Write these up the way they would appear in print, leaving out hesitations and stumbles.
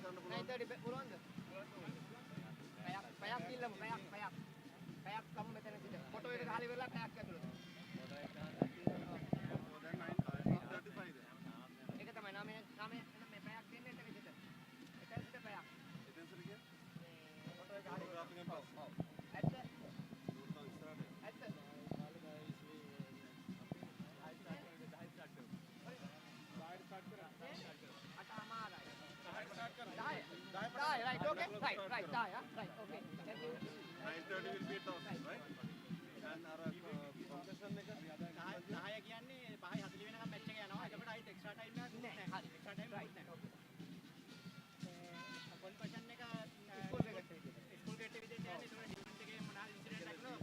9:30 පුළුවන්ද? පැයක් කිල්ලමු පැයක් කමු මෙතන සිට. ෆොටෝ එක ගහලා ඉවරලා පැයක් ඇතුළත. ඒක තමයි 9 මේ පැයක් දෙන්නේ එතන සිට. එතන සිට පැයක්. එතන සිට කියන්නේ? මේ ෆොටෝ එක ගහලා ග්‍රාෆිකෙන් පස්. ඇත්ත. ඇත්ත. Right, okay, right, okay, thank you. 9:30 will be at office, right? And our concession එක 10 කියන්නේ 5:40 වෙනකම් මැච් එක යනවා. එතකොට ආයෙත් එක්ස්ට්‍රා ටයිම් එකක් නැහැ. හරි, එක්ස්ට්‍රා ටයිම් right නැහැ. කොන්ෆර්මේෂන් එක ස්කූල් ගේට් විදිහට යන්නේ. ඒතකොට ඩිෆරන්ට් එකේ මොනවා ඉන්සිඩන්ට් එකක් වුණොත්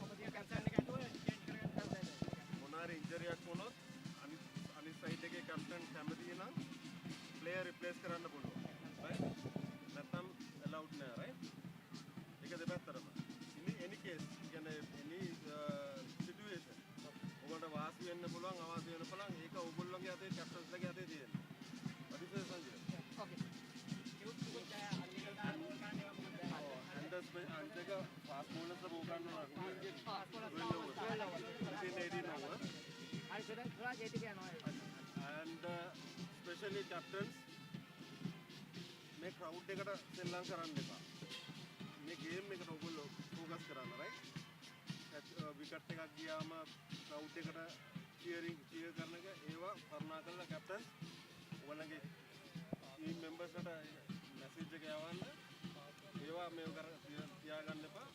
ඔපොසිට් කැප්ටන් එකට චේන්ජ් කරගන්න පුළුවන්. මොනවා ඉන්ජරියක් වුණොත් අනිත් සයිඩ් එකේ කැප්ටන් කැමති නම් ප්ලේයර් රිප්ලේස් කරන්න පුළුවන්. right? නැත්නම් allowed නෑ, right? ඒක දෙපැත්තටම. in any case, කියන්නේ any situation ඔබට වාසි වෙන්න පුළුවන්, අවාසි වෙන්න පුළුවන්. ඒක ඔයගොල්ලෝගේ අතේ කැප්ටන්ස්ලාගේ අතේ තියෙනවා. What is the Sanjay? Okay. And the fast bowlers are bowling on fast bowlers 18 overs. And especially captains මේ ක්‍රවුඩ් එකට සෙල්ලම් කරන්න එපා. මේ ගේම් එකට ඔයගොල්ලෝ ફોකස් කරන්න, right? විකට් එකක් ගියාම ක්‍රවුඩ් එකට චියර් කරන එක ඒවා කරුණා කරලා කැප්ටන් ඔයගොල්ලන්ගේ ටීම් මෙම්බර්ස්ලට මැසේජ් එක යවන්න. ඒවා මේව තියාගන්න එපා.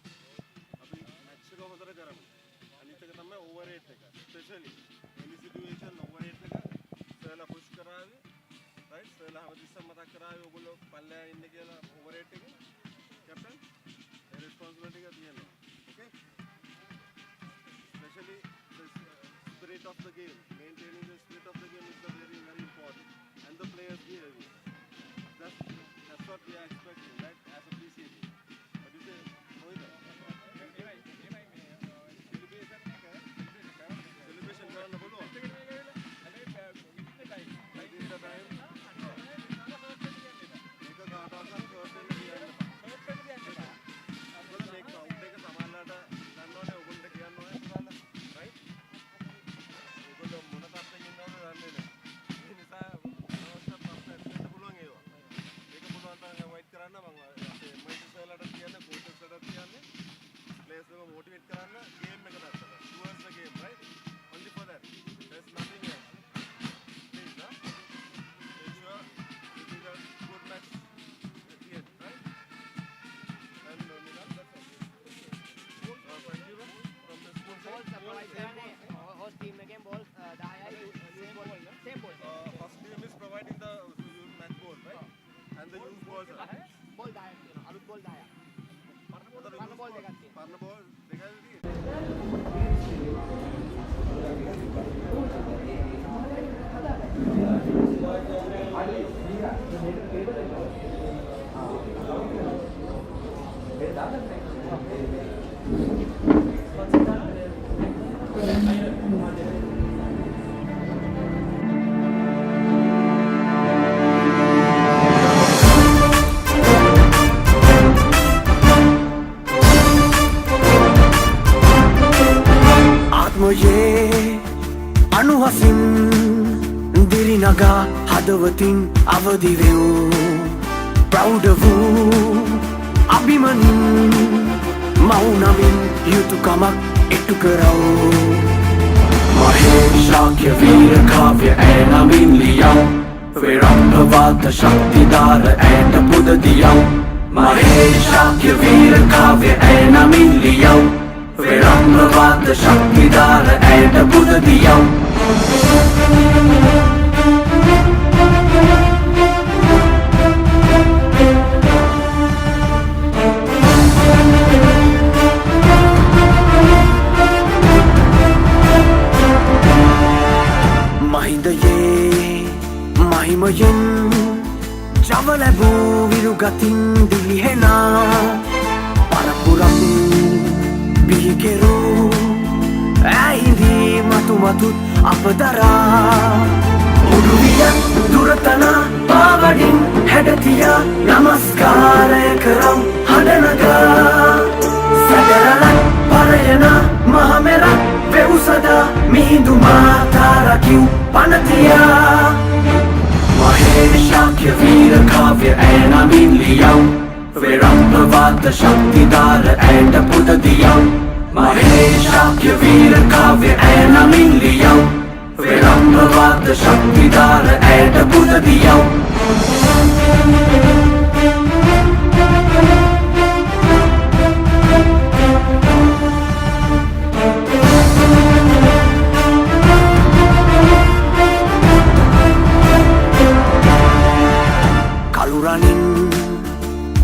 අපි මැච් එක හොඳට කරමු. අනිත් එක තමයි ඕවර් රේට් එක. Specially any situation over rate එක සර්ලා පුෂ් කරාවේ. right, සර්ලා හැමතිස්සම මතක් කරාවේ ඔයගොල්ලෝ පල්ලෙහා ඉන්න කියලා ඕවර් රේට් එක. කැප්ටන් ඒ responsibility එක තියෙනවා. okay, especially the spirit of the game, maintaining the spirit of the game is very important, and the players behavior. That's what we are expecting, right, as a PCB. What is it? celebration කරන්න බලුවා. motivate කරන්න game එක දැක්කම towards the game, right? Only for that, there's nothing else. Please, make sure it is a good match at the end, right? And Milan, that's all. Thank you from the school side. Host team again ball 10 same ball. First team is providing the match ball, right? And the youth balls are ball 10 තියෙනවා. අලුත් ball 10ක්. පරණ ball දෙකක් තියෙනවා. පරණ ball දෙකක් අනුහසින් දිරිනගා හදවතින් අවදි web ප්‍රෞඩ වූ අභිමනින් මෞනමින් යුතුයකමක් ඉටු කරව මහේශාක්‍ය වීර කාව්‍ය ඇනමින් ලියව විරම්භවාද ශක්තිදාර ඇට පුද දියව මහේශාක්‍ය වීර කාව්‍ය ඇනමින් ලියව විරම්භවාද ශක්තිදාර ඇට පුද දියව මහින්දයේ මහිමයෙන් ජව ලැබූ විරුගතින් දිලිහෙනා පරපුරක් බිහිකෙරු ඇහිදී මතුමතුත් අප දරා උඩුවිය දුරතනා කාවඩින් හැඩතියා නමස්කාරය කරම් හඬනගා සැදරලක් පරයන මහමෙරක් වෙව්සදා මිහිඳු මාතාරකිව් පනතියා මහේශාක්‍ය වීර කාව්‍ය ඇනමින් ලියව් විරම්භවාද ශක්තිදාර ඇයට පුද දියව් මහේශාක්‍ය වීර කාව්‍ය ඇනමින් ලියව් විරම්භවාද ශක්තිදාර ඇයට පුද දියව් කළුරනින්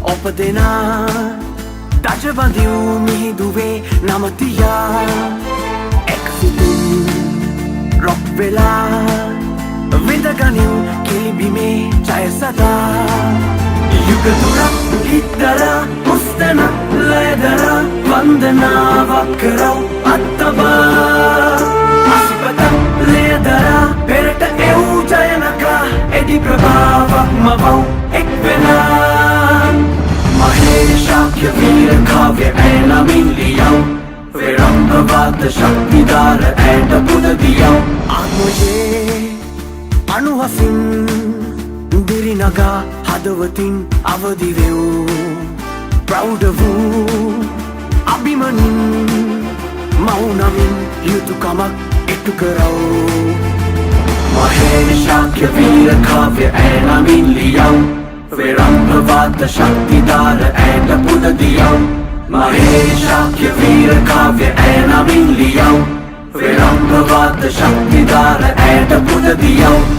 ඔපදෙනා දජබඳිව් මිහිදුවේ නමතියා එක්සිතින් රොක් වෙලා විඳගනිව් කිලිබිමේ ජය සදා යුගතුරක් හිත්දර මුස්තන ලයදර වන්දනාවක් කරව් අත්තබා අසිපතක් ලයදර පෙරට එව් ජයනකා එඩි ප්‍රභාවක් මවව් එක් වෙලා මහේශාක්‍ය වීර කාව්‍ය ඇනමින් ලියව් විරම්භවාද ශක්තිදාර ඇයට පුද දියව් ආත්මයේ අනුහසින් දිරිනගා හදවතින් අවදිවෙව් ප්‍රෞඩ වූ අභිමනින් මවුනමින් යුතුකමක් ඉටු කරව් මහේශාක්‍ය වීර කාව්‍ය ඇනමින් ලියව් විරම්භවාද ශක්තිදාර ඇයට පුද දියව් මහේශාක්‍ය වීර කාව්‍ය ඇනමින් ලියව් විරම්භවාද ශක්තිදාර ඇයට පුද දියව්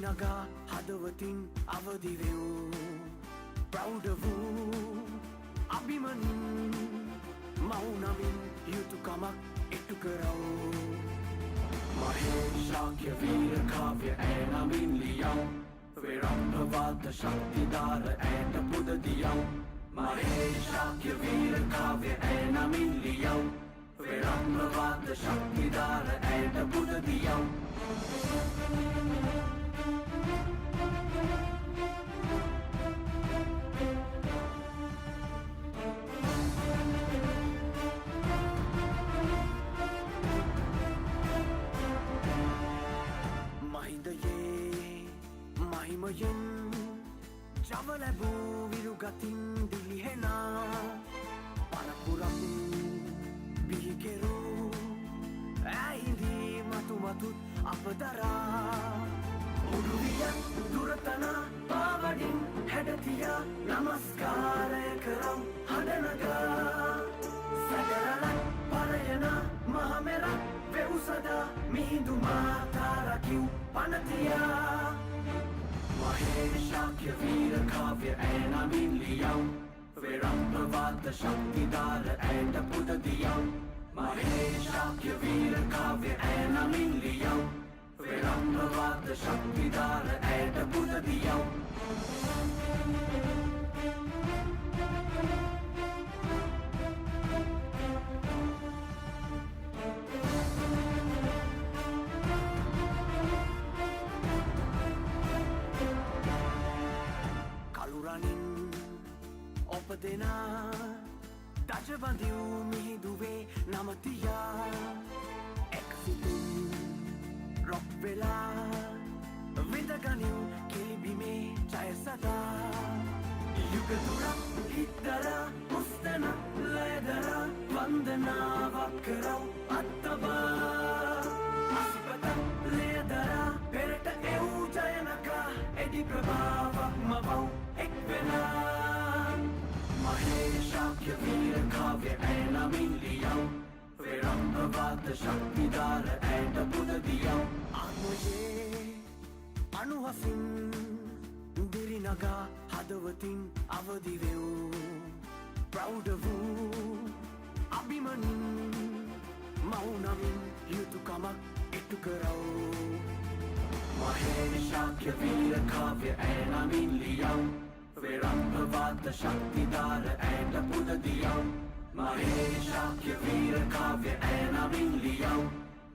දිරිනගා හදවතින් අවදිවෙව් ප්‍රෞඩ වූ අභිමනින් මවුනමින් යුතුකමක් ඉටු කරව් මහේශාක්‍ය වීර කාව්‍ය ඇනමින් ලියව් විරම්භවාද ශක්තිධාර ඇයට පුද දියව් මහේශාක්‍ය වීර කාව්‍ය ඇනමින් ලියව් විරම්භවාද ශක්තිධාර ඇයට පුද දියව් මහිමයෙන් ජව ලැබූ විරුගතින් දිලිහෙනා පරපුරක් බිහිකෙරූ ඇහිදී මතුමතුත් අපදරා උඩුවියන් දුරතනා පාවඩින් හැඩතිය නමස්කාරය කරම් හඬනගා සැදරලක් පරයන මහමෙරක් වෙවුසදා මිහිඳු මාතාරකිව් පනතියා මහේශාක්‍ය වීර කාව්‍ය ඇනමින් ලියව් විරම්භවාද ශක්තිධාර ඇයට පුද දියව් මහේශාක්‍ය වීර කාව්‍ය ඇනමින් ලියව් විරම්භවාද ශක්තිධාර ඇයට පුද දියව් ඔපදෙනා දජබඳිව් මිහිදුවේ නමතියා එක්සිතින් රොක් වෙලා විඳගනිව් කිලිබිමේ ජයසදා යුගතුරක් හිත්දර පුස්තන ලයදර වන්දනාවක් කරව් අත්තබා අසිපතක් ලයදරා පෙරට එව් ජයනකා එඩි ප්‍රභාවක් මවව් එක්වෙලා මහේශාක්‍ය වීර කාව්‍ය ඇනමින් ලියව් විරම්භවාද ශක්තිධාර ඇයට පුද දියව් ආත්මයේ අනුහසින් දිරිනගා හදවතින් අවදිවෙව් ප්‍රෞඩ වූ අභිමනින් මවුනමින් යුතුකමක් ඉටු කරව් මහේශාක්‍ය වීර කාව්‍ය ඇනමින් ලියව් විරම්භවාද ශක්තිධාර ඇයට පුද දියව් මහේශාක්‍ය වීර කාව්‍ය ඇනමින් ලියව්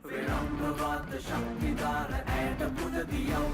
විරම්භවාද ශක්තිධාර ඇයට පුද දියව්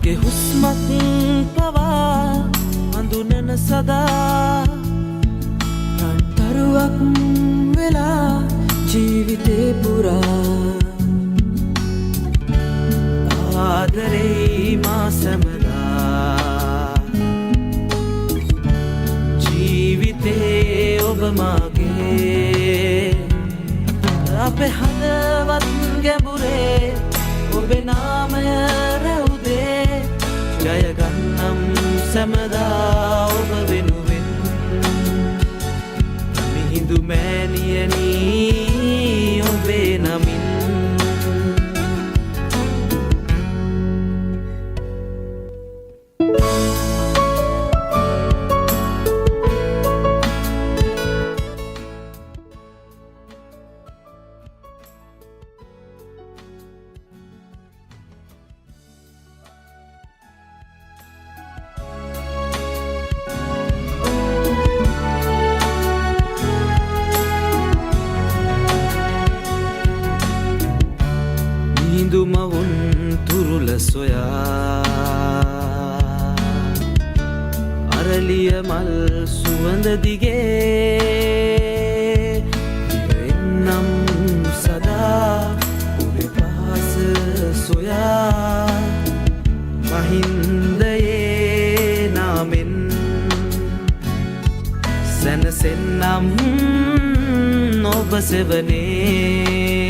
මගේ හුස්මක් පවා හඳුනන සදා රන්තරුවක් වෙලා ජීවිතේ පුරා ආදරේ මා සැමදා ජීවිතේ ඔබ මගේ අපේ හදවත් ගැඹුරේ ඔබේ නාමය රැවුදේ ජයගන්නම් සැමදා ඔබ වෙනුවෙන් මිහිඳු මෑණියනී ඔබේ නමින් මවුන් තුරුල සොයා අරලිය මල් සුවඳ දිගේ එන්නම් සදා ඔබේ පහස සොයා මහින්දයේ නාමෙන් සැනසෙන්නම් ඔබ සෙවනේ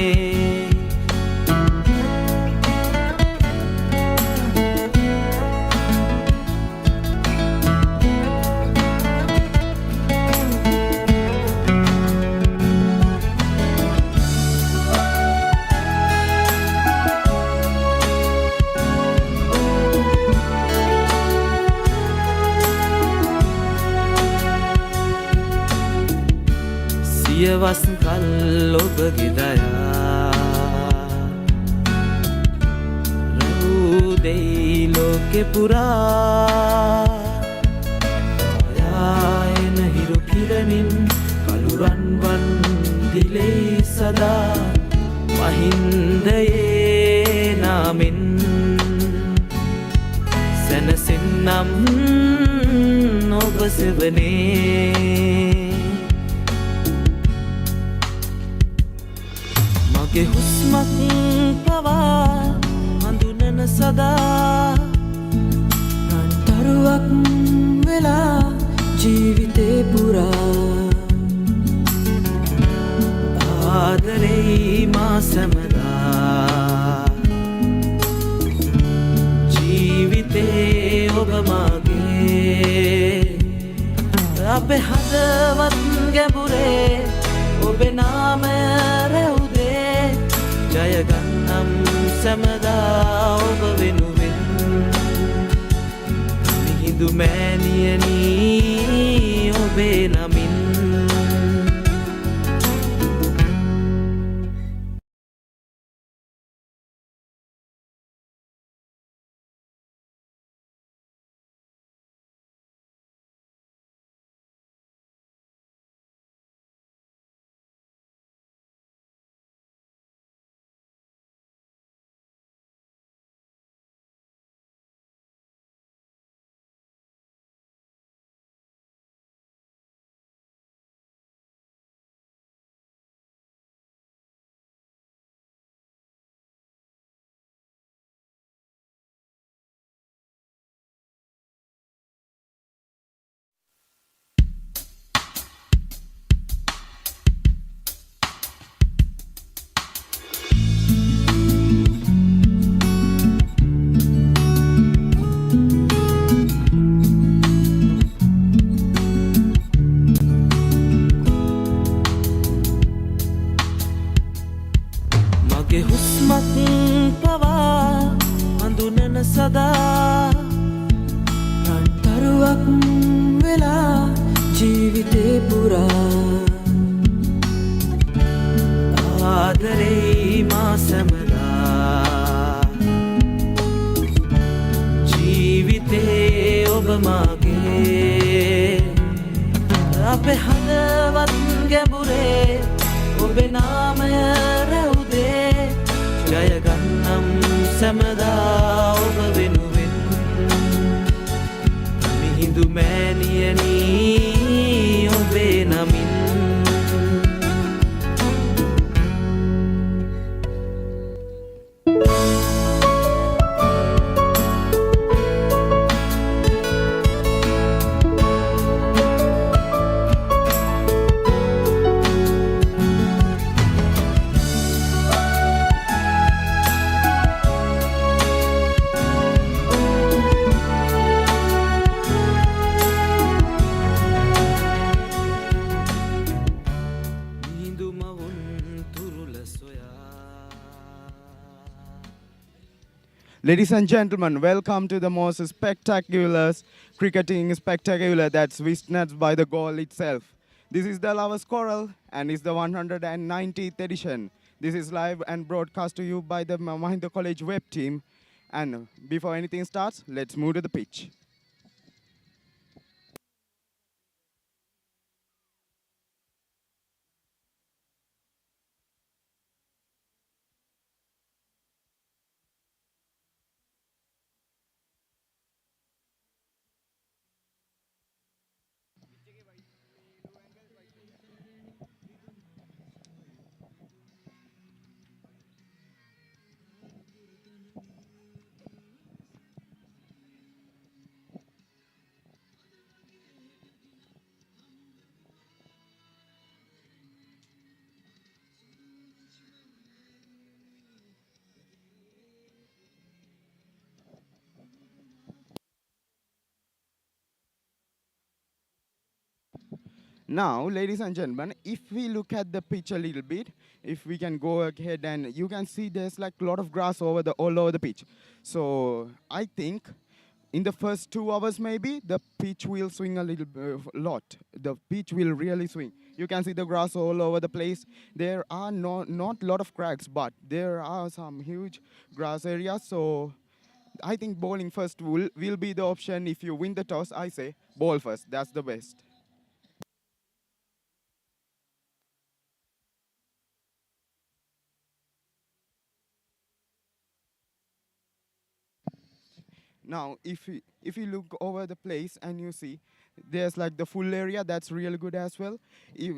සියවස් කල් ඔබගේ දයා රැවුදෙයි ලෝකෙ පුරා ආයන හිරු කිරණින් කළුරන්වන් දිලෙයි සදා මහින්දයේ නාමෙන් සැනසෙන්නම් ඔබ සෙවනේ මගේ හුස්මක් පවා හඳුනන සදා රන්තරුවක් වෙලා ජීවිතේ පුරා ආදරේ මා සැමදා ජීවිතේ ඔබ මගේ අපේ හදවත් ගැඹුරේ ඔබේ නාමය රැවුදේ ජයගන්නම් සැමදා ඔබ වෙනුවෙන් මිහිඳු මෑණියනී ඔබේ නමින් මගේ හුස්මක් පවා හඳුනන සදා රන්තරුවක් වෙලා ජීවිතේ පුරා ආදරේ මා සැමදා ජීවිතේ ඔබ මගේ අපේ හදවත් ගැඹුරේ ඔබේ නාමය රැවුදේ ජයගන්නම් සැමදා ඔබ වෙනුවෙන් මිහිඳු මෑණියනී ඔබේ නමින් Ladies and gentlemen, welcome to the most spectacular cricketing spectacular that's witnessed by the goal itself. This is the Lovers Quarrel and it's the 190th edition. This is live and broadcast to you by the Mahinda College Web Team. And before anything starts, let's move to the pitch. Now, ladies and gentlemen, if we look at the pitch a little bit, if we can go ahead and you can see there's like a lot of grass all over the pitch. So I think in the first 2 hours maybe the pitch will swing a lot. The pitch will really swing. You can see the grass all over the place. There are not a lot of cracks, but there are some huge grass areas. So I think bowling first will be the option. If you win the toss, I say bowl first. That's the best. Now, if you look over the place and you see, there's like the full area that's really good as well.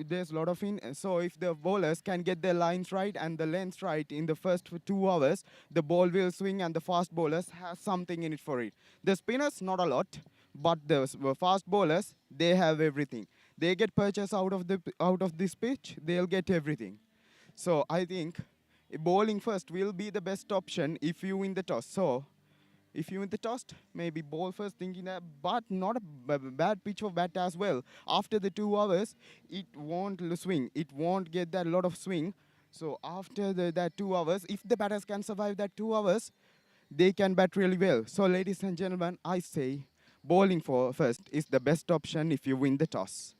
There's a lot of so if the bowlers can get their lines right and the length right in the first 2 hours, the ball will swing and the fast bowlers have something in it for it. The spinners, not a lot, but the fast bowlers, they have everything. They get purchase out of this pitch, they'll get everything. So I think bowling first will be the best option if you win the toss. So if you win the toss, maybe bowl first, thinking that, but not a bad pitch for bat as well. After the 2 hours, it won't swing. It won't get that lot of swing. So after that 2 hours, if the batters can survive that 2 hours, they can bat really well. So ladies and gentlemen, I say bowling for first is the best option if you win the toss.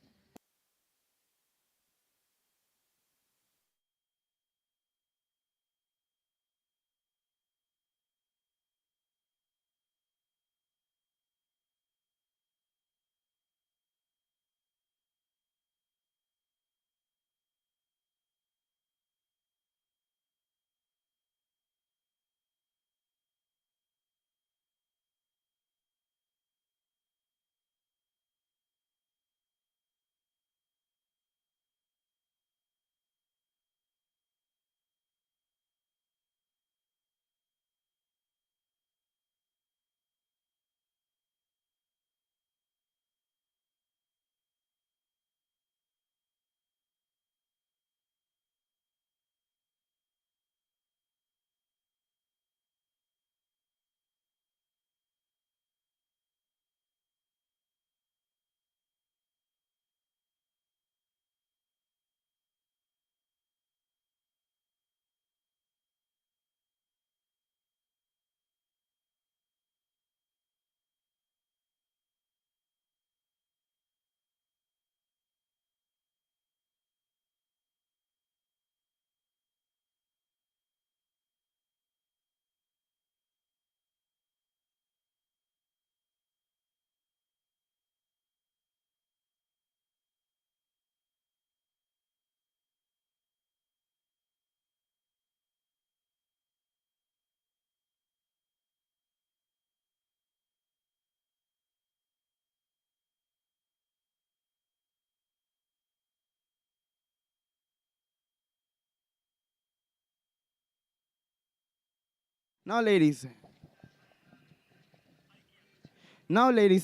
Now, ladies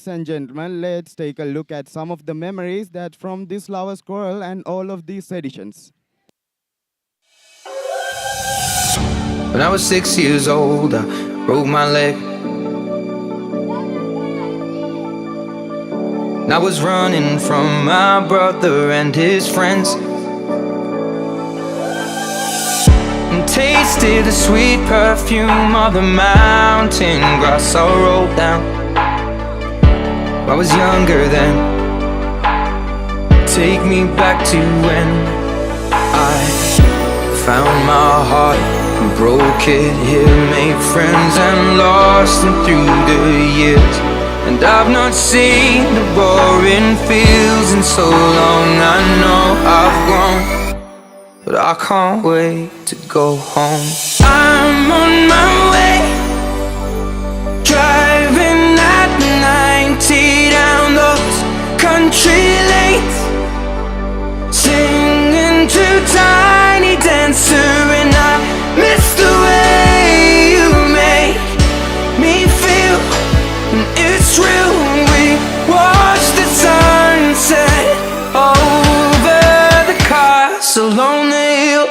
and gentlemen, let's take a look at some of the memories that from this Lovers Quarrel and all of these editions. When I was 6 years old, I broke my leg. And I was running from my brother and his friends, and tasted the sweet perfume of the mountain grass I rolled down. I was younger then. Take me back to when I found my heart, broke it here, made friends and lost them through the years. And I've not seen the boring fields in so long. I know I've grown, but I can't wait to go home. I'm on my way, driving at 90 down those country lanes, singing to Tiny Dancer, and I miss the way you make me feel. And it's real, we watch the sunset over the castle on the hill.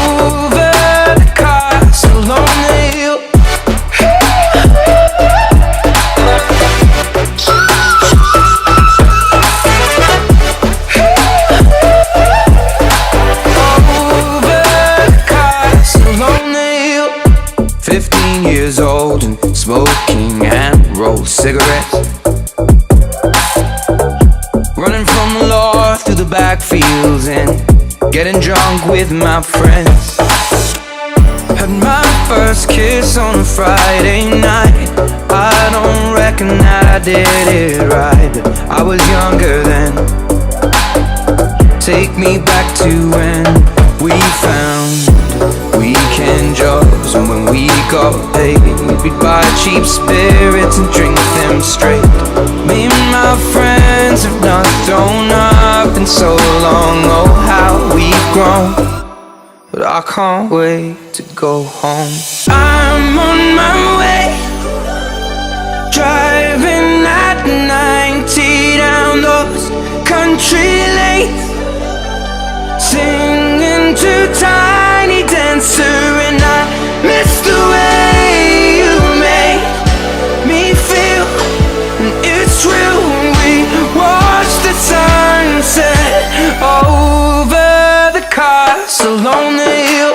Over the castle on the hill. 15 years old and smoking and roll cigarettes, running from the law through the backfields and getting drunk with my friends. Had my first kiss on a Friday night. I don't reckon that I did it right, but I was younger then. Take me back to when we found weekend jobs, and when we got paid, we'd buy cheap spirits and drink them straight. Me and my friends have not thrown up in so long. Oh, how we've grown, but I can't wait to go home. I'm on my way, driving at 90 down those country lanes, singing to Tiny Dancer, and I miss the way you make me feel. And it's real, we watch the sunset over the castle on the hill.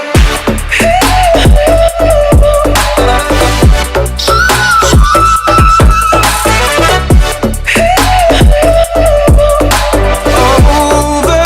Over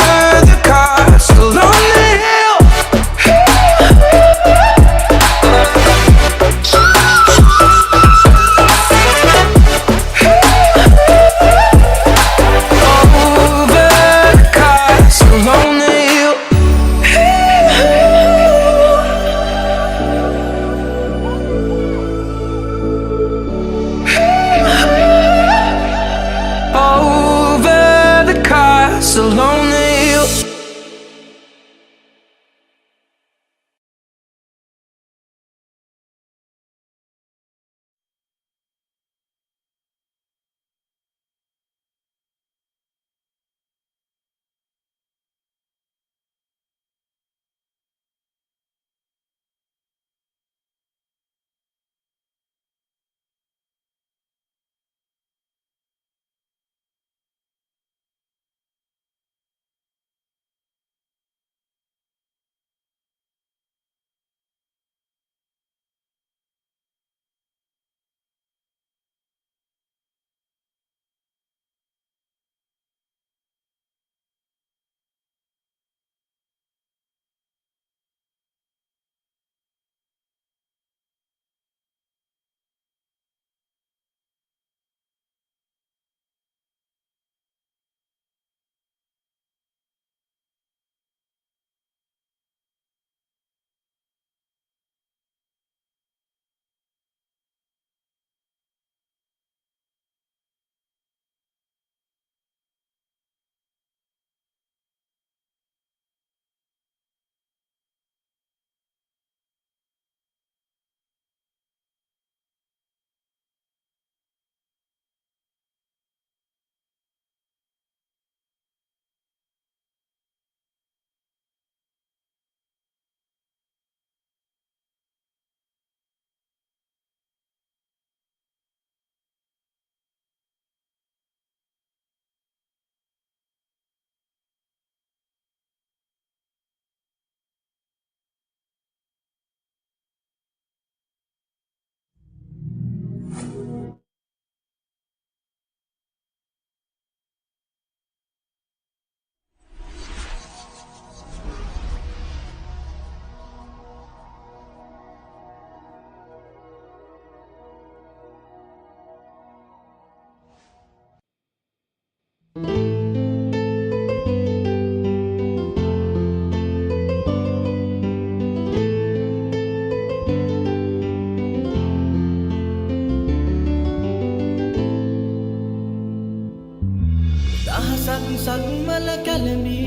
සක්මල කැලමි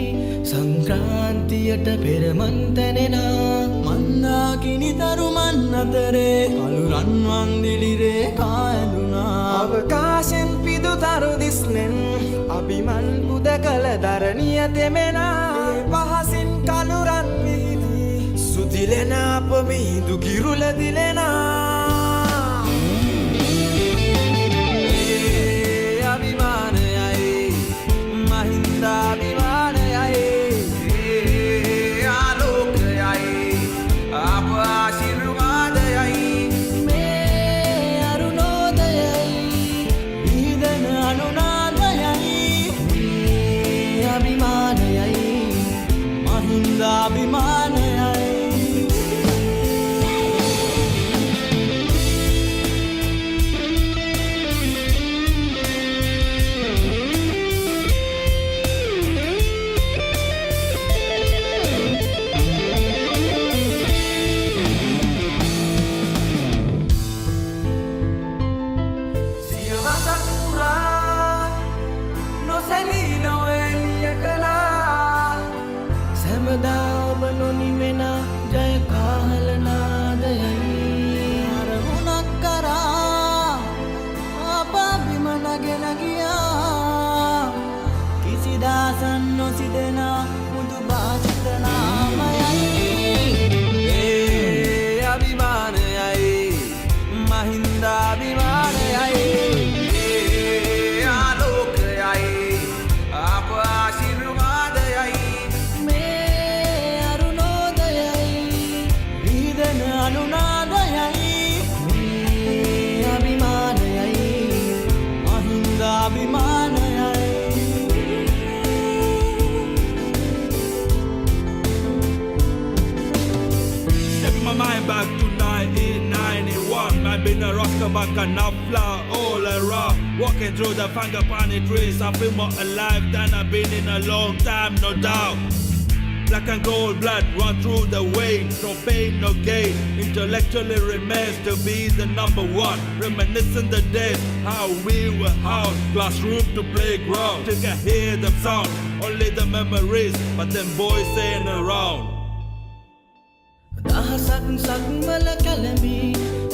සංක්‍රාන්තියට පෙරමන් තැනෙනා මන්දාකිනි තරුමන් අතරේ කළුරන් වන්දිලිරේ කායදුනා අවකාශෙන් පිදු තරු දිස්නෙන් අභිමන් පුද කළ දරණිය තෙමෙනා පහසින් කළුරන් විහිදී සුදිලෙන අප Mihindu කිරුල දිලෙනා Back and fly all around. Walking through the frangipani trees, I feel more alive than I've been in a long time, no doubt. Black and gold blood run through the veins, no pain, no gain. Intellectually remains to be the number one. Reminiscing the days, how we were out, classroom to playground. Till I hear them sound, only the memories, but them boys ain't around. සක්මල කැලමි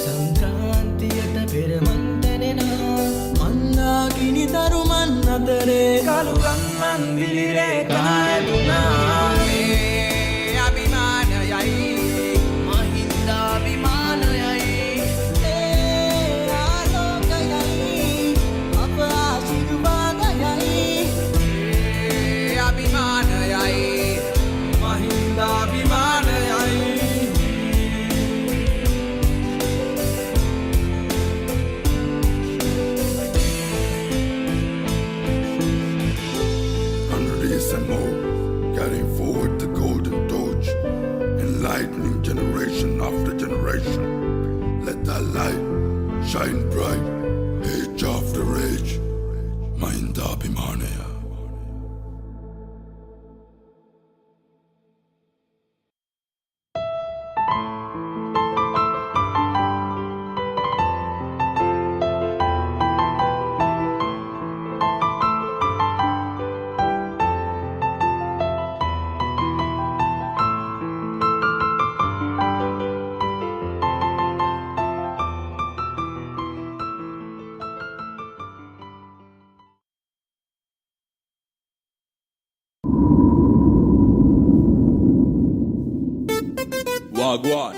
සංක්‍රාන්තියට පෙරමන් තැනෙනා මන්දාකිනි තරුමන් අතරේ කළුරන් වන්දිලිරේ කායදුනා අභිමානයයි මහින්දා අභිමානයයි ආලෝකයයි අප ආශිර්වාදයයි අභිමානයයි මහින්දා අභිමානයයි 100 years and more, carrying forward the golden torch, enlightening generation after generation. Let that light shine bright, age after age. Mahinda Abhimanaya. Wagwan.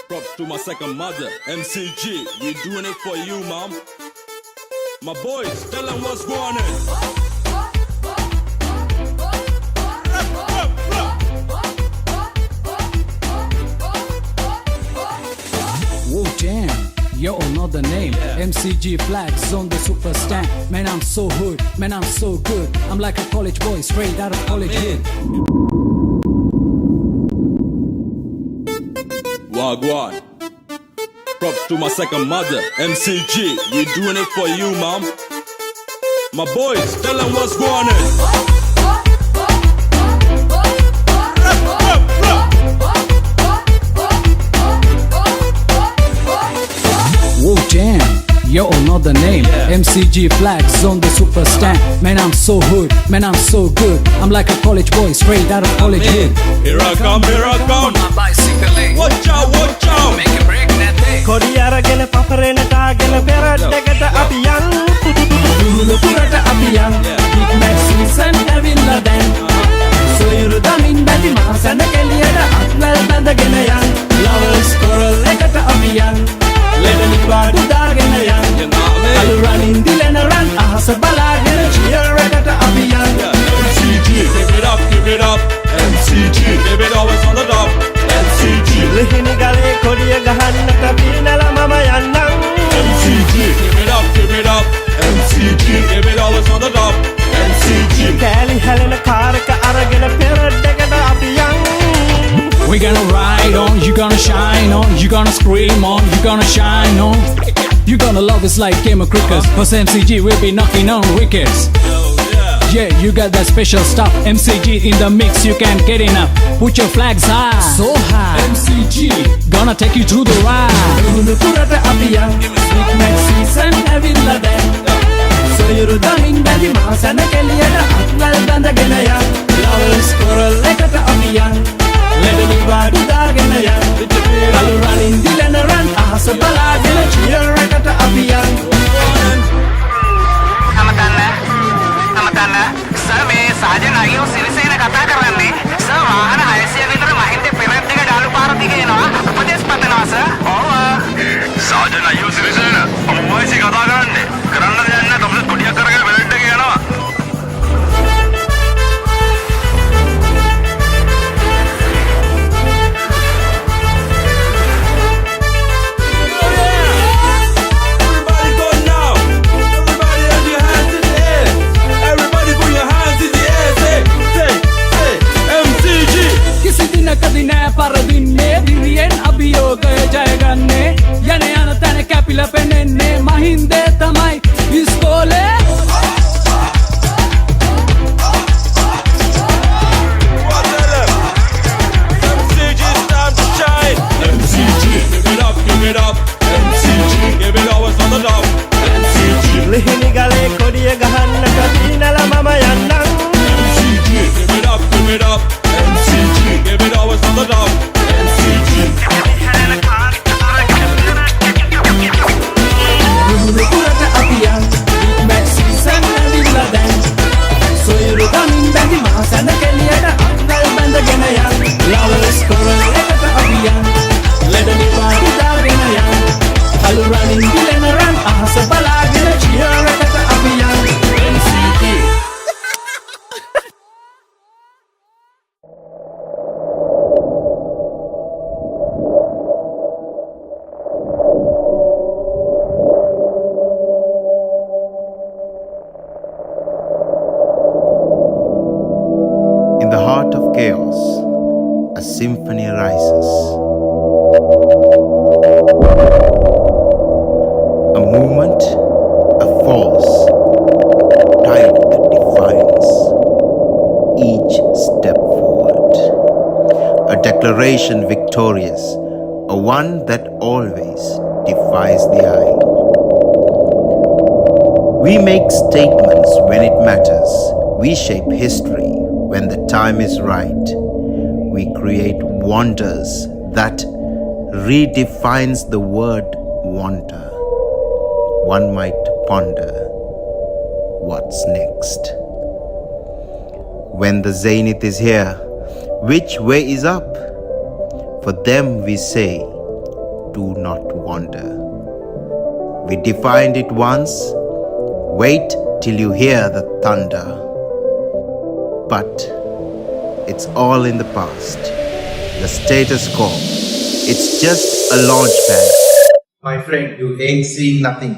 Props to my second mother, MCG. We doing it for you, mom. My boys, tell them what's going on. Whoa, damn. Yo, another name. MCG flags on the super stand. Man, I'm so hood. Man, I'm so good. I'm like a college boy, straight out of college hood. Wagwan. Props to my second mother, MCG. We doing it for you, mom. My boys, tell them what's going on. Whoa, damn, yo, not the name. MCG flags on the super stand. Man, I'm so hood, man, I'm so good. I'm like a college boy, straight out of college hood. Here I come, here I come. My bicycle lane. Watch out, watch out. Make a break that day. කොඩියරගෙන පපරෙනටාගෙන පෙරට්ටකට අපි යන් දුරුලපුරට අපි යන් Big Mac season ඇවිල්ලා දැන් සොයුරු දමින් බැති මාසන කෙලියට අත්වැල් බැඳගෙන යන් Lovers Quarrel එකට අපි යන් ලෙඩනි පාඩු දාගෙන යන් අලු රනින් දිලෙන රන් අහස බලාගෙන cheer එකට අපි යන් MCG, give it up, give it up. MCG, give it always on the top. MCG, ලිහිණි ගලේ කොඩිය ගහන්නට පීනල මම යන්නම් MCG, give it up, give it up. MCG, give it always on the top. MCG, කෑලි හැලෙන කාරක අරගෙන පෙරට්ටකට අපි යන් We gonna ride on, you gonna shine on, you gonna scream on, you gonna shine on. You gonna love us like game of crickets. Cause MCG will be knocking on wickets. Yeah, you got that special stuff. MCG in the mix, you can't get enough. Put your flags high, so high. MCG, gonna take you through the ride. දුරුලපුරට අපි යන් Big Mac season ඇවිල්ලා දැන් සොයුරු දමින් බැඳි මාසන කෙලියට අත්වැල් බැඳගෙන යන් Lovers Quarrel එකට අපි යන් ලෙඩනි පාඩු දාගෙන යන් අලු රනින් දිලෙන රන් අහස බලාගෙන cheer එකට අපි යන් අමතන්න සර් මේ සාජන් අයියෝ සිරිසේන කතා කරන්නේ සර් වාහන 600 විතර මහින්ද පෙරට් එක ඩාලු පාර දිගේ එනවා උපදේශ පතනවා සර් ඕවර් සාජන් අයියෝ සිරිසේන මම වයිසි කතා කරන්නේ කරන්න දෙයක් නැහැ තමයි කොඩියක් කරගෙන පෙරට් එක යනවා everybody go now. Everybody have your hands in the air. Everybody put your hands in the air. Say, MCG. කිසි දිනකදී නෑ පරදින්නේ දිරියෙන් අභියෝගය ජයගන්නේ යන යන තැන කැපිලා පෙනෙන්නේ මහින්දේ තමයි ඉස්කෝලේ MCG, it's time to shine. MCG, give it up, give it up. MCG, give it always on the top. MCG, ලිහිණි ගලේ කොඩිය ගහන්නට පීනල මම යන්නම් MCG, give it up, give it up. MCG, give it always on the top. MCG, දුරුලපුරට අපි යන් Big Mac season ඇවිල්ලා දැන් සොයුරු දමින් බැඳි මාසන කෙලියට අත්වැල් බැඳගෙන යන් Lovers Quarrel එකට අපි යන් ලෙඩනි පාඩු දාගෙන යන් අලු රනින් දිලෙන රන් අහස බලාගෙන cheer එකට අපි යන් MCG In the heart of chaos, a symphony rises. A movement, a force, tide that defines each step forward. A declaration victorious, a one that always defies the eye. We make statements when it matters. We shape history when the time is right. We create wonders that redefines the word wonder. One might ponder what's next. When the zenith is here, which way is up? For them we say, do not wander. We defined it once, wait till you hear the thunder. But it's all in the past. The status quo, it's just a launch pad. My friend, you ain't seeing nothing.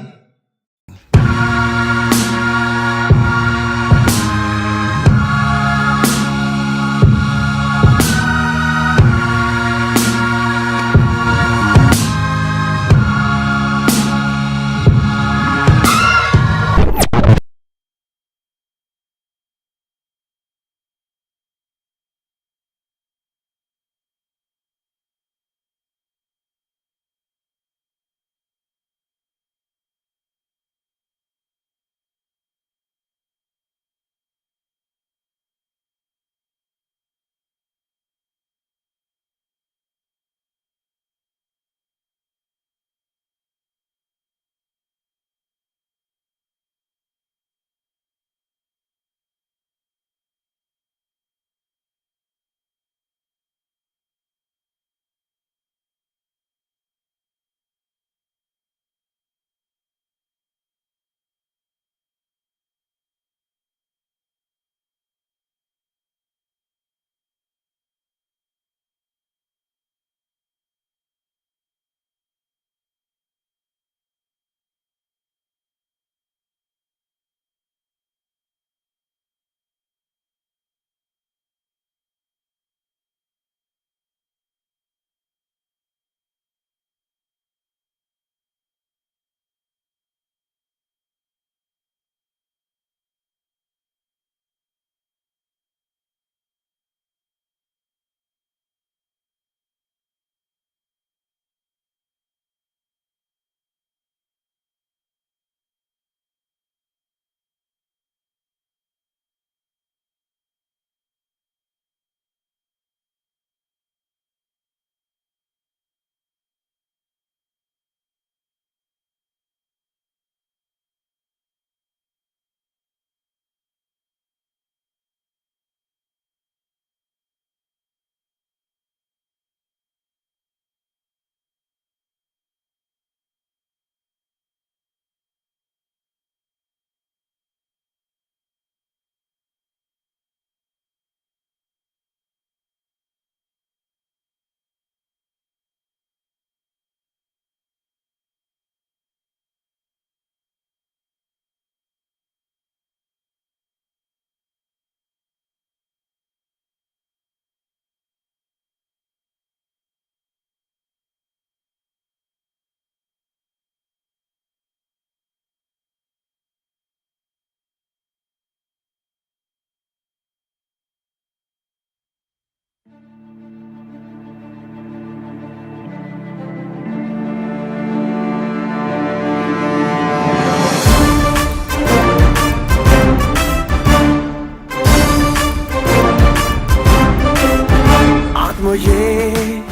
මහිමයේ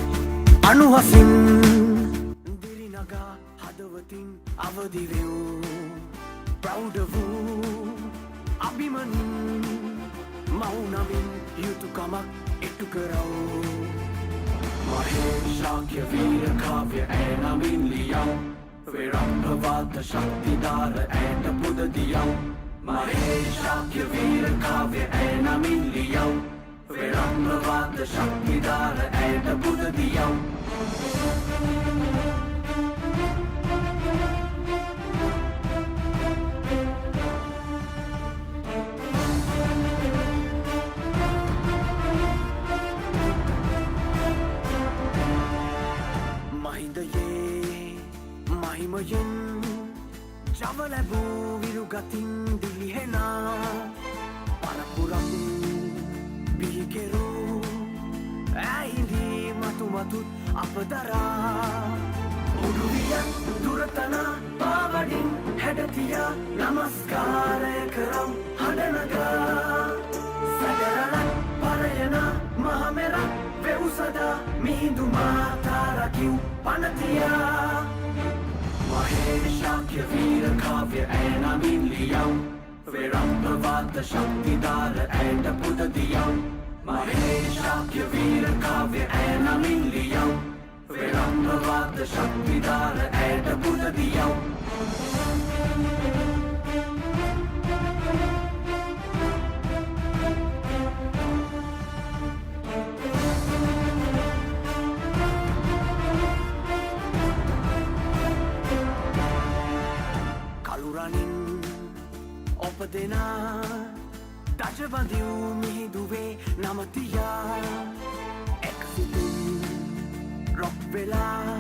අනුහසින් දිරිනගා හදවතින් අවදිවෙව් ප්‍රෞඩ වූ අභිමනින් මවුනමින් යුතුකමක් ඉටු කරව් මහේශාක්‍ය වීර කාව්‍ය ඇනමින් ලියව් විරම්භවාද ශක්තිධාර ඇයට පුදදියව් මහේශාක්‍ය වීර කාව්‍ය ඇනමින් ලියව් විරම්භවාද ශක්තිධාර ඇයට පුදදියව් මහිමයෙන් ජව ලැබූ විරුගතින් දිලිහෙනා පරපුරම් බිහිකෙරූ ඇහිදී මතුමතුත් අපදරා උඩුවියන් දුරතනා පාවඩින් හැඩතියා නමස්කාරය කරම් හඬනගා සැදරලක් පරයනා මහමෙරක් වෙව්සදා මිහිඳු මාතාරකිව් පනතියා මහේශාක්‍ය වීර කාව්‍ය ඇනමින් ලියව් විරම්භවාද ශක්තිධාර ඇයට පුදදියව් මහේශාක්‍ය වීර කාව්‍ය ඇනමින් ලියව් විරම්භවාද ශක්තිධාර ඇයට පුදදියව් කළුරනින් ඔපදෙනා දජබඳිව් මිහිදුවේ නමතියා එක්සිතින් රොක් වෙලා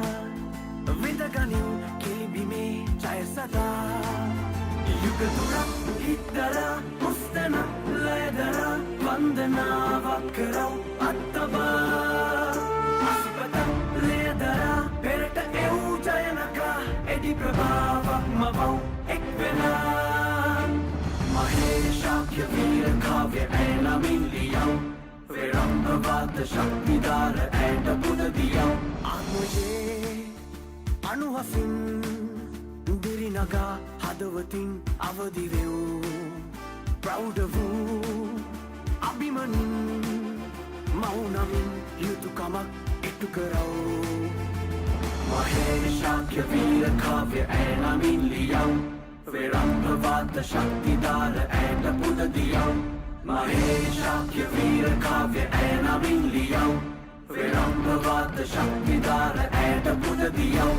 විඳගනිව් කිලිබිමේ ජයසදා යුගතුරක් හිත්දරා මුස්තන ලයදරා වන්දනාවක් කරව් අත්තබා අසිපත ලයදරා පෙරට එව් ජයනකා එඩි ප්‍රභාවක් මවව් එක්වෙලා මහේශාක්‍ය වීර කාව්‍ය ඇනමින් ලියව් විරම්භවාද ශක්තිධාර ඇයට පුදදියව් ආත්මයේ අනුහසින් දිරිනගා හදවතින් අවදිවෙව් ප්‍රෞඩ වූ අභිමනින් මවුනමින් යුතුකමක් ඉටු කරව් මහේශාක්‍ය වීර කාව්‍ය ඇනමින් ලියව් විරම්භවාද ශක්තිධාර ඇයට පුදදියව් මහේශාක්‍ය වීර කාව්‍ය ඇනමින් ලියව් විරම්භවාද ශක්තිධාර ඇයට පුදදියව්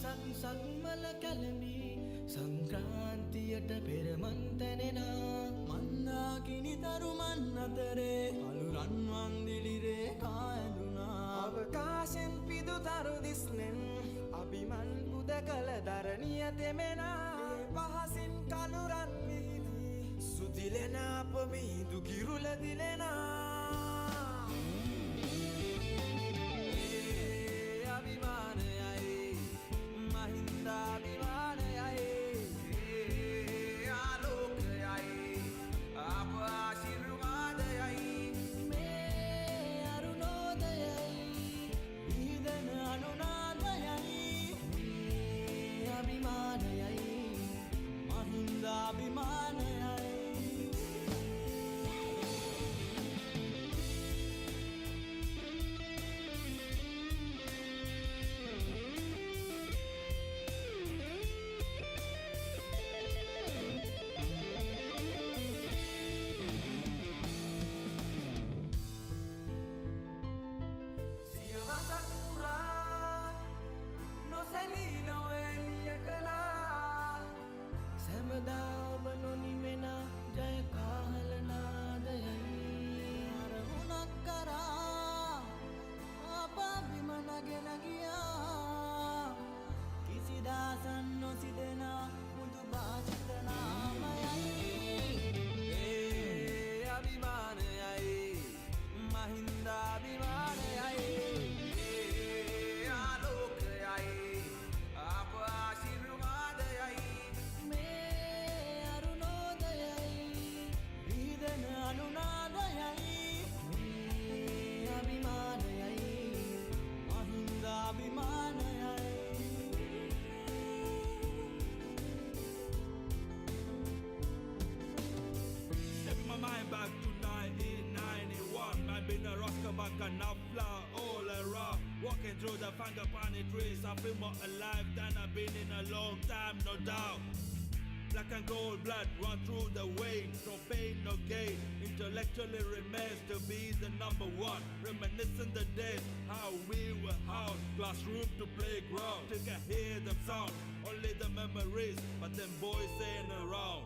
දහසක් සක්මල කැළඹි සංක්‍රාන්තියට පෙරමන් තැනෙනා මන්දාකිනි තරුමන් අතරේ අලුරන් වන්දිලිරේ කායදුනා අවකාශෙන් පිදු තරු දිස්නෙන් අභිමන් පුද කළ දරණිය තෙමෙනා පහසින් කලුරන් විහිදී සුදිලෙන අප මිහිදු කිරුල දිලෙනා අභිමානයයි මහින්දා අභිමානයයි ආලෝකයයි අප ආශිර්වාදයයි මේ අරුණෝදයයි විහිදන අනුනාදයයි මේ අභිමානයයි මහින්දා අභිමානයයි all around, walking through the frangipani trees. I feel more alive than I've been in a long time, no doubt. Black and gold blood run through the veins, no pain, no gain. Intellectually remains to be the number one. Reminiscing the days, how we were out, classroom to playground. Till I hear them sound, only the memories, but them boys saying around.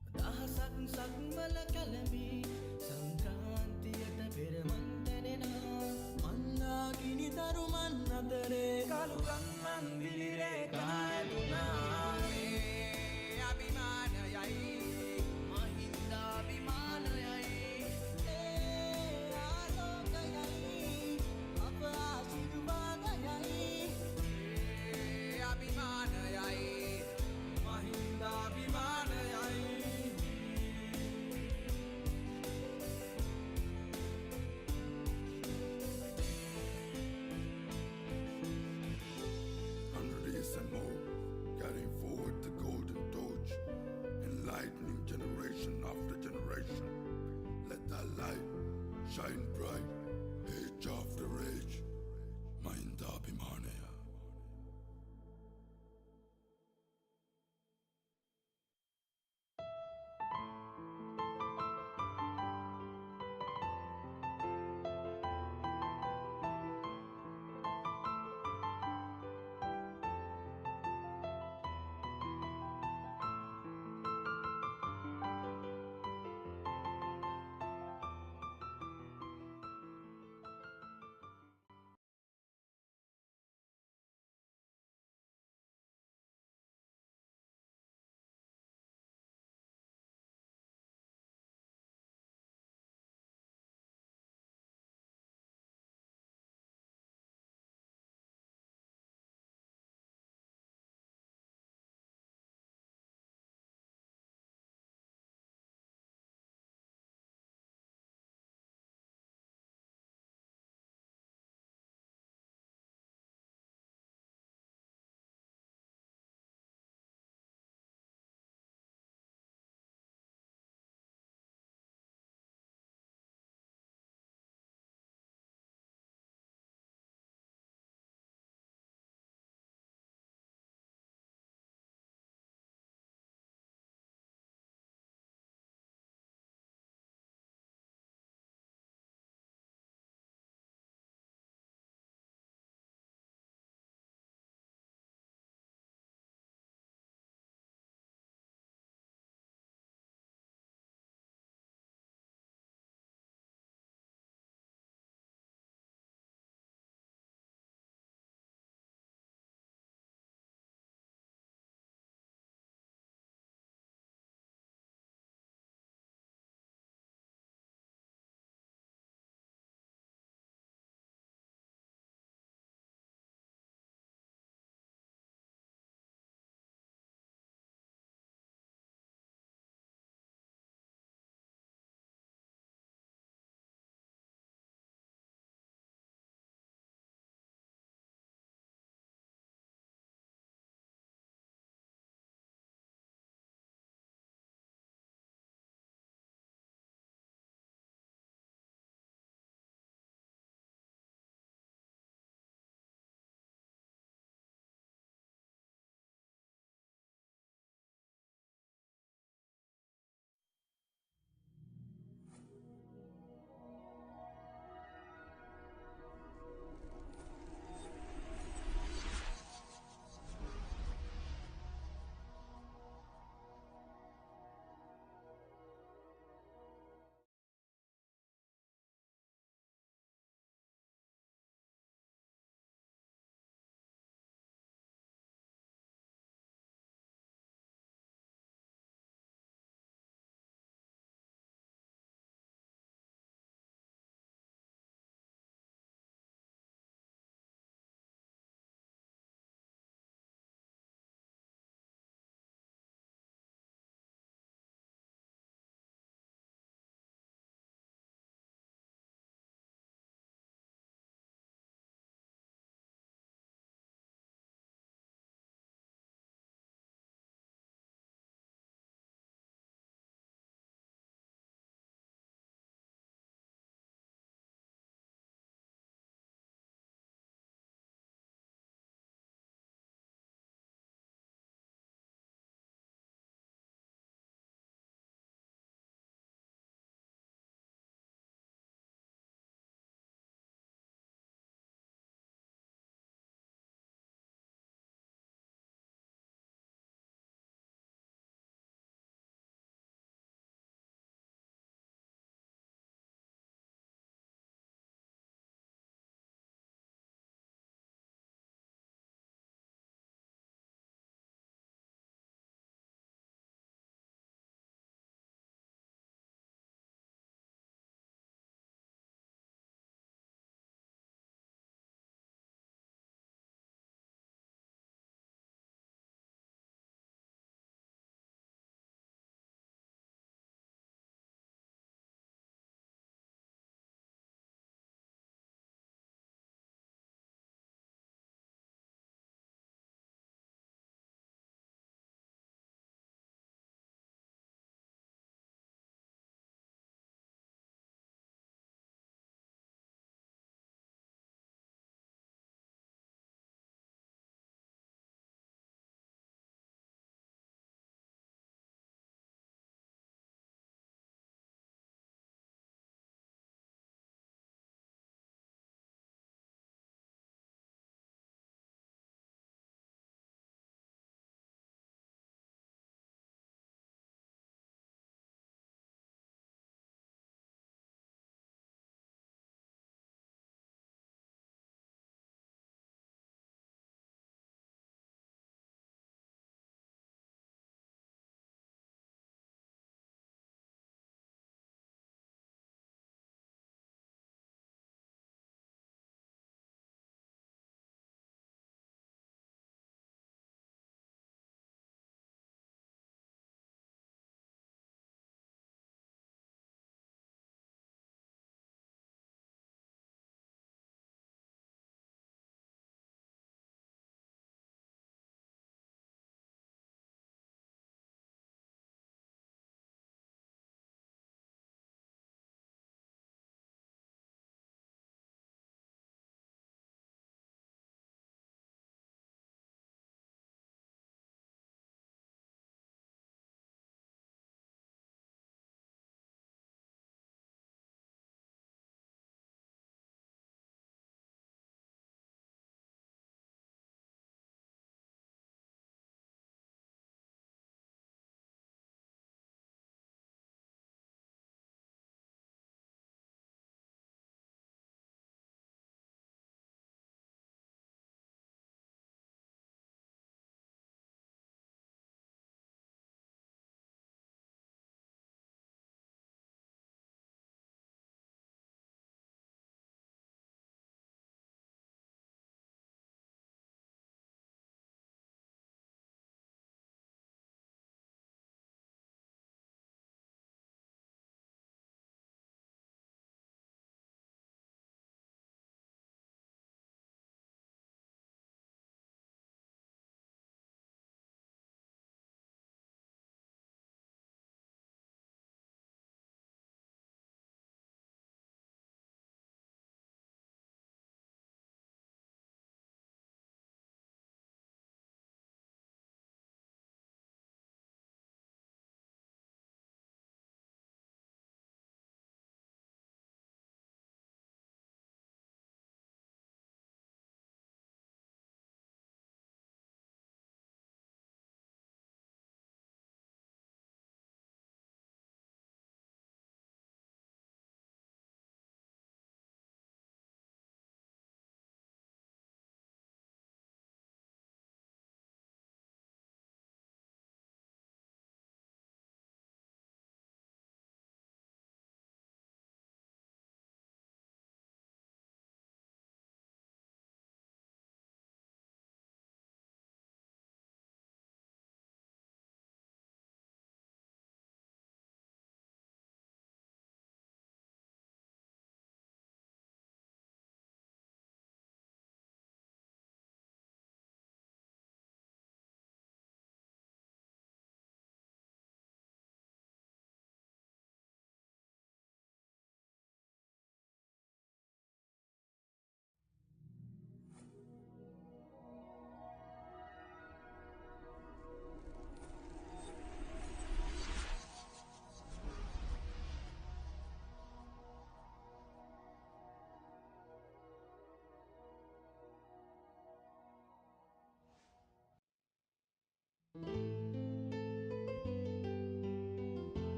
දහසක් සක්මල කැළඹි සංක්‍රාන්තියට පෙරමන් තැනෙනා මන්දාකිනි තරුමන් අතරේ කළුගන් මන්දිලිරේ කායදුනා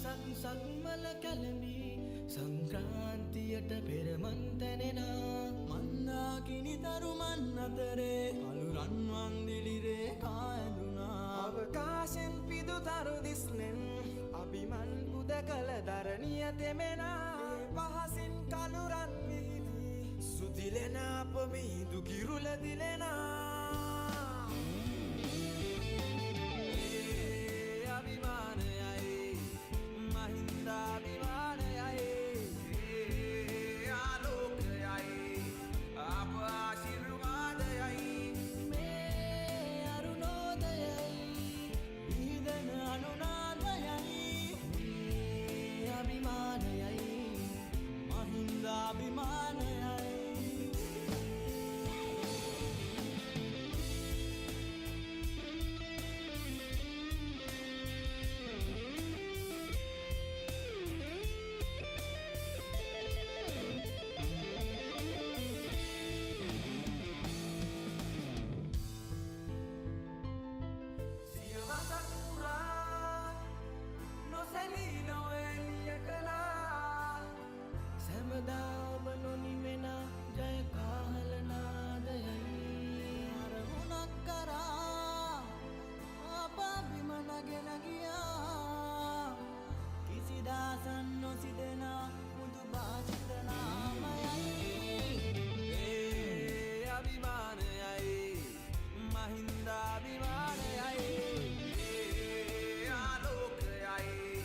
දහසක් සක්මල කැළඹි සංක්‍රාන්තියට පෙරමන් තැනෙනා මන්දාකිනි තරුමන් අතරේ කළුරන් වන්දිලිරේ කායදුනා අවකාශෙන් පිදු තරු දිස්නෙන් අභිමන් පුද කළ දරණිය තෙමෙනා පහසින් කළුරන් විහිදී සුදිලෙන අප මිහිදු කිරුල දිලෙනා අභිමානයයි මහින්දාභිමානයයි ආලෝකයයි අප ආශිර්වාදයයි මේ අරුණෝදයයි විහිදෙන අනුනාදයයි මේ අභිමානයයි මහින්දාභිමානයයි නොසිදෙනා මුදු භාෂිත නාමයයි ඒ අභිමානයයි මහින්දාභිමානයයි ඒ ආලෝකයයි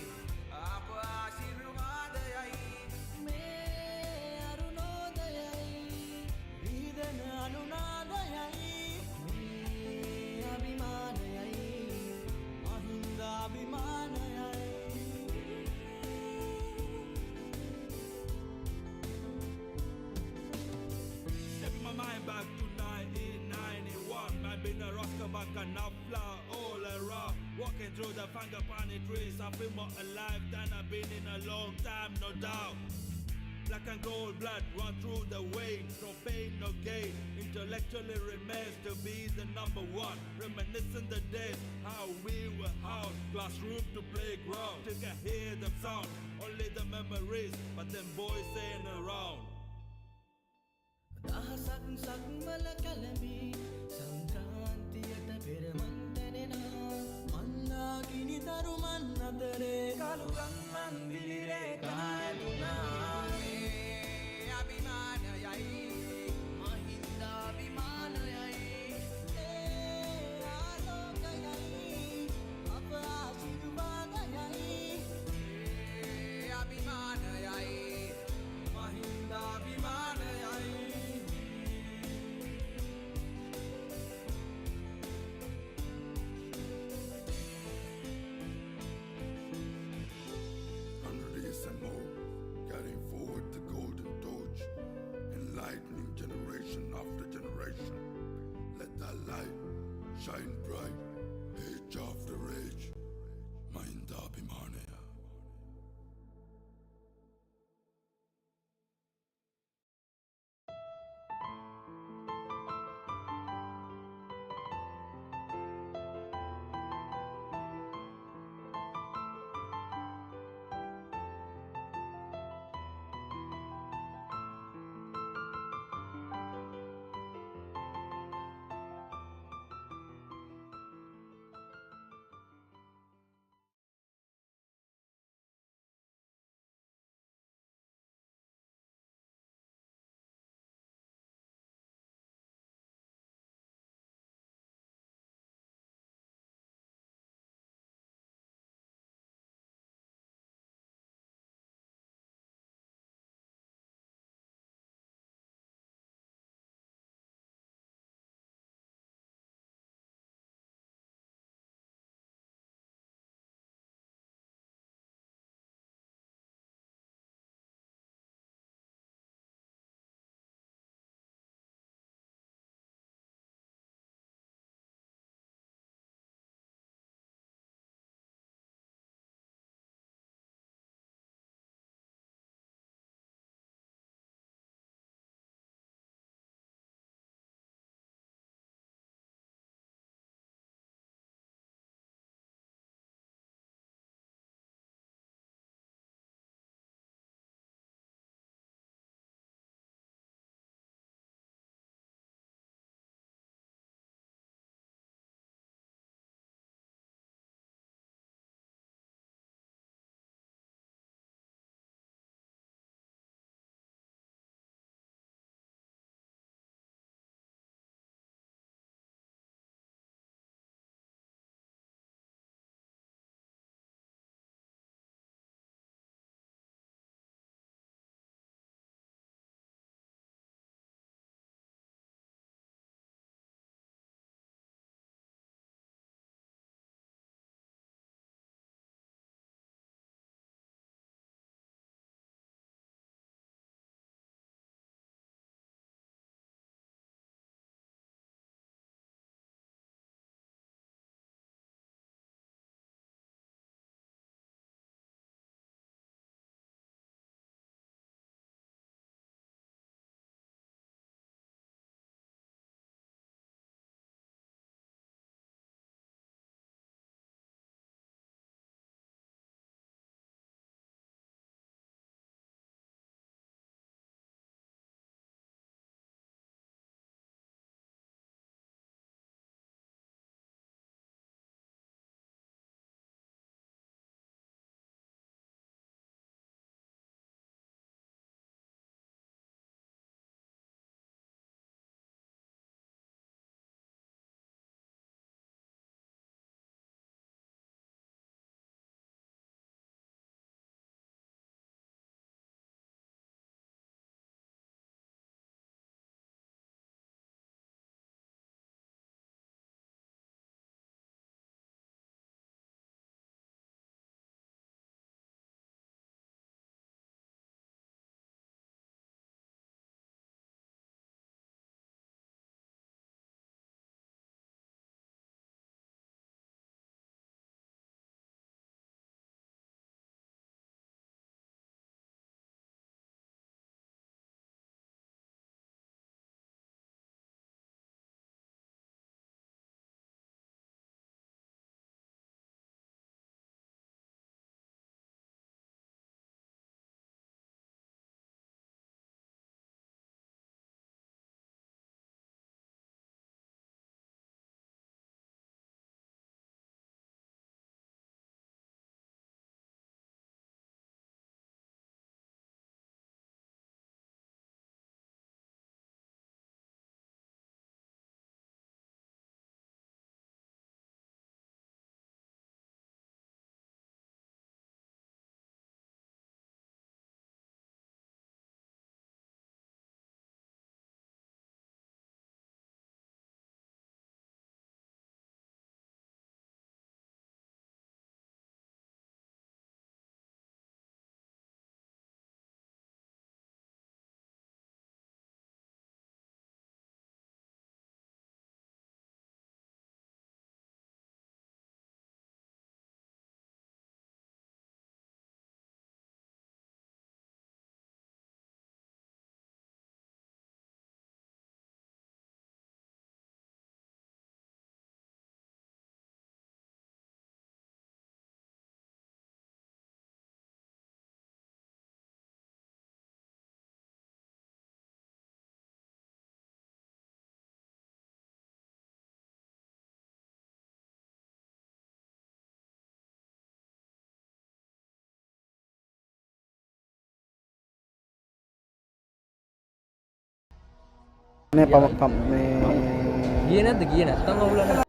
අප ආශිර්වාදයයි මේ අරුණෝදයයි විහිදෙන අනුනාදයයි මේ අභිමානයයි මහින්දාභිමානයයි Mind back to 1991. Man been a rocker back and a flower all around. Walking through the frangipani trees, I feel more alive than I've been in a long time, no doubt. Black and gold blood run through the veins, no pain, no gain. Intellectually remains to be the number one. Reminiscing the days, how we were out, classroom to playground. Till I hear them sound, only the memories, but them boys ain't around. දහසක් සක්මල කැළඹි සංක්‍රාන්තියට පෙරමන් තැනෙනා මන්දාකිනි තරුමන් අතරේ කළුරන් වන්දිලිරේ කායදුනා මේ අභිමානයයි මහින්දාභිමානයයි ඒ ආලෝකයයි අප ආශිර්වාදයයි ඒ අභිමානයයි මහින්දාභිමානයයි 100 years and more, carrying forward the golden torch, enlightening generation after generation. Let that light shine bright, age after age. Mahindaabhimanaya. ගියේ නැද්ද? ගියේ නැත්තම් අවුලක්.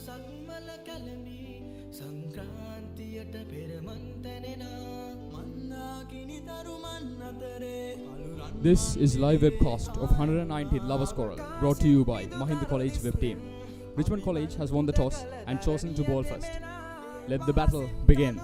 සක්මල කැලමි සංක්‍රාන්තියට පෙරමන්තනෙනා මන්දාකිනි තරුමන් අතරේ අලුරන්. This is live webcast of 119th Lovers Quarrel, brought to you by Mahinda College Web Team. Richmond College has won the toss and chosen to bowl first. Let the battle begin.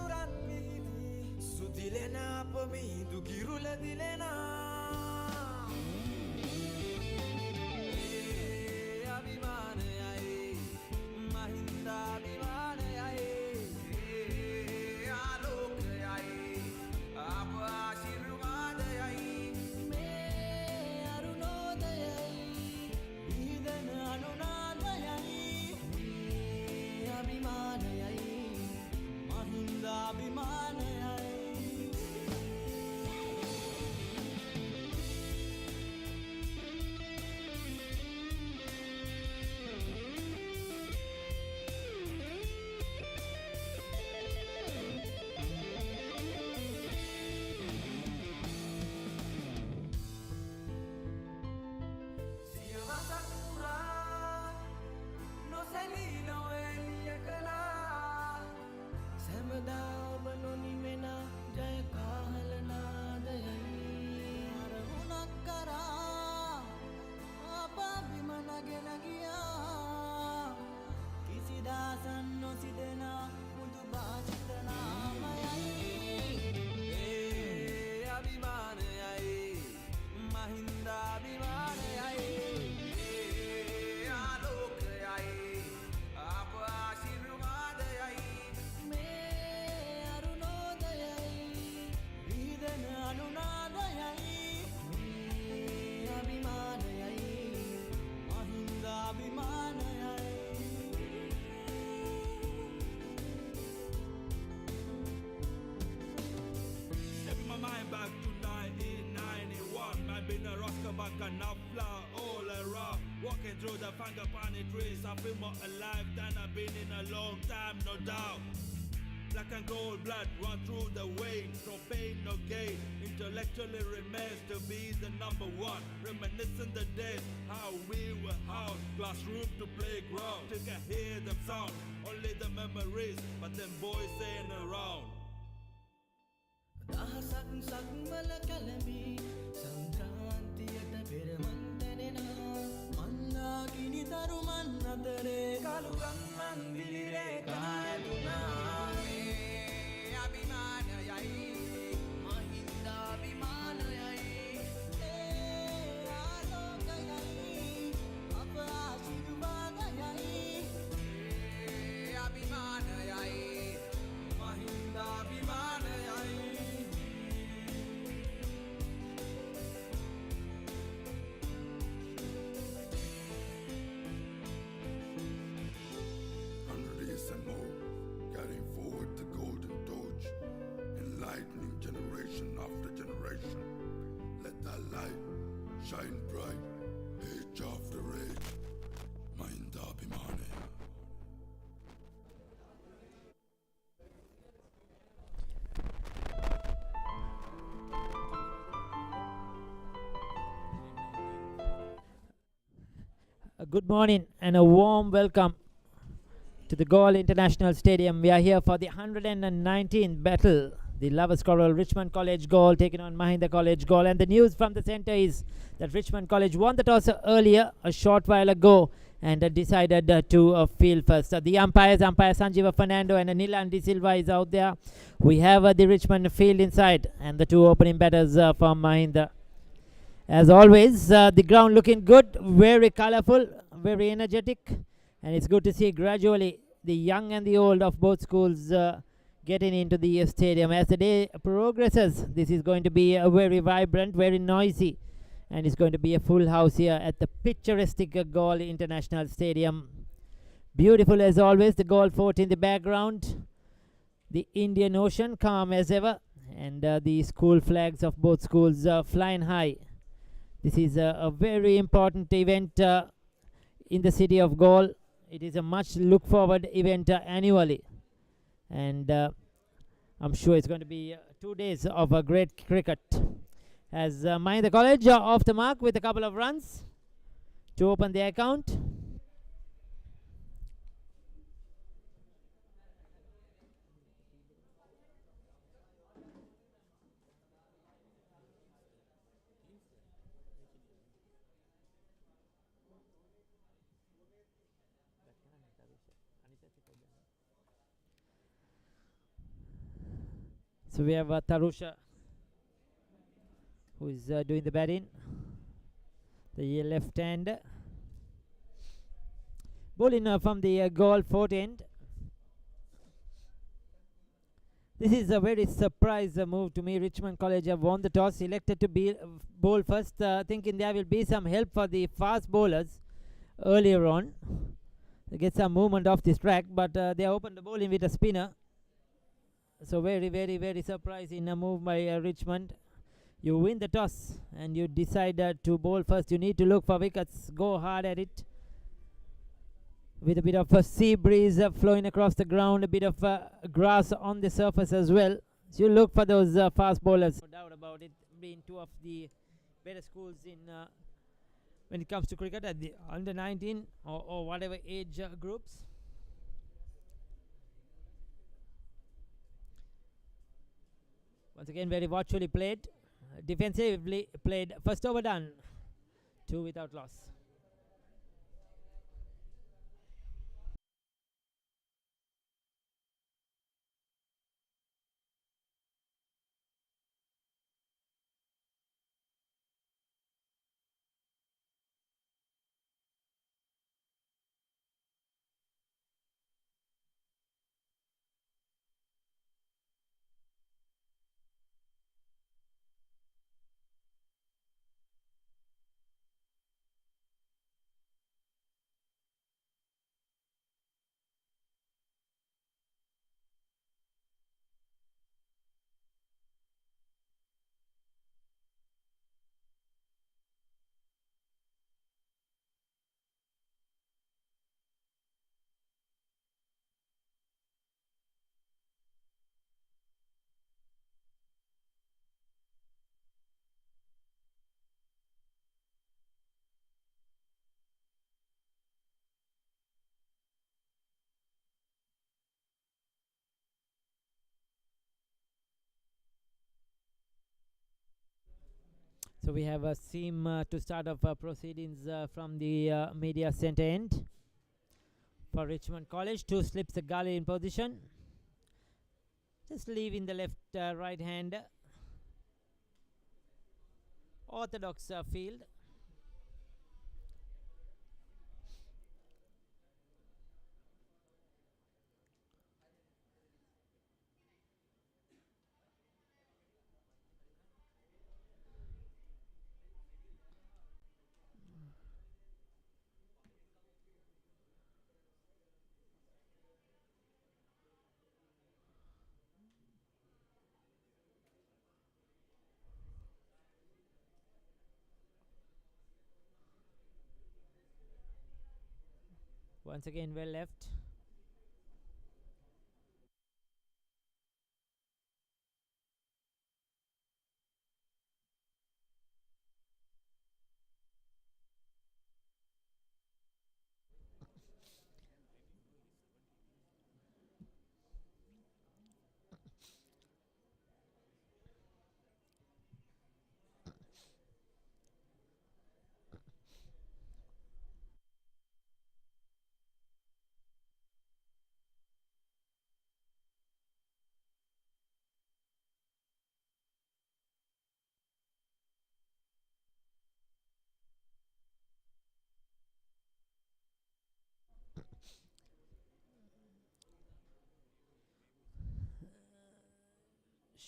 Walking through the frangipani trees, I feel more alive than I've been in a long time, no doubt. Black and gold blood run through the veins, no pain, no gain. Intellectually remains to be the number one. Reminiscing the days, how we were housed, classroom to playground. Till I hear them sound, only the memories, but them boys ain't around. සක්මල කැලමි සංක්‍රාන්තියට පෙරමන්තනෙනා මන්දාකිනි තරුමන් අතරේ කළුගම් මන්දිරේ කාදුනා මේ අභිමානයයි මහින්දාභිමානයයි ඒ ආලෝකයයි අප ආශිර්වාදයයි ඒ අභිමානයයි මහින්දාභිමානයයි. 100 years and more, carrying forward the golden torch, enlightening generation after generation. Let that light shine bright, age after age. Mahinda Abhimane. Good morning and a warm welcome to the Galle International Stadium. We are here for the 119th battle, the Lovers Quarrel Richmond College Galle taking on Mahinda College Galle. And the news from the centre is that Richmond College won the toss earlier, a short while ago, and decided to field first. The umpires, umpire Sanjeeva Fernando and Nilan De Silva is out there. We have the Richmond field inside and the two opening batters from Mahinda. As always, the ground looking good, very colourful, very energetic, and it's good to see gradually the young and the old of both schools getting into the stadium. As the day progresses, this is going to be a very vibrant, very noisy, and it's going to be a full house here at the picturesque Galle International Stadium. Beautiful as always, the Galle fort in the background, the Indian Ocean calm as ever, and the school flags of both schools flying high. This is a very important event in the city of Galle. It is a much look forward event annually, and I'm sure it's going to be 2 days of a great cricket. As Mahinda College off the mark with a couple of runs to open the account. So we have Tarusha, who is doing the batting, the left hand. Bowling from the Galle fort end. This is a very surprise move to me. Richmond College have won the toss, elected to bowl first, thinking there will be some help for the fast bowlers earlier on. They get some movement off this track, but they opened the bowling with a spinner. So very surprising move by Richmond. You win the toss and you decide to bowl first. You need to look for wickets, go hard at it. With a bit of a sea breeze flowing across the ground, a bit of grass on the surface as well. So you look for those fast bowlers. No doubt about it, being two of the better schools in when it comes to cricket at the under 19 or whatever age groups. Once again, very watchfully played, defensively played. First over done, 2 without loss. So we have a seam to start off proceedings from the media center end for Richmond College. 2 slips the gully in position. Just leaving the left right hand. Orthodox field. Once again, well left.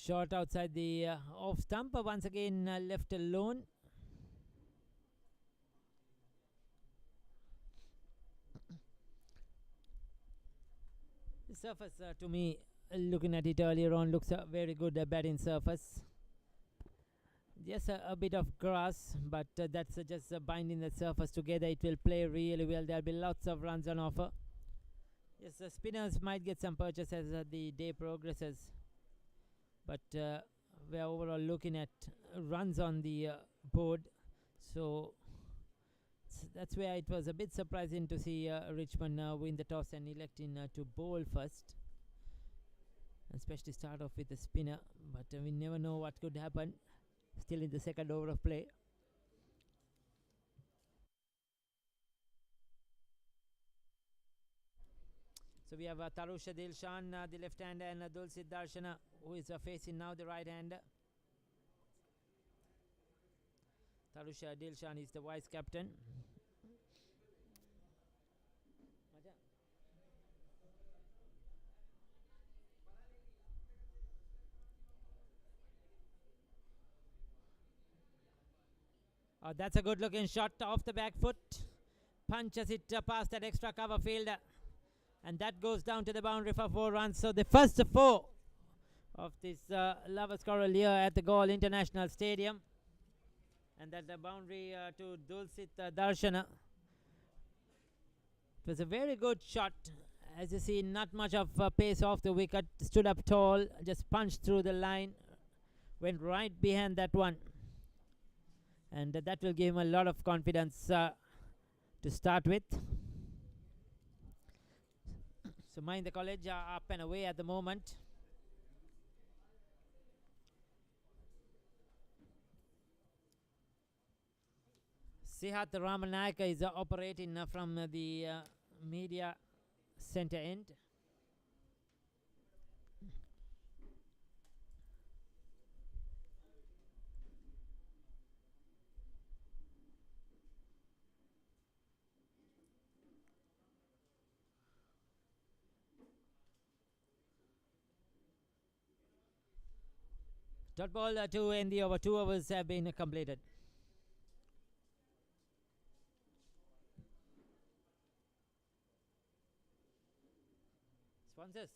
Shot outside the off stump, once again left alone. The surface to me looking at it earlier on, looks very good batting surface. Just a bit of grass, but that's just binding the surface together. It will play really well. There'll be lots of runs on offer. Yes, the spinners might get some purchases as the day progresses, but we're overall looking at runs on the board. So that's where it was a bit surprising to see Richmond win the toss and electing to bowl first, especially start off with a spinner, but we never know what could happen. Still in the second over of play. So we have Tarusha Dilshan, the left-hander, and Dulcet Darshana, who is facing now the right-hander. Tarusha Dilshan is the vice captain. That's a good looking shot off the back foot. Punches it past that extra cover field. And that goes down to the boundary for 4 runs. So the first 4 of this Lovers Quarrel here at the Galle International Stadium. And that's the boundary to Dulcet Darshana. It was a very good shot. As you see, not much of pace off the wicket. Stood up tall, just punched through the line. Went right behind that one. And that will give him a lot of confidence to start with. So Mahinda College are up and away at the moment. Sihat Ramanayaka is operating from the media center end. Dot ball 2 in the over. 2 overs have been completed. Sponsors.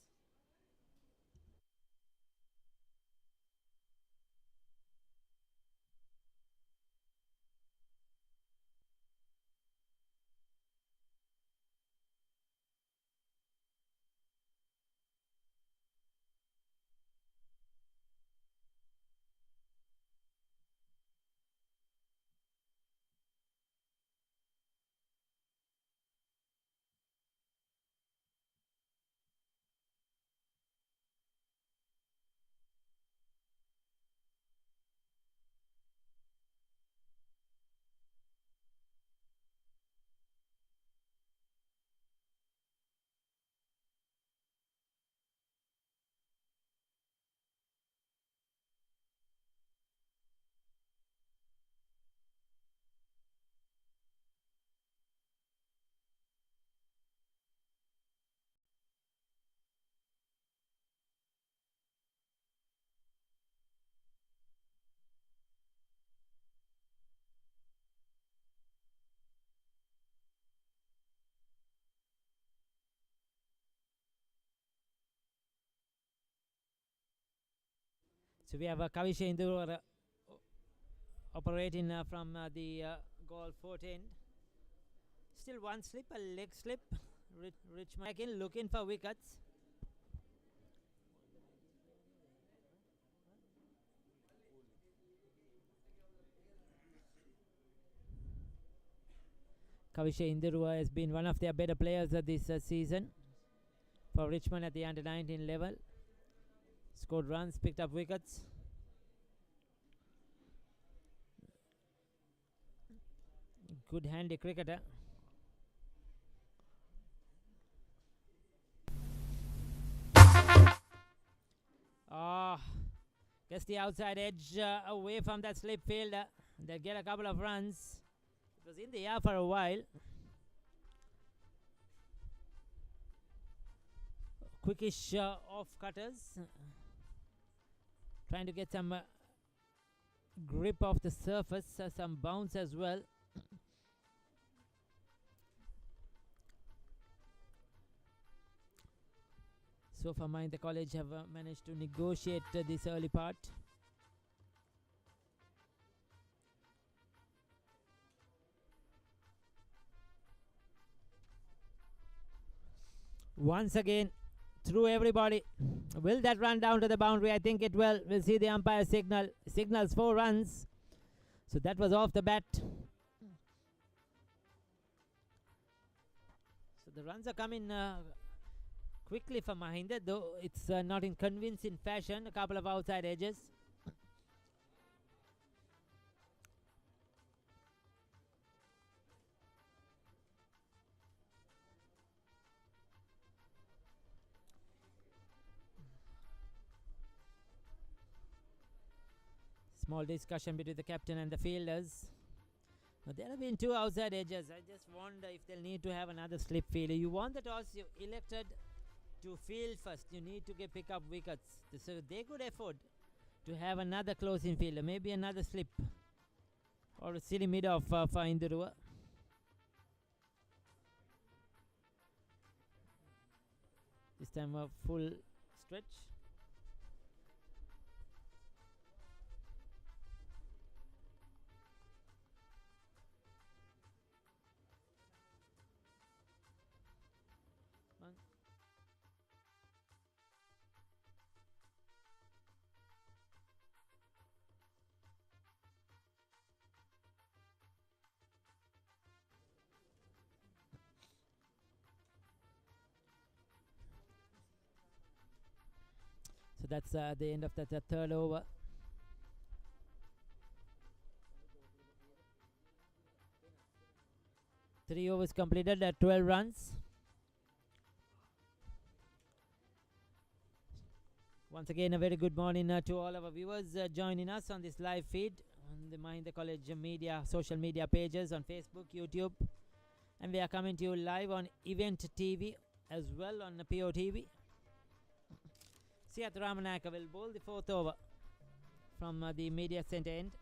So we have Kavisha Indur operating from the goal 14. Still one slip, a leg slip. Richmond again looking for wickets. Kavisha Indurua has been one of their better players this season for Richmond at the under-19 level. Scored runs, picked up wickets. Good handy cricketer. Gets the outside edge away from that slip field. They'll get a couple of runs. It was in the air for a while. Quickish off cutters. Trying to get some grip off the surface, some bounce as well. So So far, Mahinda College have managed to negotiate this early part. Once again, through everybody. Will that run down to the boundary? I think it will. We'll see the umpire signals 4 runs. So that was off the bat. So the runs are coming quickly for Mahinda, though it's not in convincing fashion. A couple of outside edges. Small discussion between the captain and the fielders. Now, there have been 2 outside edges. I just wonder if they'll need to have another slip fielder. You want the toss, you elected to field first. You need to pick up wickets. So they could afford to have another closing fielder, maybe another slip or a silly mid-off for Indurua. This time a full stretch. So that's the end of that third over. Three overs completed at 12 runs. Once again, a very good morning to all our viewers joining us on this live feed on the Mahinda College media, social media pages on Facebook, YouTube. And we are coming to you live on Event TV as well on POTV. Siyath Ramanayaka will bowl the fourth over from the media centre end.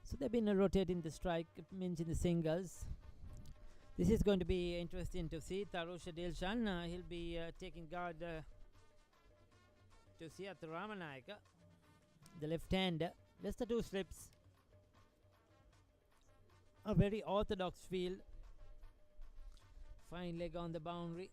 So they've been rotating the strike, means in the singles. This is going to be interesting to see. Tarusha Dilshan, he'll be taking guard to Siyath Ramanayaka, the left hander. Just the 2 slips. A very orthodox field. Fine leg on the boundary.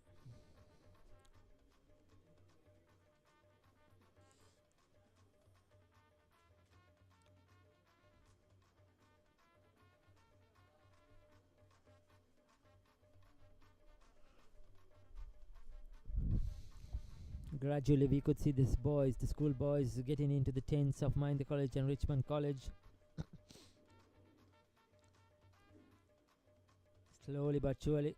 Gradually we could see these boys, the school boys, getting into the tents of Mahinda College and Richmond College. Slowly but surely.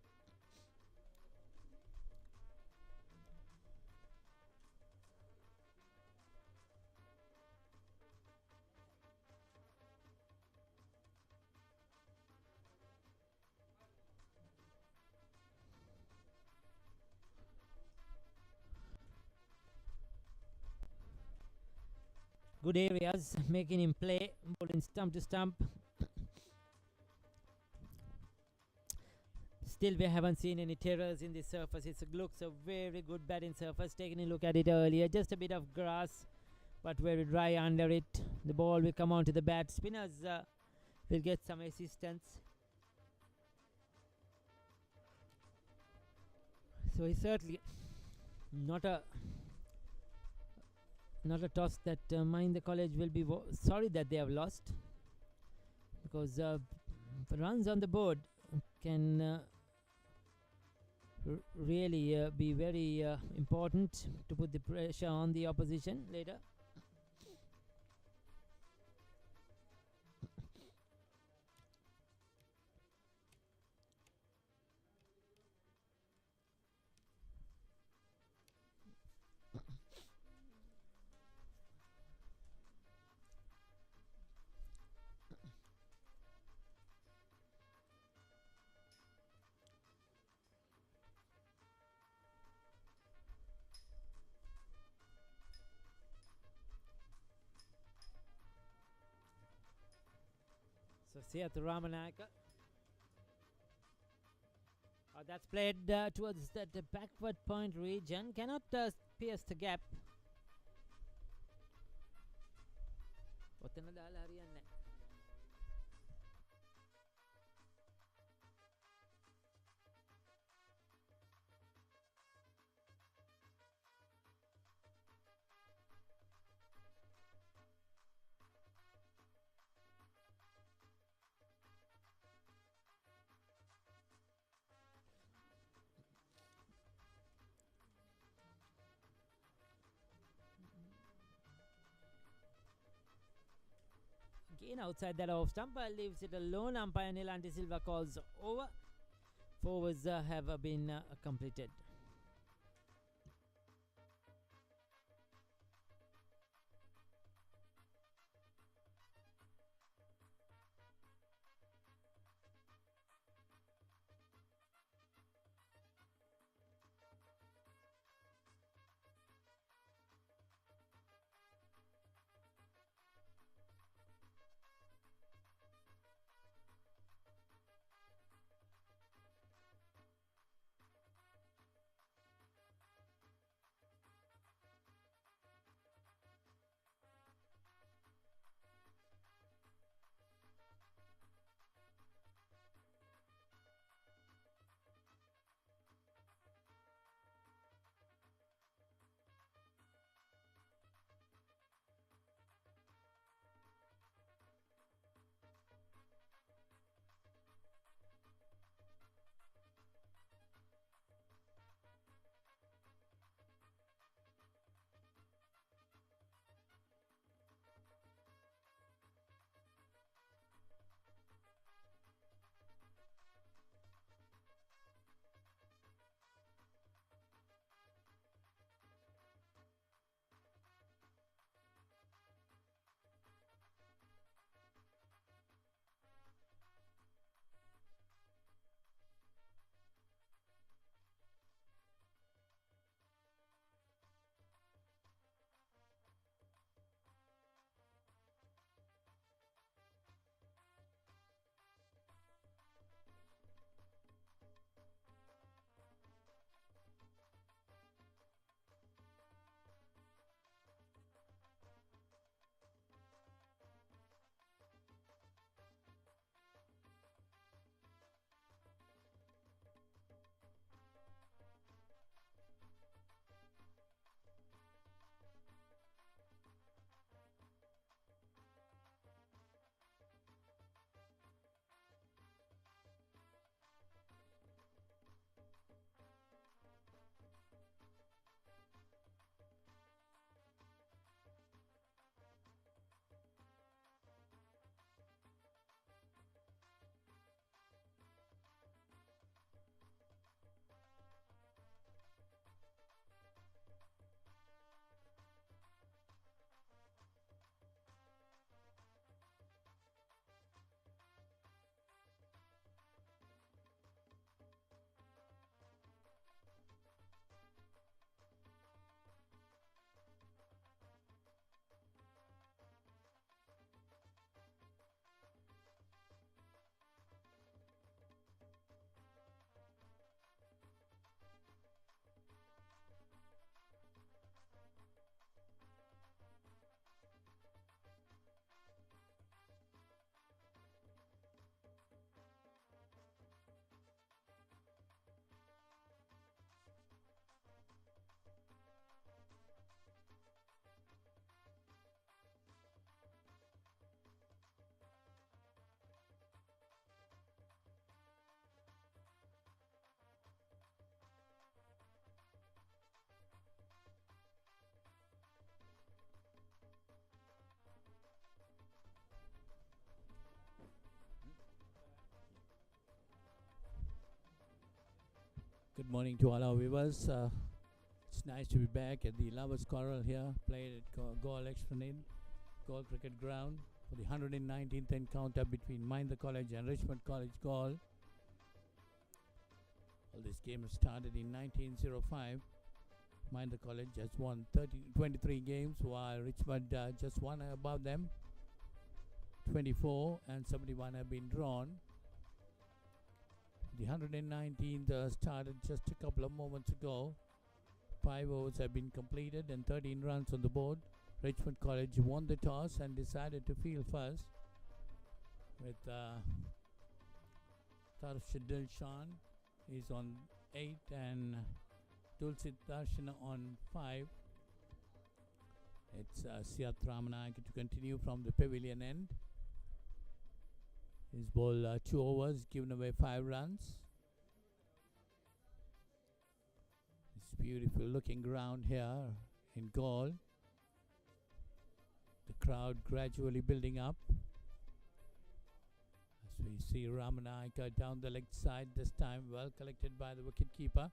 Good areas, making him play, bowling stump to stump. Still we haven't seen any terrors in this surface. It looks a very good batting surface. Taking a look at it earlier, just a bit of grass but very dry under it. The ball will come onto the bat. Spinners will get some assistance. So it's certainly not a toss that Mahinda College will be sorry that they have lost, because runs on the board can really be very important to put the pressure on the opposition later. So Siathu Ramanayaka. That's played towards that backward point region. Cannot pierce the gap. ඔතන දාලා හරියන්නේ නැහැ. Again outside that off stump, leaves it alone. Umpire Nilanti Silva calls over. 4 overs have been completed. Good morning to all our viewers. It's nice to be back at the Lovers Quarrel here, played at Gaul Esplanade, Gaul Cricket Ground for the 119th encounter between Mahinda College and Richmond College Gaul. Well, this game started in 1905. Mahinda College just won 23 games, while Richmond just one above them. 24 and 71 have been drawn. The 119th started just a couple of moments ago. 5 overs have been completed and 13 runs on the board. Richmond College won the toss and decided to field first with Tarshid Dilshan is on 8 and Dulcet Darshana on 5. It's Siat Ramanayake to continue from the pavilion end. His ball 2 overs, given away 5 runs. It's beautiful looking ground here in Gaul. The crowd gradually building up. As we see Ramanayake down the leg side, this time well collected by the wicket keeper.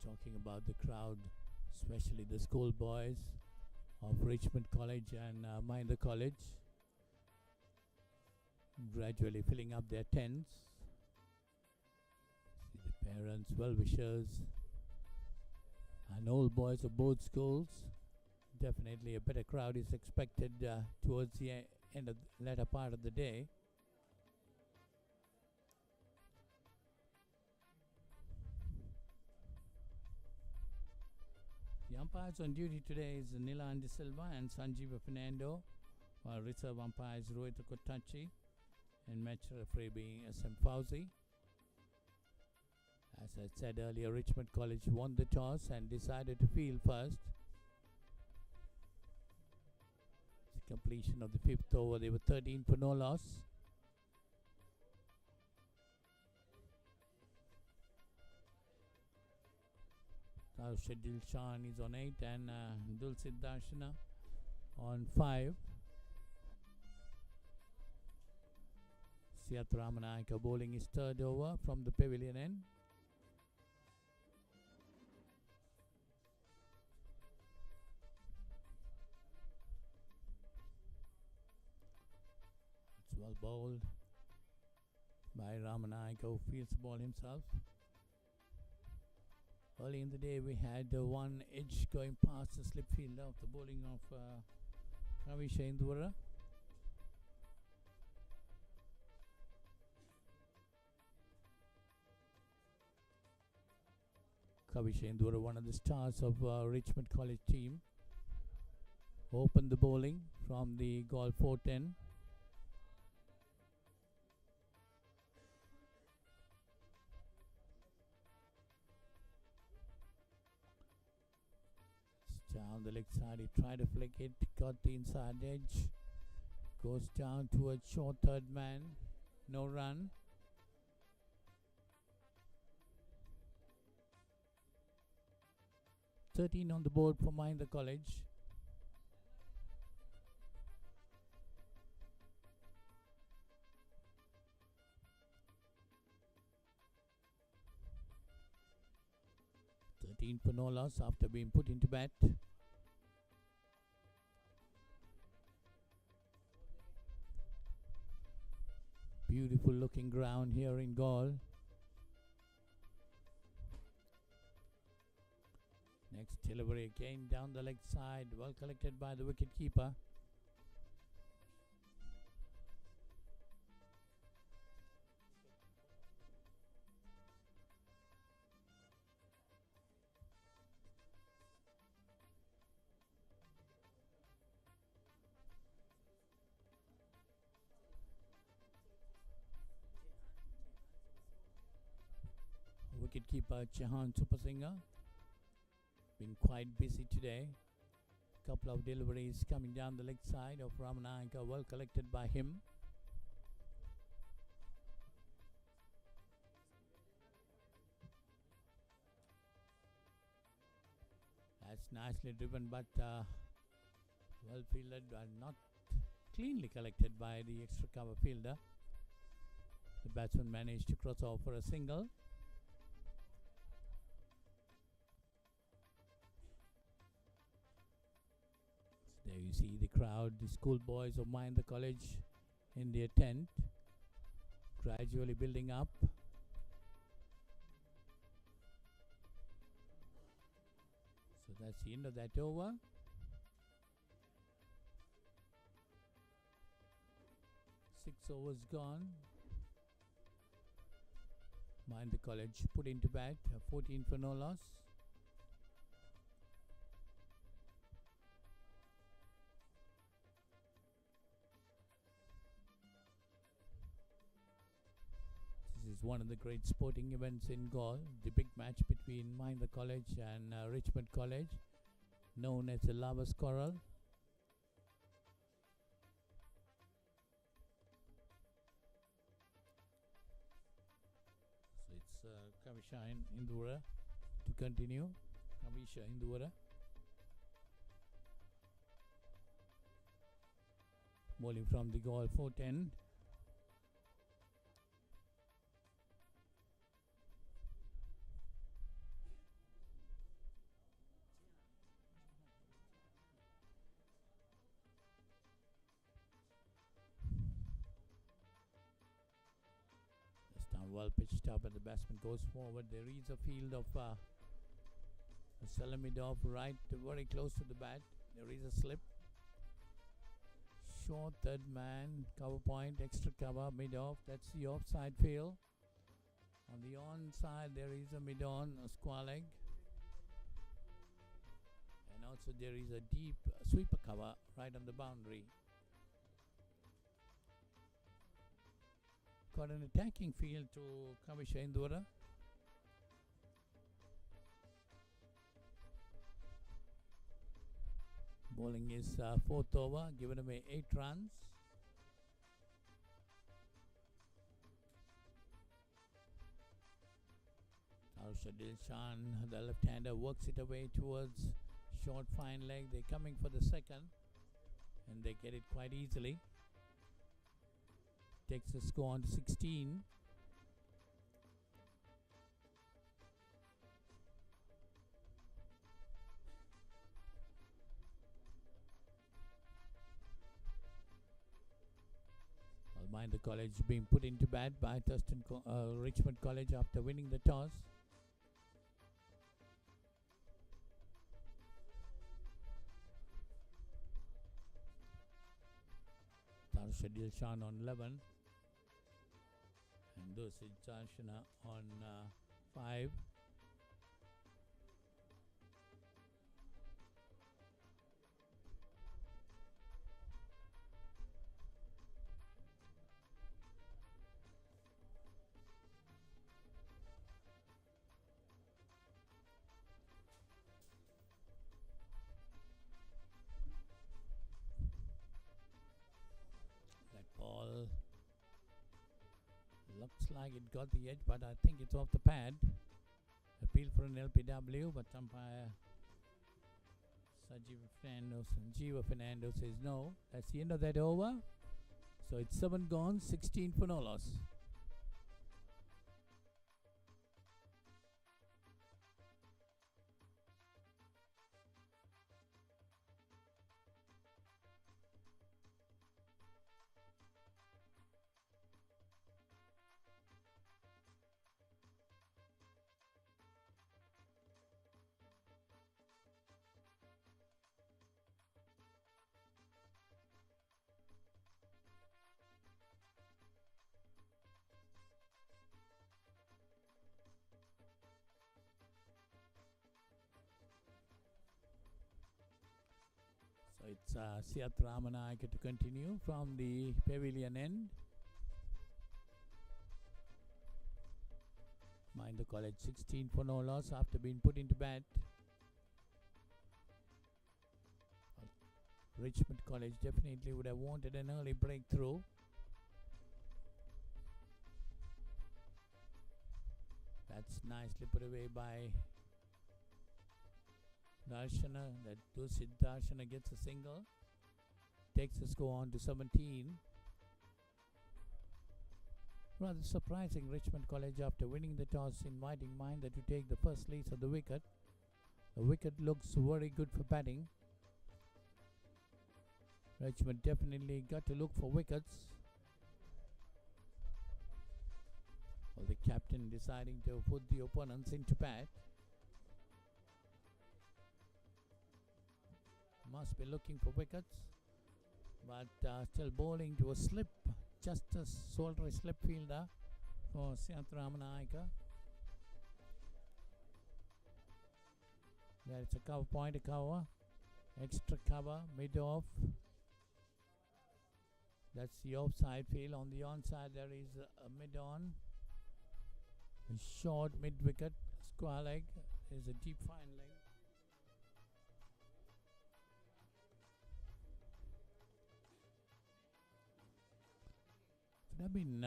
Talking about the crowd, especially the schoolboys of Richmond College and Mahinda College, gradually filling up their tents. See the parents, well-wishers, and old boys of both schools. Definitely a better crowd is expected towards the end of the latter part of the day. The umpires on duty today is Nilan De Silva and Sanjeeva Fernando, while reserve umpires Rohit Kottachi and match referee being SM Fauzi. As I said earlier, Richmond College won the toss and decided to field first. It's the completion of the 5th over. They were 13 for no loss. Tarshid Dilshan is on 8 and Dulcet Darshana on 5. Siat Ramanayake bowling his 3rd over from the pavilion end. It's well bowled by Ramanayake, who fields the ball himself. Early in the day, we had one edge going past the slip fielder of the bowling of Kavi Shendura. Kavi Shendura, one of the stars of Richmond College team, opened the bowling from the Gaul 410. Down the leg side, he tried to flick it, got the inside edge, goes down towards short 3rd man, no run. "13 on the board for Mahinda College. For no loss after being put into bat. Beautiful looking ground here in Gaul. Next delivery again down the leg side, well collected by the wicket keeper. Wicketkeeper Chahan Supasingha been quite busy today. Couple of deliveries coming down the leg side of Ramanayake, well collected by him. That's nicely driven, but well fielded and not cleanly collected by the extra cover fielder. The batsman managed to cross off for a single. There you see the crowd, the schoolboys of Mahinda College in their tent, gradually building up. that's the end of that over. Six overs gone. Mahinda College put into bat, 14 for no loss. This is one of the great sporting events in Gaul, the big match between Mahinda College and Richmond College, known as the Lovers Quarrel. So it's Kavisha Indura to continue. Kavisha Indura. Bowling from the Gaul 410. Well pitched up and the batsman goes forward. There is a field of Salamidov right very close to the bat. There is a slip. Short third man, cover point, extra cover, mid off. That's the offside field. On the on side there is a mid on, a square leg. And also there is a deep sweeper cover right on the boundary. Got an attacking field to Kavisha Indura. Bowling is fourth over, given away 8 runs. Tarsha Dilshan, the left-hander, works it away towards short fine leg. They're coming for the second and they get it quite easily. Takes the score on to 16. Mahinda College being put into bat by Richmond College after winning the toss. Tarsha Dilshan on 11. And Dosi Charshana on 5. That ball looks like it got the edge, but I think it's off the pad. Appeal for an LPW, but umpire Jiva Fernando says no. That's the end of that over. So it's 7 gone, 16 for no loss. So it's Siat Ramanayake to continue from the pavilion end. Mahinda College 16 for no loss after being put into bat. Richmond College definitely would have wanted an early breakthrough. That's nicely put away by Darshana. That Dusit Darshana gets a single, takes the score on to 17. Rather surprising, Richmond College after winning the toss inviting Mahinda to take the first lease of the wicket. The wicket looks very good for batting. Richmond definitely got to look for wickets. Well, the captain deciding to put the opponents into bat. Must be looking for wickets, but still bowling to a slip, just a solitary slip fielder for Siath Ramanayaka. There it's a cover point, a cover, extra cover, mid off. That's the offside field. On the onside there is a mid on, a short mid wicket, square leg. There's a deep fine leg. It would have been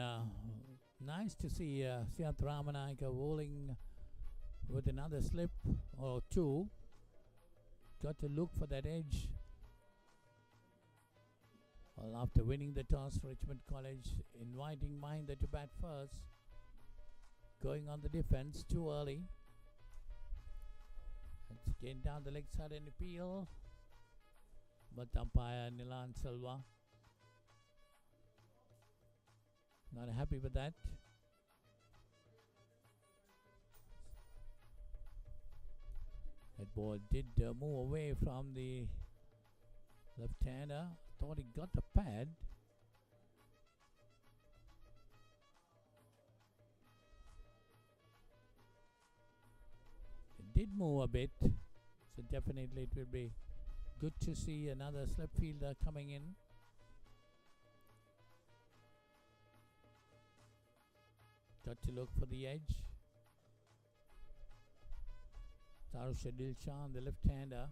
nice to see Siath Ramanayaka bowling with another slip or two. Got to look for that edge. Well, after winning the toss, Richmond College inviting Mahinda to bat first. Going on the defense too early. It's again down the leg side and appeal. But umpire Nilan Silva not happy with that. That ball did move away from the left-hander. Thought he got the pad. It did move a bit, so definitely it will be good to see another slip fielder coming in. Got to look for the edge. Tarusha Dilshan, the left-hander.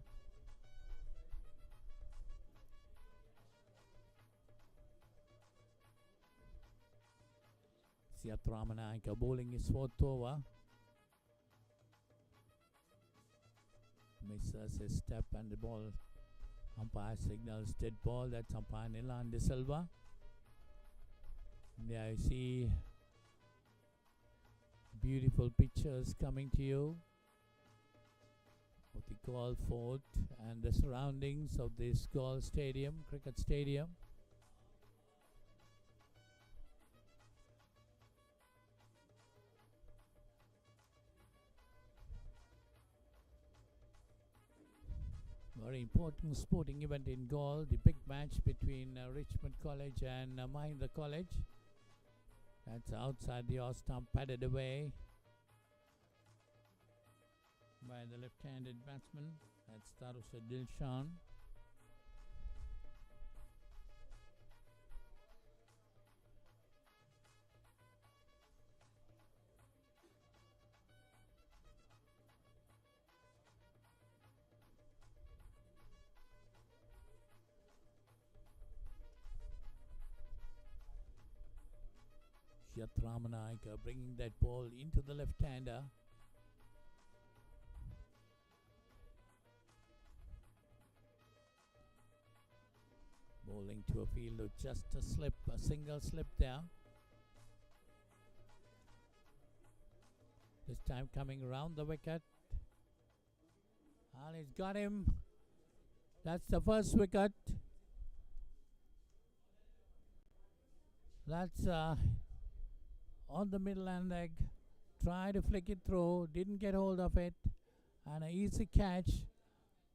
Siath Ramanayaka bowling his fourth over. Misses his step and the ball. Umpire signals dead ball. That's umpire Nilan De Silva. There you see beautiful pictures coming to you of the golf fort and the surroundings of this golf stadium, cricket stadium. Very important sporting event in Gaul, the big match between Richmond College and Mahinda College. That's outside the off stump, padded away by the left-handed batsman. That's Tarusha Dilshan. Siath Ramanayaka bringing that ball into the left-hander. Bowling to a field of just a slip, a single slip there. This time coming around the wicket. And he's got him. That's the first wicket. That's on the middle hand leg. Tried to flick it through, didn't get hold of it. And an easy catch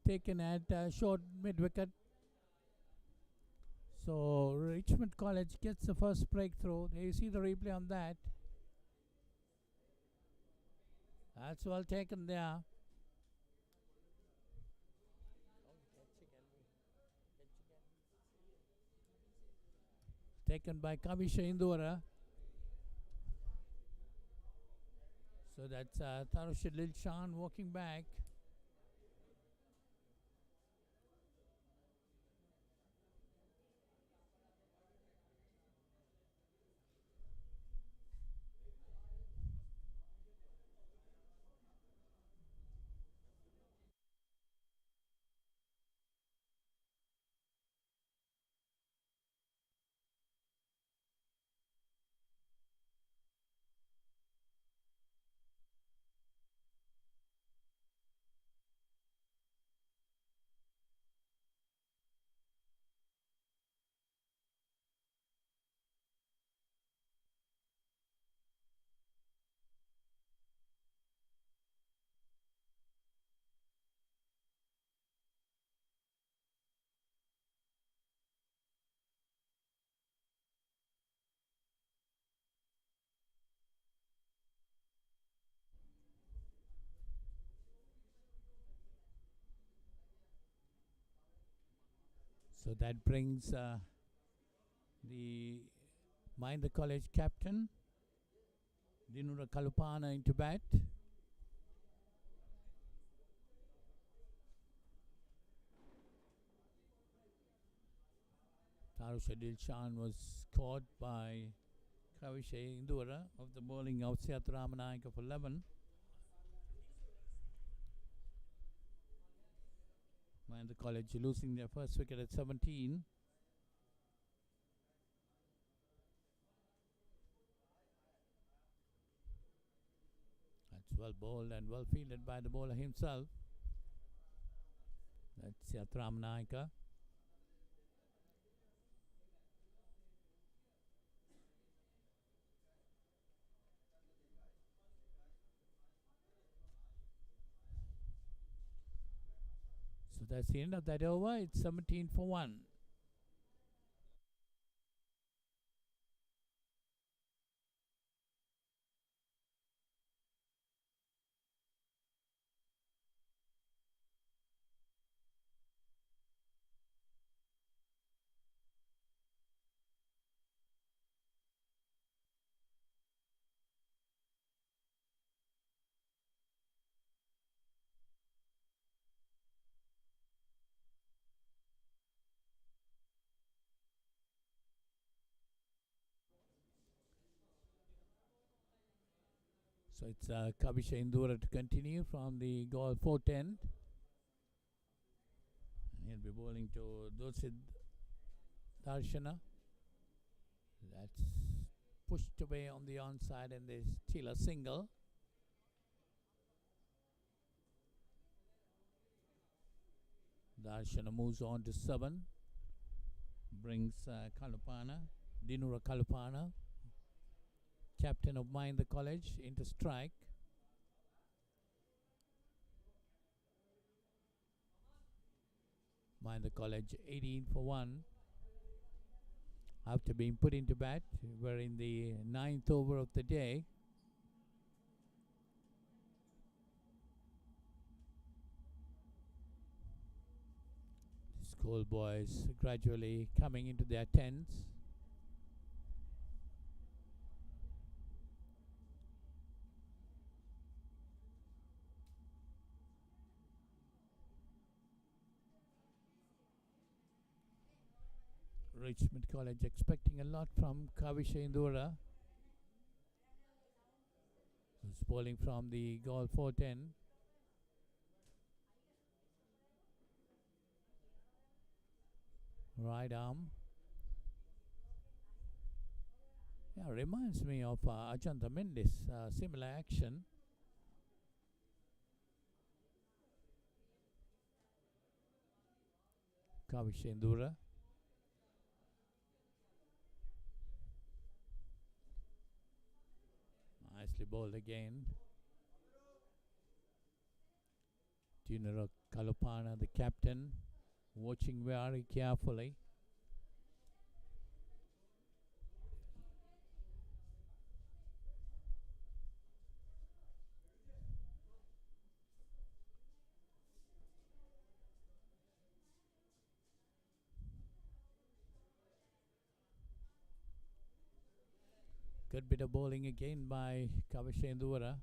taken at short mid wicket. So Richmond College gets the first breakthrough. There you see the replay on that. That's well taken there. Taken by Kavisha Indora. So that's Tarusha Dilshan walking back. So that brings the Mahinda College captain, Dinura Kalupana, into bat. Tarusha Dilshan was caught by Kavishe Indura of the bowling of Siatharamanayaka for 11. Mahinda College losing their first wicket at 17. That's well bowled and well fielded by the bowler himself. That's Siatharamanayaka. So that's the end of that over. It's 17 for 1. So it's Kavisha Indura to continue from the goal 410. And he'll be bowling to Dosid Darshana. That's pushed away on the onside and there's still a single. Darshana moves on to 7. Brings Kalupana, Dinura Kalupana, captain of Mahinda College, into strike. Mahinda College 18 for 1. After being put into bat, we're in the 9th over of the day. Schoolboys gradually coming into their 10s. Richmond College expecting a lot from Kavisha Indura, who's bowling from the goal 410. Right arm. Yeah, reminds me of Ajanta Mendes, similar action. Kavisha Indura. Nicely bowled again. Dinura Kalupana, the captain, watching very carefully. Good bit of bowling again by Kavisha Indura.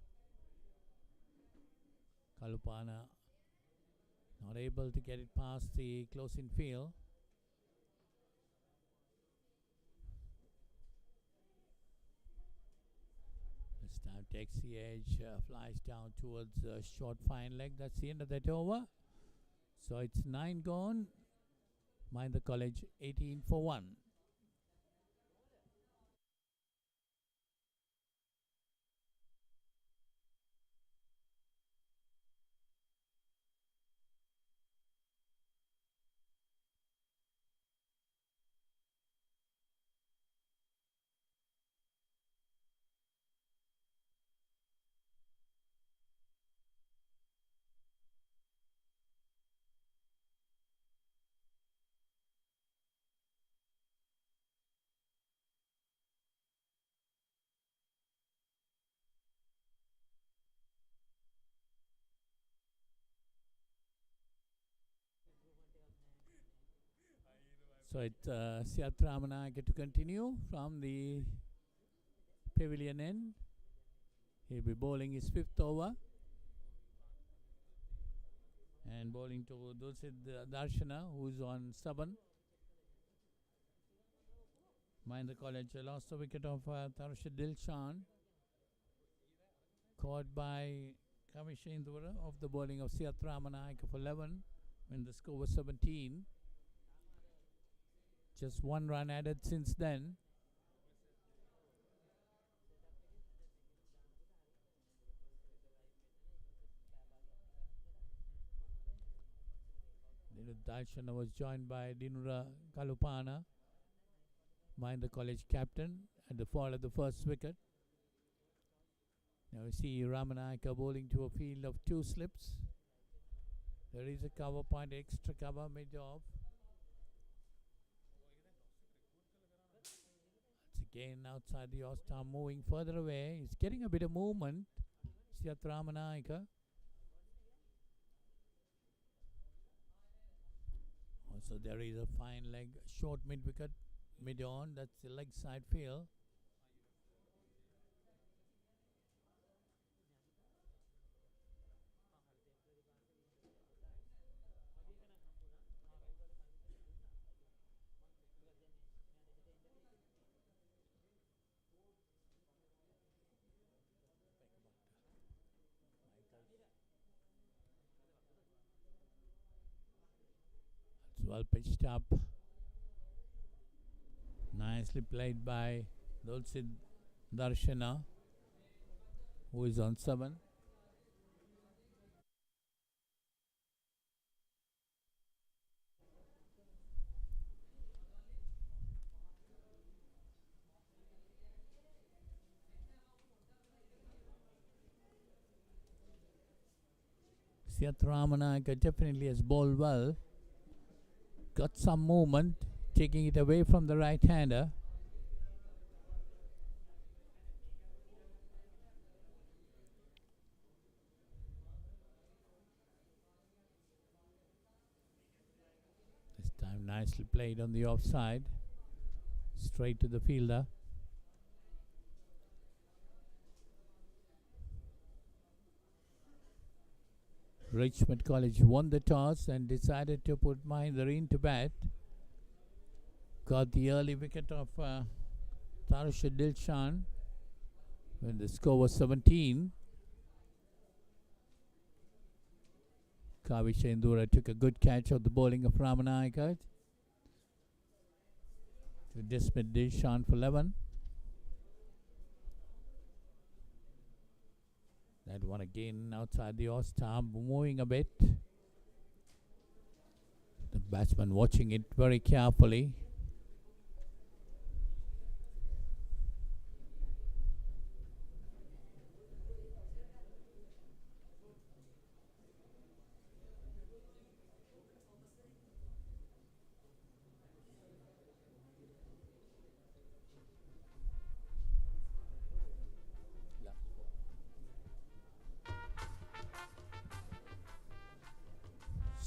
Kalupana not able to get it past the close-in field. This time takes the edge, flies down towards short fine leg. That's the end of that over. So it's 9 gone. Mahinda College 18 for 1. So it's Siat Ramanayake to continue from the pavilion end. He'll be bowling his 5th over. And bowling to Dulcid Darshana, who's on 7. Mahinda College lost the wicket of Tarshid Dilshan. Caught by Kamishindura of the bowling of Siat Ramanayake for 11 when the score was 17. Just 1 run added since then. Dalshana was joined by Dinura Kalupana, Mahinda College captain, at the fall of the first wicket. Now we see Ramanayake bowling to a field of 2 slips. There is a cover point, extra cover mid-off. It's again outside the off-stump, moving further away. He's getting a bit of movement, Siat Ramanayake. So there is a fine leg, short mid-wicket, mid-on. That's the leg side field. Well pitched up. Nicely played by Dulcid Darshana, who is on 7. Siat Ramanayake definitely has bowled well. Got some movement, taking it away from the right-hander. This time nicely played on the offside, straight to the fielder. Richmond College won the toss and decided to put Mahinda into bat. Got the early wicket of Tarshid Dilshan when the score was 17. Kavishendura took a good catch of the bowling of Ramanayake to dismiss Dilshan for 11. That one again outside the off-stump, moving a bit. The batsman watching it very carefully.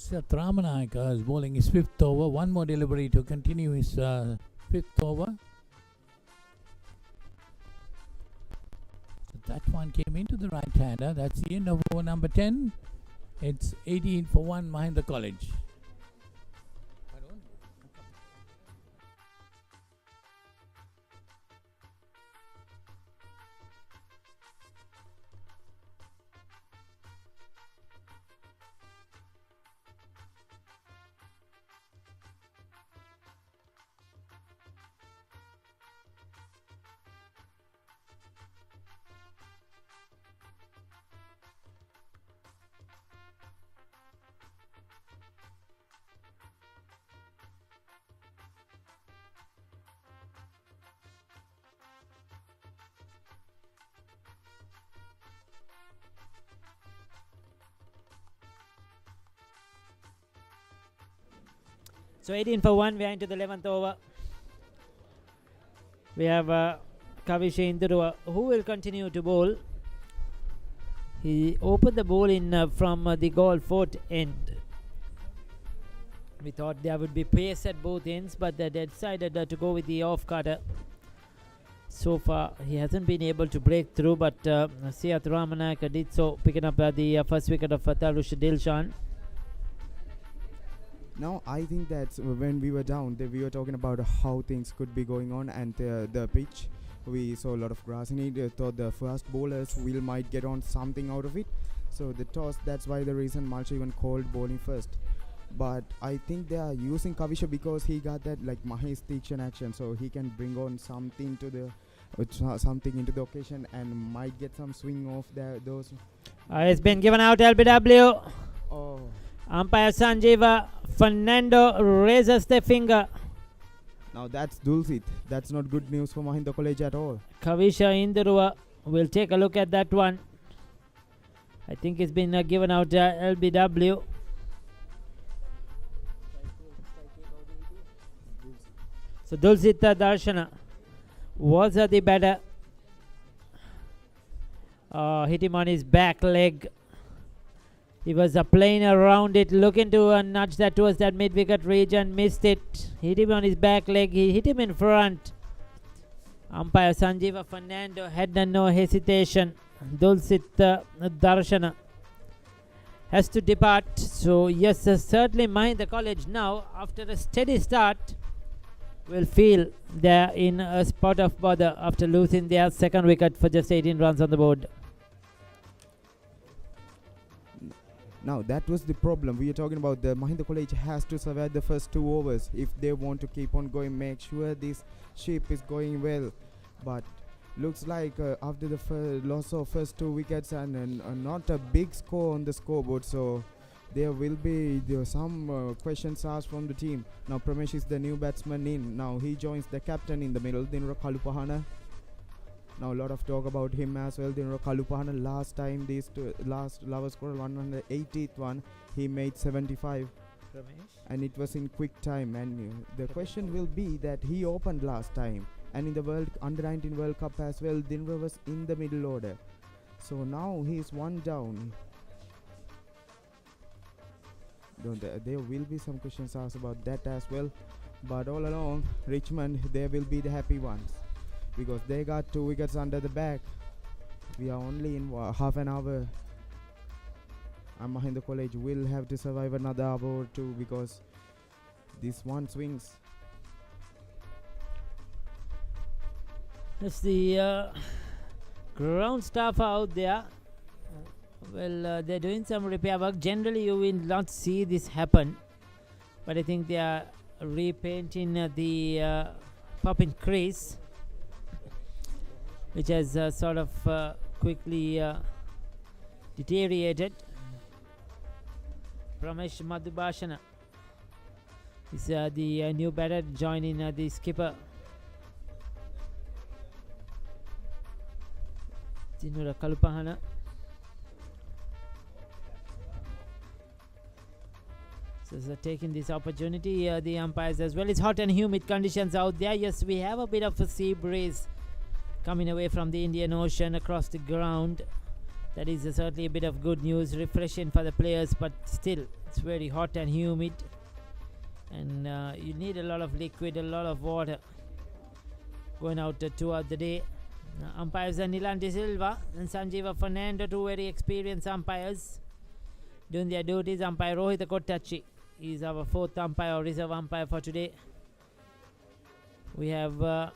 Siat Ramanayake is bowling his 5th over. One more delivery to continue his 5th over. So that one came into the right-hander. That's the end of over number 10. It's 18 for 1 Mahinda College. So 18 for 1, we are into the 11th over. We have Kavishendura, who will continue to bowl. He opened the bowl in from the goal fort end. We thought there would be pace at both ends, but they decided to go with the off cutter. So far, he hasn't been able to break through, but Siath Ramanayaka did so, picking up the first wicket of Tarush Dilshan. Now, I think that when we were down, we were talking about how things could be going on, and the pitch, we saw a lot of grass in it. Thought the first bowlers might get on something out of it. So the toss, that's why the reason Malcha even called bowling first. But I think they are using Kavisha because he got that like Mahesh Tikshan action, so he can bring on something to the something into the occasion and might get some swing off those. It's been given out LBW. Oh. Umpire Sanjeeva Fernando raises the finger. Now that's Dulcet. That's not good news for Mahinda College at all. Kavisha Induruwa. We'll take a look at that one. I think it's been given out LBW. So Dulcet Darshana was the batter. Hit him on his back leg. He was playing around it, looking to nudge that towards that mid-wicket region. Missed it. Hit him on his back leg. He hit him in front. Umpire Sanjeeva Fernando had no hesitation. Dulcet Darshana has to depart. So yes, certainly Mahinda College now, after a steady start, will feel they're in a spot of bother after losing their second wicket for just 18 runs on the board. Now that was the problem. We are talking about the Mahinda College has to survive the first 2 overs if they want to keep on going, make sure this ship is going well. But looks like after the loss of first 2 wickets and not a big score on the scoreboard, so there will be some questions asked from the team. Now Pramesh is the new batsman in. Now he joins the captain in the middle, Dinra Kalupahana. Now a lot of talk about him as well. Dinra Kalupahana, last time last Lovers Quarrel 180th one, he made 75. Pramesh? And it was in quick time, and the question will be that he opened last time, and in the under 19 World Cup as well, Dinra was in the middle order. So now he is 1 down. There will be some questions asked about that as well, but all along Richmond, they will be the happy ones because they got 2 wickets under the bag. We are only in half an hour, and Mahinda College will have to survive another hour or 2 because this one swings. That's the ground staff out there. Well, they're doing some repair work. Generally, you will not see this happen, but I think they are repainting the pop-in crease, which has sort of quickly deteriorated. Pramesh Madhubhashana is the new batter joining the skipper. Dinra Kalupahana. So taking this opportunity, the umpires as well. It's hot and humid conditions out there. Yes, we have a bit of a sea breeze coming away from the Indian Ocean across the ground. That is certainly a bit of good news, refreshing for the players, but still it's very hot and humid, and you need a lot of liquid, a lot of water going out throughout the day. Umpires are Nilan De Silva and Sanjeeva Fernando, 2 very experienced umpires doing their duties. Umpire Rohit Kottachi is our 4th umpire or reserve umpire for today. We have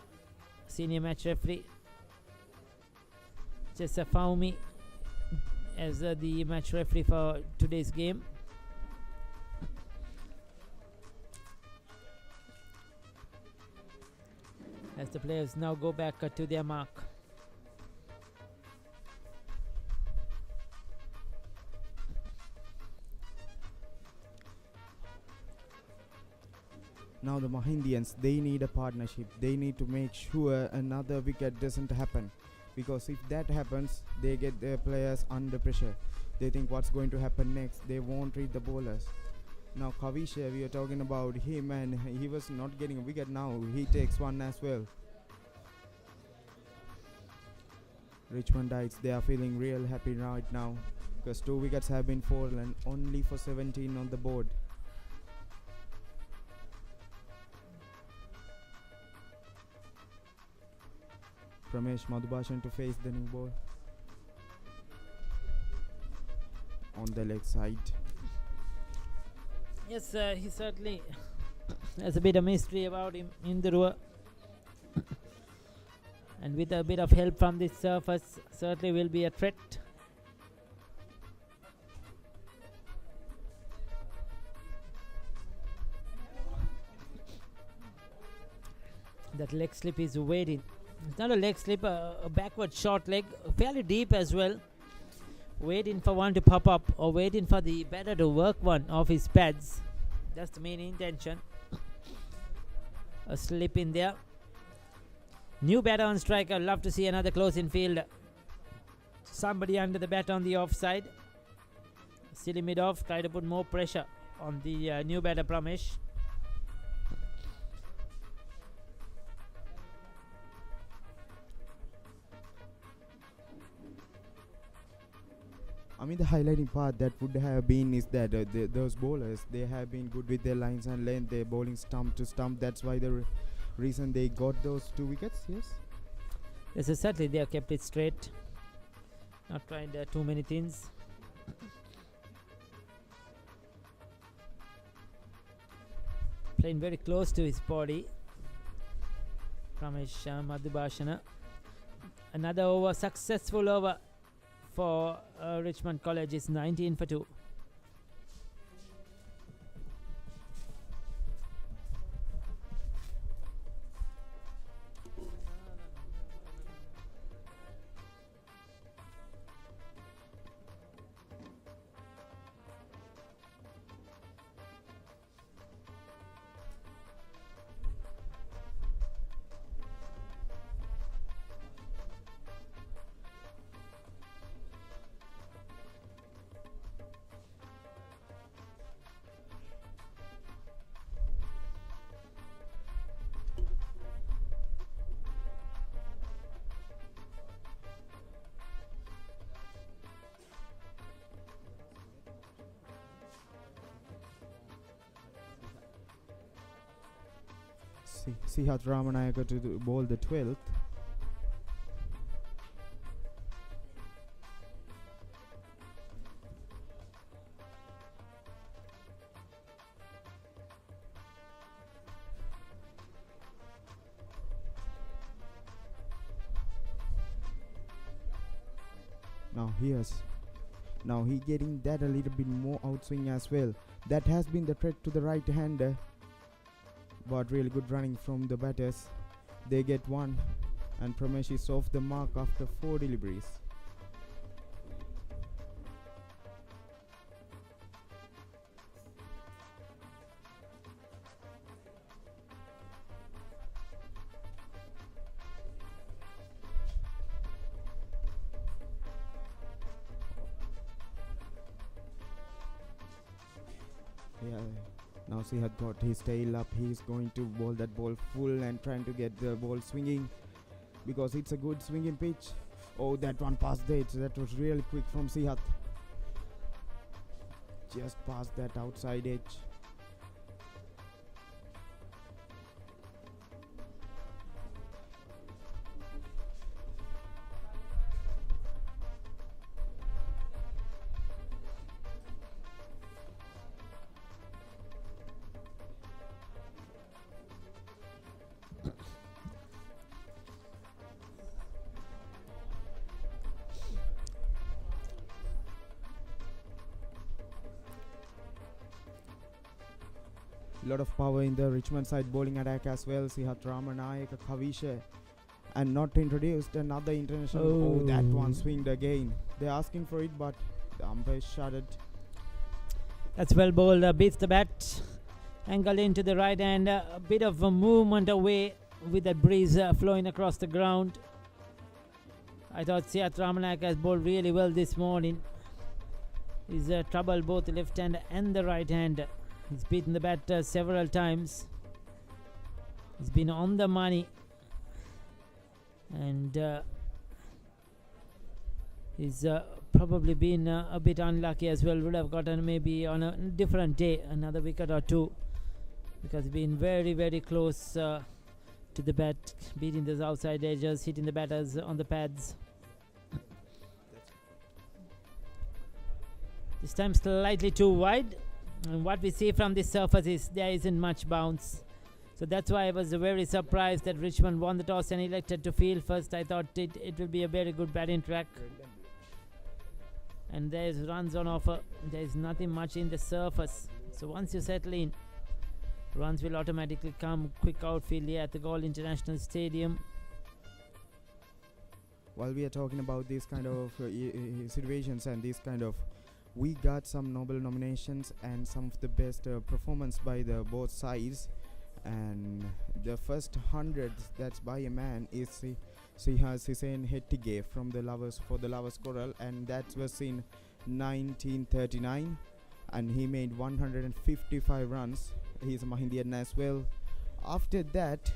senior match referee Chessa Faumi as the match referee for today's game. As the players now go back to their mark. Now the Mahindians, they need a partnership. They need to make sure another wicket doesn't happen, because if that happens, they get their players under pressure. They think what's going to happen next. They won't read the bowlers. Now Kavisha, we are talking about him, and he was not getting a wicket. Now he takes one as well. Richmondites, they are feeling real happy right now because 2 wickets have been fallen, only for 17 on the board. Pramesh Madhubhashan to face the new ball. On the leg side. Yes, he certainly has a bit of mystery about him in the row. And with a bit of help from this surface, certainly will be a threat. That leg slip is waiting. It's not a leg slip, a backward short leg, fairly deep as well. Waiting for one to pop up or waiting for the batter to work one off his pads. That's the main intention. A slip in there. New batter on strike. I'd love to see another close in field. Somebody under the bat on the offside. Silly mid off. Try to put more pressure on the new batter Pramesh. I mean, the highlighting part that would have been is that those bowlers, they have been good with their lines and length. They're bowling stump to stump. That's why the reason they got those 2 wickets. Yes. Yes, certainly they have kept it straight. Not trying too many things. Playing very close to his body. Pramesh Madhubhashana. Another over, successful over for Richmond College is 19 for 2. Sihat Ramanayaka to bowl the 12th. Now he getting that a little bit more outswing as well. That has been the threat to the right hander. But really good running from the batters. They get one, and Pramesh is off the mark after 4 deliveries. Now he had got his tail up. He's going to bowl that ball full and trying to get the ball swinging because it's a good swinging pitch. Oh, that one past the edge. That was really quick from Sihat. Just past that outside edge. Lot of power in the Richmond side bowling attack as well. Sihat Ramanayaka, Kavisha, and not introduced another international. Oh, that one swinged again. They're asking for it, but the umpire shuddered. That's well bowled. Beats the bat. Angle into the right hand. A bit of a movement away with that breeze flowing across the ground. I thought Sihat Ramanayaka has bowled really well this morning. He's troubled both the left hand and the right hand. He's beaten the bat several times. He's been on the money. And he's probably been a bit unlucky as well. Would have gotten maybe on a different day another wicket or two. Because he's been very, very close to the bat, beating those outside edges, hitting the batters on the pads. This time slightly too wide, and what we see from this surface is there isn't much bounce. So that's why I was very surprised that Richmond won the toss and elected to field first. I thought it will be a very good batting track. And there's runs on offer. There's nothing much in the surface. So once you settle in, runs will automatically come. Quick outfield here at the Galle International Stadium. While we are talking about these kind of situations and this kind of, we got some Nobel nominations and some of the best performance by the both sides. And the first 100 that's by a man is Sihas Hussain Hettige from the Lovers Quarrel, and that was in 1939, and he made 155 runs. He's a Mahindian as well. After that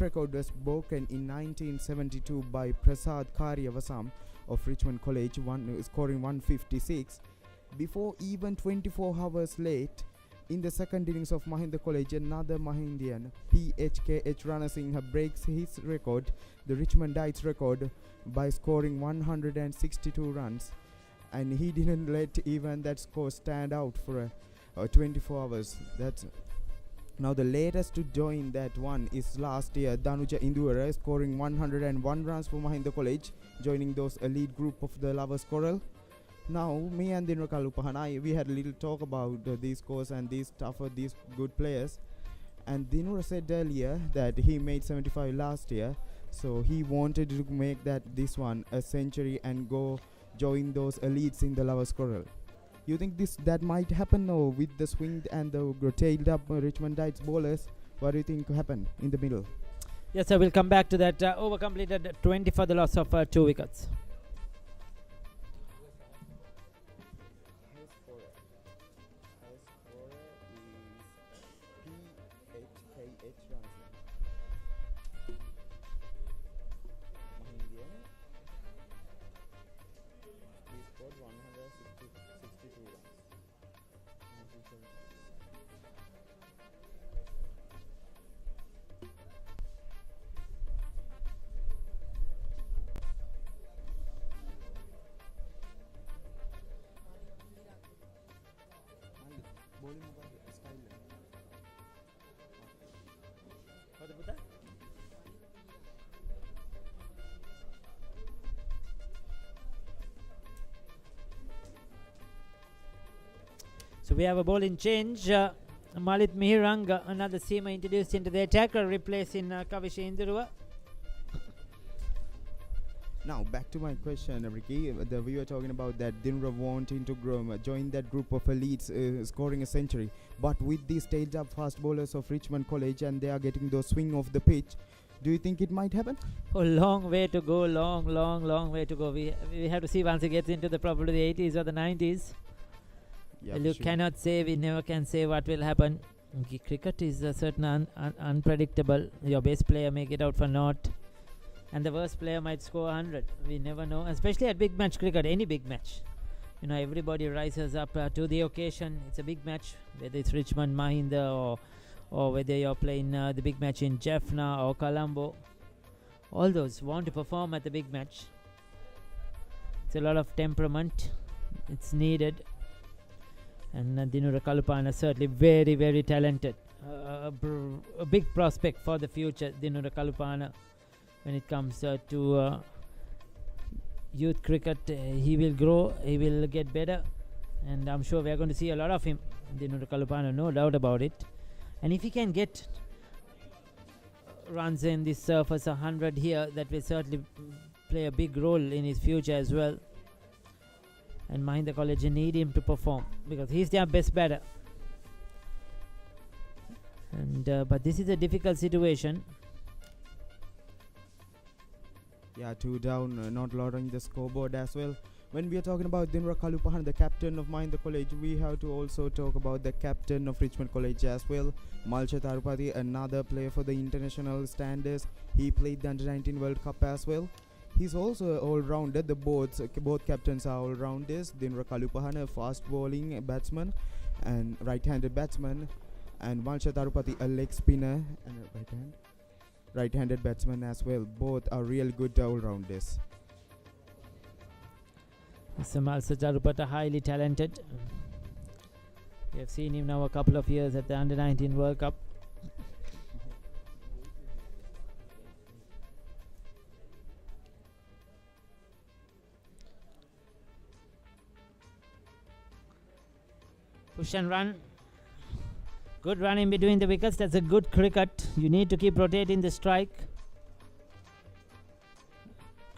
record was broken in 1972 by Prasad Karyavasam of Richmond College, scoring 156. Before even 24 hours late, in the second innings of Mahinda College, another Mahindian, PHKH Ranasinghe, breaks his record, the Richmondites record, by scoring 162 runs. And he didn't let even that score stand out for 24 hours. That's now the latest to join that one is last year, Danuja Indura, scoring 101 runs for Mahinda College, joining those elite group of the Lovers Quarrel. Now, me and Dinra Kalupahana, we had a little talk about these scores and these good players. And Dinra said earlier that he made 75 last year, so he wanted to make this one a century and go join those elites in the Lovers Quarrel. You think that might happen now with the swing and the tailed up Richmondites bowlers? What do you think happened in the middle? Yes, I will come back to that. Over completed 20 for the loss of 2 wickets. So we have a bowling change. Malit Mihiranga, another seamer introduced into the attacker, replacing Kavish Indurua. Now back to my question, Ricky. We were talking about that Dinra wanting to join that group of elites scoring a century. But with these tailed up fast bowlers of Richmond College and they are getting those swing off the pitch, do you think it might happen? Oh, long way to go, long way to go. We have to see once it gets into probably the 80s or the 90s. Yeah, you cannot say, we never can say what will happen. Cricket is a certain unpredictable. Your best player may get out for naught, and the worst player might score 100. We never know, especially at big match cricket, any big match. You know, everybody rises up to the occasion. It's a big match, whether it's Richmond, Mahinda, or whether you're playing the big match in Jaffna or Colombo. All those want to perform at the big match. It's a lot of temperament. It's needed. And Dinura Kalupana certainly very, very talented. A big prospect for the future, Dinura Kalupana. When it comes to youth cricket, he will grow, he will get better. And I'm sure we are going to see a lot of him, Dinura Kalupana, no doubt about it. And if he can get runs in this surface 100 here, that will certainly play a big role in his future as well. And Mahinda College need him to perform because he's their best batter. And but this is a difficult situation. Yeah, 2 down, not lowering the scoreboard as well. When we are talking about Dinra Kalupahan, the captain of Mahinda College, we have to also talk about the captain of Richmond College as well, Malcha Tarupati, another player for the international standards. He played the Under-19 World Cup as well. He's also all-rounder. The both captains are all-rounders. Dinra Kalupahan, a fast bowling batsman and right-handed batsman, and Malcha Tarupati, a leg spinner and a right hand. right-handed batsman as well. Both are real good all-rounders. Samal Sajarupata, highly talented. We have seen him now a couple of years at the Under-19 World Cup. Push and run. Good run in between the wickets. That's a good cricket. You need to keep rotating the strike.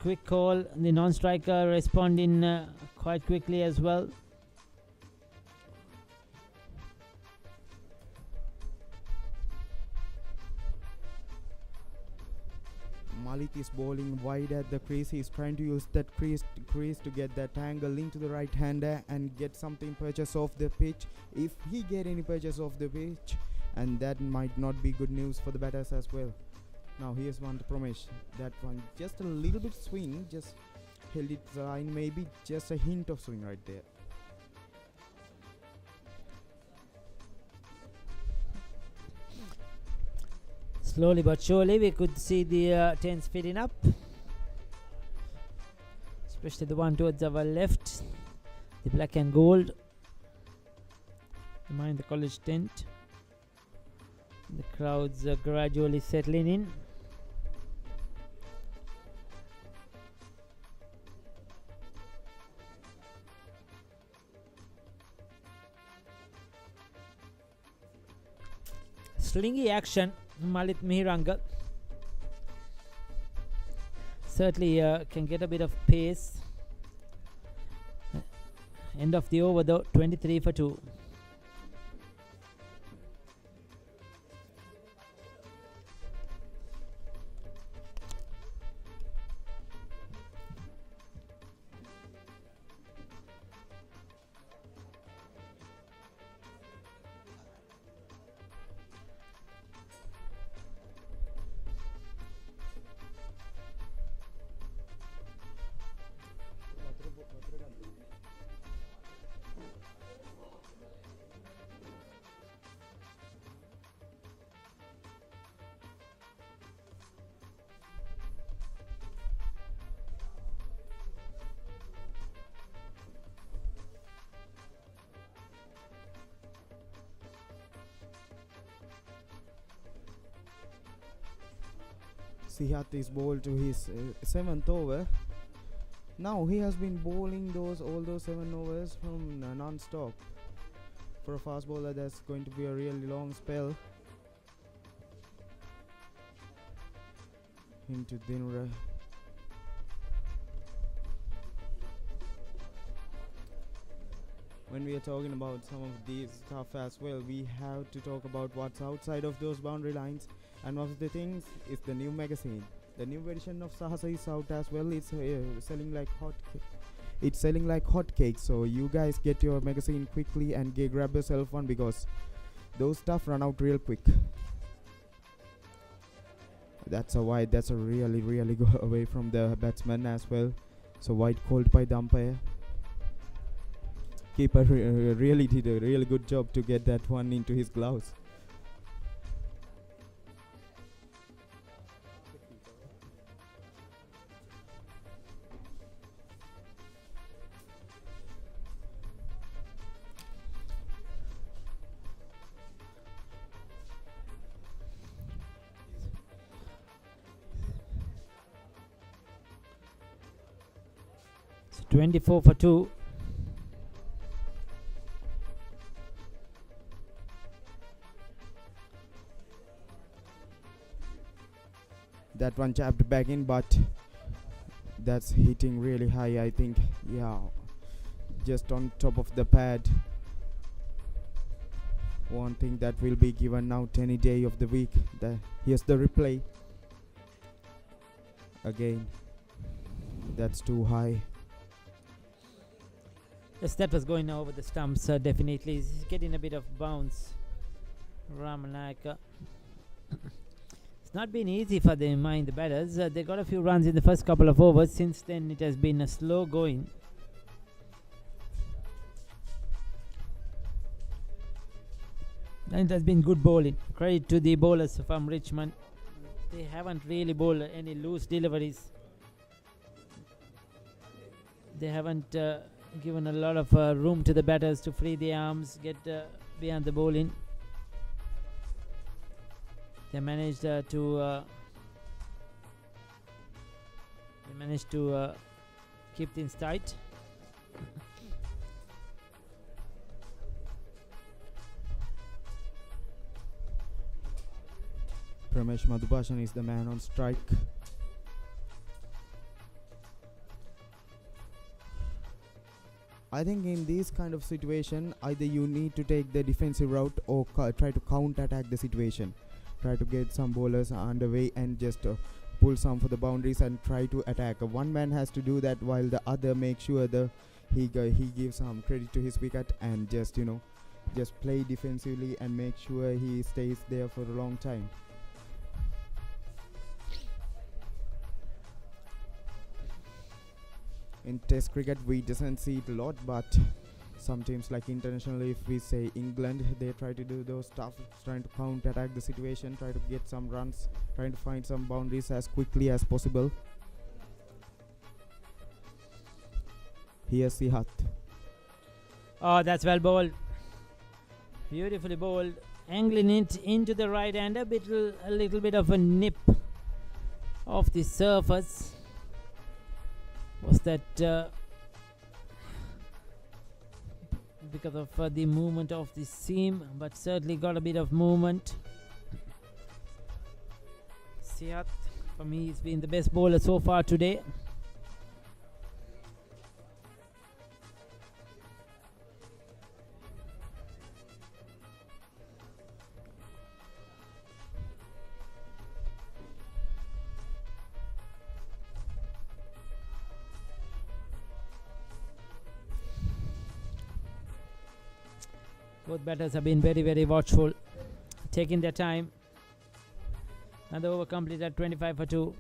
Quick call. The non-striker responding quite quickly as well. Malik is bowling wide at the crease. He's trying to use that crease to get that angle into the right hander and get something purchase off the pitch. If he get any purchase off the pitch, and that might not be good news for the batters as well. Now here's one to Promesh. That one just a little bit swing, just held it line, maybe just a hint of swing right there. Slowly but surely we could see the tents filling up, especially the one towards our left, the black and gold, behind the college tent. The crowds are gradually settling in. Slingy action, Malit Mihiranga. Certainly can get a bit of pace. End of the over though, 23 for 2. Sihat is bowled to his 7th over. Now he has been bowling all those 7 overs from non-stop. For a fast bowler, that's going to be a really long spell. Into Dinura. When we are talking about some of these stuff as well, we have to talk about what's outside of those boundary lines. And one of the things is the new magazine. The new version of Sahasa is out as well. It's selling like hotcakes. So you guys get your magazine quickly and grab yourself one, because those stuff run out real quick. That's a wide. That's a really go away from the batsman as well. So wide called by the umpire. Keeper really did a really good job to get that one into his gloves. So 24 for 2. That one tapped back in, but that's hitting really high, I think. Yeah, just on top of the pad. One thing that will be given out any day of the week. Here's the replay. Again, that's too high. Yes, that was going over the stumps, definitely. He's getting a bit of bounce. Ramanayaka. It's not been easy for them, the batters. They got a few runs in the first couple of overs. Since then, it has been a slow going. And it has been good bowling. Credit to the bowlers from Richmond. they haven't really bowled any loose deliveries. They haven't given a lot of room to the batters to free the arms, get behind the bowling. They managed to keep things tight. Ramesh Madhubhashan is the man on strike. I think in this kind of situation, either you need to take the defensive route or try to counter-attack the situation. Try to get some bowlers underway and just pull some for the boundaries and try to attack. One man has to do that while the other makes sure he gives some credit to his wicket and just play defensively and make sure he stays there for a long time. In Test cricket, we doesn't see it a lot, but some teams like internationally, if we say England, they try to do those stuff, trying to counter-attack the situation, try to get some runs, trying to find some boundaries as quickly as possible. Here's Sihat. Oh, that's well bowled. Beautifully bowled. Angling it into the right hand, a little bit of a nip off the surface. Was that because of the movement of the seam, but certainly got a bit of movement. Sihat, for me, he's been the best bowler so far today. Both batters have been very, very watchful, taking their time. Another over completed at 25 for 2.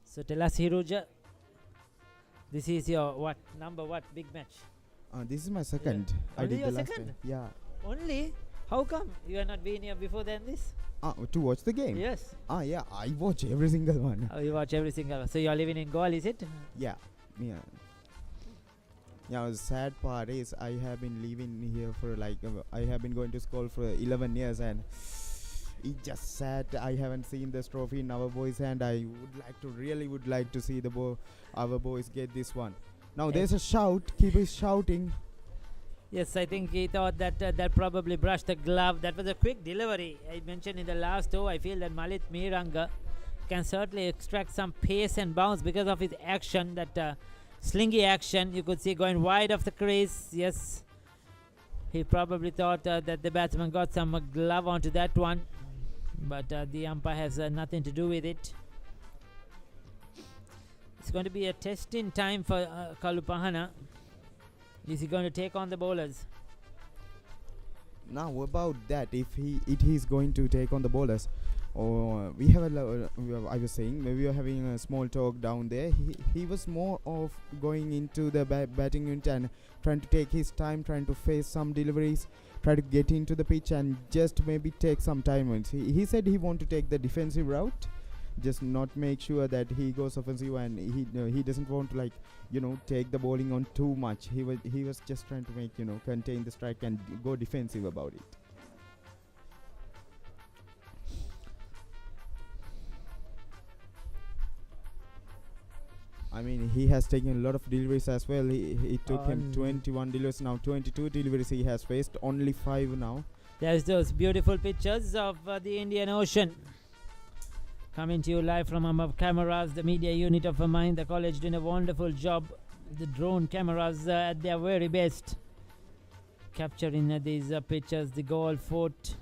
So tell us, Hiruja, this is your number big match? This is my second. Yeah. I did your the last second? time. Yeah. Only? How come you have not been here before than this? To watch the game? Yes. Yeah, I watch every single one. Oh, you watch every single one. So you are living in Goa, is it? Yeah. The sad part is I have been living here for I have been going to school for 11 years and it's just sad I haven't seen this trophy in our boys' hand. I really would like to see our boys get this one. Now there's a shout, keep shouting. Yes, I think he thought that probably brushed the glove. That was a quick delivery. I mentioned in the last over, I feel that Malit Miranga can certainly extract some pace and bounce because of his action, that slingy action. You could see going wide of the crease. Yes, he probably thought that the batsman got some glove onto that one, but the umpire has nothing to do with it. It's going to be a testing time for Kalupahana. Is he going to take on the bowlers? Now about that, if he's going to take on the bowlers, or we have I was saying we were having a small talk down there. He was more of going into the batting unit and trying to take his time, trying to face some deliveries, try to get into the pitch and just maybe take some time. He said he want to take the defensive route, just not make sure that he goes offensive, and he doesn't want to take the bowling on too much. He was just trying to make contain the strike and go defensive about it. I mean, he has taken a lot of deliveries as well. It took him 21 deliveries, now 22 deliveries he has faced, only 5 now. There's those beautiful pictures of the Indian Ocean coming to you live from above cameras. The media unit of Mahinda College doing a wonderful job the drone cameras at their very best, capturing these pictures. The goal fort,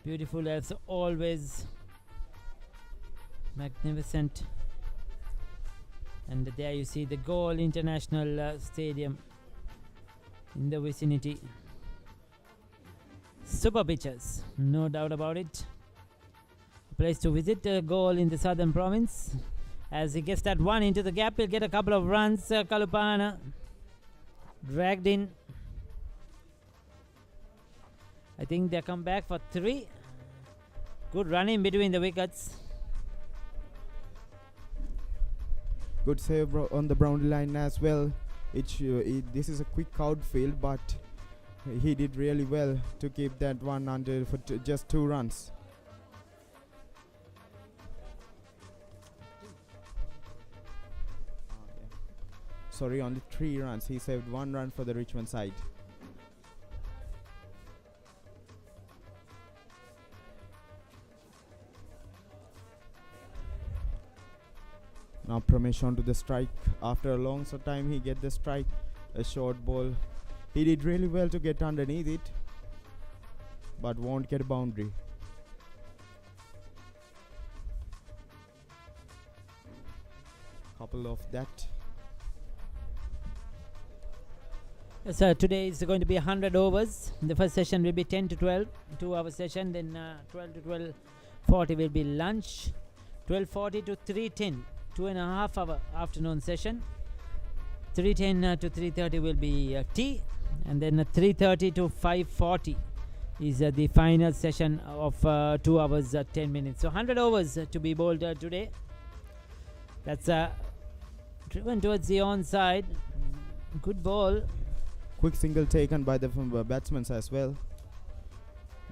beautiful as always, magnificent. And there you see the Goal International Stadium in the vicinity. Super pictures, no doubt about it. A place to visit. Goal in the southern province. As he gets that one into the gap, he'll get a couple of runs. Kalupana dragged in. I think they come back for 3. Good run in between the wickets. Good save on the boundary line as well. This is a quick outfield, but he did really well to keep that one under for just 2 runs. Sorry, only 3 runs. He saved 1 run for the Richmond side. Now Pramesh on to the strike. After a long time he get the strike. A short ball. He did really well to get underneath it, but won't get a boundary. Couple of that. Yes, today is going to be 100 overs. The first session will be 10 to 12, 2-hour session. Then 12 to 12:40 will be lunch. 12:40 to 3:10. 2.5-hour afternoon session. 3:10 to 3:30 will be tea, and then 3:30 to 5:40 is the final session of 2 hours 10 minutes. So 100 overs to be bowled today. That's driven towards the onside. Good ball. Quick single taken by the batsmen as well.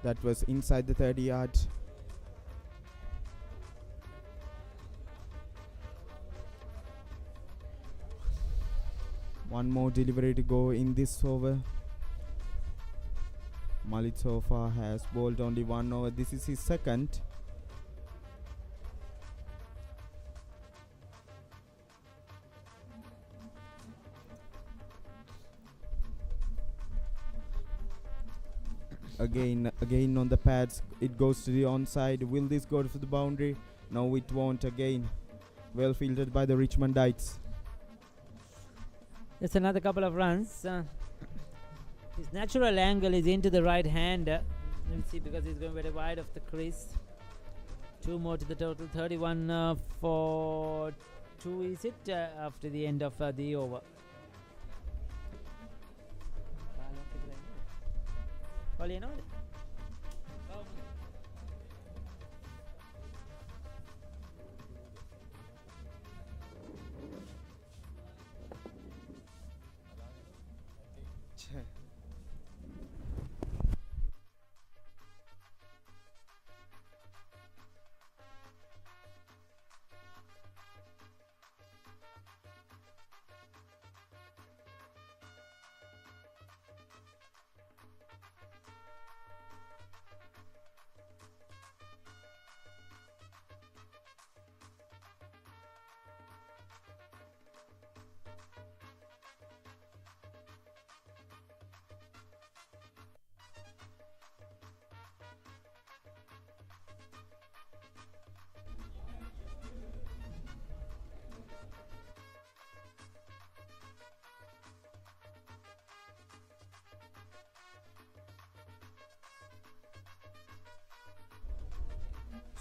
That was inside the 30 yards. One more delivery to go in this over. Malik so far has bowled only 1 over. This is his second. Again on the pads. It goes to the onside. Will this go to the boundary? No, it won't again. Well fielded by the Richmondites. That's another couple of runs. His natural angle is into the right hand. Let me see, because he's going very wide of the crease. 2 more to the total. 31 for 2 is it after the end of the over.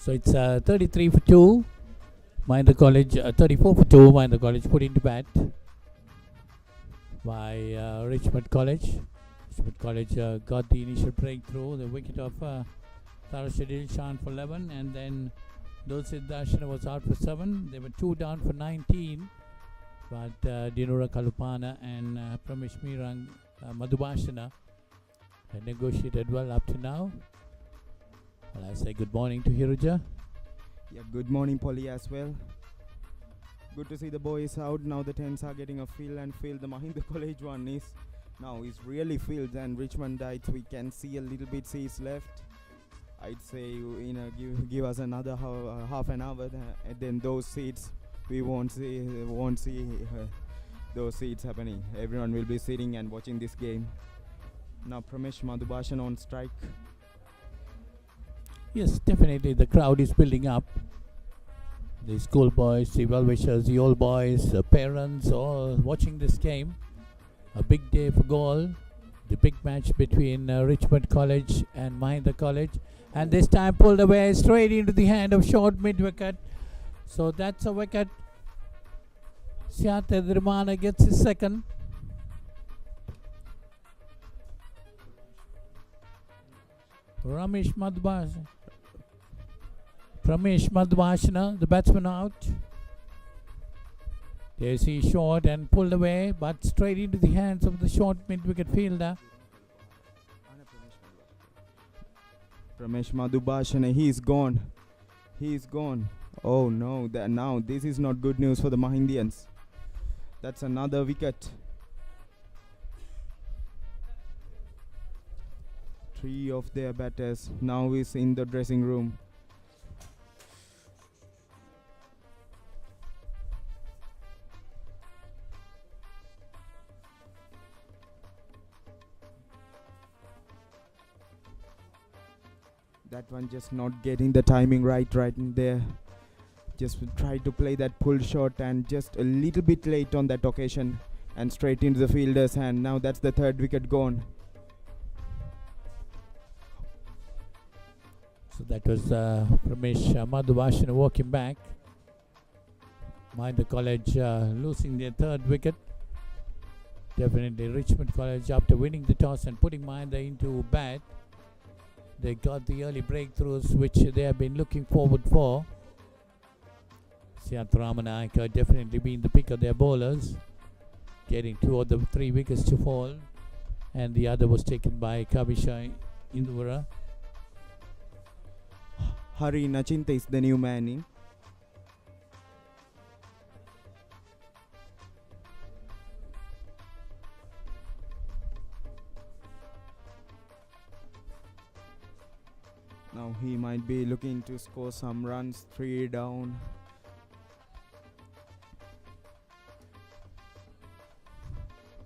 So it's 33 for 2. Mahinda College, 34 for 2. Mahinda College put into bat by Richmond College. Richmond College got the initial breakthrough. The wicket of Tarashadil Shan for 11, and then Dulcid Dashana was out for 7. They were 2 down for 19, but Dinura Kalupana and Pramesh Mirang Madhubashana had negotiated well up to now. Well, I say good morning to Hiruja. Yeah, good morning, Polly, as well. Good to see the boys out. Now the 10s are getting a feel and feel. The Mahinda College one is really filled, and Richmondites we can see a little bit seats left. I'd say give us another half an hour, and then those seats we won't see those seats happening. Everyone will be sitting and watching this game. Now Pramesh Madhubhashan on strike. Yes, definitely the crowd is building up. The schoolboys, the well-wishers, the old boys, the parents, all watching this game. A big day for Gaul. The big match between Richmond College and Mahinda College. And this time pulled away straight into the hand of short mid-wicket. So that's a wicket. Siat Edrimana gets his second. Pramesh Madhubhashana, the batsman out. There's he short and pulled away, but straight into the hands of the short mid-wicket fielder. Pramesh Madhubhashana, he's gone. He's gone. Oh no, now this is not good news for the Mahindians. That's another wicket. 3 of their batters now is in the dressing room. That one just not getting the timing right in there. Just tried to play that pull shot and just a little bit late on that occasion and straight into the fielder's hand. Now that's the 3rd wicket gone. So that was Pramesh Madhubhashana walking back. Mahinda College losing their 3rd wicket. Definitely Richmond College, after winning the toss and putting Mahinda into bat, they got the early breakthroughs which they have been looking forward for. Siat Ramanayaka definitely being the pick of their bowlers, getting 2 of the 3 wickets to fall, and the other was taken by Kavisha Induvara. Hari Nachinta is the new man in. Now he might be looking to score some runs, 3 down.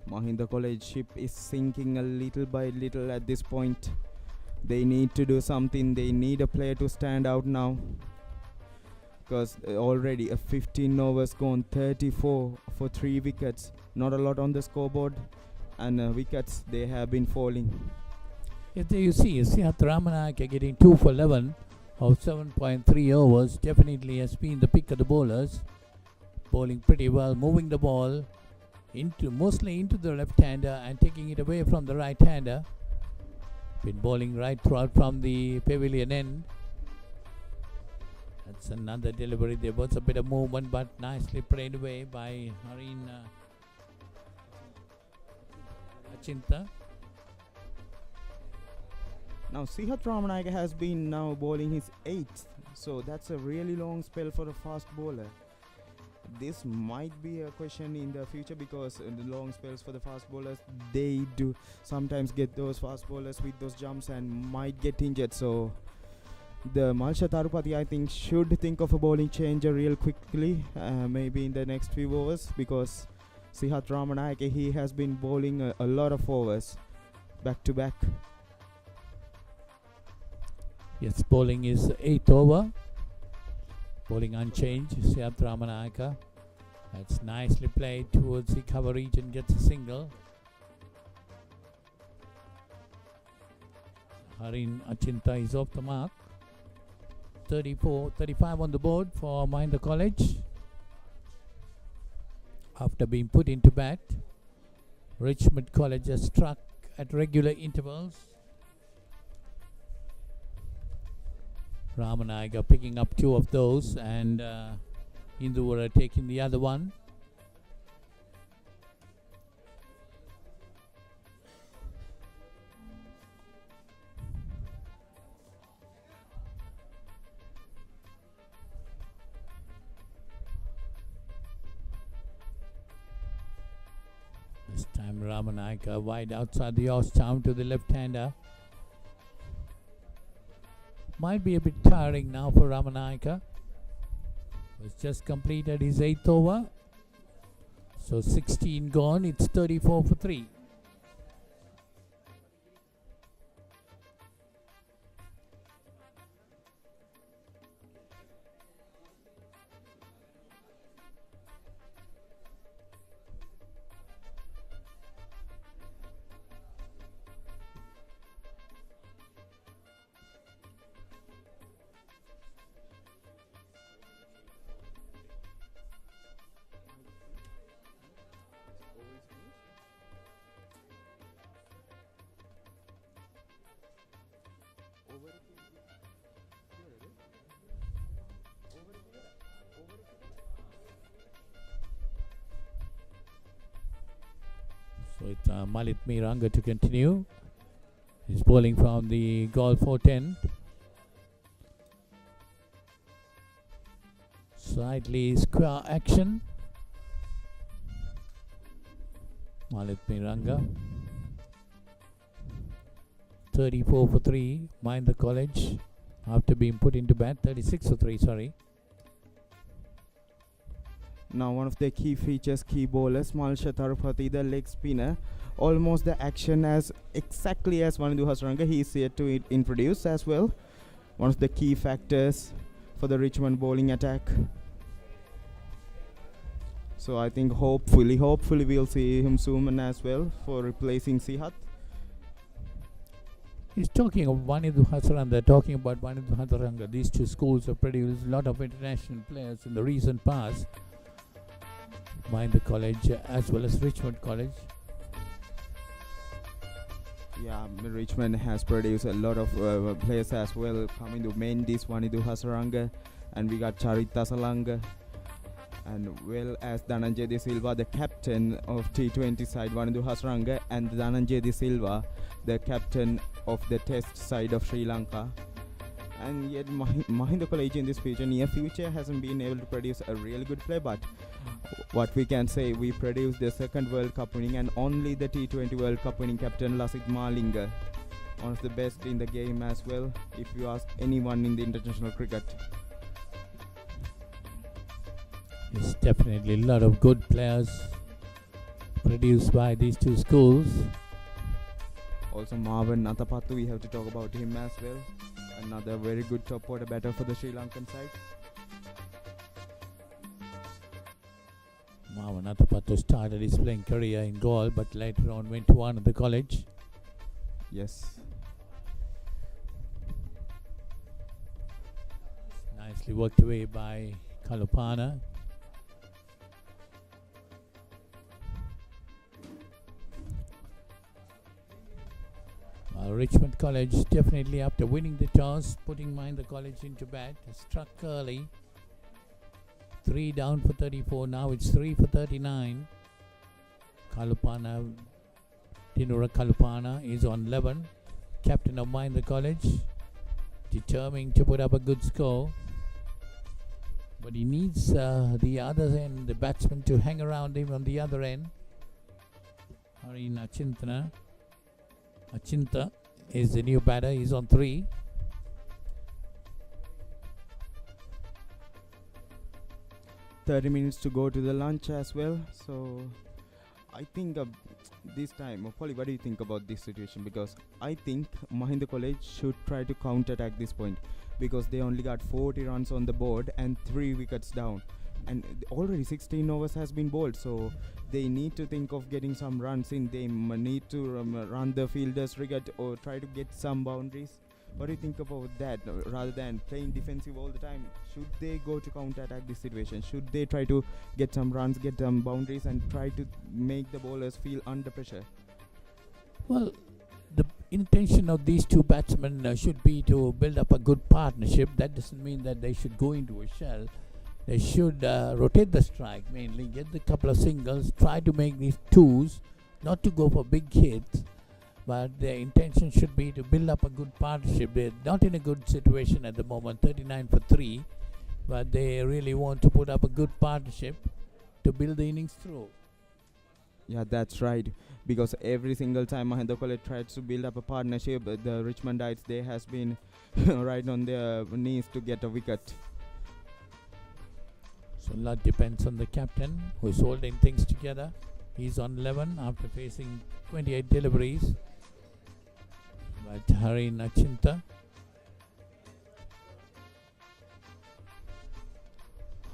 Mahinda College ship is sinking a little by little at this point. They need to do something. They need a player to stand out now. Because already a 15 overs gone, 34 for 3 wickets. Not a lot on the scoreboard. And wickets, they have been falling. If you see, Siat Ramanayaka getting 2 for 11 of 7.3 overs, definitely has been the pick of the bowlers. Bowling pretty well, moving the ball mostly into the left-hander and taking it away from the right-hander. Been bowling right throughout from the pavilion end. That's another delivery. There was a bit of movement, but nicely played away by Harin Achinta. Now Sihat Ramanayaka has been now bowling his 8th. So that's a really long spell for a fast bowler. This might be a question in the future because the long spells for the fast bowlers, they do sometimes get those fast bowlers with those jumps and might get injured. So the Malsha Tarupati, I think, should think of a bowling changer real quickly, maybe in the next few overs, because Sihat Ramanayake, he has been bowling a lot of overs back to back. Yes, bowling is 8th over. Bowling unchanged, Siat Ramanayaka. That's nicely played towards the cover region, gets a single. Harin Achinta is off the mark. 35 on the board for Mahinda College. After being put into bat, Richmond College has struck at regular intervals. Ramanayaka picking up 2 of those and Induvara taking the other one. This time Ramanayaka wide outside the off stump to the left-hander. Might be a bit tiring now for Ramanayaka. has just completed his 8th over. So 16 gone, it's 34 for 3. So it's Malit Miranga to continue. He's bowling from the goal 410. Slightly square action. Malit Miranga. 34 for 3. Mind the college. After being put into bat. 36 for 3, sorry. Now one of the key features, key bowlers, Malsha Tarupati, the leg spinner, almost the action as exactly as Wanindu Hasaranga, he is yet to introduce as well. One of the key factors for the Richmond bowling attack. So I think hopefully we'll see him soon as well for replacing Sihat. He's talking of Wanindu Hasaranga, talking about Wanindu Hasaranga. These two schools have produced a lot of international players in the recent past. Mahinda College as well as Richmond College. Yeah, Richmond has produced a lot of players as well, coming to Mendes, Wanindu Hasaranga, and we got Charita Salanga, and well as Dhananjay De Silva, the captain of T20 side Wanindu Hasaranga, and Dhananjay De Silva, the captain of the test side of Sri Lanka. And yet Mahinda College in this near future hasn't been able to produce a really good play, but what we can say, we produced the second World Cup winning and only the T20 World Cup winning captain Lasith Malinga, one of the best in the game as well, if you ask anyone in the international cricket. There's definitely a lot of good players produced by these two schools. Also Marvin Nathapattu, we have to talk about him as well. Another very good top order batter for the Sri Lankan side. Marvin Nathapattu started his playing career in goal, but later on went to one of the college. Yes. Nicely worked away by Kalupana. Richmond College definitely after winning the toss, putting Mahinda College into bat, struck early. 3 down for 34, now it's 3 for 39. Kalupana, Dinura Kalupana is on 11. Captain of Mahinda College, determined to put up a good score. But he needs the other end, the batsman to hang around him on the other end. Harin Achinta is the new batter. He's on 3. minutes to go to the lunch as well. So I think this time, Polly, what do you think about this situation? Because I think Mahinda College should try to counter-attack this point, because they only got 40 runs on the board and 3 wickets down. And already 16 overs has been bowled, so they need to think of getting some runs in. They need to run the fielders rigid or try to get some boundaries. What do you think about that? Rather than playing defensive all the time, should they go to counter-attack this situation? Should they try to get some runs, get some boundaries, and try to make the bowlers feel under pressure? Well, the intention of these two batsmen should be to build up a good partnership. That doesn't mean that they should go into a shell. They should rotate the strike mainly, get the couple of singles, try to make these twos, not to go for big hits, but their intention should be to build up a good partnership. They're not in a good situation at the moment, 39 for 3, but they really want to put up a good partnership to build the innings through. Yeah, that's right. Because every single time Mahinda College tries to build up a partnership, the Richmondites, they has been right on their knees to get a wicket. So a lot depends on the captain who is holding things together. He's on 11 after facing 28 deliveries. But Harin Achinta.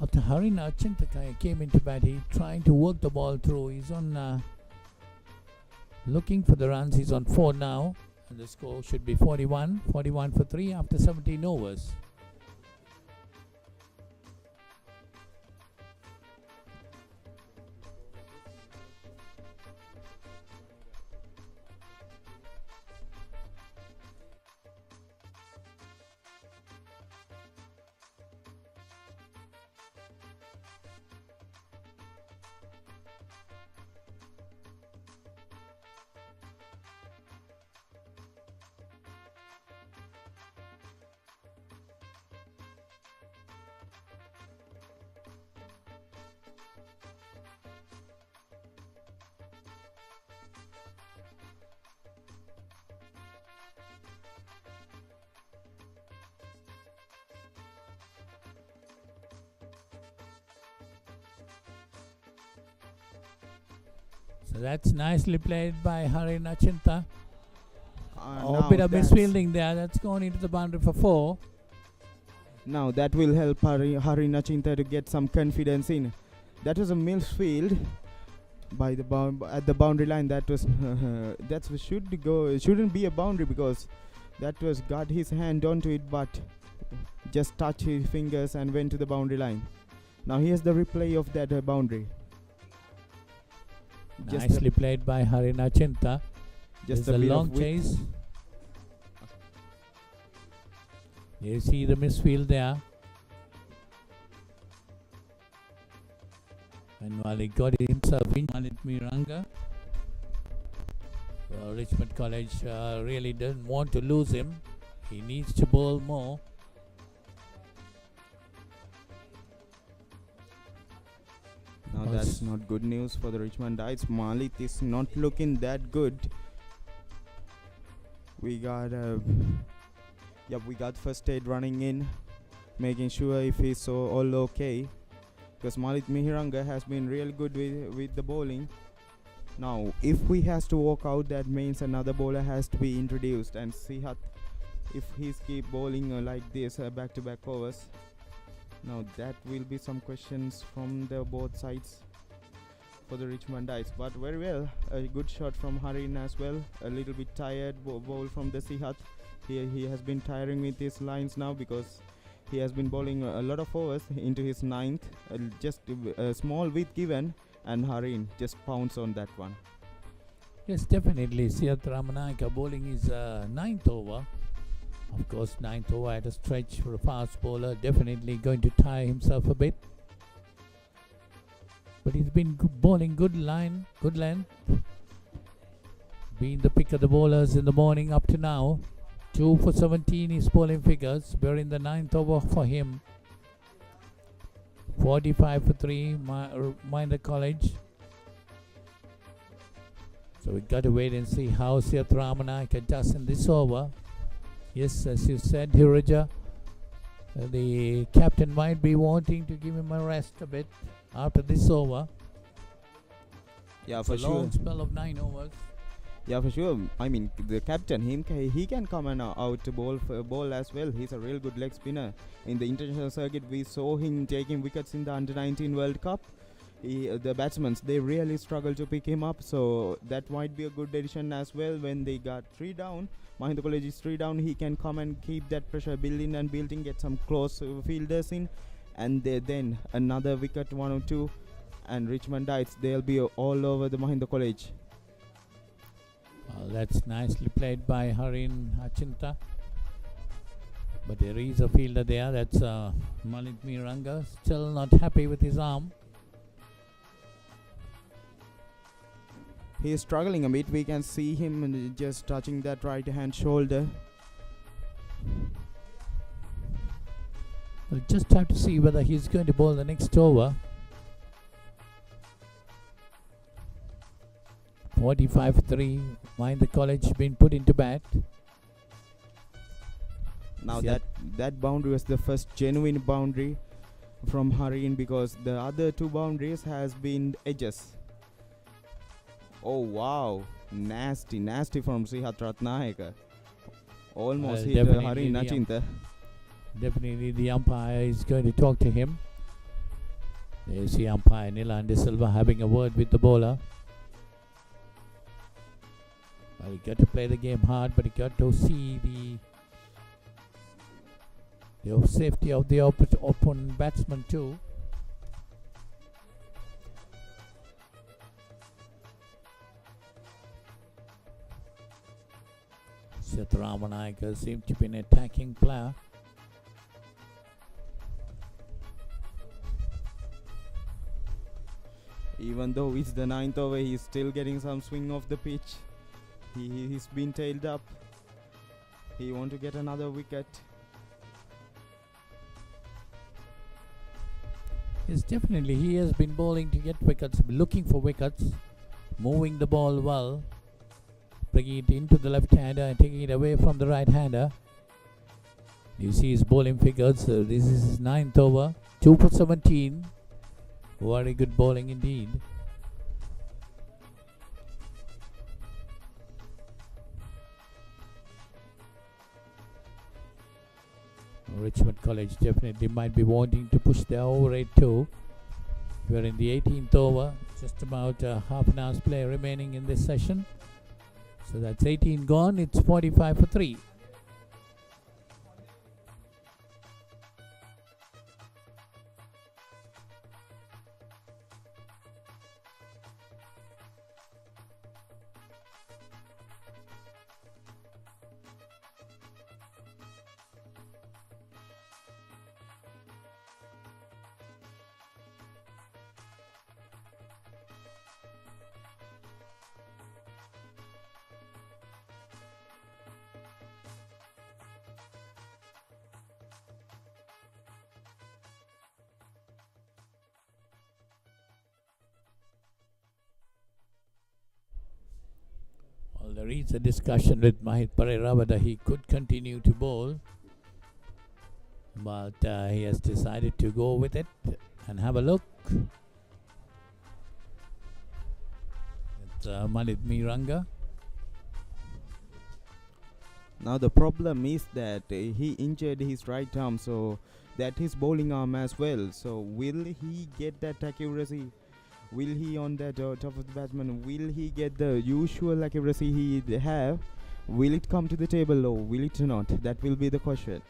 After Harin Achinta came into bat, he trying to work the ball through. He's on looking for the runs. He's on 4 now. And the score should be 41. 41 for 3 after 17 overs. So that's nicely played by Harin Achinta. A bit of misfielding there. That's gone into the boundary for 4. Now that will help Harin Achinta to get some confidence in. That was a misfield by the at the boundary line. That was shouldn't be a boundary because that was got his hand onto it, but just touched his fingers and went to the boundary line. Now here's the replay of that boundary. Nicely played by Harin Achinta. Just a long chase. You see the misfield there. And while he got himself in, Malit Miranga, Richmond College really doesn't want to lose him. He needs to bowl more. Now that's not good news for the Richmondites. Malit is not looking that good. We got first aid running in, making sure if he's all okay. Because Malit Mihiranga has been really good with the bowling. Now, if we has to walk out, that means another bowler has to be introduced. And Sihat, if he's keep bowling like this, back-to-back overs. Now that will be some questions from the both sides for the Richmondites, but very well. A good shot from Harin as well. A little bit tired bowl from the Sihat. He has been tiring with his lines now because he has been bowling a lot of overs into his 9th. Just a small width given, and Harin just pounced on that one. Yes, definitely. Sihat Ramanayaka bowling his 9th over. Of course, 9th over at a stretch for a fast bowler, definitely going to tire himself a bit. But he's been bowling good line, good length. Being the pick of the bowlers in the morning up to now. 2 for 17 his bowling figures. We're in the 9th over for him. 45 for 3, Mahinda College. So we've got to wait and see how Sihat Ramanayaka does in this over. Yes, as you said, Hiraja, the captain might be wanting to give him a rest a bit after this over. Yeah, it's for a sure. long spell of 9 overs. Yeah, for sure. I mean, the captain, he can come and out to bowl as well. He's a real good leg spinner. In the international circuit, we saw him taking wickets in the Under-19 World Cup. The batsmen, they really struggle to pick him up, so that might be a good addition as well. When they got 3 down, Mahinda College is 3 down, he can come and keep that pressure building, get some close fielders in, and then another wicket, 1 or 2, and Richmondites, they'll be all over the Mahinda College. That's nicely played by Harin Achinta. But there is a fielder there, that's Malit Miranga, still not happy with his arm. He is struggling a bit. We can see him just touching that right hand shoulder. We'll just have to see whether he's going to bowl the next over. 45-3, Mahinda College been put into bat. Now that boundary was the first genuine boundary. from hurrying because the other two boundaries has been edges. Oh wow, nasty from Sihat Ratnayaka. Almost hit Hari Nachinta. Definitely the umpire is going to talk to him. There's the umpire Nilan De Silva having a word with the bowler. Well, you got to play the game hard, but you got to see the safety of the opponent batsman too. Seth Ramanayaka seems to be an attacking player. Even though it's the 9th over, he's still getting some swing off the pitch. He's been tailed up. He want to get another wicket. Yes, definitely. He has been bowling to get wickets, looking for wickets, moving the ball well, bringing it into the left-hander and taking it away from the right-hander. You see his bowling figures. This is his 9th over, 2 for 17. Very good bowling indeed. Richmond College definitely might be wanting to push their over rate too. We're in the 18th over, just about half an hour's play remaining in this session. So that's 18 gone, it's 45 for 3. Well, there is a discussion with Mahit Pereira whether he could continue to bowl, but he has decided to go with it and have a look. It's Manit Miranga. Now the problem is that he injured his right arm, so that his bowling arm as well. So will he get that accuracy? Will he on that top of the batsman? Will he get the usual accuracy he have? Will it come to the table or will it not? That will be the question.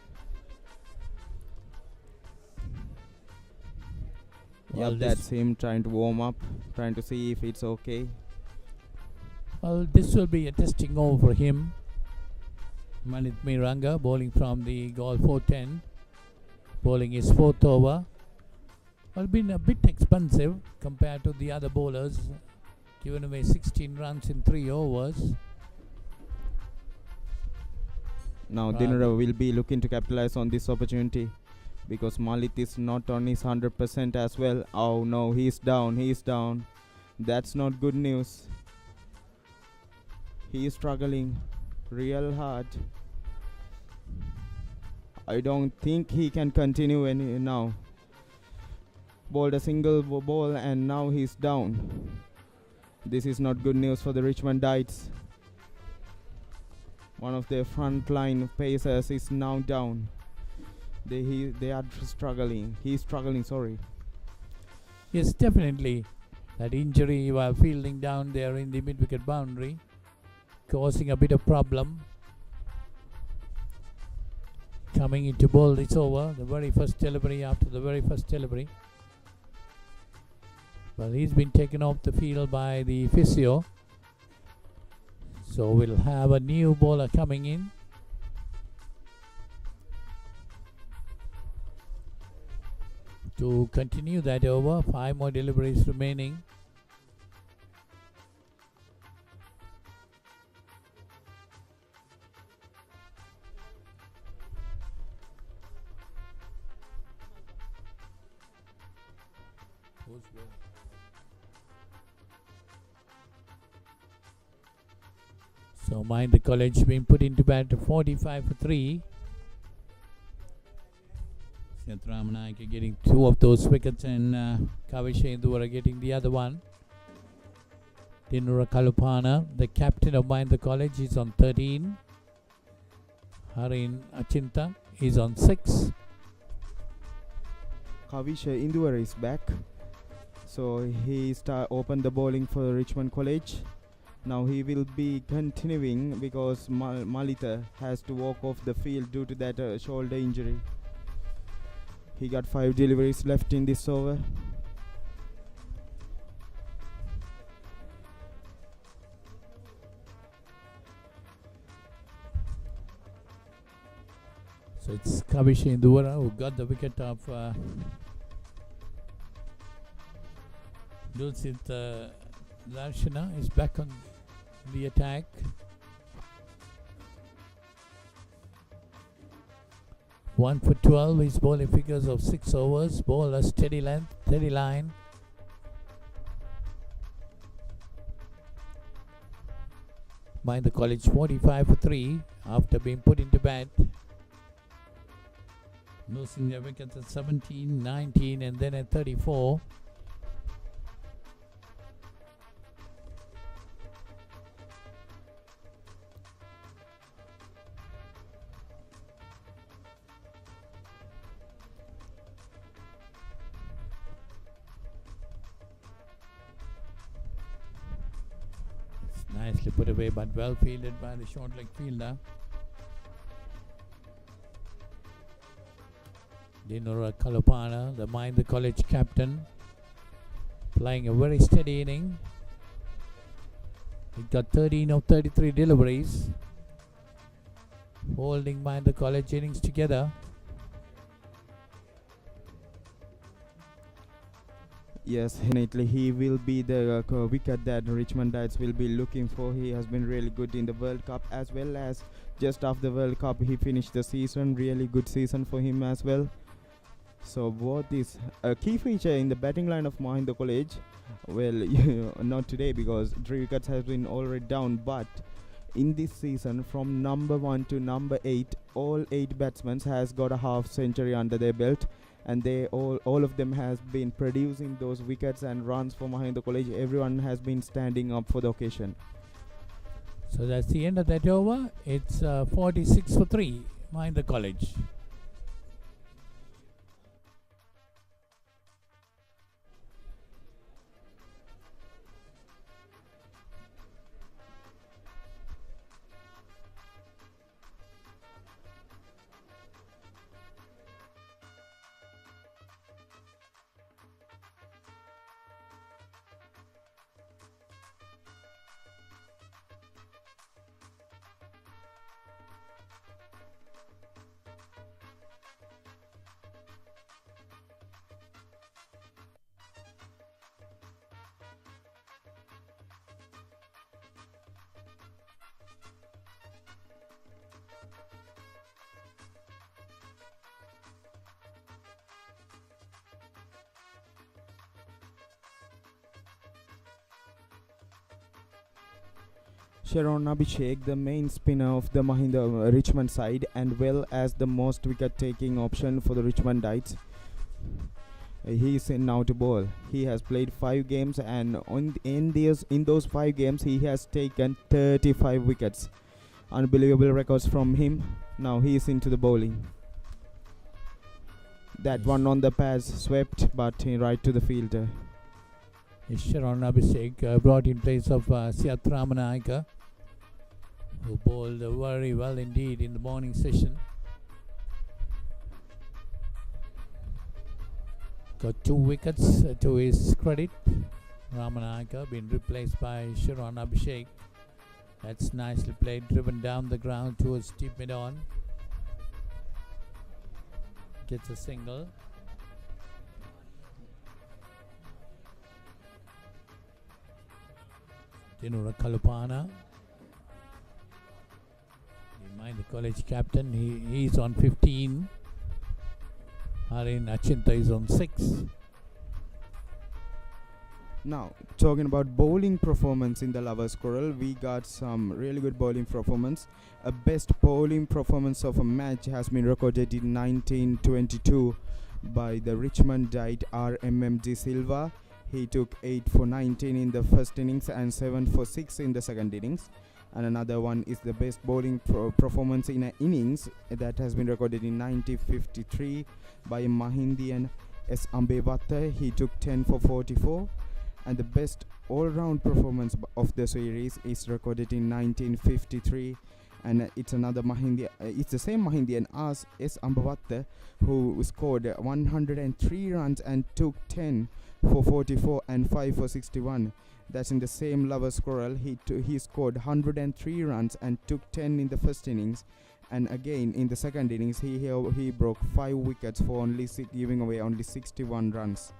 Well, that's him trying to warm up, trying to see if it's okay. Well, this will be a testing over for him. Manit Miranga bowling from the Golf 410, bowling his 4th over. Well, been a bit expensive compared to the other bowlers, given away 16 runs in 3 overs. Now Dinara will be looking to capitalize on this opportunity because Malit is not on his 100% as well. Oh no, he's down. That's not good news. He is struggling real hard. I don't think he can continue any now. Bowled a single ball and now he's down. This is not good news for the Richmondites. One of their front line pacers is now down. They are struggling. He's struggling, sorry. Yes, definitely. That injury while fielding down there in the mid-wicket boundary, causing a bit of problem. Coming into bowl, it's over. The very first delivery after the very first delivery. Well, he's been taken off the field by the physio. So we'll have a new bowler coming in. To continue that over, 5 more deliveries remaining. So Mahinda College being put into bat 45 for 3. Ramanayake getting 2 of those wickets and Kavisha Induvara getting the other one. Dinura Kalupana, the captain of Mahinda College, is on 13. Harin Achinta is on 6. Kavisha Induvara is back. So he opened the bowling for Richmond College. Now he will be continuing because Malita has to walk off the field due to that shoulder injury. He got 5 deliveries left in this over. So it's Kavisha Induvara who got the wicket of Dulcit Larshana is back on the attack. One for 12, his bowling figures of 6 overs. Ball a steady length, steady line. Mahinda College 45 for 3 after being put into bat. Losing their wickets at 17, 19 and then at 34. Nicely put away but well fielded by the short leg fielder. Dinura Kalupana, the Mahinda College captain, playing a very steady inning. He got 13 of 33 deliveries, holding Mahinda College innings together. Yes, definitely he will be the wicket that Richmondites will be looking for. He has been really good in the World Cup as well as just after the World Cup he finished the season. Really good season for him as well. So what is a key feature in the batting line of Mahinda College? Well, not today because 3 wickets has been already down, but in this season from number 1 to number 8, all 8 batsmen has got a half century under their belt. And they all of them has been producing those wickets and runs for Mahinda College. Everyone has been standing up for the occasion. So that's the end of that over. It's 46 for 3, Mahinda College. Sharon Abhishek, the main spinner of the Mahinda Richmond side, and well as the most wicket-taking option for the Richmondites. He is in now to bowl. He has played 5 games, and in those 5 games, he has taken 35 wickets. Unbelievable records from him. Now he is into the bowling. That one on the pads swept, but right to the fielder. Sharon Abhishek brought in place of Siat Ramanayake, who bowled very well indeed in the morning session. Got 2 wickets to his credit. Ramanayake been replaced by Sharon Abhishek. That's nicely played, driven down the ground towards deep mid-on. Gets a single. Dinura Kalupana, the college captain, he's on 15. Harin Achinta is on 6. Now, talking about bowling performance in the Lovers Quarrel, we got some really good bowling performance. A best bowling performance of a match has been recorded in 1922 by the Richmondite RMMG Silva. He took 8 for 19 in the first innings and 7 for 6 in the second innings. And another one is the best bowling performance in an innings that has been recorded in 1953 by Mahindian S. Ambevatta. He took 10 for 44. And the best all-round performance of the series is recorded in 1953, and it's another Mahindian. It's the same Mahindian as S. Ambavatta, who scored 103 runs and took 10 for 44 and 5 for 61. That's in the same Lovers Quarrel. He scored 103 runs and took 10 in the first innings, and again in the second innings he broke 5 wickets for only giving away only 61 runs.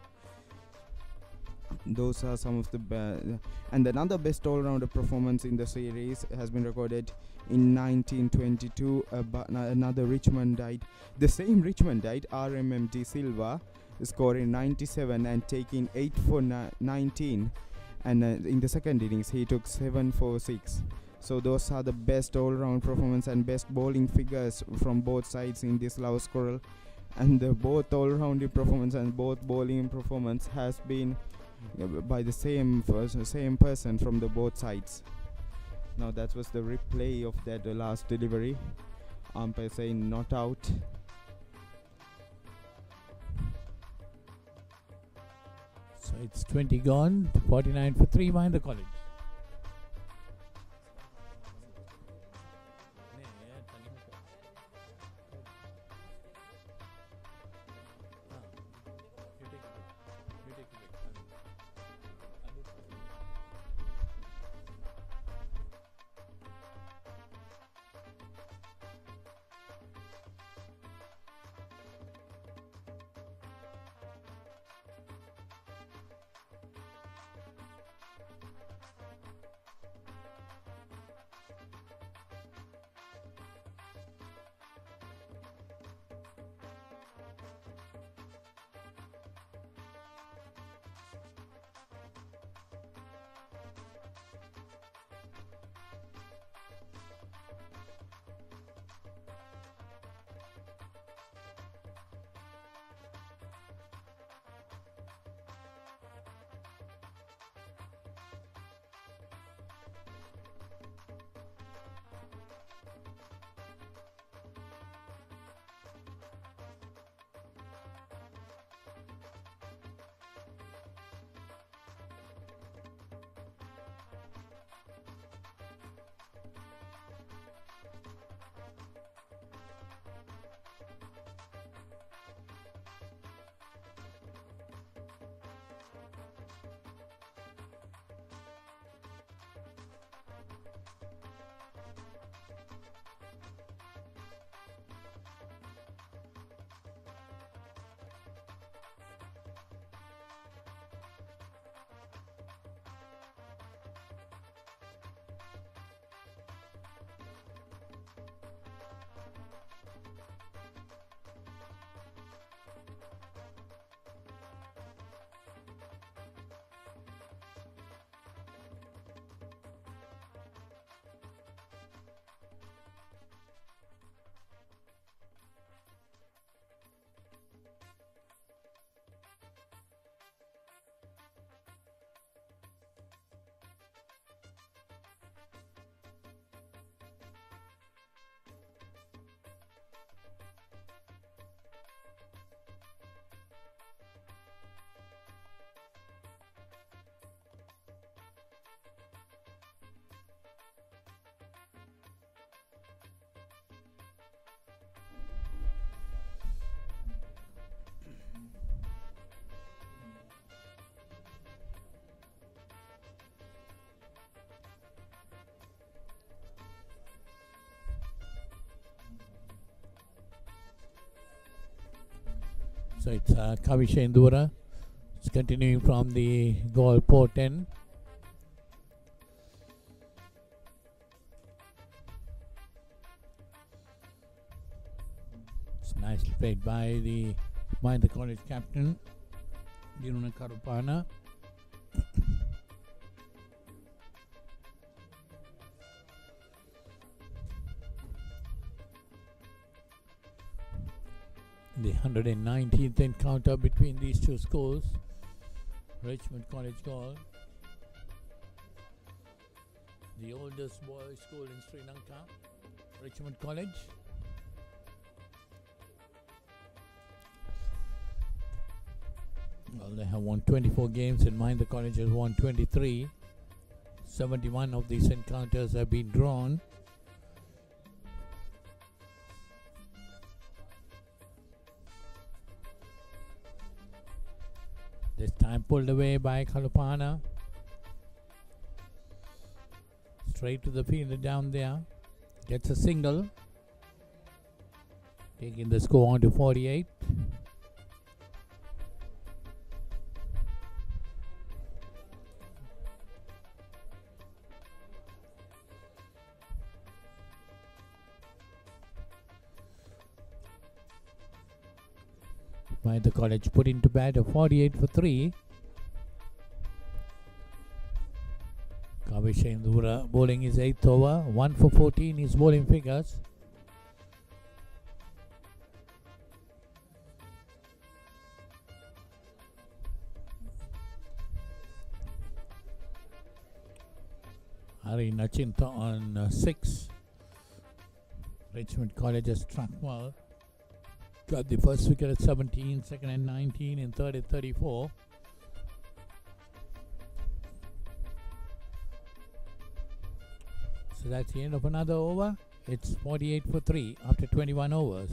Those are some of the and another best all-rounder performance in the series has been recorded in 1922 by another Richmondite, the same Richmondite RMMG Silva, scoring 97 and taking 8 for 19, and in the second innings he took 7 for 6. So those are the best all-round performance and best bowling figures from both sides in this Lovers Quarrel, and the both all-round performance and both bowling performance has been by the same person from the both sides. Now that was the replay of that last delivery. Umpire saying not out. So it's 20 gone, 49 for 3 behind the college. So it's Kavisha Indura. It's continuing from the goal port end. It's nicely played by the College captain, Diruna Karupana. The 119th encounter between these two schools, Richmond College Gaol, the oldest boys' school in Sri Lanka, Richmond College. Well, they have won 24 games and Mahinda College has won 23. 71 of these encounters have been drawn. This time pulled away by Kalupana. Straight to the fielder down there. Gets a single. Taking the score on to 48. By the college put into bat a 48 for 3. Kavishindura bowling his 8th over, 1 for 14 his bowling figures. Hari Nachinta on 6. Richmond College has struck well. Got the first wicket at 17, second at 19, and third at 34. So that's the end of another over. It's 48 for 3 after 21 overs.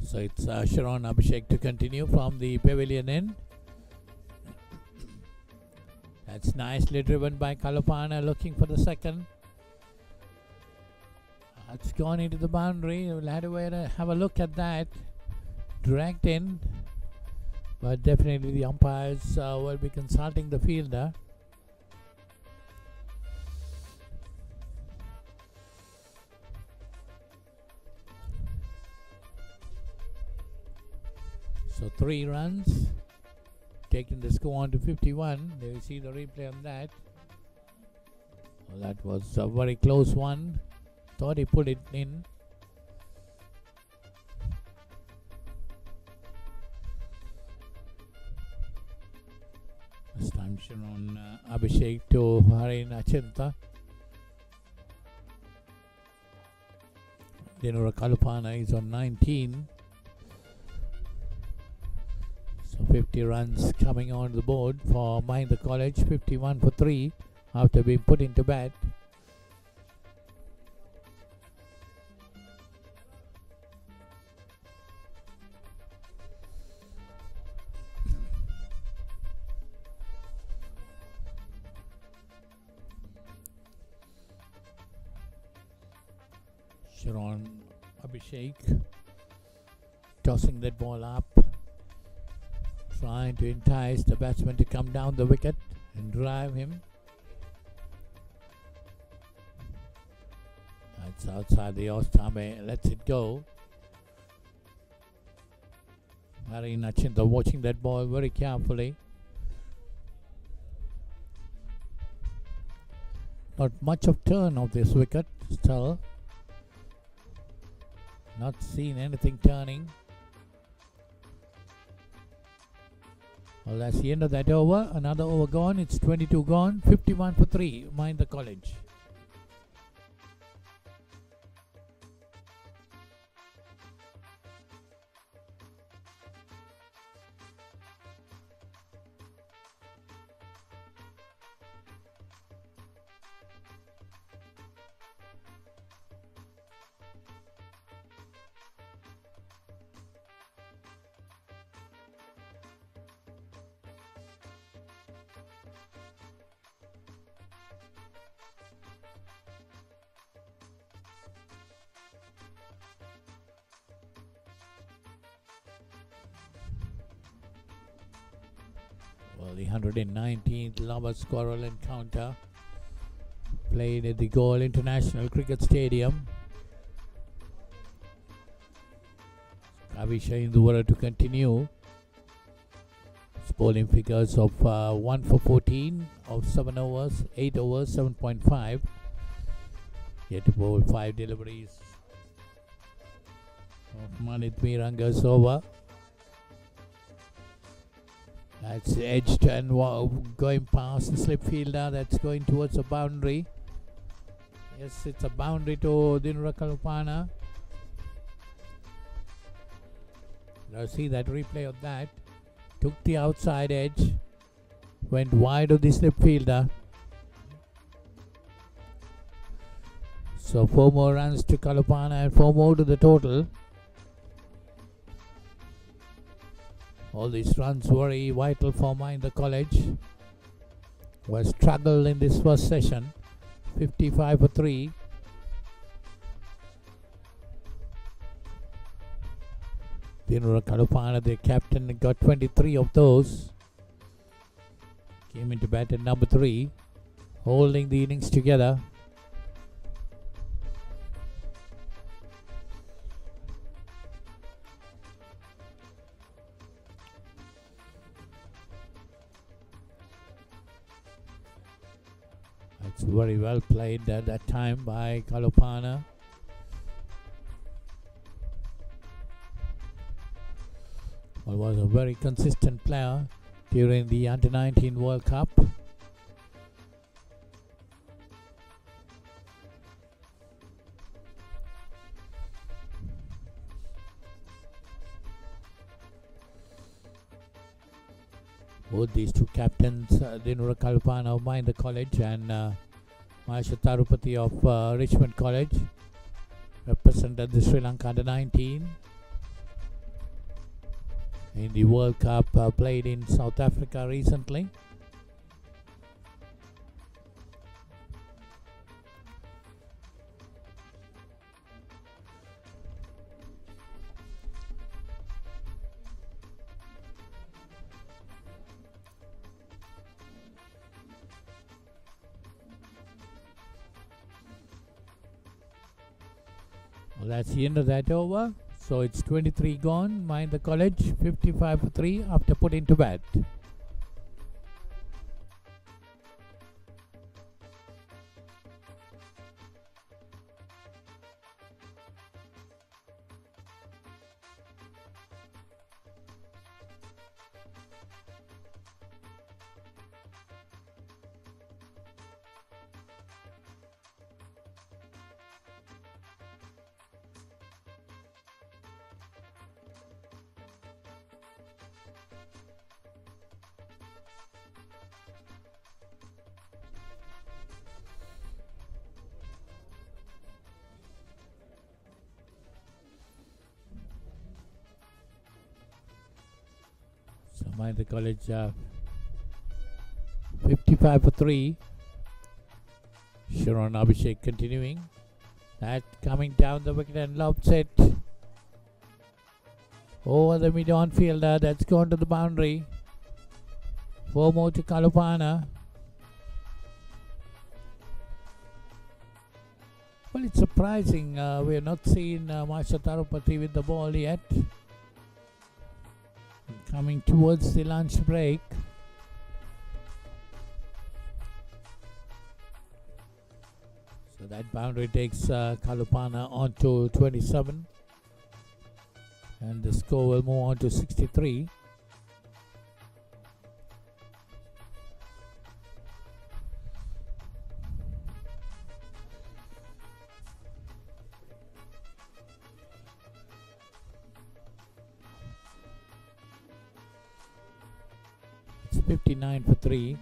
So it's Sharon Abhishek to continue from the pavilion end. That's nicely driven by Kalupana, looking for the second. It's gone into the boundary. We'll have a look at that. Dragged in. But definitely the umpires will be consulting the fielder. So 3 runs, taking the score on to 51. There you see the replay on that. Well, that was a very close one. Thought he put it in. This time Sharon Abhishek to Hari Nachinta. Dinura Kalupana is on 19. So 50 runs coming on the board for Mahinda College, 51 for 3 after being put into bat. Sharon Abhishek tossing that ball up, trying to entice the batsman to come down the wicket and drive him. That's outside the Ostame, lets it go. Hari Nachinta watching that ball very carefully. Not much of turn of this wicket still. Not seen anything turning. Well, that's the end of that over. Another over gone. It's 22 gone. 51 for 3. Mahinda College. Well, the 119th Lovers Quarrel encounter played at the Galle International Cricket Stadium. Kavisha Induvara to continue. Bowling figures of 1 for 14 of 7 overs, 8 overs, 7.5. Yet to bowl 5 deliveries of Manit Miranga's over. That's edged and going past the slip fielder. That's going towards the boundary. Yes, it's a boundary to Dinra Kalupana. Now see that replay of that. Took the outside edge. Went wide of the slip fielder. So 4 more runs to Kalupana and 4 more to the total. All these runs very vital for Mahinda College. Was struggled in this first session. 55 for 3. Dinura Kalupana, the captain, got 23 of those. Came into bat at number 3. Holding the innings together. It's very well played at that time by Kalupana. Well, was a very consistent player during the Under-19 World Cup. Both these two captains, Dinura Kalupana of Mahinda College and Mahisha Tarupati of Richmond College, represented the Sri Lanka Under-19 in the World Cup played in South Africa recently. Well, that's the end of that over. So it's 23 gone. Mahinda College 55 for 3 after putting to bat. So Mahinda College 55 for 3. Sharon Abhishek continuing. That coming down the wicket and lobs it over the mid-on fielder. That's gone to the boundary. 4 more to Kalupana. Well, it's surprising. We have not seen Mahisha Tarupati with the ball yet. Coming towards the lunch break. So that boundary takes Kalupana on to 27. And the score will move on to 63. It's 59 for 3.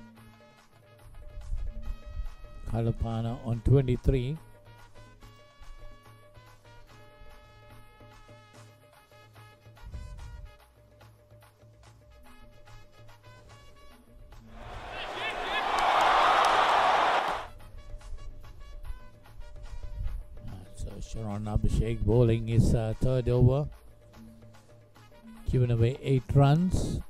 Kalupana on 23. So Sharon Abhishek bowling his third over, giving away 8 runs.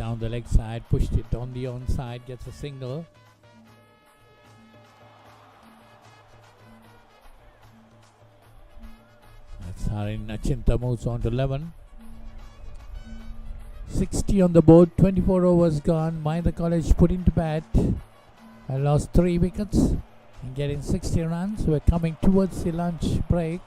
down the leg side, pushed it on the onside, gets a single. That's Harin Nachinta moves on to 11. 60 on the board, 24 overs gone. Mahinda College put into bat. I lost 3 wickets and getting 60 runs. We're coming towards the lunch break.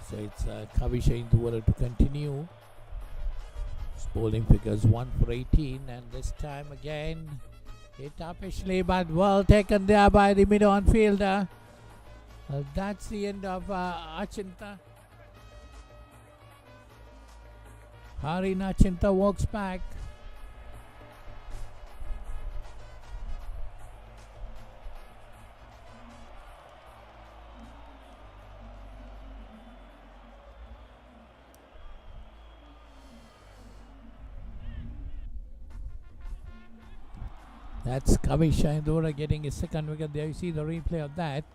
So it's Kavisha in the water to continue. His bowling figures 1 for 18, and this time again hit upishly, but well taken there by the mid-on fielder. That's the end of Achinta. Harin Achinta walks back. That's Kavisha Indora getting his second wicket there. You see the replay of that.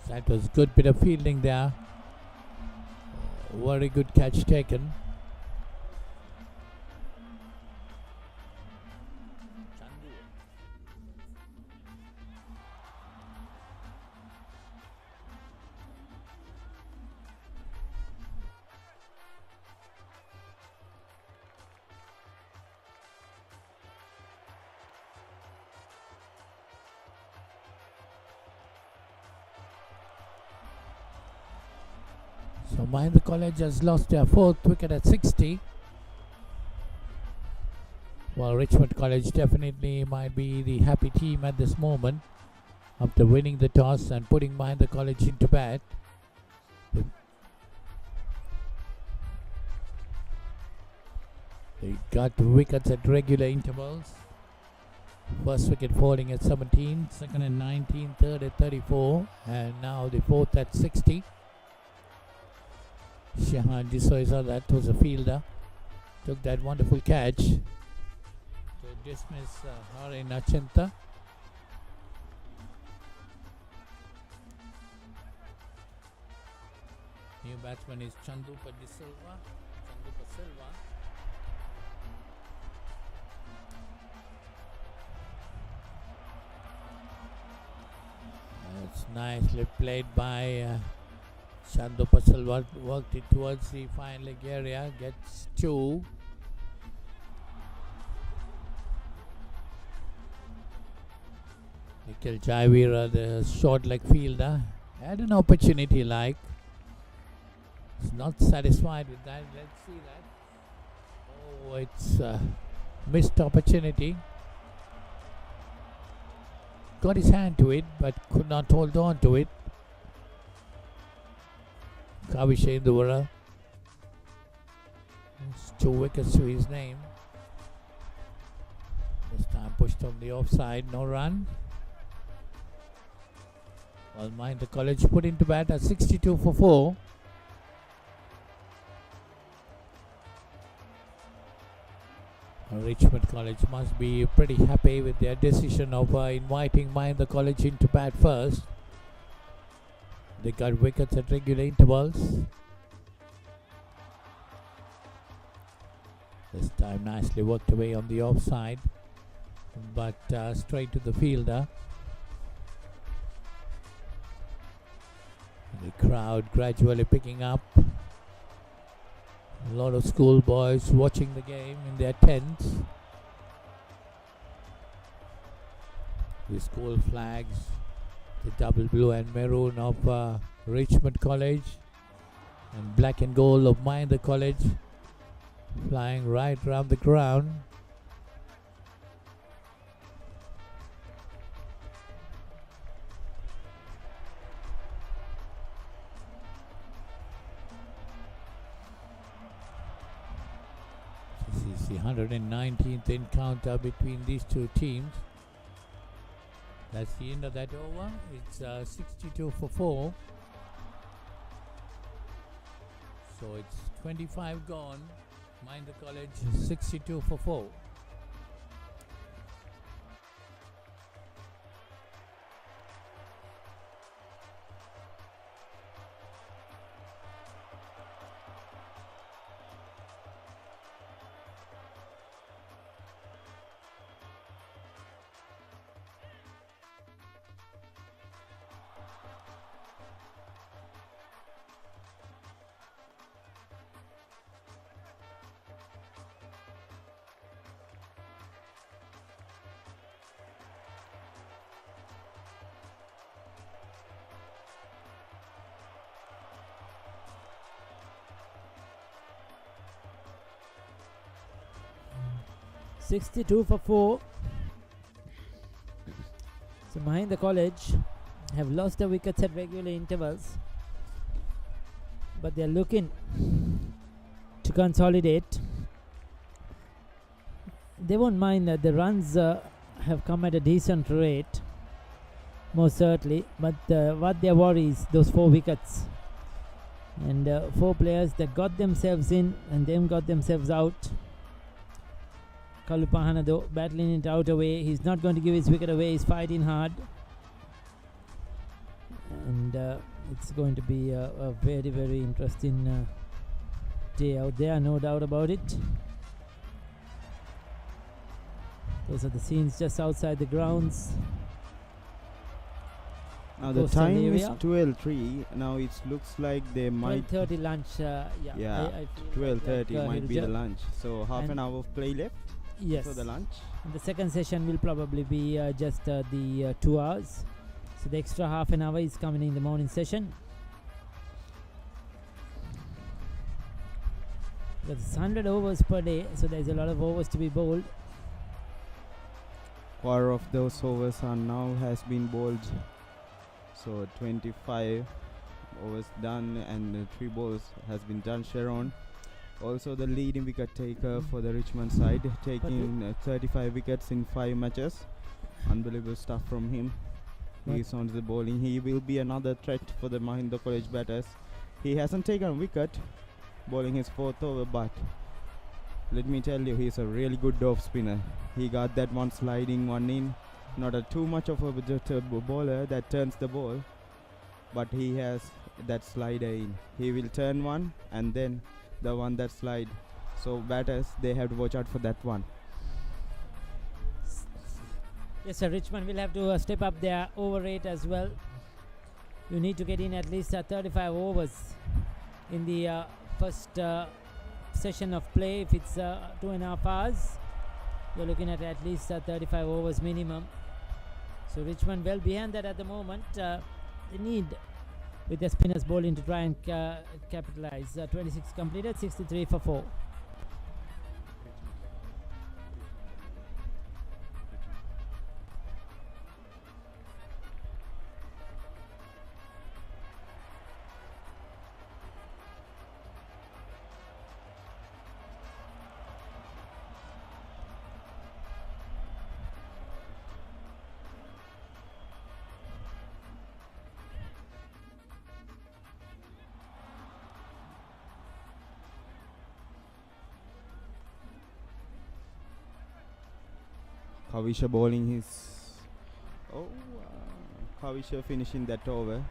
That was good bit of fielding there. Very good catch taken. So Mahinda College has lost their 4th wicket at 60. Well, Richmond College definitely might be the happy team at this moment after winning the toss and putting Mahinda College into bat. They got wickets at regular intervals. First wicket falling at 17, second at 19, third at 34, and now the 4th at 60. Shahan D'Souza, that was a fielder, took that wonderful catch to dismiss Harin Achinta. New batsman is Chandupa Silva. It's nicely played by Chandupa Silva, worked it towards the fine leg area, gets 2. Nikhil Jaivira, the short leg fielder, had an opportunity like. He's not satisfied with that. Let's see that. Oh, it's a missed opportunity. Got his hand to it, but could not hold on to it. Kavisha Indura. It's 2 wickets to his name. This time pushed on the offside, no run. Well, Mahinda College put into bat at 62 for 4. Richmond College must be pretty happy with their decision of inviting Mahinda College into bat first. They got wickets at regular intervals. This time nicely worked away on the offside, but straight to the fielder. The crowd gradually picking up. A lot of schoolboys watching the game in their tents. The school flags, the double blue and maroon of Richmond College and black and gold of Mahinda College flying right around the ground. This is the 119th encounter between these two teams. That's the end of that over. It's 62 for 4. So it's 25 gone. Mahinda College 62 for 4. $62 for 4. So Mahinda College have lost the wickets at regular intervals, but they're looking to consolidate. They won't mind that the runs have come at a decent rate, most certainly, but what their worry is those 4 wickets and 4 players that got themselves in and then got themselves out. Kalupahana though battling it out away. He's not going to give his wicket away. He's fighting hard, and it's going to be a very, very interesting day out there, no doubt about it. Those are the scenes just outside the grounds. Now the time is 12:03. Now it looks like they might 12:30 lunch. Yeah, I feel 12:30 might be the lunch. So half an hour of play left. Yes. For the lunch. And the second session will probably be just the 2 hours. So the extra half an hour is coming in the morning session. That's 100 overs per day, so there's a lot of overs to be bowled. Quarter of those overs are now has been bowled. So 25 overs done and 3 balls has been done. Sharon, also the leading wicket taker for the Richmond side, taking 35 wickets in 5 matches. Unbelievable stuff from him. He is on the bowling. He will be another threat for the Mahinda College batters. He hasn't taken a wicket, bowling his 4th over, but let me tell you, he's a really good off spinner. He got that one sliding one in. Not too much of a bowler that turns the ball, but he has that slider in. He will turn one and then the one that slide. So batters, they have to watch out for that one. Yes, sir. Richmond will have to step up their over rate as well. You need to get in at least 35 overs in the first session of play. If it's 2.5 hours, you're looking at least 35 overs minimum. So Richmond well behind that at the moment. They need, with their spinners bowling, to try and capitalize. 26 completed, 63 for 4. Kavisha bowling his... Kavisha finishing that over.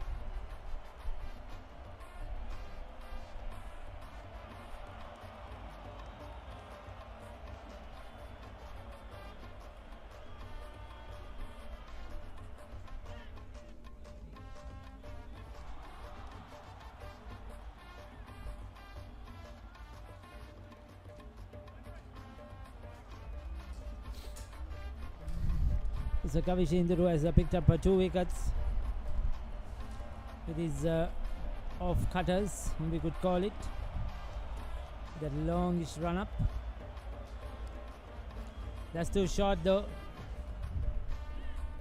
So Kavish Induru has picked up 2 wickets with his off cutters, we could call it. That longish run up. That's too short though.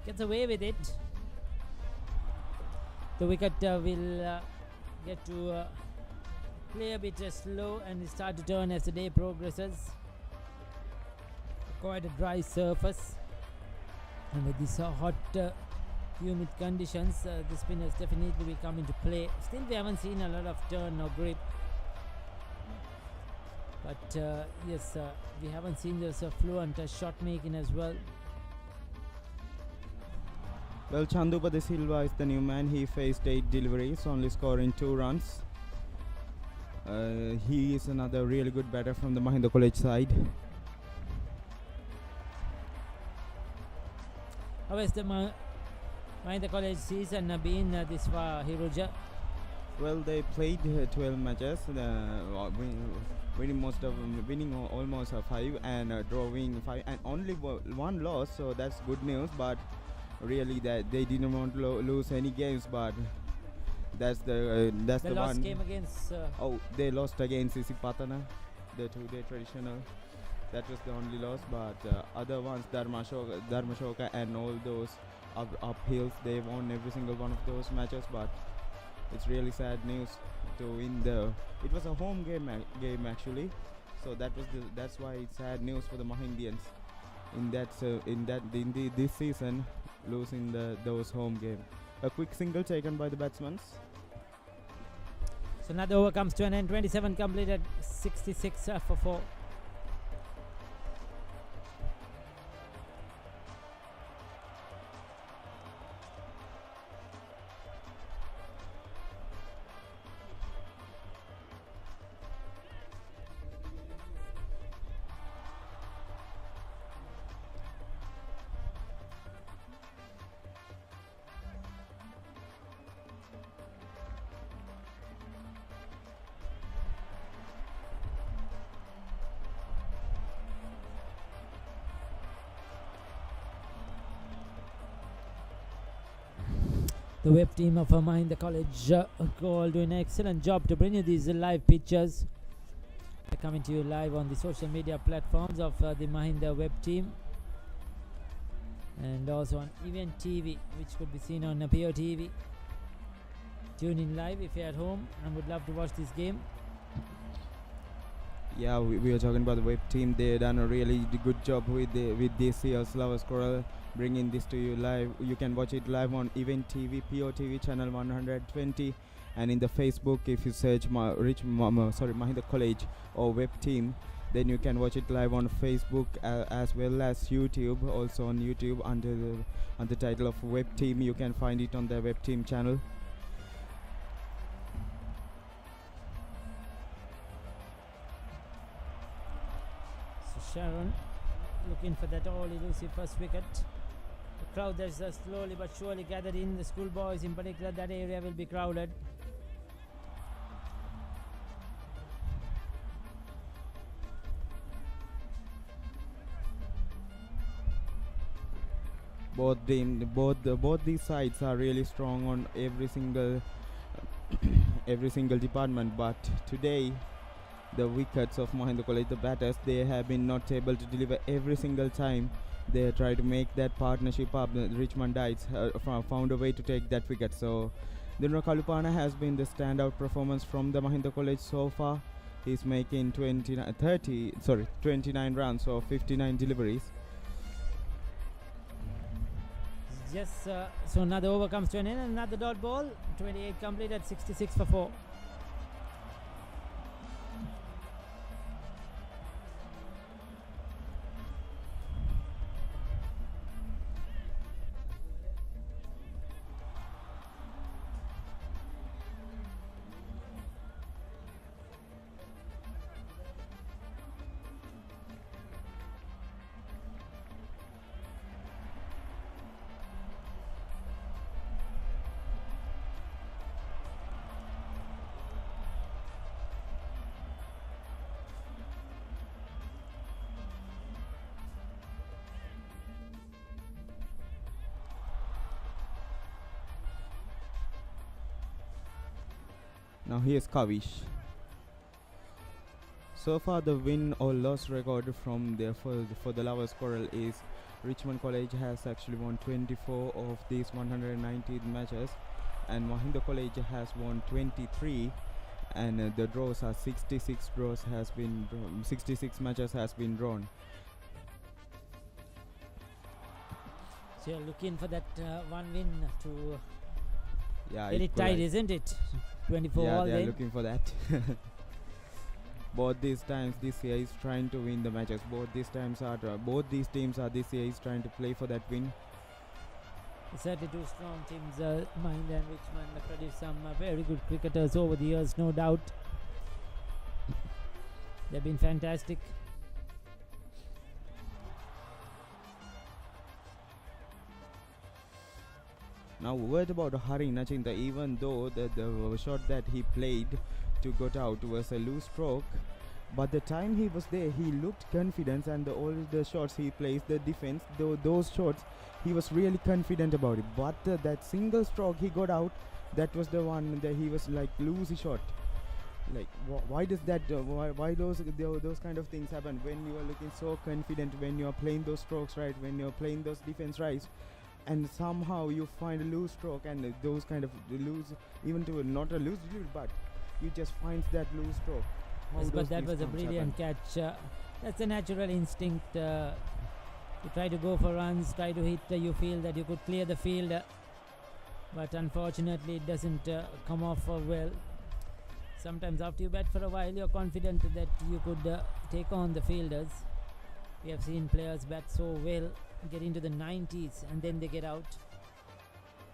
Gets away with it. The wicket will get to play a bit slow and start to turn as the day progresses. Quite a dry surface, and with these hot humid conditions, the spinners definitely will come into play. Still we haven't seen a lot of turn or grip, but yes, we haven't seen this fluent shot making as well. Well, Chandupa De Silva is the new man. He faced 8 deliveries, only scoring 2 runs. He is another really good batter from the Mahinda College side. How has the Mahinda College season been this far, Hiruja? Well, they played 12 matches, winning almost 5 and drawing 5, and only 1 loss. So that's good news. But really, that they didn't want to lose any games. But that's the last one. Game against. They lost against Isipatana, the 2-day traditional. That was the only loss, but other ones, Dharmashoka and all those uphills, they won every single one of those matches. But it's really sad news to win it was a home game actually, so that's why it's sad news for the Mahindians this season, losing those home game. A quick single taken by the batsmen. So another over comes to an end. 27 completed, 66 for 4. The web team of Mahinda College Goal doing an excellent job to bring you these live pictures. They're coming to you live on the social media platforms of the Mahinda web team, and also on Event TV, which could be seen on PO TV. Tune in live if you're at home and would love to watch this game. Yeah, we are talking about the web team. They done a really good job with this year's Lovers Quarrel, bringing this to you live. You can watch it live on Event TV, PO TV channel 120, and in the Facebook, if you search Mahinda College or web team, then you can watch it live on Facebook as well as YouTube. Also on YouTube under the title of web team, you can find it on the web team channel. Sharon looking for that all elusive first wicket. The crowd that's slowly but surely gathered in. The schoolboys in particular, that area will be crowded. Both these sides are really strong on every single department, but today the wickets of Mahinda College, the batters, they have been not able to deliver every single time. They try to make that partnership up. The Richmond Dites found a way to take that wicket. So Dinra Kalupana has been the standout performance from the Mahinda College so far. He's making 29 runs or 59 deliveries. Yes, so another over comes to an end, another dot ball. 28 completed, 66 for 4. Now here's Kavish. So far, the win or loss record from there for the Lovers Quarrel is Richmond College has actually won 24 of these 119 matches, and Mahinda College has won 23, and the draws are 66 draws has been 66 matches has been drawn. So you're looking for that one win to Yeah, get it tied, isn't it? 24 yeah, all they are then. looking for that. Both these times this year is trying to win the matches. Both these teams are this year is trying to play for that win. Certainly two strong teams, Mahinda and Richmond, produced some very good cricketers over the years, no doubt. They've been fantastic. Now, word about Hari Nachinda, even though the shot that he played to got out was a loose stroke, but the time he was there, he looked confident, and all the shots he plays, the defense, those shots, he was really confident about it. But that single stroke he got out, that was the one that he was like loosey shot. Like, why does that? Why those kind of things happen when you are looking so confident, when you are playing those strokes right, when you are playing those defense right, and somehow you find a loose stroke, and those kind of loose, even to not a loose, but you just find that loose stroke. Yes, but that was a brilliant catch. That's a natural instinct. You try to go for runs, try to hit. You feel that you could clear the field, but unfortunately it doesn't come off well. Sometimes after you bat for a while, you're confident that you could take on the fielders. We have seen players bat so well, get into the 90s, and then they get out.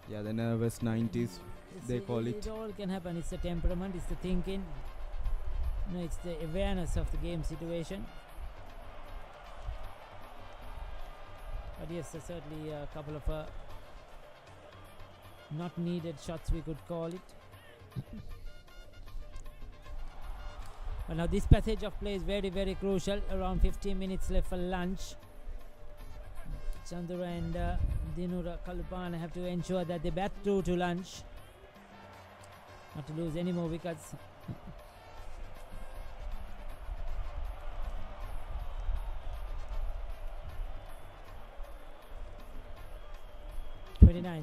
Yeah, the nervous 90s, they call it. It all can happen. It's the temperament, it's the thinking. No, it's the awareness of the game situation. But yes, there's certainly a couple of not needed shots, we could call it. But now this passage of play is very, very crucial. Around 15 minutes left for lunch. Chandra and Dinura Kalupana have to ensure that they bat through to lunch, not to lose any more wickets.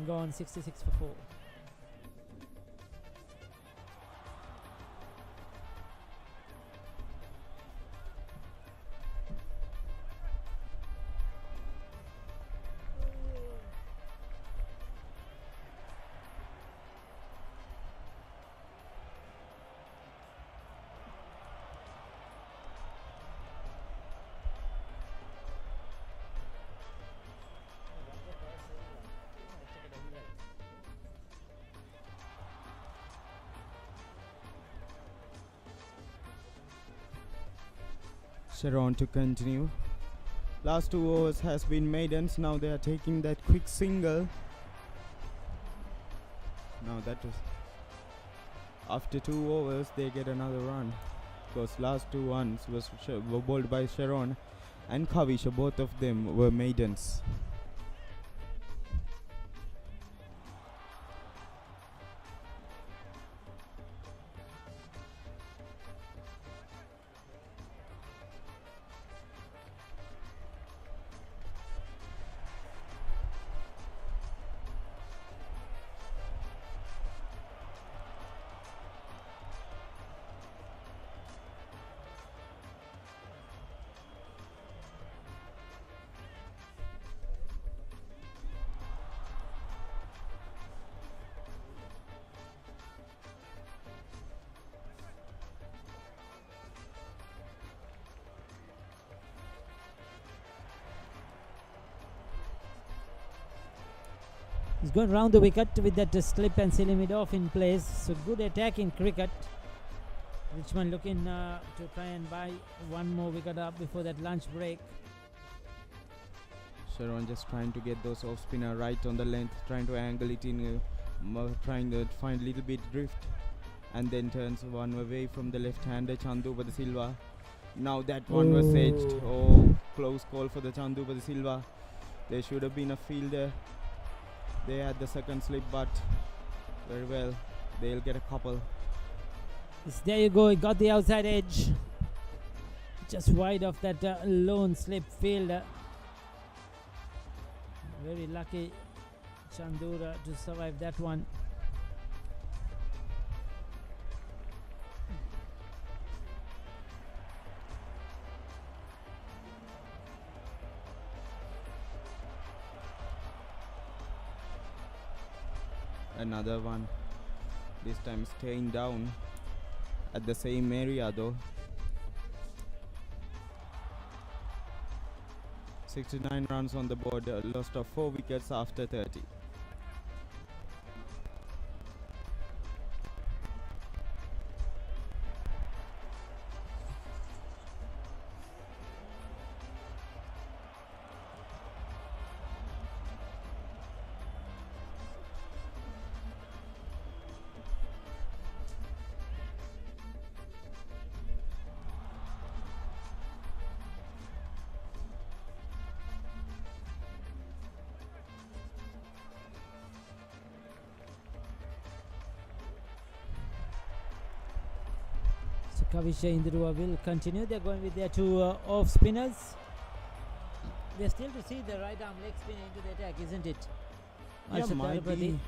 Gone, 66 for 4. Sharon to continue. Last 2 overs has been maidens. Now they are taking that quick single. Now that was after 2 overs they get another run, because last 2 runs were bowled by Sharon and Kavish. Both of them were maidens. He's going round the wicket with that slip and sealing it off in place. So good attacking cricket. Richmond looking to try and buy one more wicket up before that lunch break. Sharon just trying to get those off spinner right on the length, trying to angle it in, trying to find a little bit drift, and then turns one away from the left-hander Chandu Bada Silva. Now that one was edged. Oh, close call for the Chandu Bada Silva. There should have been a fielder. They had the second slip, but very well, they'll get a couple. Yes, there you go. He got the outside edge. Just wide of that lone slip fielder. Very lucky Chandura to survive that one. Another one. This time staying down at the same area though. 69 runs on the board, lost of 4 wickets after 30. Kavisha Indruva will continue. They're going with their two off spinners. They're still to see the right arm leg spinner into the attack, isn't it? Yeah,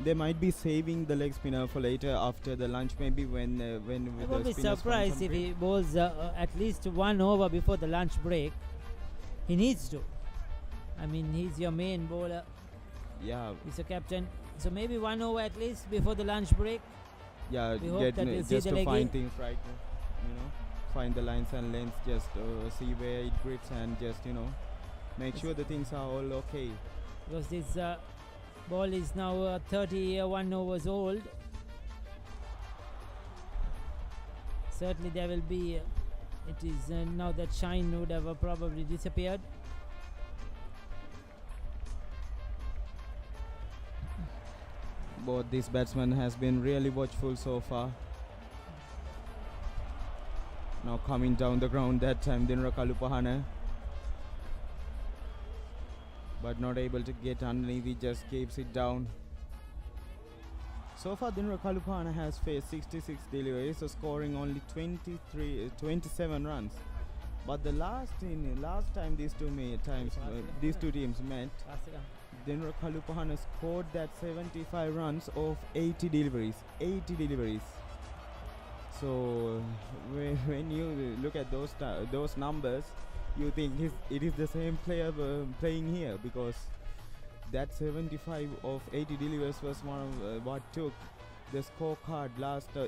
they might be saving the leg spinner for later after the lunch, maybe when I won't be surprised if he bowls at least 1 over before the lunch break. He needs to. I mean, he's your main bowler. Yeah. He's a captain. So maybe 1 over at least before the lunch break. Yeah, we hope that we'll see just the to find leg things right, find the lines and lengths, just see where it grips and just, make sure the things are all okay. Because this ball is now 31 overs old. Certainly there will be, it is now that shine would have probably disappeared. Both these batsmen has been really watchful so far. Now coming down the ground that time, Dinra Kalupahana. But not able to get underneath, he just keeps it down. So far Dinra Kalupahana has faced 66 deliveries, so scoring only 27 runs. But the last time these two teams met, Dinra Kalupahana scored that 75 runs of 80 deliveries. So when you look at those numbers, you think it is the same player playing here, because that 75 of 80 deliveries was one of what took the scorecard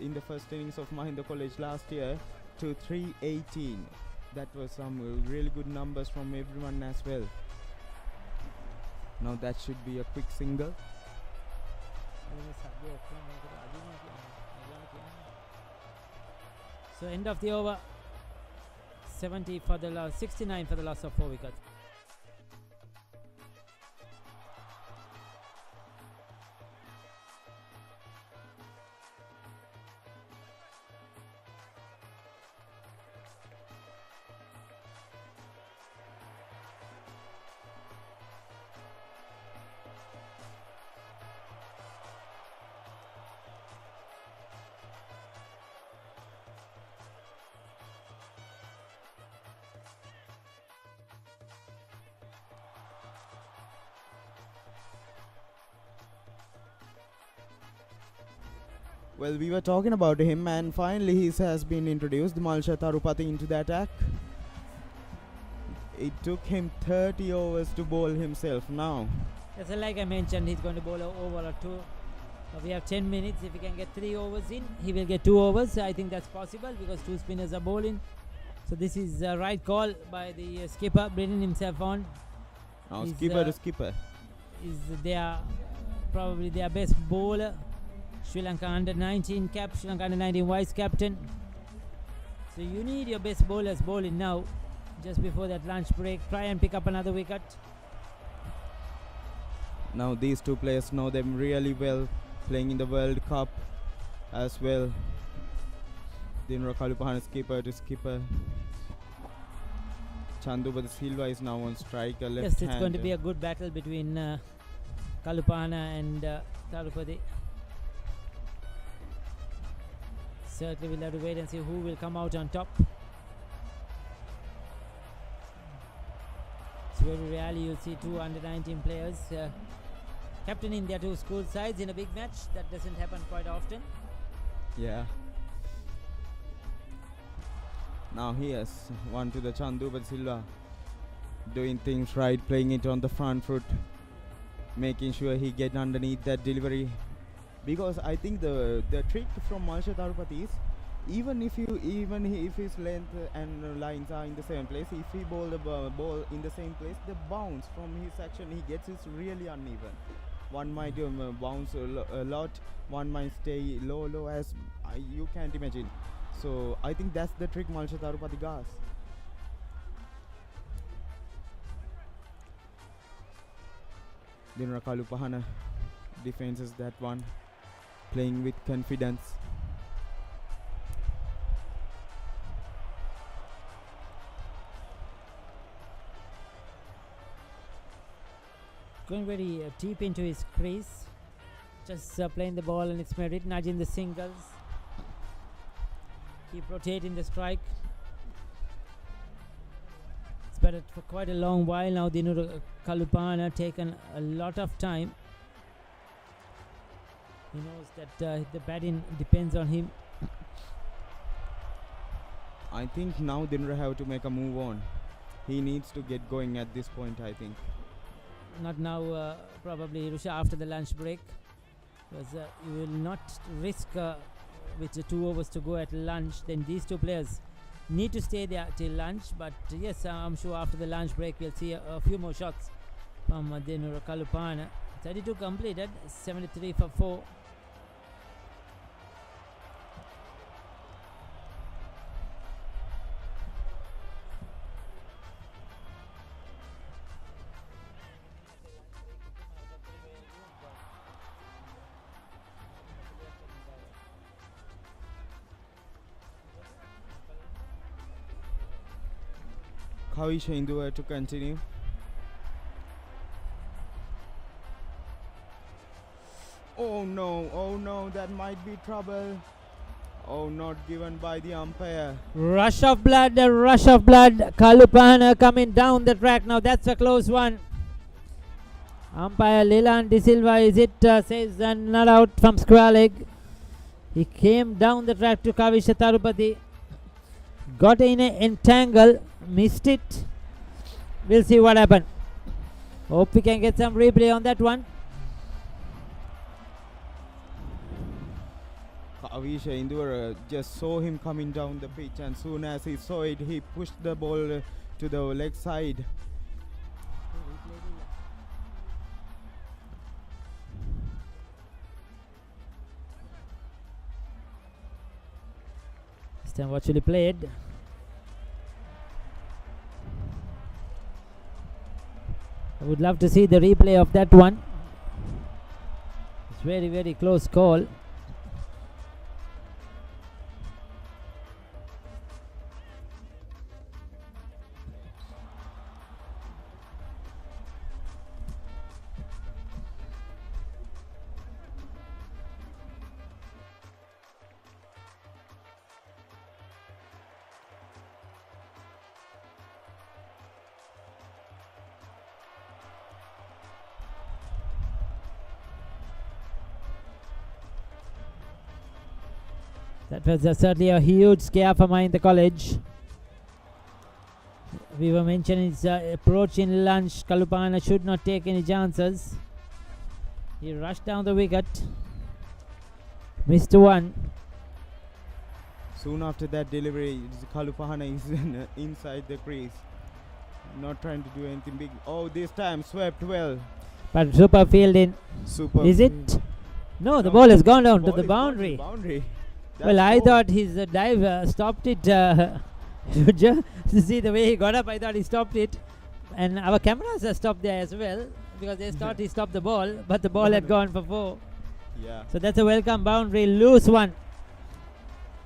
in the first innings of Mahinda College last year to 318. That was some really good numbers from everyone as well. Now that should be a quick single. So end of the over. 70 for the loss, 69 for the loss of 4 wickets. Well, we were talking about him, and finally he has been introduced, Malsha Tarupati, into the attack. It took him 30 overs to bowl himself now. Yes, like I mentioned, he's going to bowl an over or two. We have 10 minutes. If he can get 3 overs in, he will get 2 overs. I think that's possible because 2 spinners are bowling. So this is the right call by the skipper, bringing himself on. Now skipper to skipper. Is probably their best bowler. Sri Lanka under 19 cap, Sri Lanka under 19 vice captain. So you need your best bowlers bowling now, just before that lunch break. Try and pick up another wicket. Now these two players know them really well, playing in the World Cup as well. Dinra Kalupahana skipper to skipper. Chandubata Silva is now on strike, left hand. Yes, it's going to be a good battle between Kalupahana and Tarupati. certainly we'll have to wait and see who will come out on top. It's very rarely you'll see two under 19 players captaining their two school sides in a big match. That doesn't happen quite often. Yeah. Now here's one to the Chandu but Silva, doing things right, playing it on the front foot, making sure he get underneath that delivery. Because I think the trick from Marsha Tarupati is even if his length and lines are in the same place, if he bowl the ball in the same place, the bounce from his action he gets is really uneven. One might bounce a lot, one might stay low as you can't imagine. So I think that's the trick Marsha Tarupati does. Dinra Kalupahana defenses that one, playing with confidence. Going very deep into his crease, just playing the ball and its merit, nudging the singles, keep rotating the strike. It's been for quite a long while now. Dinura Kalupana taken a lot of time. He knows that the batting depends on him. I think now Dinra have to make a move on. He needs to get going at this point, I think. Not now, probably Rusha after the lunch break, because you will not risk with the 2 overs to go at lunch. Then these two players need to stay there till lunch. But yes, I'm sure after the lunch break we'll see a few more shots from Dinura Kalupana. 32 completed, 73 for 4. Kavisha Indua to continue. Oh no, that might be trouble. Oh, not given by the umpire. Rush of blood, the rush of blood. Kalupana coming down the track now. That's a close one. Umpire Leland De Silva, is it? Says not out from square leg. He came down the track to Kavisha Tarupati. Got in an entangle, missed it. We'll see what happened. Hope we can get some replay on that one. Kavisha Indura just saw him coming down the pitch, and soon as he saw it, he pushed the ball to the leg side. This time actually played. I would love to see the replay of that one. It's very, very close call. That was certainly a huge scare for Mahinda College. We were mentioning his approach in lunch. Kalupana should not take any chances. He rushed down the wicket. Missed one. Soon after that delivery, Kalupahana is inside the crease. Not trying to do anything big. Oh, this time swept well. But super fielding. Super. Is it? No, the ball has gone down to the boundary. Well, I thought his dive stopped it. To see the way he got up, I thought he stopped it. And our cameras have stopped there as well, because they thought he stopped the ball, but the ball had gone for 4. Yeah. So that's a welcome boundary. Loose one.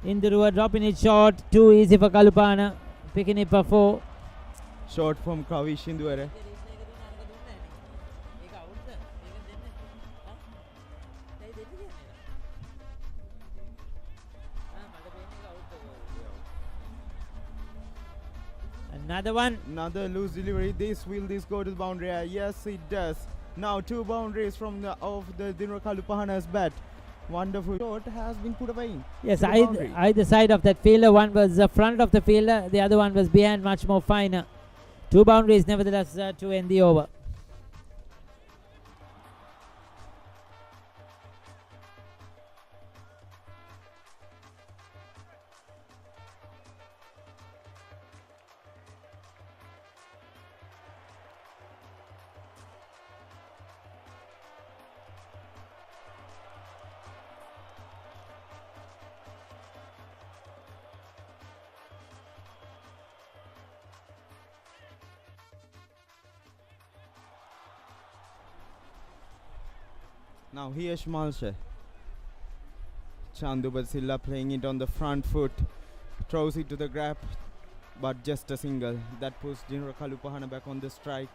Indurua dropping it short. Too easy for Kalupana. Picking it for 4. Short from Kavish Indura. Another one. Another loose delivery. Will this go to the boundary? Yes, it does. Now 2 boundaries from the Dinra Kalupahana's bat. Wonderful shot has been put away. Yes, either side of that fielder. One was front of the fielder, the other one was behind, much more finer. 2 boundaries nevertheless to end the over. Now here's Malshe. Chandu Basilla playing it on the front foot. Throws it to the grab, but just a single. That puts Dinra Kalupahana back on the strike.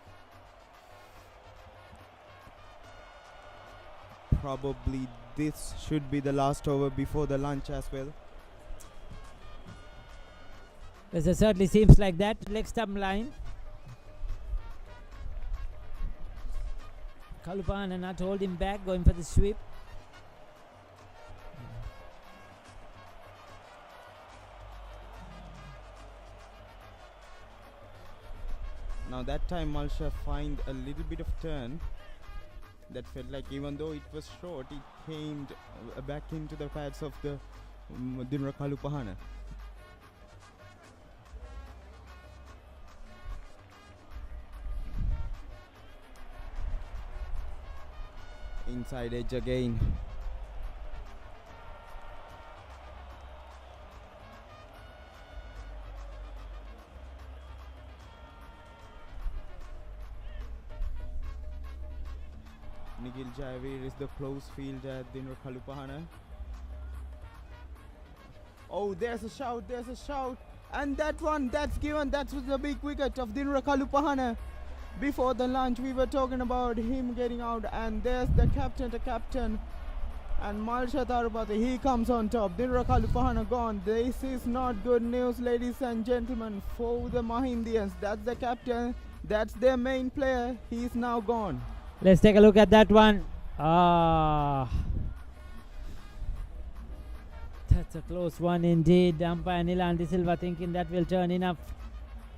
Probably this should be the last over before the lunch as well. Yes, it certainly seems like that. Leg stump line. Kalupahana not holding back, going for the sweep. Now that time Malsha find a little bit of turn. That felt like even though it was short, it came back into the pads of the Dinra Kalupahana. Inside edge again. Nikhil Jaivir is the close fielder at Dinra Kalupahana. Oh, there's a shout. And that one, that's given. That was the big wicket of Dinra Kalupahana. Before the lunch, we were talking about him getting out, and there's the captain, and Malsha Tharupati, he comes on top. Dinra Kalupahana gone. This is not good news, ladies and gentlemen, for the Mahindians. That's the captain, that's their main player. He's now gone. Let's take a look at that one. That's a close one indeed. Umpire Nilan De Silva thinking that will turn enough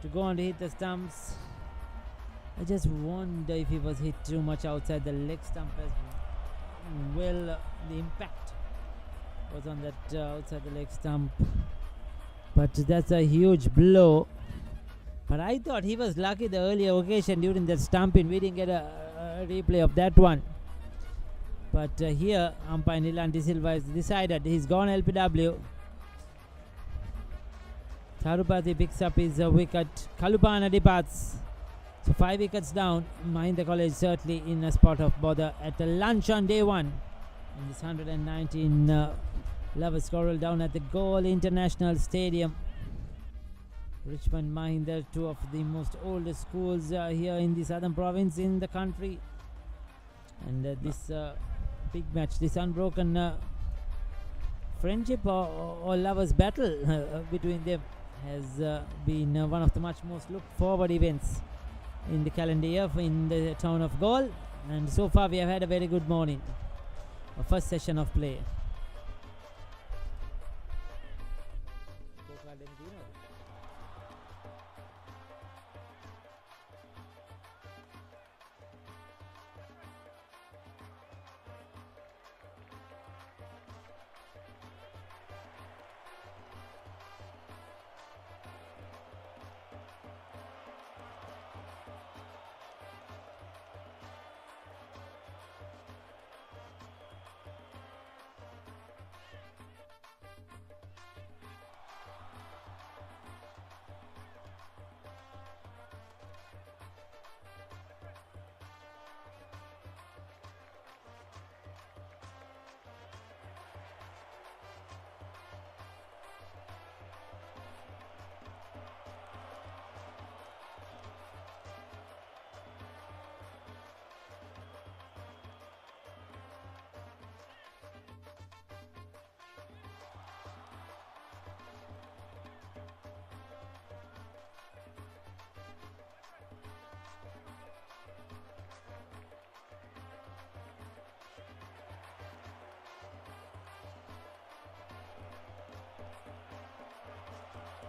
to go on to hit the stumps. I just wonder if he was hit too much outside the leg stump as well. The impact was on that outside the leg stump. But that's a huge blow. But I thought he was lucky the earlier occasion during that stumping. We didn't get a replay of that one. But here, umpire Nilan De Silva has decided he's gone LPW. Tharupati picks up his wicket. Kalupahana departs. So 5 wickets down. Mahinda College certainly in a spot of bother at the lunch on day 1. In this 119 Lovers Quarrel down at the Goal International Stadium. Richmond, Mahinda, 2 of the most oldest schools here in the southern province in the country. And this big match, this unbroken friendship or lovers battle between them has been one of the much most looked forward events in the calendar year in the town of Gaul, and so far we have had a very good morning, a first session of play.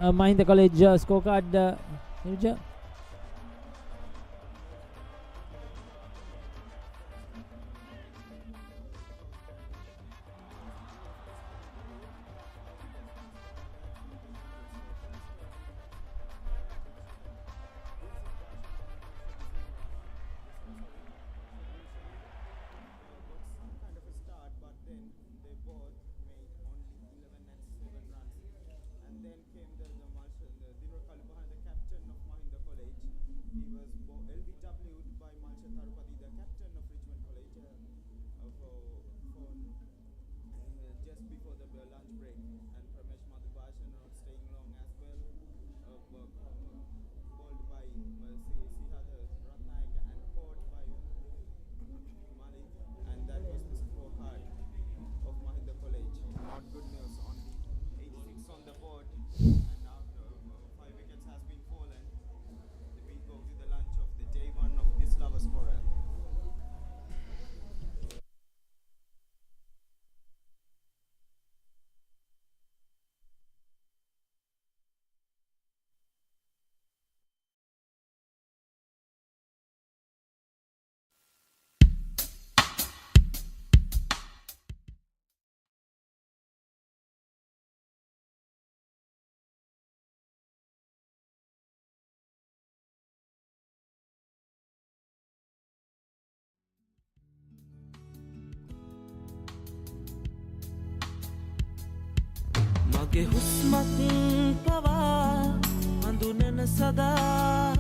Mahinda College scorecard, Nirja. මගේ හුස්මක් පවා හඳුනන සදා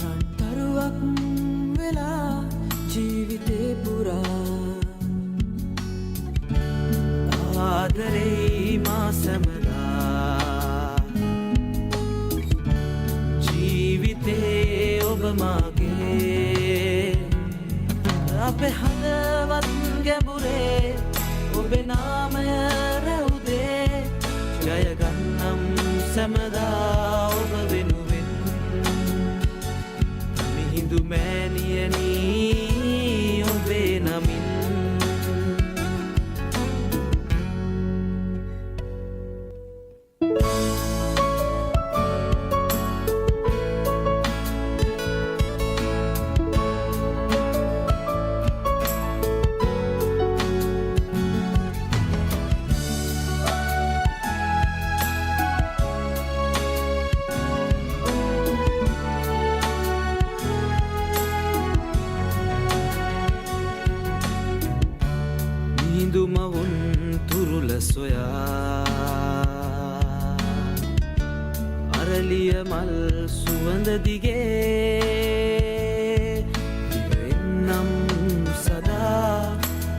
රන්තරුවක් වෙලා ජීවිතේ පුරා ආදරේ මා සැමලා ජීවිතේ ඔබ මාගේ අපේ හදවත් ගැඹුරේ ඔබේ නාමය රැවුදේ ජයගන්නම් සැමදා ඔබ වෙනුවෙන් මිහිඳු මෑණියනී ඔබේ නමින් මවුන් තුරුල සොයා අරලිය මල් සුවඳ දිගේ එන්නම් සදා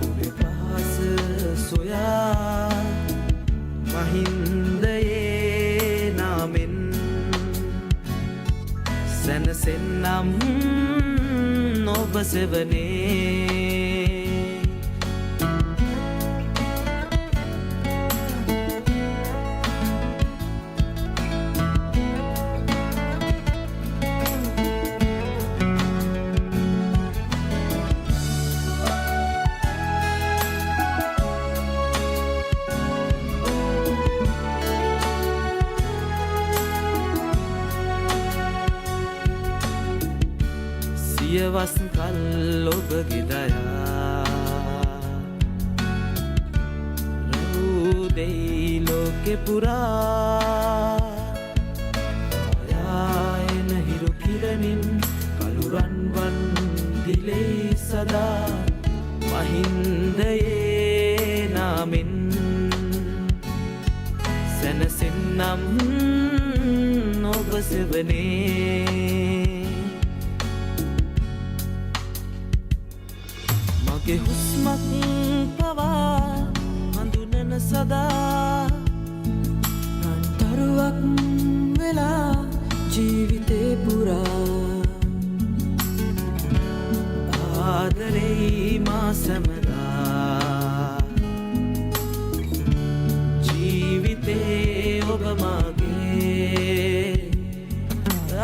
ඔබේ පහස සොයා මහින්දයේ නාමෙන් සැනසෙන්නම් ඔබ සෙවනේ සියවස් කල් ඔබගේ දයා රැවුදෙයි ලෝකෙ පුරා ආයන හිරු කිරණින් කළුරන්වන් දිලේ සදා මහින්දයේ නාමෙන් සැනසෙන්නම් ඔබ සෙවනේ මගේ හුස්මක් පවා හඳුනන සදා රන්තරුවක් වෙලා ජීවිතේ පුරා ආදරේ මා සැමලා ජීවිතේ ඔබ මාගේ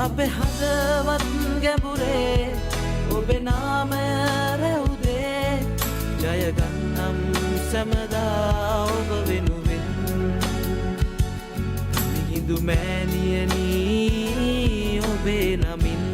අපේ හදවත් ගැඹුරේ ඔබේ නාමය රැවුදේ ජයගන්නම් සැමදා ඔබ වෙනුවෙන් මිහිඳු සිදු මෑණියනී ඔබේ නමින්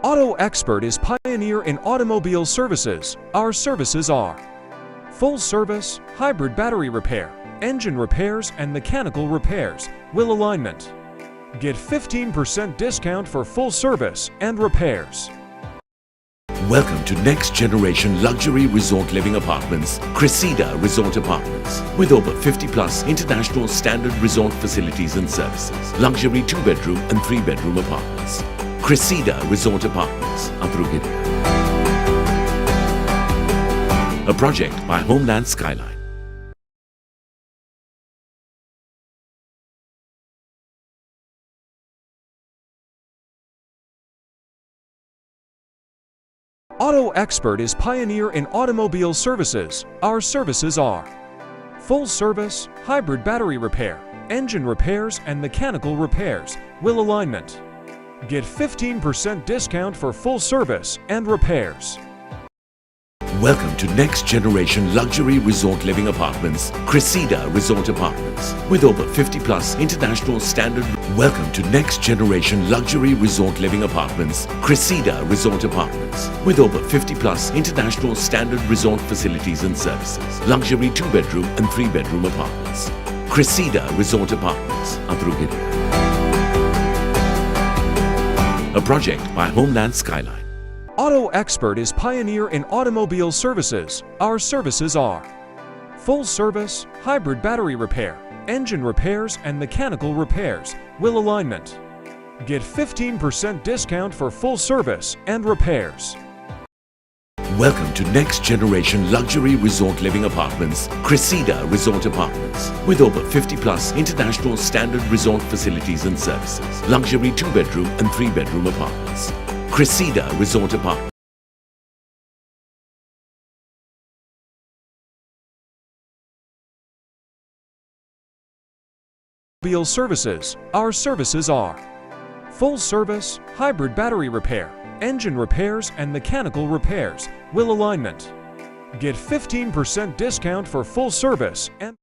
Auto Expert is pioneer in automobile services. Our services are full service, hybrid battery repair, engine repairs and mechanical repairs, wheel alignment. Get 15% discount for full service and repairs. Welcome to next generation luxury resort living apartments, Cressida Resort Apartments. With over 50 plus international standard resort facilities and services. Luxury 2-bedroom and 3-bedroom apartments. Cressida Resort Apartments, Apurugiri. A project by Homeland Skyline. Auto Expert is pioneer in automobile services. Our services are full service, hybrid battery repair, engine repairs and mechanical repairs, wheel alignment. Get 15% discount for full service and repairs. Welcome to next generation luxury resort living apartments, Cressida Resort Apartments. With over 50 plus international standard. Welcome to next generation luxury resort living apartments, Cressida Resort Apartments. With over 50 plus international standard resort facilities and services. Luxury 2-bedroom and 3-bedroom apartments. Cressida Resort Apartments, Apurugiri. A project by Homeland Skyline. Auto Expert is pioneer in automobile services. Our services are full service, hybrid battery repair, engine repairs and mechanical repairs, wheel alignment. Get 15% discount for full service and repairs. Welcome to next generation luxury resort living apartments, Cressida Resort Apartments. With over 50 plus international standard resort facilities and services. Luxury 2-bedroom and 3-bedroom apartments. Cressida Resort Apartments. Services. Our services are full service, hybrid battery repair, engine repairs and mechanical repairs, wheel alignment. Get 15% discount for full service and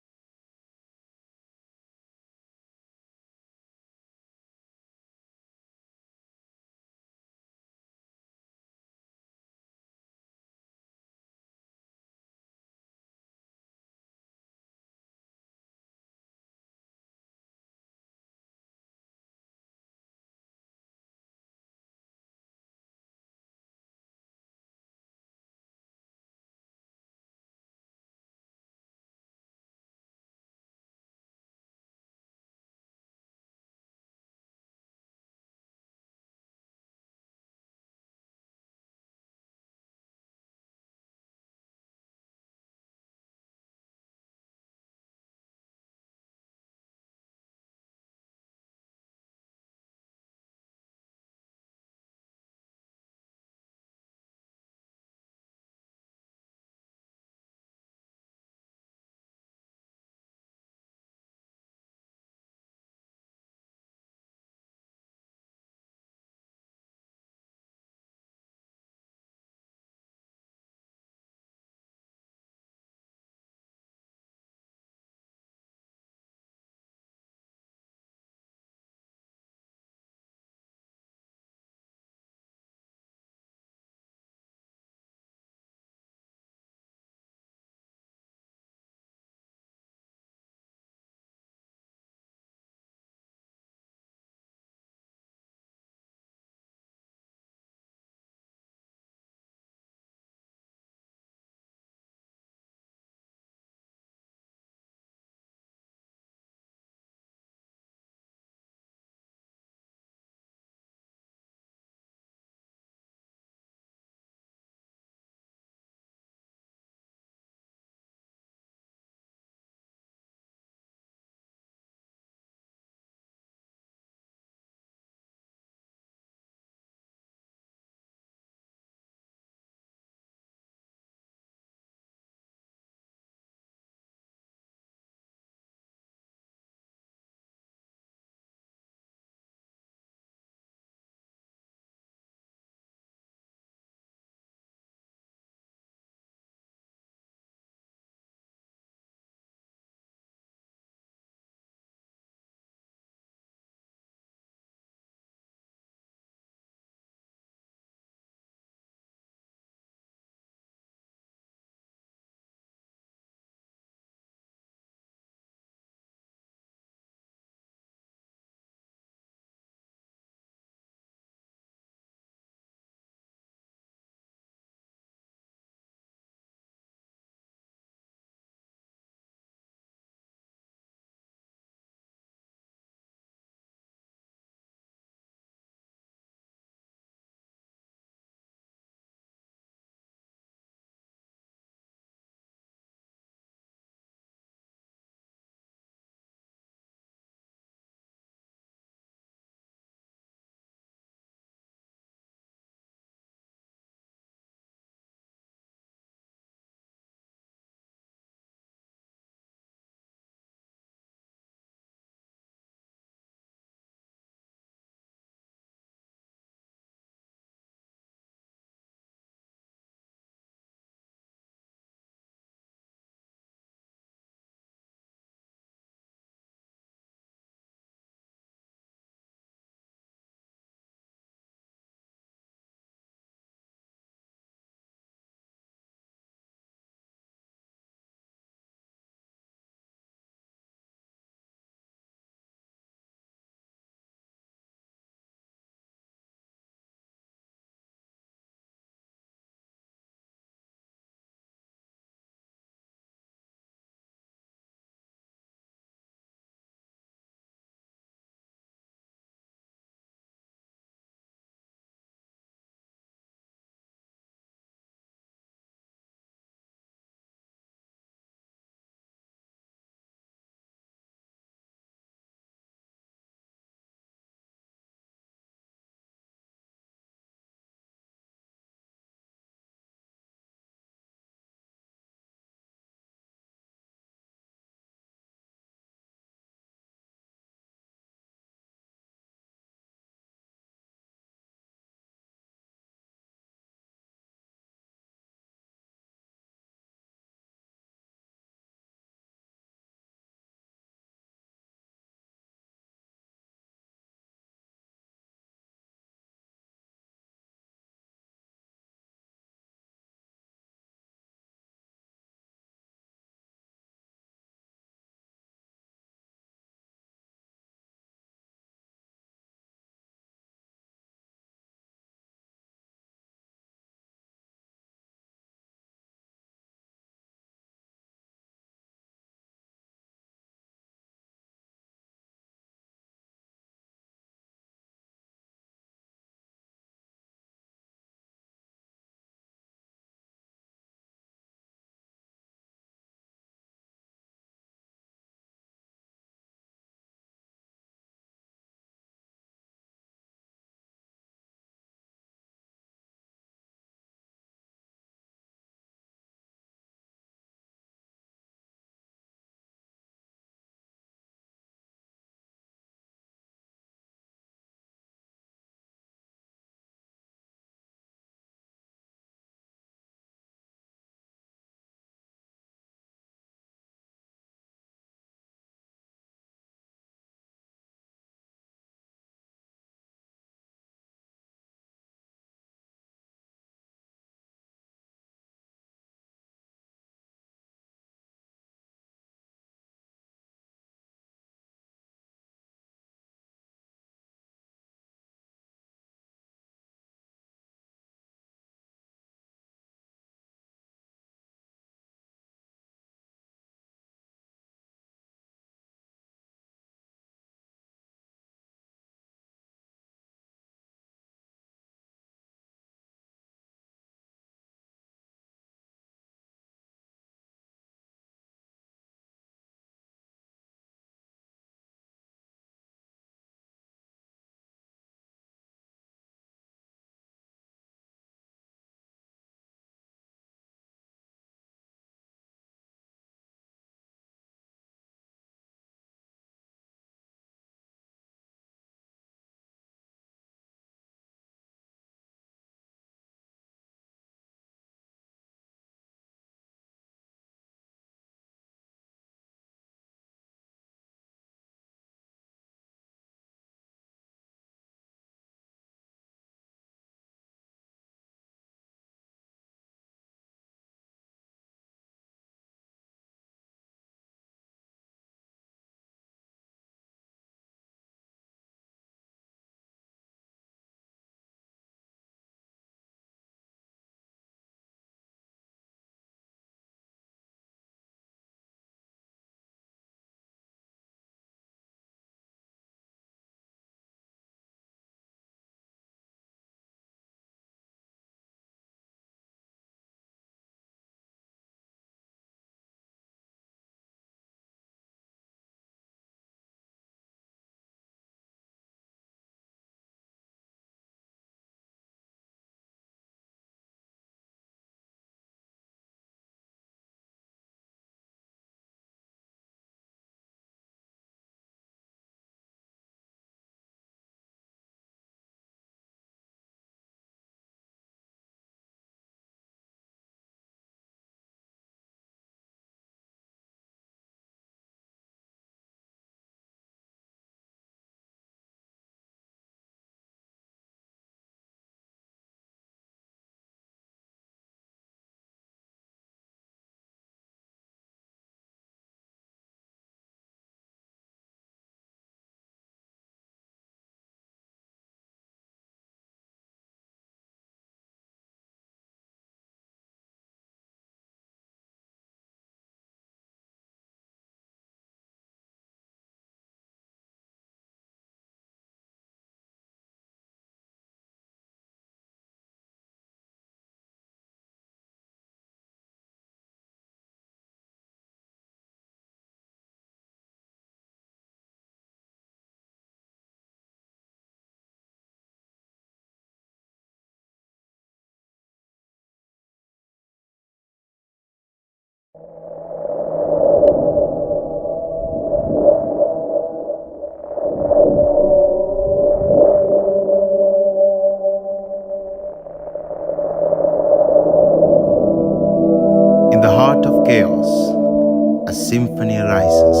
a symphony rises.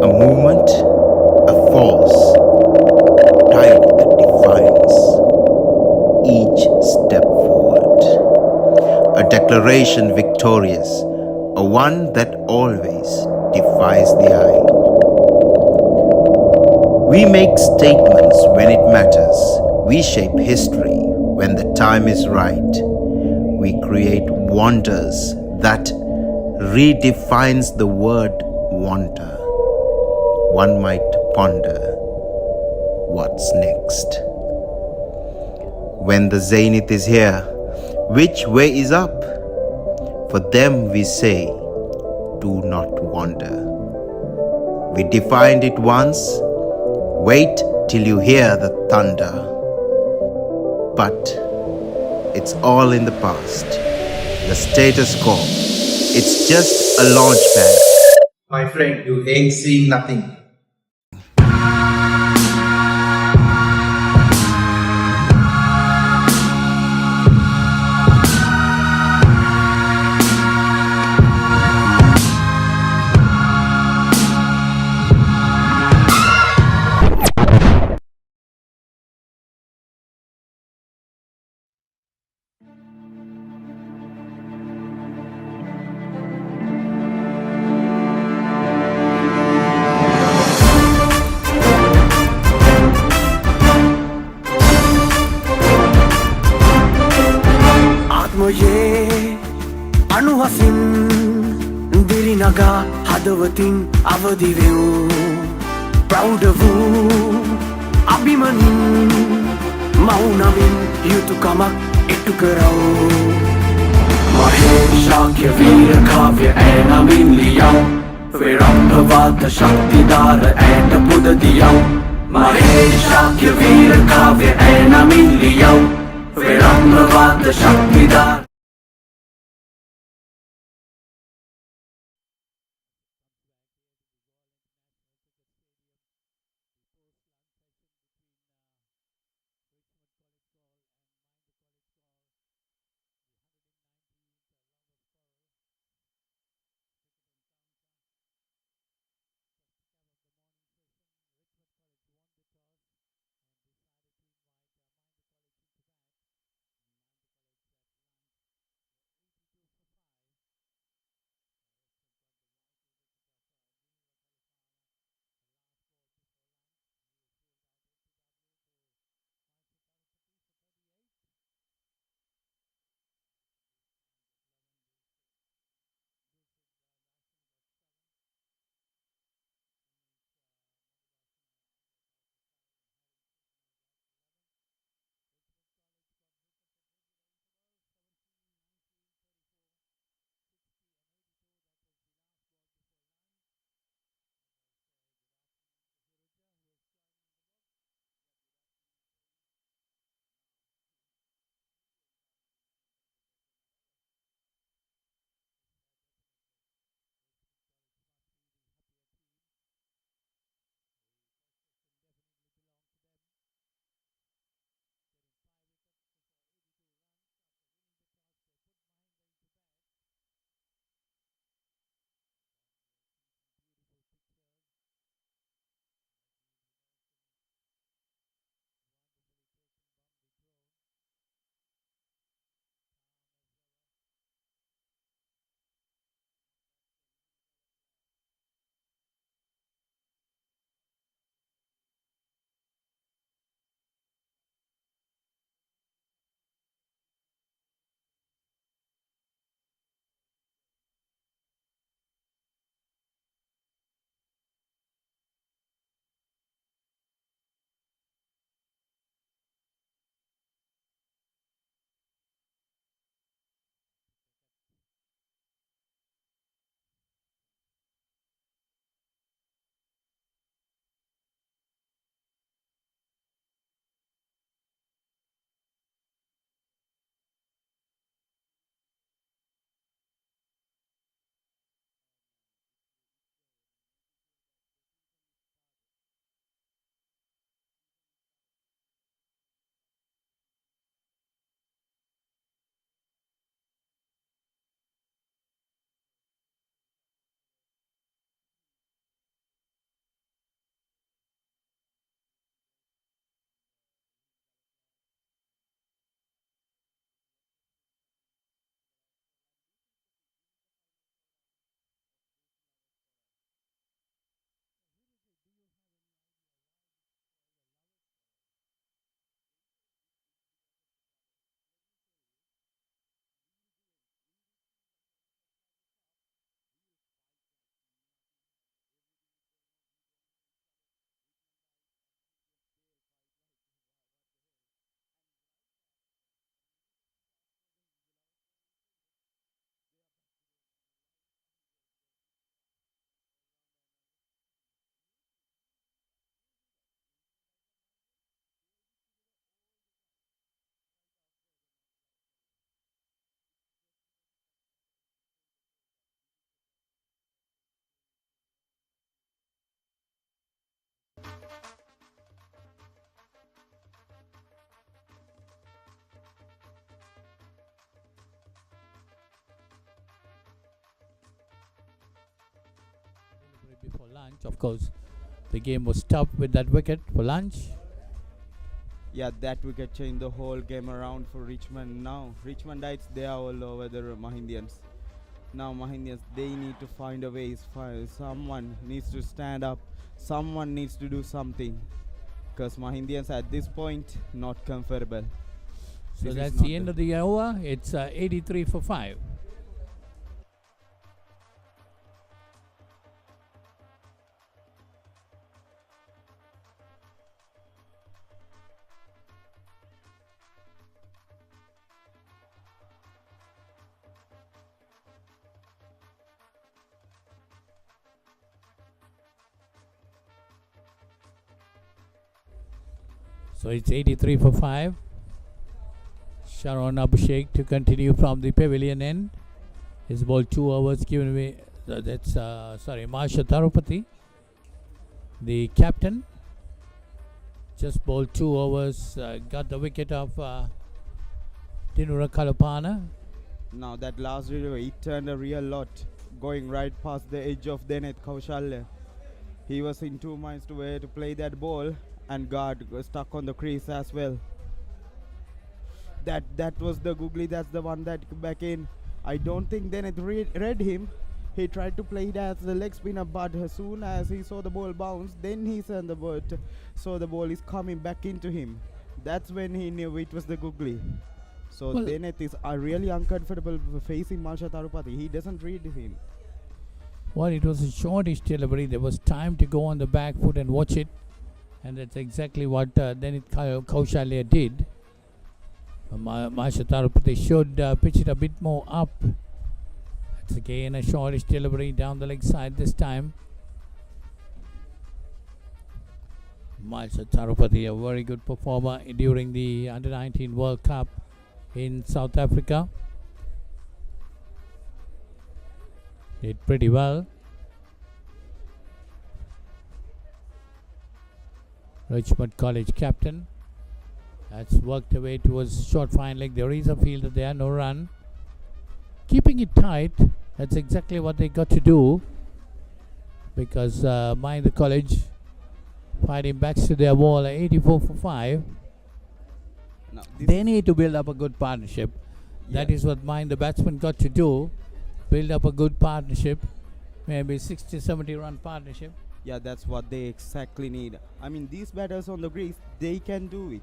A movement, a force, tide that defines each step forward. A declaration victorious, a one that always defies the eye. We make statements when it matters. We shape history when the time is right. We create wonders that redefines the word wonder. One might ponder what's next. When the zenith is here, which way is up? For them we say, do not wander. We defined it once, wait till you hear the thunder. But it's all in the past. The status quo, it's just a launch pad. My friend, you ain't seeing nothing. අනුහසින් දිරිනගා හදවතින් අවදි web ප්‍රෞඩ වූ අභිමනින් මෞනමින් යුතුකමක් ඉටු කරව් මහේශාක්‍ය වීර කාව්‍ය ඇනමින් ලියව් විරම්භවාද ශක්තිදාර ඇයට පුද දියව් මහේශාක්‍ය වීර කාව්‍ය ඇනමින් ලියව් විරම්භවාද ශක්තිදාර before lunch. Of course, the game was stopped with that wicket for lunch. Yeah, that wicket changed the whole game around for Richmond. Now Richmondites, they are all over the Mahindians. Now Mahindians, they need to find a way. Someone needs to stand up. Someone needs to do something. Because Mahindians at this point, not comfortable. So that's the end of the over. It's 83 for 5. So it's 83 for 5. Sharon Abhishek to continue from the pavilion end. His ball 2 overs given away. Marsha Tarupati, the captain, just bowled 2 overs. Got the wicket of Tinura Kalapana. Now that last delivery, it turned a real lot, going right past the edge of Deneth Kaushalya. He was in 2 minds to where to play that ball, and guard was stuck on the crease as well. That was the googly. That's the one that back in. I don't think Deneth read him. He tried to play it as the leg spinner, but as soon as he saw the ball bounce, then he saw the ball is coming back into him. That's when he knew it was the googly. So Deneth is really uncomfortable facing Marsha Tarupati. He doesn't read him. Well, it was a shortish delivery. There was time to go on the back foot and watch it. And that's exactly what Deneth Kaushalya did. Marsha Tarupati should pitch it a bit more up. It's again a shortish delivery down the leg side this time. Marsha Tarupati, a very good performer during the Under-19 World Cup in South Africa. Did pretty well. Richmond College captain. That's worked away towards short fine leg. There is a fielder there, no run. Keeping it tight, that's exactly what they got to do. Because Mahinda College fighting backs to their wall at 84 for 5. They need to build up a good partnership. That is what Mahinda batsmen got to do. Build up a good partnership. Maybe 60-70 run partnership. Yeah, that's what they exactly need. I mean, these batters on the crease, they can do it.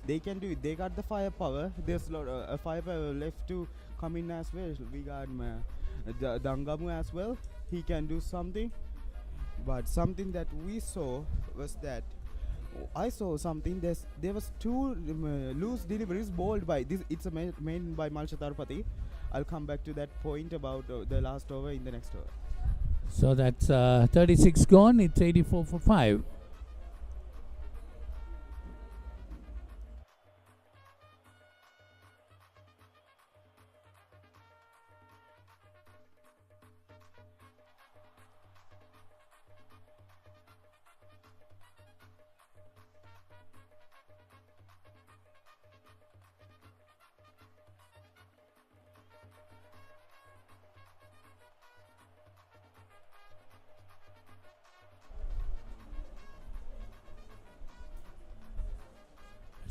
They can do it. They got the firepower. There's a firepower left to come in as well. We got Dangamu as well. He can do something. But something that we saw was that I saw something. There was 2 loose deliveries bowled by this. It's made by Marsha Tarupati. I'll come back to that point about the last over in the next over. So that's 36 gone. It's 84 for 5.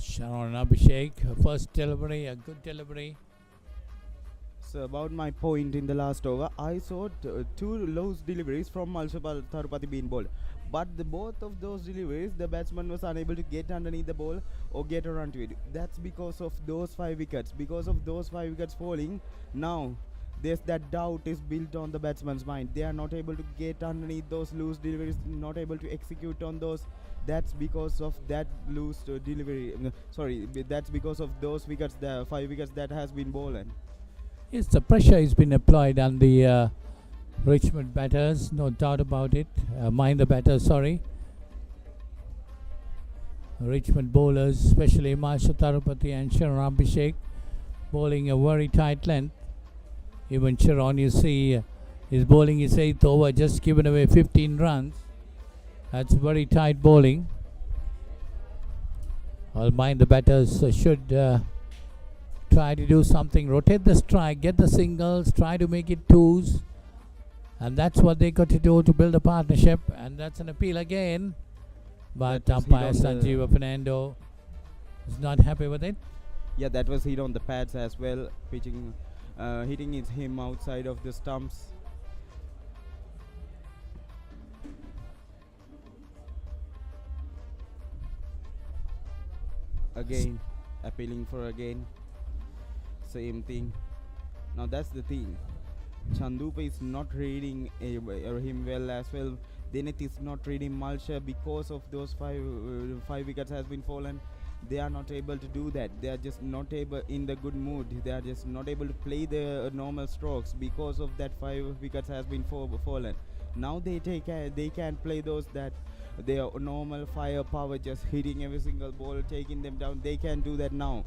Sharon Abhishek, her first delivery, a good delivery. So about my point in the last over, I saw 2 loose deliveries from Marsha Tarupati being bowled. But both of those deliveries, the batsman was unable to get underneath the ball or get around to it. That's because of those 5 wickets. Because of those 5 wickets falling, now there's that doubt is built on the batsman's mind. They are not able to get underneath those loose deliveries, not able to execute on those. That's because of that loose delivery. That's because of those wickets, the 5 wickets that has been bowled. Yes, the pressure has been applied on the Richmond batters, no doubt about it. Mind the batters, sorry. Richmond bowlers, especially Marsha Tarupati and Sharon Abhishek, bowling a very tight length. Even Sharon, you see, is bowling his 8th over, just given away 15 runs. That's very tight bowling. I'll mind the batters should try to do something. Rotate the strike, get the singles, try to make it 2s. And that's what they got to do to build a partnership. And that's an appeal again. But umpire Sanjeeva Fernando is not happy with it. Yeah, that was hit on the pads as well, pitching, hitting him outside of the stumps. Again, appealing for again. Same thing. Now that's the thing. Chandupa is not reading him well as well. Deneth is not reading Malsha because of those five wickets has been fallen. They are not able to do that. They are just not able in the good mood. They are just not able to play the normal strokes because of that 5 wickets has been fallen. Now they can play those that their normal firepower, just hitting every single ball, taking them down. They can do that now.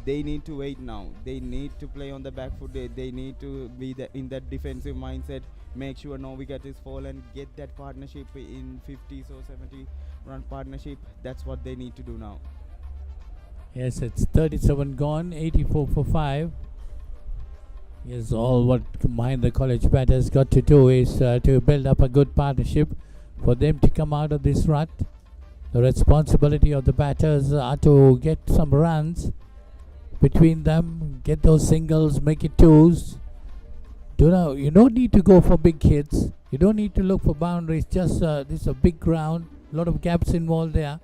They need to wait now. They need to play on the back foot. They need to be in that defensive mindset. Make sure no wicket is fallen. Get that partnership in 50s or 70 run partnership. That's what they need to do now. Yes, it's 37 gone, 84 for 5. Yes, all what Mahinda College batters got to do is to build up a good partnership for them to come out of this rut. The responsibility of the batters are to get some runs between them, get those singles, make it twos. You don't need to go for big hits. You don't need to look for boundaries. Just this is a big ground, a lot of gaps involved there.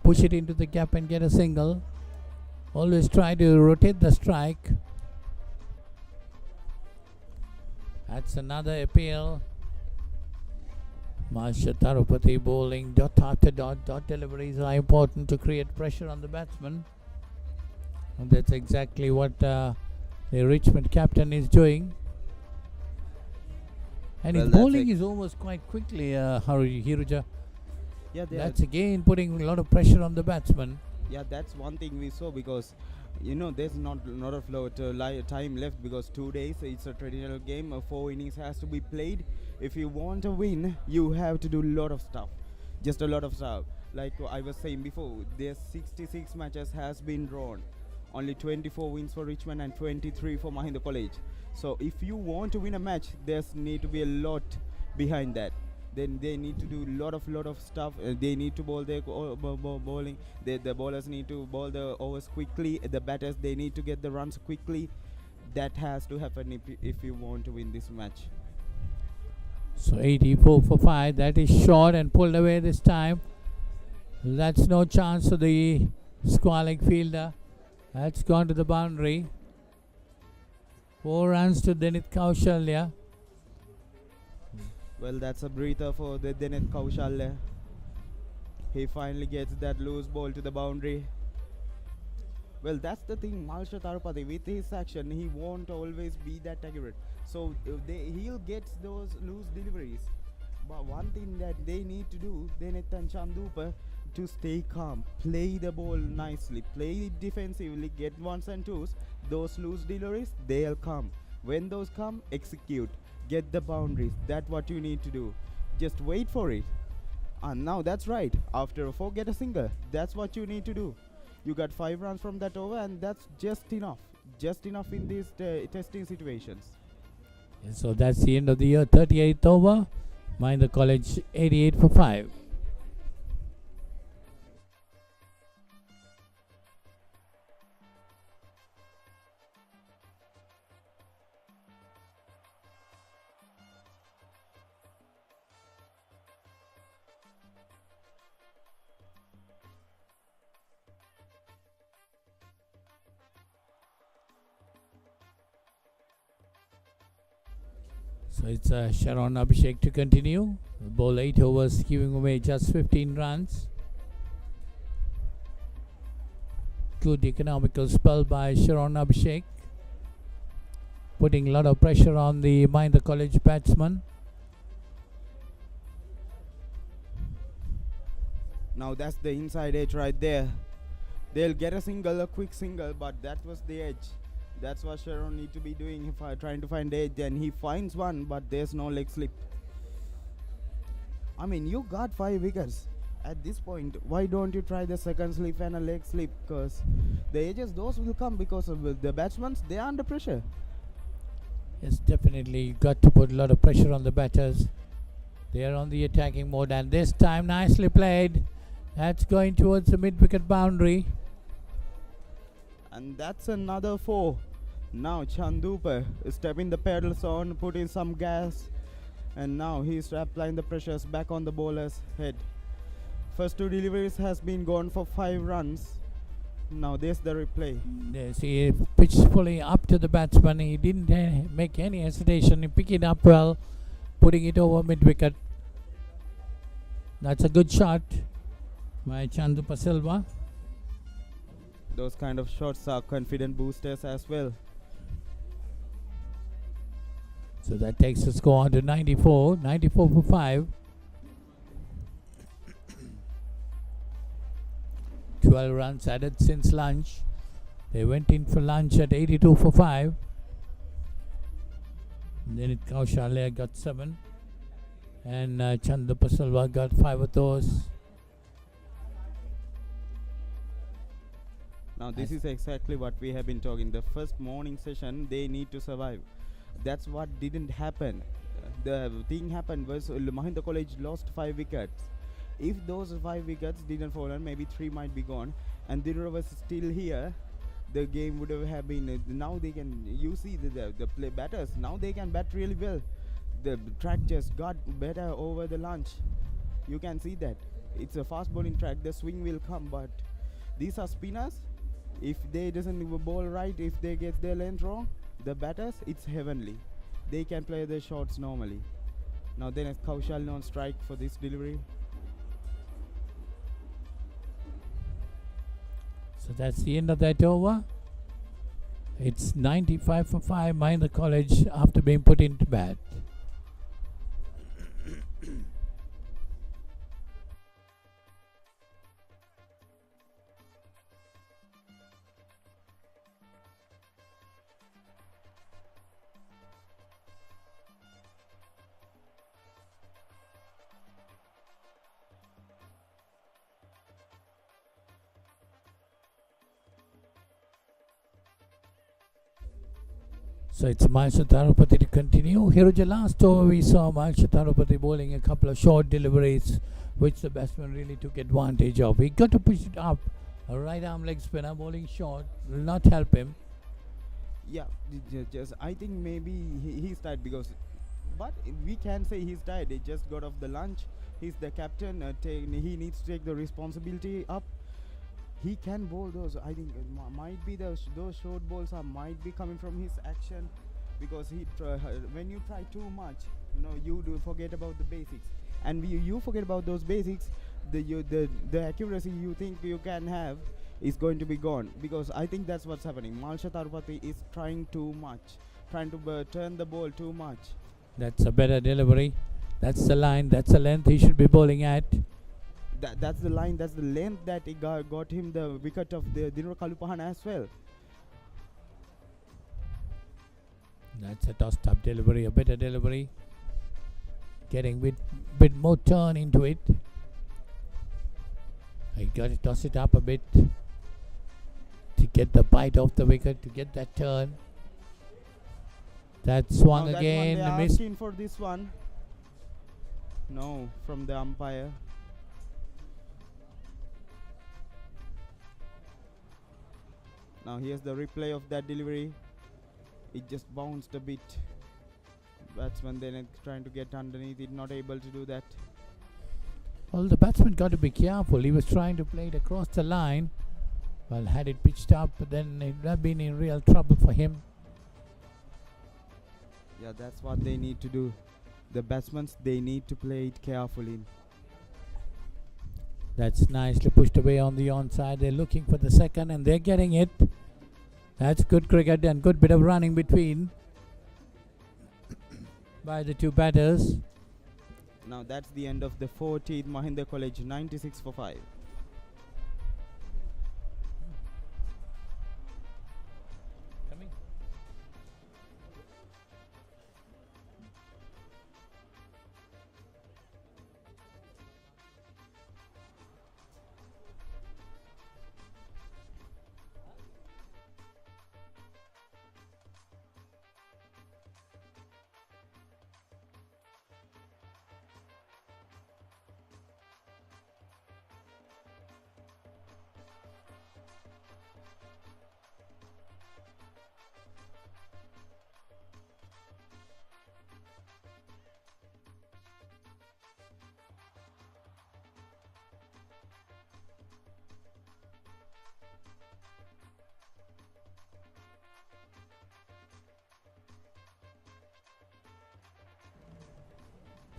Push it into the gap and get a single. Always try to rotate the strike. That's another appeal. Marsha Tarupati bowling dot after dot. Dot deliveries are important to create pressure on the batsman. And that's exactly what the Richmond captain is doing. And his bowling is almost quite quickly, Hiruja. Yeah, that's again putting a lot of pressure on the batsman. Yeah, that's one thing we saw because, there's not of time left because 2 days, it's a traditional game. 4 innings has to be played. If you want to win, you have to do a lot of stuff. Just a lot of stuff. Like I was saying before, there's 66 matches has been drawn. Only 24 wins for Richmond and 23 for Mahinda College. So if you want to win a match, there's need to be a lot behind that. Then they need to do a lot of stuff. They need to bowl their bowling. The bowlers need to bowl the overs quickly. The batters, they need to get the runs quickly. That has to happen if you want to win this match. So 84 for 5. That is short and pulled away this time. That's no chance to the squalling fielder. That's gone to the boundary. 4 runs to Denith Kaushalya. Well, that's a breather for the Denith Kaushalya. He finally gets that loose ball to the boundary. Well, that's the thing, Malsha Tarupati, with his action, he won't always be that accurate. So he'll get those loose deliveries. But one thing that they need to do, Denith and Chandupa, to stay calm, play the ball nicely, play it defensively, get ones and twos. Those loose deliveries, they'll come. When those come, execute. Get the boundaries. That's what you need to do. Just wait for it. And now that's right. After a 4, get a single. That's what you need to do. You got 5 runs from that over, and that's just enough. Just enough in these testing situations. And so that's the end of the year. 38th over. Mahinda College 88 for 5. So it's Sharon Abhishek to continue. Bowl 8 overs, giving away just 15 runs. Good economical spell by Sharon Abhishek, putting a lot of pressure on the Mahinda College batsman. Now that's the inside edge right there. They'll get a single, a quick single, but that was the edge. That's what Sharon need to be doing if trying to find edge, and he finds one, but there's no leg slip. I mean, you got 5 wickets. At this point, why don't you try the second slip and a leg slip? Because the edges, those will come because of the batsmen, they are under pressure. Yes, definitely got to put a lot of pressure on the batters. They are on the attacking mode, and this time nicely played. That's going towards the mid-wicket boundary. And that's another 4. Now Chandupa is stepping the pedals on, putting some gas, and now he's applying the pressures back on the bowler's head. First 2 deliveries has been gone for 5 runs. Now there's the replay. Yes, he pitched fully up to the batsman. He didn't make any hesitation. He picked it up well, putting it over mid-wicket. That's a good shot by Chandupa Silva. Those kind of shots are confident boosters as well. So that takes the score on to 94 for 5. 12 runs added since lunch. They went in for lunch at 82 for 5. Then Kaushalya got 7. And Chandupa Silva got 5 of those. Now this is exactly what we have been talking. The first morning session, they need to survive. That's what didn't happen. The thing happened was Mahinda College lost 5 wickets. If those 5 wickets didn't fall, and maybe 3 might be gone, and Dinra was still here, the game would have been. Now they can. You see the play batters. Now they can bat really well. The track just got better over the lunch. You can see that. It's a fast bowling track. The swing will come, but these are spinners. If they doesn't bowl right, if they get their length wrong, the batters, it's heavenly. They can play their shots normally. Now then it's Kaushal on strike for this delivery. So that's the end of that over. It's 95 for 5, Mahinda College after being put into bat. So it's Mahisha Tarupati to continue. Here is the last over. We saw Mahisha Tarupati bowling a couple of short deliveries, which the batsman really took advantage of. He got to push it up. A right arm leg spinner bowling short will not help him. Yeah, just I think maybe he's tired because, but we can say he's tired. He just got off the lunch. He's the captain. He needs to take the responsibility up. He can bowl those. I think might be those short balls might be coming from his action, because when you try too much, you do forget about the basics, and you forget about those basics. The accuracy you think you can have is going to be gone, because I think that's what's happening. Mahisha Tarupati is trying too much, trying to turn the ball too much. That's a better delivery. That's the line. That's the length he should be bowling at. That's the line, that's the length that it got him the wicket of the Dinra Kalupahan as well. That's a tossed up delivery, a better delivery. Getting bit more turn into it. I got to toss it up a bit to get the bite off the wicket, to get that turn. That swung now again. That one they asking for this one. No, from the umpire. Now here's the replay of that delivery. It just bounced a bit. Batsman then trying to get underneath it, not able to do that. Well, the batsman got to be careful. He was trying to play it across the line. Well, had it pitched up, then it would have been in real trouble for him. Yeah, that's what they need to do. The batsmen, they need to play it carefully. That's nicely pushed away on the onside. They're looking for the second and they're getting it. That's good cricket and good bit of running between by the two batters. Now that's the end of the 14th Mahinda College, 96 for 5.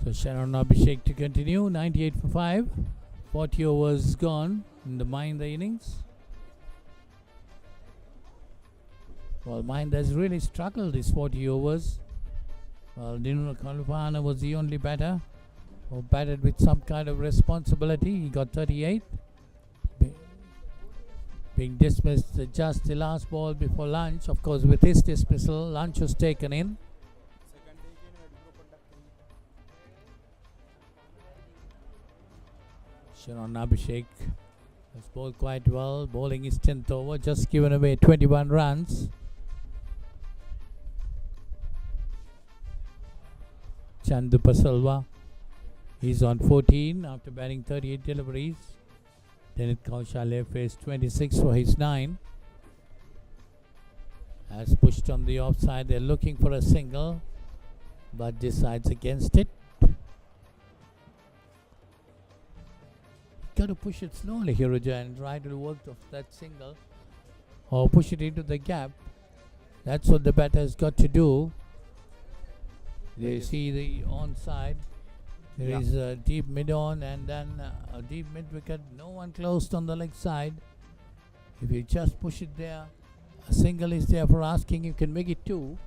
So Sharon Abhishek to continue, 98 for 5. 40 overs gone in the Mahinda innings. Well, Mahinda has really struggled these 40 overs. Well, Dinur Kalupana was the only batter who batted with some kind of responsibility. He got 38. Being dismissed just the last ball before lunch. Of course, with his dismissal, lunch was taken in. Sharon Abhishek has bowled quite well, bowling his 10th over, just given away 21 runs. Chandu Pasalva, he's on 14 after batting 38 deliveries. Denit Kaushale faced 26 for his 9. Has pushed on the offside, they're looking for a single, but decides against it. Got to push it slowly, Hiruja, and try to work off that single or push it into the gap. That's what the batter has got to do. They see the onside. There is a deep mid on and then a deep mid wicket. No one closed on the leg side. If you just push it there, a single is there for asking. You can make it 2.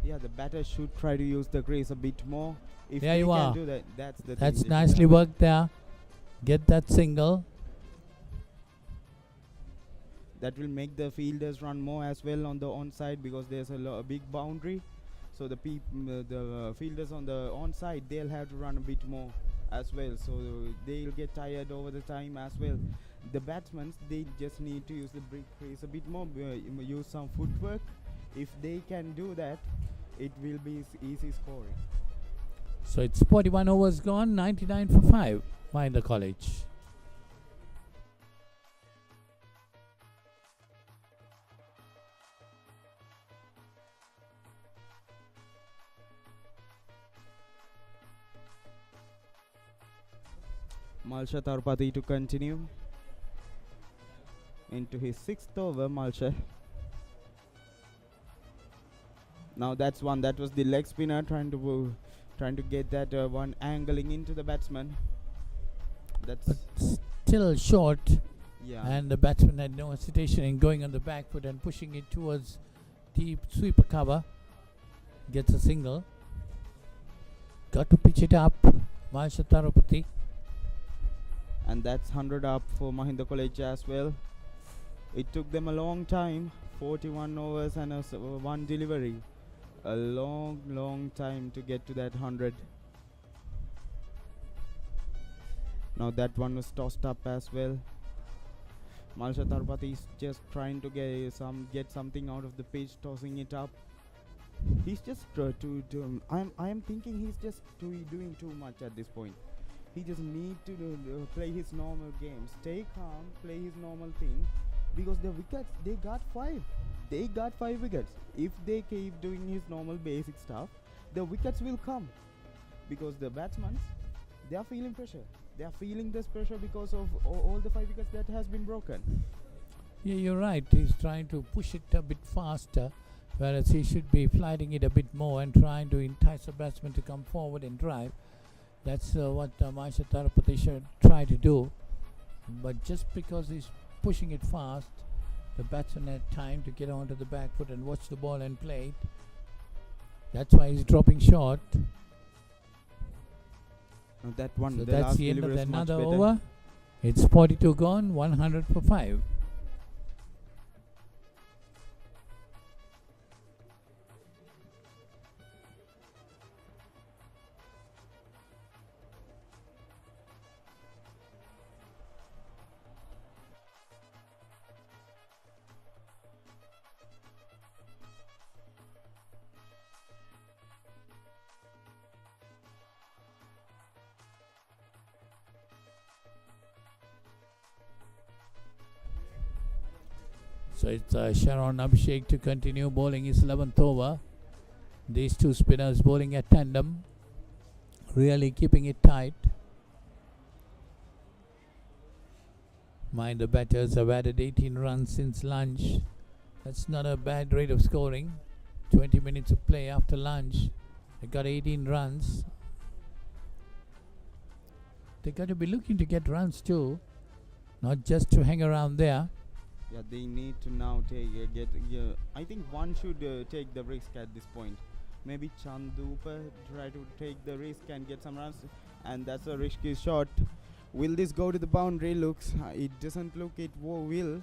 Yeah, the batter should try to use the crease a bit more. If there they you can are. do that, that's That's nicely worked there. Get that single. That will make the fielders run more as well on the onside because there's a big boundary. So the fielders on the onside, they'll have to run a bit more as well. So they'll get tired over the time as well. The batsmen, they just need to use the break crease a bit more, use some footwork. If they can do that, it will be easy scoring. So it's 41 overs gone, 99 for 5. Mahinda College. Malsha Tarpati to continue into his 6th over. Malsha. Now that's one. That was the leg spinner trying to get that one angling into the batsman. That's but still short. Yeah. And the batsman had no hesitation in going on the back foot and pushing it towards deep sweeper cover. Gets a single. Got to pitch it up. Malsha Tarpati. And that's 100 up for Mahinda College as well. It took them a long time. 41 overs and one delivery. A long time to get to that 100. Now that one was tossed up as well. Malsha Tarpati is just trying to get something out of the pitch, tossing it up. He's just I am thinking he's just doing too much at this point. He just need to play his normal game, stay calm, play his normal thing, because the wickets, they got 5. They got 5 wickets. If they keep doing his normal basic stuff, the wickets will come, because the batsmen, they are feeling pressure. They are feeling this pressure because of all the 5 wickets that has been broken. Yeah, you're right. He's trying to push it a bit faster, whereas he should be flighting it a bit more and trying to entice the batsman to come forward and drive. That's what Malsha Tarpati should try to do. But just because he's pushing it fast, the batsman had time to get onto the back foot and watch the ball and play it. That's why he's dropping short. Now that one, So the that's last the end of delivery is much another better. over. It's 42 gone, 100 for 5. So it's Sharon Abhishek to continue bowling his 11th over. These two spinners bowling a tandem, really keeping it tight. Mind the batters have added 18 runs since lunch. That's not a bad rate of scoring. 20 minutes of play after lunch. They got 18 runs. they got to be looking to get runs too, not just to hang around there. Yeah, they need to now I think one should take the risk at this point. Maybe Chandupa try to take the risk and get some runs, and that's a risky shot. Will this go to the boundary? Looks it doesn't look it will,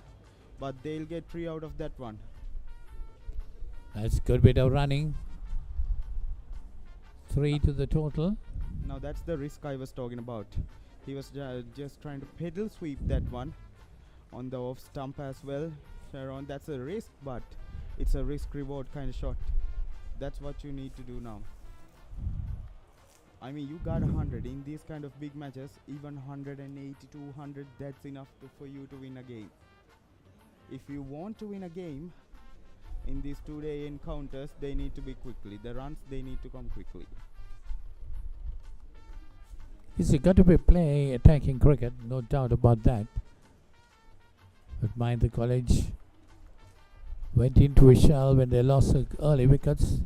but they'll get 3 out of that one. That's good bit of running. 3 to the total. Now that's the risk I was talking about. He was just trying to pedal sweep that one on the off stump as well. Sharon, that's a risk, but it's a risk reward kind of shot. That's what you need to do now. I mean, you got 100 in these kind of big matches. Even 180, 200, that's enough for you to win a game. If you want to win a game in these 2-day encounters, they need to be quickly. The runs, they need to come quickly. It's got to be play attacking cricket, no doubt about that. But Mahinda College went into a shell when they lost early wickets.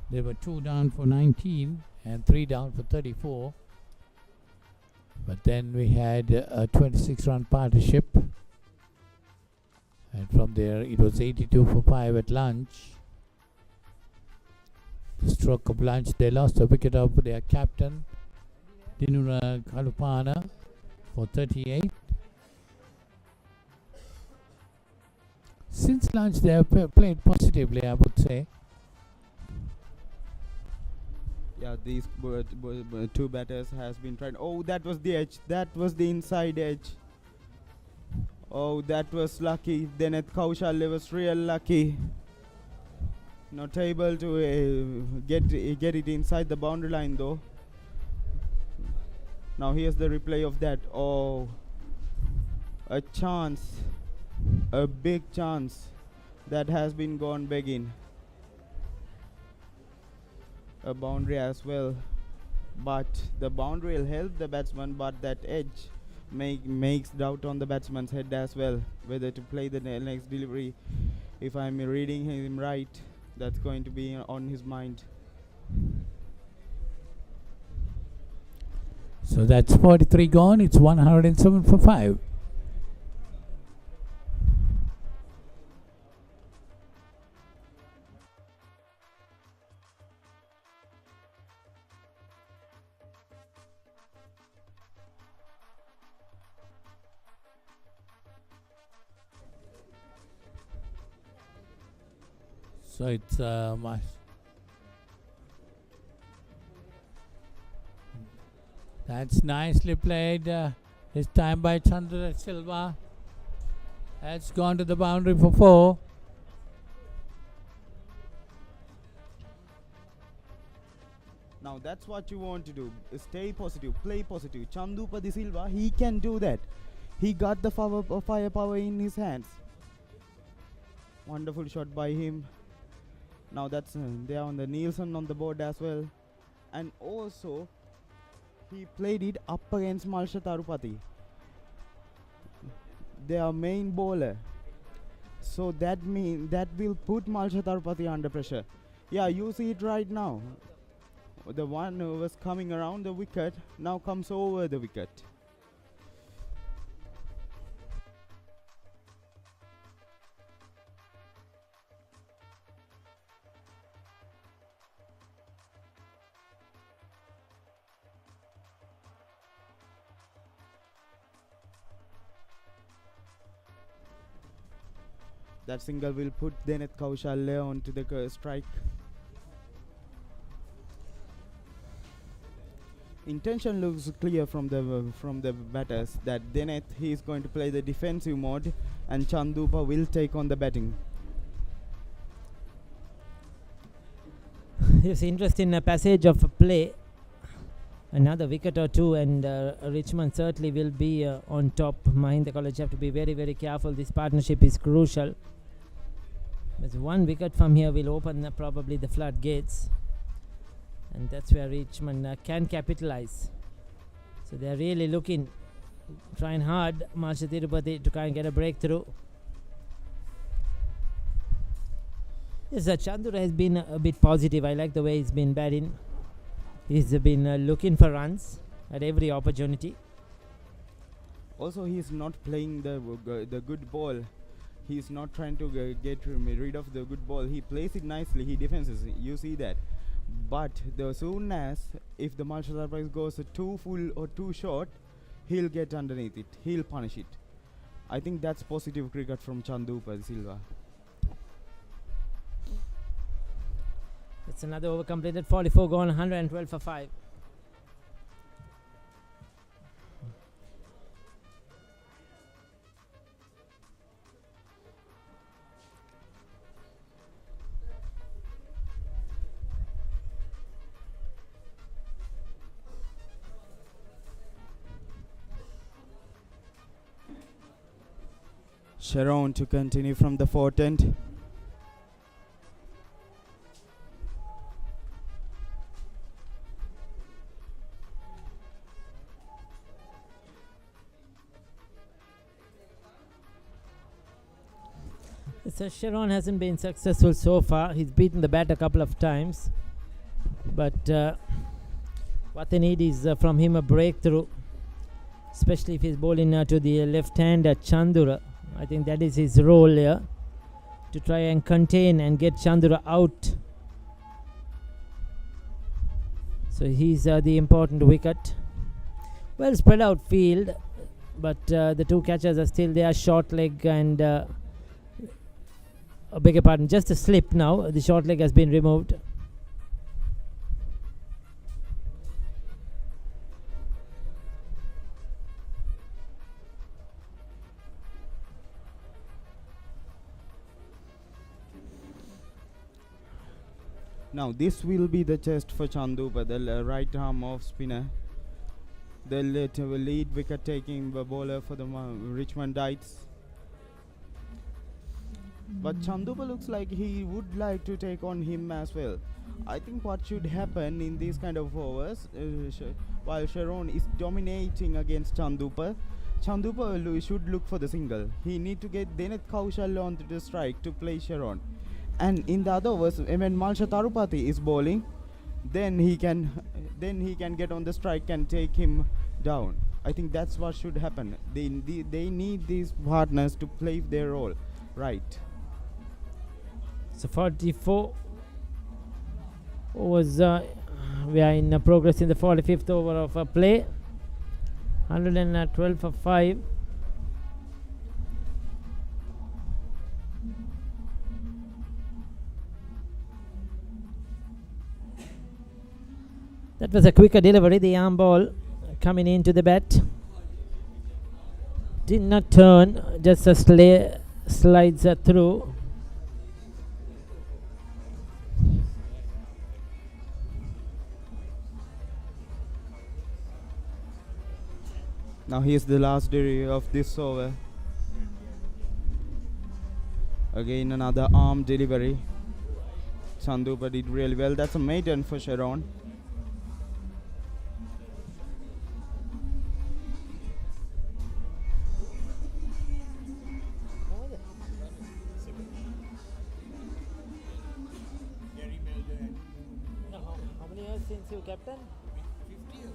They were 2 down for 19 and 3 down for 34. But then we had a 26-run partnership. And from there it was 82 for 5 at lunch. The stroke of lunch, they lost a wicket of their captain, Dinura Kalupana, for 38. Since lunch they have played positively, I would say. Yeah, these two batters has been trying. Oh, that was the edge. That was the inside edge. Oh, that was lucky. Then at Kaushal was real lucky. Not able to get it inside the boundary line though. Now here's the replay of that. Oh, a chance, a big chance that has been gone begging. A boundary as well, but the boundary will help the batsman, but that edge makes doubt on the batsman's head as well, whether to play the next delivery. If I'm reading him right, that's going to be on his mind. So that's 43 gone. It's 107 for 5. So it's that's nicely played this time by Chandra Silva. That's gone to the boundary for 4. Now that's what you want to do. Stay positive, play positive. Chandupa De Silva, he can do that. He got the firepower in his hands. Wonderful shot by him. Now that's there on the Nielsen on the board as well. And also he played it up against Malsha Tarupati, their main bowler. So that will put Malsha Tarupati under pressure. Yeah, you see it right now. The one who was coming around the wicket now comes over the wicket. That single will put Deneth Kaushal onto the strike. Intention looks clear from the batters that Deneth, he is going to play the defensive mode and Chandupa will take on the batting. It's interesting passage of play. Another wicket or two and Richmond certainly will be on top. Mahinda College have to be very, very careful. This partnership is crucial. But 1 wicket from here will open probably the floodgates. And that's where Richmond can capitalize. So they're really trying hard, Malsha Tirupati, to try and get a breakthrough. Yes, Chandura has been a bit positive. I like the way he's been batting. He's been looking for runs. at every opportunity. Also, he's not playing the good ball. He's not trying to get rid of the good ball. He plays it nicely. He defends. You see that. But soon as if the Marshall Surprise goes too full or too short, he'll get underneath it. He'll punish it. I think that's positive cricket from Chandupa Silva. It's another over completed. 44 gone. 112 for 5. Sharon to continue from the fourth end. So Sharon hasn't been successful so far. He's beaten the bat a couple of times. But what they need is from him a breakthrough. Especially if he's bowling to the left-hander Chandura. I think that is his role here. To try and contain and get Chandura out. So he's the important wicket. Well spread out field. But the two catchers are still there. Short leg and... I beg your pardon, just a slip now. The short leg has been removed. Now this will be the test for Chandupa, the right arm off spinner. The lead wicket taking bowler for the Richmond Dites. But Chandupa looks like he would like to take on him as well. I think what should happen in these kind of overs, while Sharon is dominating against Chandupa, Chandupa should look for the single. He need to get Deneth Kaushal onto the strike to play Sharon. And in the other overs, when Malsha Tarupati is bowling, then he can get on the strike and take him down. I think that's what should happen. They need these partners to play their role right. So 44 was we are in progress in the 45th over of play. 112 for 5. That was a quicker delivery. The arm ball coming into the bat. Did not turn, just a slides through. Now here's the last delivery of this over. Again another arm delivery. Chandupa did really well. That's a maiden for Sharon. How many years since you captain? 50 years.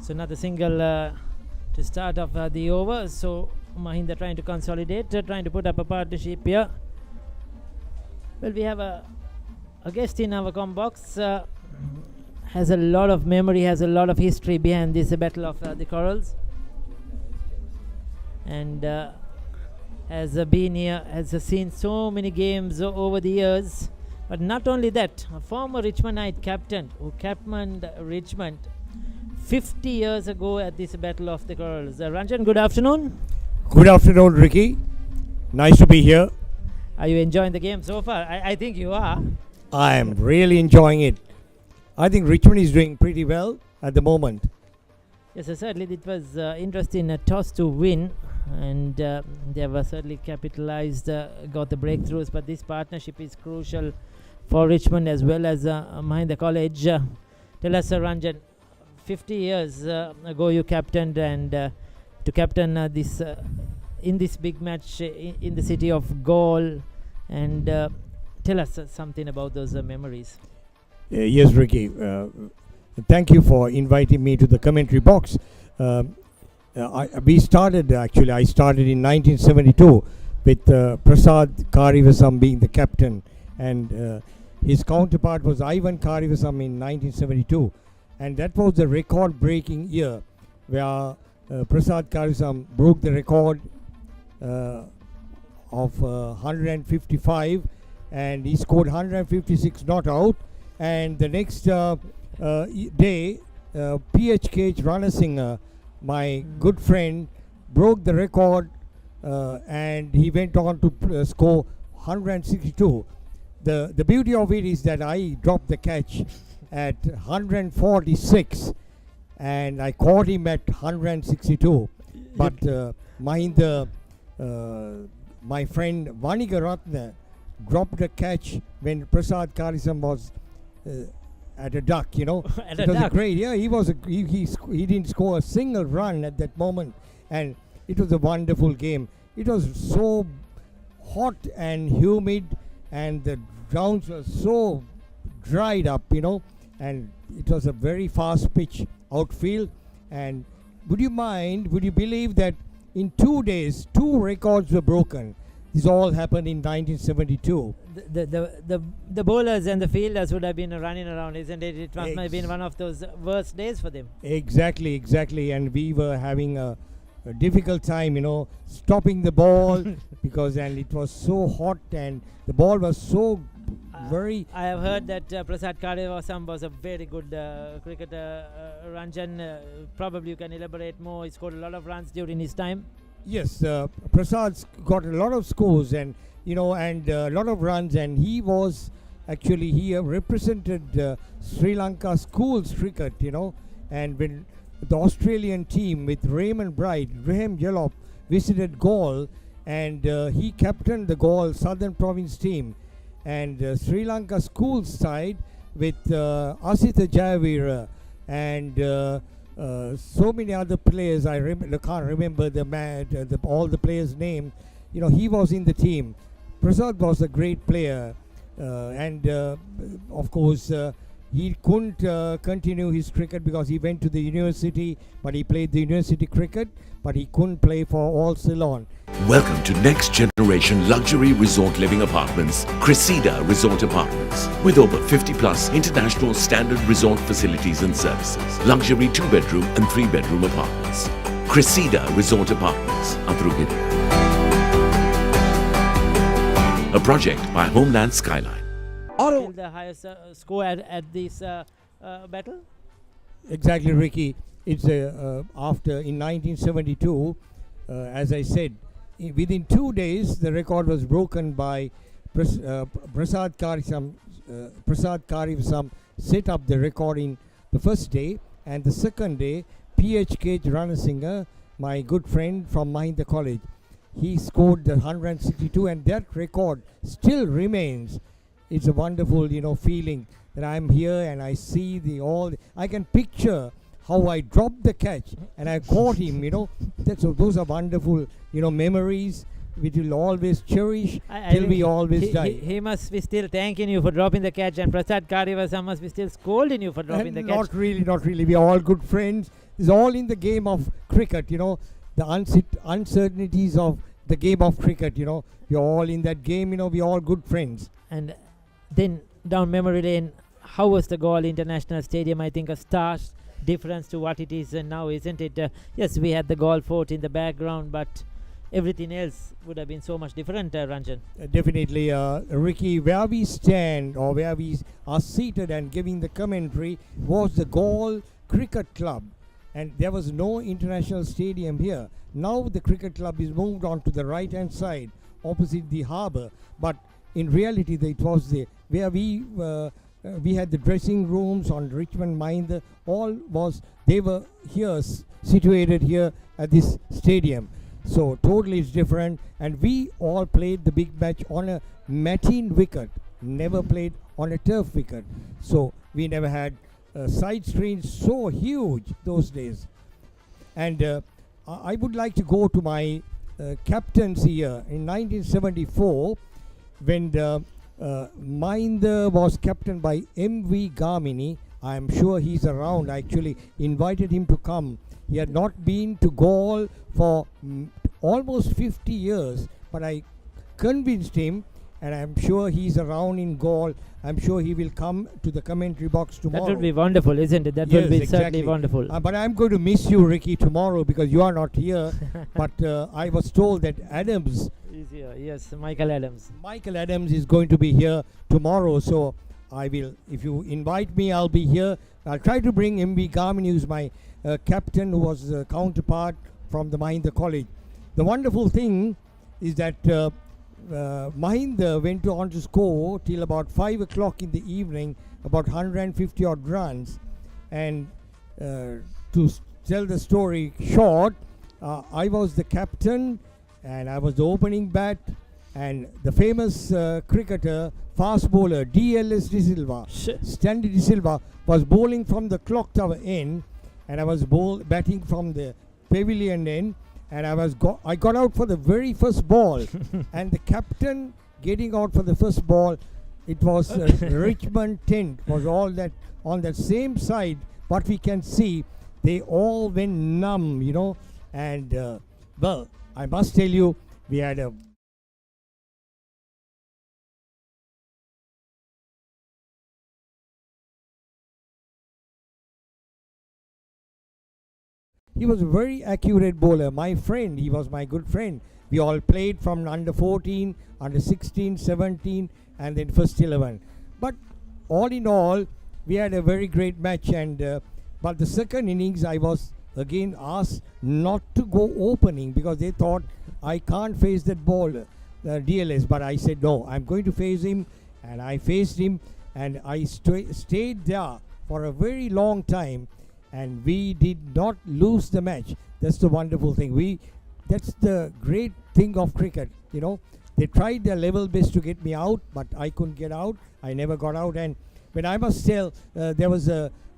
So another single to start off the over. So Mahinda trying to consolidate, trying to put up a partnership here. Well, we have a guest in our com box. Has a lot of memory, has a lot of history behind this battle of the Corals, and has been here, has seen so many games over the years. But not only that, a former Richmondite captain who captained Richmond 50 years ago at this battle of the Corals. Ranjan, good afternoon. Good afternoon, Ricky. Nice to be here. Are you enjoying the game so far? I think you are. I am really enjoying it. I think Richmond is doing pretty well at the moment. Yes, certainly it was interesting toss to win, and they were certainly capitalized, got the breakthroughs, but this partnership is crucial for Richmond as well as Mahinda College. Tell us, Ranjan, 50 years ago you captained, and to captain this in this big match in the city of Gaul, and tell us something about those memories. Yes, Ricky. Thank you for inviting me to the commentary box. I started in 1972 with Prasad Karivasam being the captain, and his counterpart was Ivan Karivasam in 1972, and that was the record-breaking year where Prasad Karivasam broke the record of 155, and he scored 156 not out. And the next day, PHK Ranasinghe, my good friend, broke the record, and he went on to score 162. The beauty of it is that I dropped the catch at 146, and I caught him at 162. But Mahinda, my friend Vaniga Ratna, dropped the catch when Prasad Karisam was at a duck, you know. At it a was duck. great. Yeah, he didn't score a single run at that moment, and it was a wonderful game. It was so hot and humid, and the grounds were so dried up, you know, and it was a very fast pitch outfield. And would you believe that in 2 days 2 records were broken? This all happened in 1972. The bowlers and the fielders would have been running around, isn't it? It must have been one of those worst days for them. Exactly. And we were having a difficult time, you know, stopping the ball and it was so hot and the ball was so very... I have heard that Prasad Karivasam was a very good cricketer. Ranjan, probably you can elaborate more. He scored a lot of runs during his time. Yes, Prasad's got a lot of scores and a lot of runs, and he represented Sri Lanka schools cricket, you know, and when the Australian team with Raymond Bright, Graham Yellop visited Gaul, and he captained the Gaul Southern Province team, and Sri Lanka schools side with Asitha Jayavira and so many other players. I can't remember all the players' names. You know, he was in the team. Prasad was a great player, and of course he couldn't continue his cricket because he went to the university, but he played the university cricket, but he couldn't play for all Ceylon. Welcome to Next Generation Luxury Resort Living Apartments, Cressida Resort Apartments. With over 50 plus international standard resort facilities and services. Luxury 2-bedroom and 3-bedroom apartments. Cressida Resort Apartments, Atrugiri. A project by Homeland Skyline. Still the highest score at this battle? Exactly, Ricky. It's after in 1972, as I said, within 2 days the record was broken by Prasad Karivasam. Prasad Karivasam set up the record in the first day, and the second day PHK Ranasinghe, my good friend from Mahinda College, he scored the 162, and that record still remains. It's a wonderful, you know, feeling that I'm here and I see I can picture how I dropped the catch and I caught him, you know. Those are wonderful, you know, memories which we'll always cherish till we always die. He must be still thanking you for dropping the catch, and Prasad Karivasam must be still scolding you for dropping the catch. Not really. We are all good friends. It's all in the game of cricket, you know, the uncertainties of the game of cricket, you know. We're all in that game, you know, we're all good friends. And then down memory lane, how was the Gaul International Stadium? I think a stark difference to what it is now, isn't it? Yes, we had the Gaul fort in the background, but everything else would have been so much different, Ranjan. Definitely, Ricky, where we stand or where we are seated and giving the commentary was the Gaul Cricket Club, and there was no international stadium here. Now the cricket club is moved on to the right hand side opposite the harbour, but in reality, it was the where we had the dressing rooms on Richmond Mahinda. They were here situated here at this stadium. So totally it's different, and we all played the big match on a matin wicket, never played on a turf wicket. So we never had side screens so huge those days. And I would like to go to my captaincy year in 1974, when the Mahinda was captained by M.V. Gamini. I am sure he's around. I actually invited him to come. He had not been to Gaul for almost 50 years, but I convinced him, and I'm sure he's around in Gaul. I'm sure he will come to the commentary box tomorrow. That would be wonderful, isn't it? That Yes, would be exactly. certainly wonderful. But I'm going to miss you, Ricky, tomorrow because you are not here. But I was told that Adams, He's here. Yes, Michael Adams. Michael Adams is going to be here tomorrow. So I will, if you invite me, I'll be here. I'll try to bring M.V. Gamini, who's my captain, who was a counterpart from the Mahinda College. The wonderful thing is that Mahinda went on to score till about 5 o'clock in the evening, about 150 odd runs. And to tell the story short, I was the captain and I was the opening bat, and the famous cricketer, fast bowler D.L.S. De Silva, Stanley De Silva, was bowling from the clock tower end, and I was batting from the pavilion end, and I got out for the very first ball. And the captain getting out for the first ball, it was Richmond tent was all that on that same side. What we can see, they all went numb, you know. And well, I must tell you, we had a he was a very accurate bowler. My friend, he was my good friend. We all played from under 14, under 16, 17, and then first 11. But all in all, we had a very great match. And but the second innings, I was again asked not to go opening because they thought I can't face that bowler, DLS. But I said no, I'm going to face him, and I faced him, and I stayed there for a very long time. And we did not lose the match. That's the wonderful thing. That's the great thing of cricket, you know. They tried their level best to get me out, but I couldn't get out. I never got out. And when I must tell, there was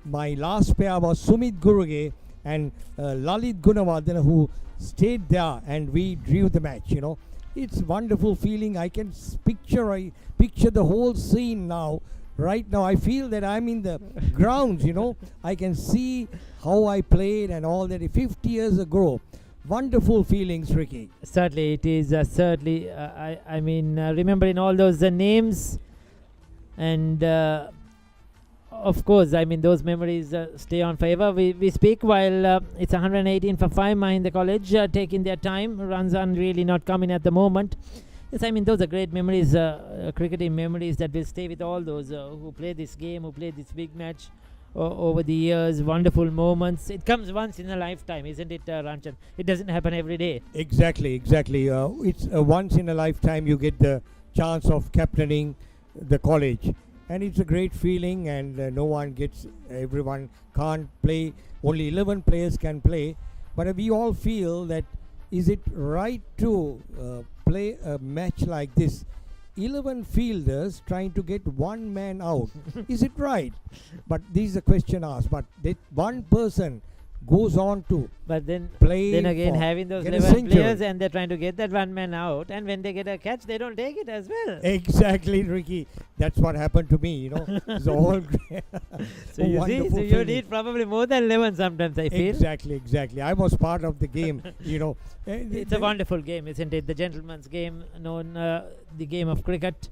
my last pair was Sumit Guruge and Lalit Gunawardena, who stayed there, and we drew the match, you know. It's a wonderful feeling. I can picture the whole scene now. Right now, I feel that I'm in the grounds, you know. I can see how I played and all that 50 years ago. Wonderful feelings, Ricky. Certainly, it is certainly. I mean, remembering all those names, and of course, I mean, those memories stay on forever. We speak while it's 118 for 5. Mahinda College taking their time. Runs are really not coming at the moment. Yes, I mean, those are great memories, cricketing memories that will stay with all those who play this game, who play this big match over the years. Wonderful moments. It comes once in a lifetime, isn't it, Ranchan? It doesn't happen every day. Exactly. It's once in a lifetime you get the chance of captaining the college. And it's a great feeling, and everyone can't play. Only 11 players can play. But we all feel that, is it right to play a match like this? 11 fielders trying to get one man out. Is it right? But this is a question asked. But that one person goes on to play. Then again, having those 11 players and they're trying to get that one man out, and when they get a catch, they don't take it as well. Exactly, Ricky. That's what happened to me, you know. It's all so you see, so you need probably more than 11 sometimes, I feel. Exactly. I was part of the game, you know. It's a wonderful game, isn't it? The gentleman's game, known the game of cricket.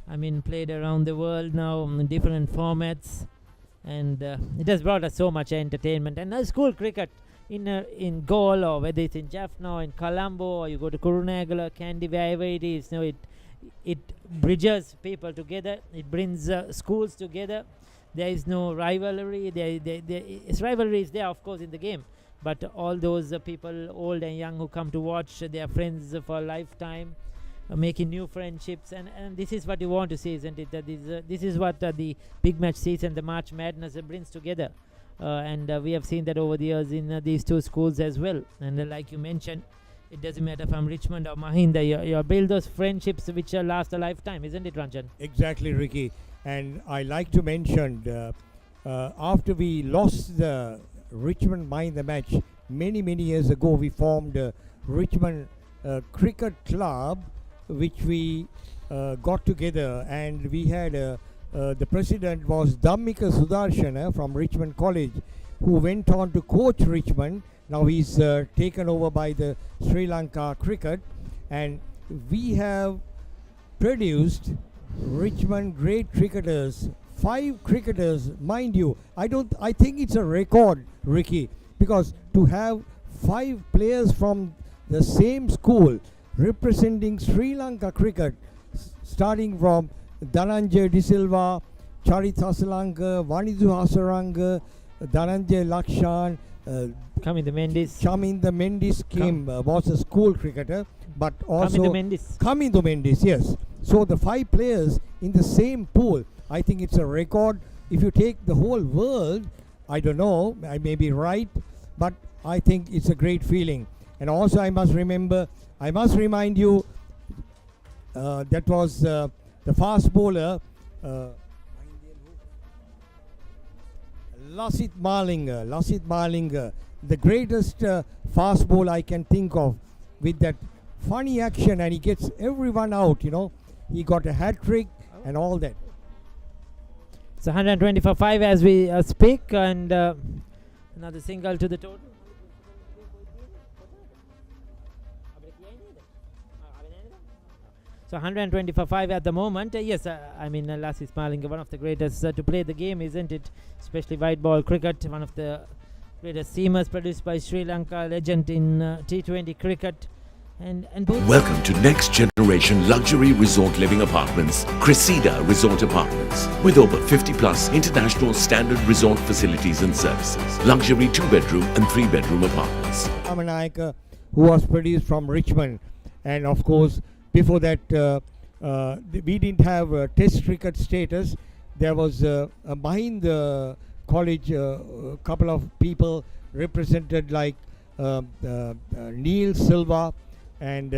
I mean, played around the world now in different formats. And it has brought us so much entertainment. And school cricket in Gaul, or whether it's in Jaffna or in Colombo, or you go to Kurunegala, Kandy, wherever it is, you know, it bridges people together. It brings schools together. There is no rivalry. Rivalry is there, of course, in the game. But all those people, old and young, who come to watch, their friends for a lifetime. making new friendships, and this is what you want to see, isn't it? That this is what the big match season, the March Madness, brings together, and we have seen that over the years in these two schools as well. And like you mentioned, it doesn't matter from Richmond or Mahinda, you build those friendships which last a lifetime, isn't it, Ranjan? Exactly, Ricky. And I like to mention, after we lost the Richmond Mahinda match many years ago, we formed Richmond Cricket Club, which we got together, and we had the president was Dhammika Sudarshana from Richmond College, who went on to coach Richmond. Now he's taken over by the Sri Lanka cricket, and we have produced Richmond great cricketers, 5 cricketers, mind you. I think it's a record, Ricky, because to have 5 players from the same school representing Sri Lanka cricket, starting from Dhananjay De Silva, Charit Hasalanka, Vanidu Hasaranga, Dhananjay Lakshan, Chaminda Mendis came, was a school cricketer, but also Chaminda Mendis, yes. So the 5 players in the same pool, I think it's a record. If you take the whole world, I don't know, I may be right, but I think it's a great feeling. And also I must remind you, that was the fast bowler, Lasit Malinga, the greatest fast bowler I can think of, with that funny action, and he gets everyone out, you know. He got a hat-trick and all that. It's 120 for 5 as we speak, and another single to the total. So 120 for 5 at the moment. Yes, I mean, Lassie Smalinga, one of the greatest to play the game, isn't it? Especially white ball cricket, one of the greatest seamers produced by Sri Lanka, legend in T20 cricket. And Welcome to Next Generation Luxury Resort Living Apartments, Cressida Resort Apartments, with over 50 plus international standard resort facilities and services. Luxury 2-bedroom and 3-bedroom apartments. Amanayaka, who was produced from Richmond, and of course, before that, we didn't have test cricket status. There was a Mahinda college, a couple of people represented, like Neil Silva and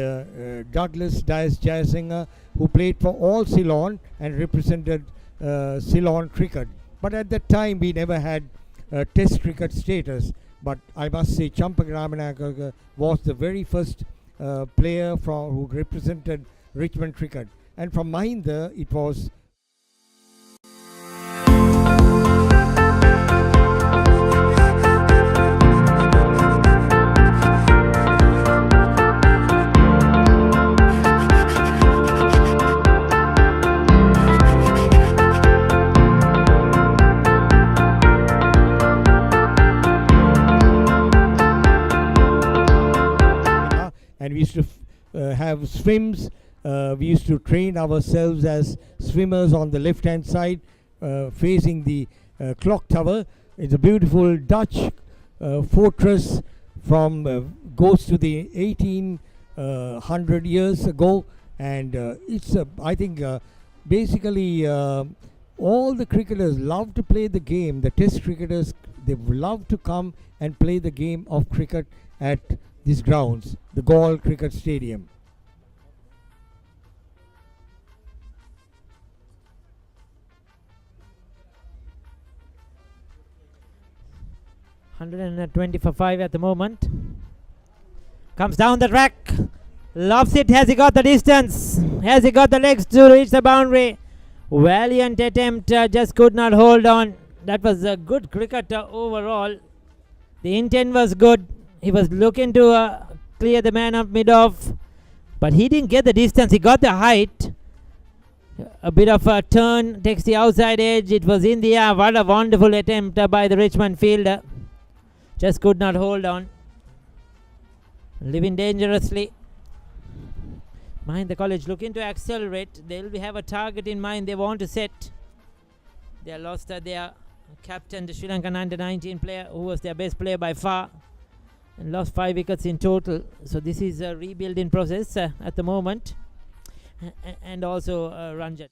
Douglas Dias Jayasinghe, who played for all Ceylon and represented Ceylon cricket. But at that time, we never had test cricket status. But I must say, Champak Ramanaka was the very first player who represented Richmond cricket. And from Mahinda, it was and we used to have swims. We used to train ourselves as swimmers on the left hand side, facing the clock tower. It's a beautiful Dutch fortress from goes to the 1800 years ago, and it's I think basically all the cricketers love to play the game. The test cricketers, they love to come and play the game of cricket at these grounds, the Gaul Cricket Stadium. $120 for 5 at the moment. Comes down the track. Loves it. Has he got the distance? Has he got the legs to reach the boundary? Valiant attempt. Just could not hold on. That was a good cricket overall. The intent was good. He was looking to clear the man up mid-off, but he didn't get the distance. He got the height. A bit of a turn, takes the outside edge. It was in the air. What a wonderful attempt by the Richmond fielder. Just could not hold on. Living dangerously. Mahinda College looking to accelerate. They will have a target in mind they want to set. They lost their captain, the Sri Lankan under-19 player, who was their best player by far, and lost 5 wickets in total. So this is a rebuilding process at the moment. and also Ranjan.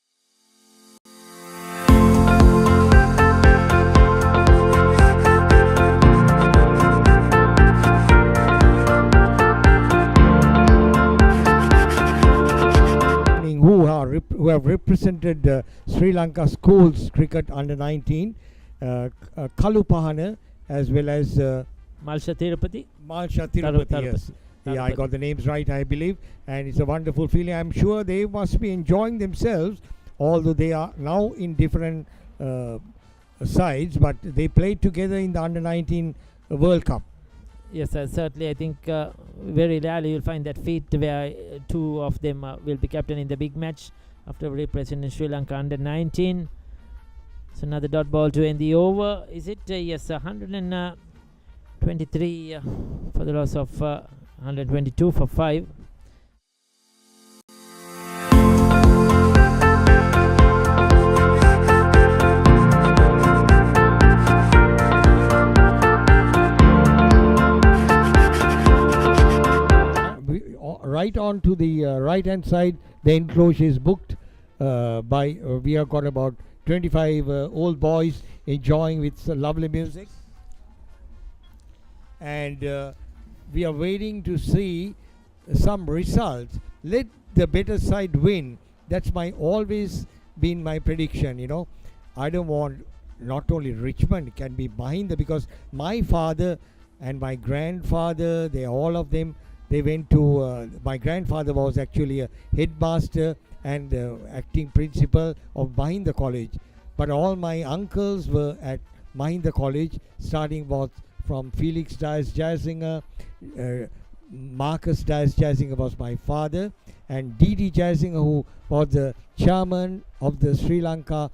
Who have represented Sri Lanka schools cricket under 19, Kalupahana as well as Malsha Tirupati. Yes. Yeah, I got the names right, I believe, and it's a wonderful feeling. I'm sure they must be enjoying themselves, although they are now in different sides, but they played together in the under 19 World Cup. Yes, certainly. I think very rarely you'll find that feat where two of them will be captain in the big match after representing Sri Lanka under 19. So another dot ball to end the over. Is it? Yes, 123 for the loss of 122 for 5. Right on to the right hand side, the enclosure is booked by we have got about 25 old boys enjoying with lovely music, and we are waiting to see some results. Let the better side win. That's always been my prediction. I don't want not only Richmond, it can be Mahinda, because my father and my grandfather, all of them, they went to, my grandfather was actually a headmaster and acting principal of Mahinda College. But all my uncles were at Mahinda College, starting from Felix Dias Jasinger, Marcus Dias Jasinger was my father, and D.D. Jasinger, who was the chairman of the Sri Lanka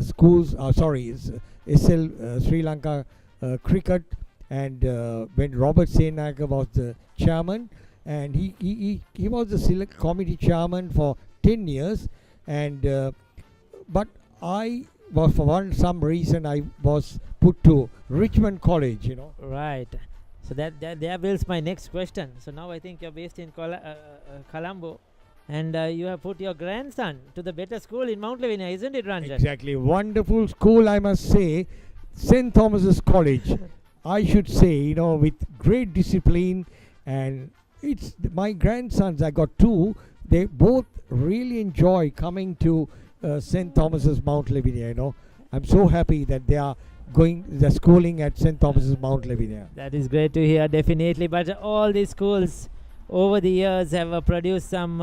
schools, SL Sri Lanka cricket, and when Robert Senaka was the chairman, and he was the select committee chairman for 10 years, and but I was, for some reason, I was put to Richmond College, Right. So that there builds my next question. So now I think you're based in Colombo, and you have put your grandson to the better school in Mount Lavinia, isn't it, Ranjan? Exactly. Wonderful school, I must say. St. Thomas's College. I should say, with great discipline, and it's my grandsons, I got two, they both really enjoy coming to St. Thomas's Mount Lavinia, I'm so happy that they are the schooling at St. Thomas's Mount Lavinia. That is great to hear, definitely. But all these schools over the years have produced some,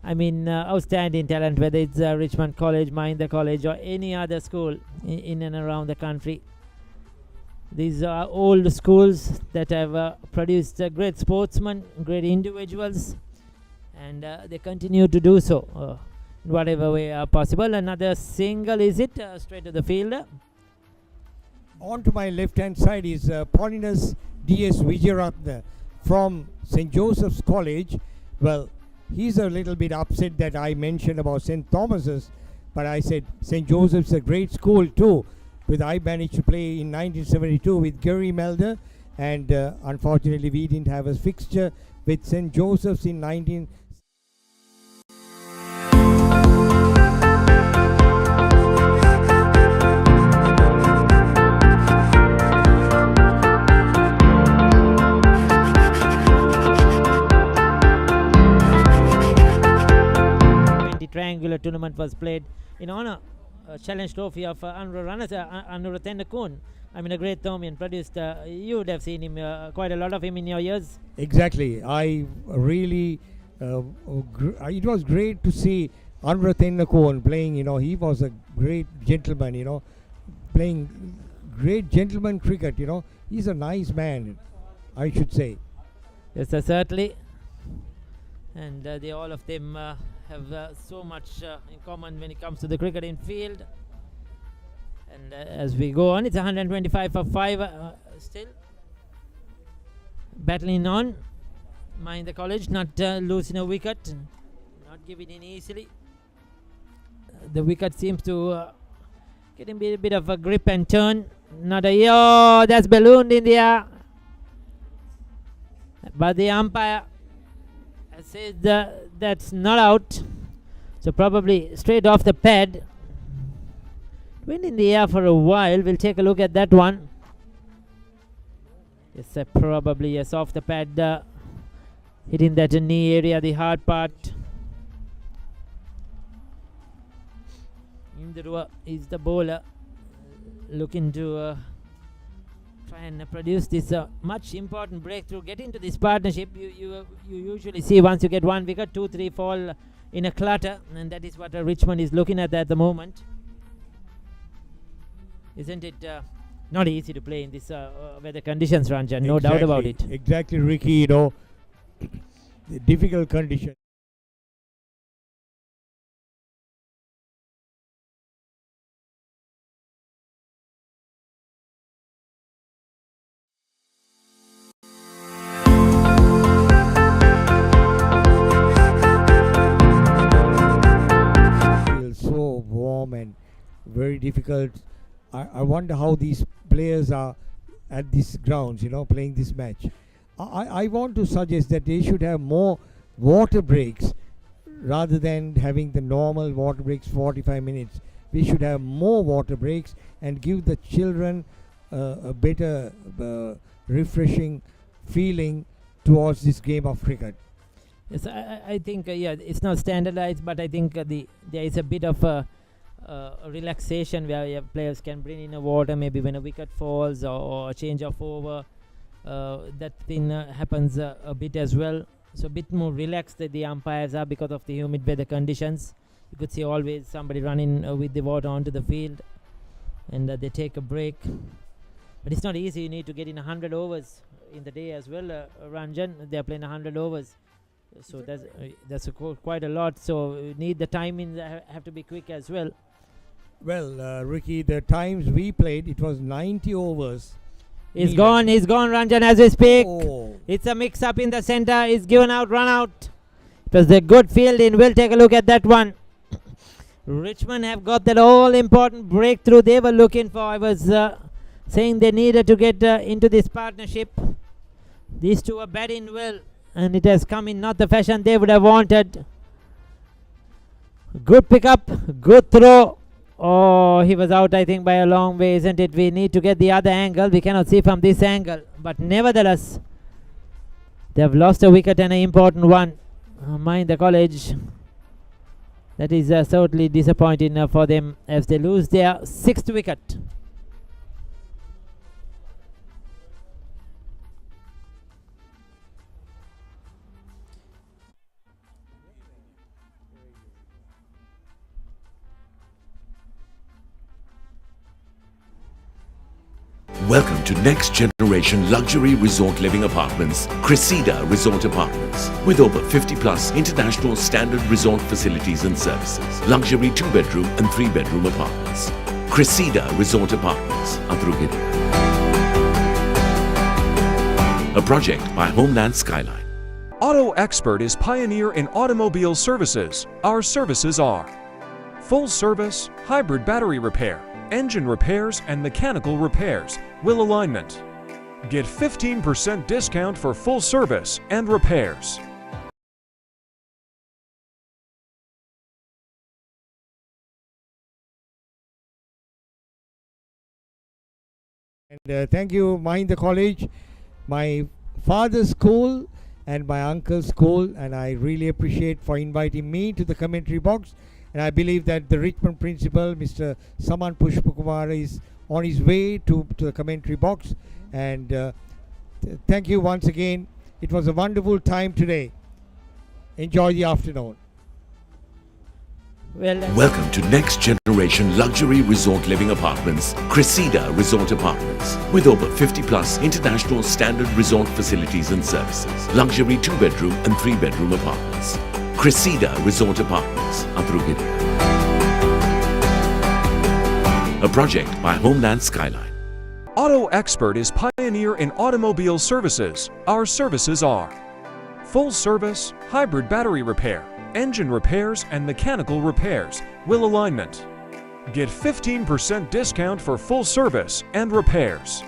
outstanding talent, whether it's Richmond College, Mahinda College, or any other school in and around the country. These are old schools that have produced great sportsmen, great individuals, and they continue to do so in whatever way possible. Another single, is it? Straight to the fielder. On to my left hand side is Paulinus D.S. Vijayaratna from St. Joseph's College. Well, he's a little bit upset that I mentioned about St. Thomas's, but I said St. Joseph's is a great school too. I managed to play in 1972 with Gary Melder, and unfortunately we didn't have a fixture with St. Joseph's in 19. Triangular tournament was played in honor challenge trophy of Anura Kun. A great Thomian produced. You would have seen him, quite a lot of him in your years. Exactly. I really, it was great to see Anura Kun playing. He was a great gentleman. Playing great gentleman cricket. He's a nice man, I should say. Yes, certainly. And all of them have so much in common when it comes to the cricket in field. And as we go on, it's 125 for 5 still. Battling on. Mind the college, not losing a wicket, not giving in easily. The wicket seems to get him a bit of a grip and turn. Not a that's ballooned in the air. But the umpire I said that's not out. So probably straight off the pad. Went in the air for a while. We'll take a look at that one. Yes, probably yes, off the pad. Hitting that knee area, the hard part. Indurua is the bowler, looking to try and produce this much important breakthrough. Get into this partnership. You usually see once you get one wicket, 2-3 fall in a clutter, and that is what Richmond is looking at the moment. Isn't it not easy to play in this weather conditions, Ranjan? No doubt about it. Exactly, Ricky. You know, the difficult condition. Feels so warm and very difficult. I wonder how these players are at these grounds, you know, playing this match. I want to suggest that they should have more water breaks rather than having the normal water breaks 45 minutes. We should have more water breaks and give the children a better refreshing feeling towards this game of cricket. Yes, I think yeah, it's not standardized, but I think there is a bit of a relaxation where players can bring in a water maybe when a wicket falls or a change of over. That thing happens a bit as well. So a bit more relaxed that the umpires are because of the humid weather conditions. You could see always somebody running with the water onto the field, and they take a break. But it's not easy. You need to get in 100 overs in the day as well, Ranjan. They are playing 100 overs. So that's quite a lot. So you need the timing have to be quick as well. Well, Ricky, the times we played, it was 90 overs. He's gone, Ranjan, as we speak. It's a mix-up in the center. He's given out, run out. It was a good fielding. We'll take a look at that one. Richmond have got that all-important breakthrough they were looking for. I was saying they needed to get into this partnership. These two are batting well, and it has come in not the fashion they would have wanted. Good pickup, good throw. Oh, he was out, I think, by a long way, isn't it? We need to get the other angle. We cannot see from this angle. But nevertheless, they have lost a wicket and an important one. Mahinda College. That is certainly disappointing for them as they lose their 6th wicket. Welcome to Next Generation Luxury Resort Living Apartments, Cressida Resort Apartments. With over 50 plus international standard resort facilities and services. Luxury 2-bedroom and 3-bedroom apartments. Cressida Resort Apartments, Atrugiri. A project by Homeland Skyline. Auto Expert is pioneer in automobile services. Our services are full service, hybrid battery repair, engine repairs and mechanical repairs, wheel alignment. Get 15% discount for full service and repairs. And thank you, Mahinda College, my father's school and my uncle's school, and I really appreciate for inviting me to the commentary box. And I believe that the Richmond principal, Mr. Saman Pushpakumar, is on his way to the commentary box. And thank you once again. It was a wonderful time today. Enjoy the afternoon. Welcome to Next Generation Luxury Resort Living Apartments, Cressida Resort Apartments. With over 50 plus international standard resort facilities and services. Luxury 2-bedroom and 3-bedroom apartments. Cressida Resort Apartments, Atrugiri. A project by Homeland Skyline. Auto Expert is pioneer in automobile services. Our services are full service, hybrid battery repair, engine repairs and mechanical repairs, wheel alignment. Get 15% discount for full service and repairs.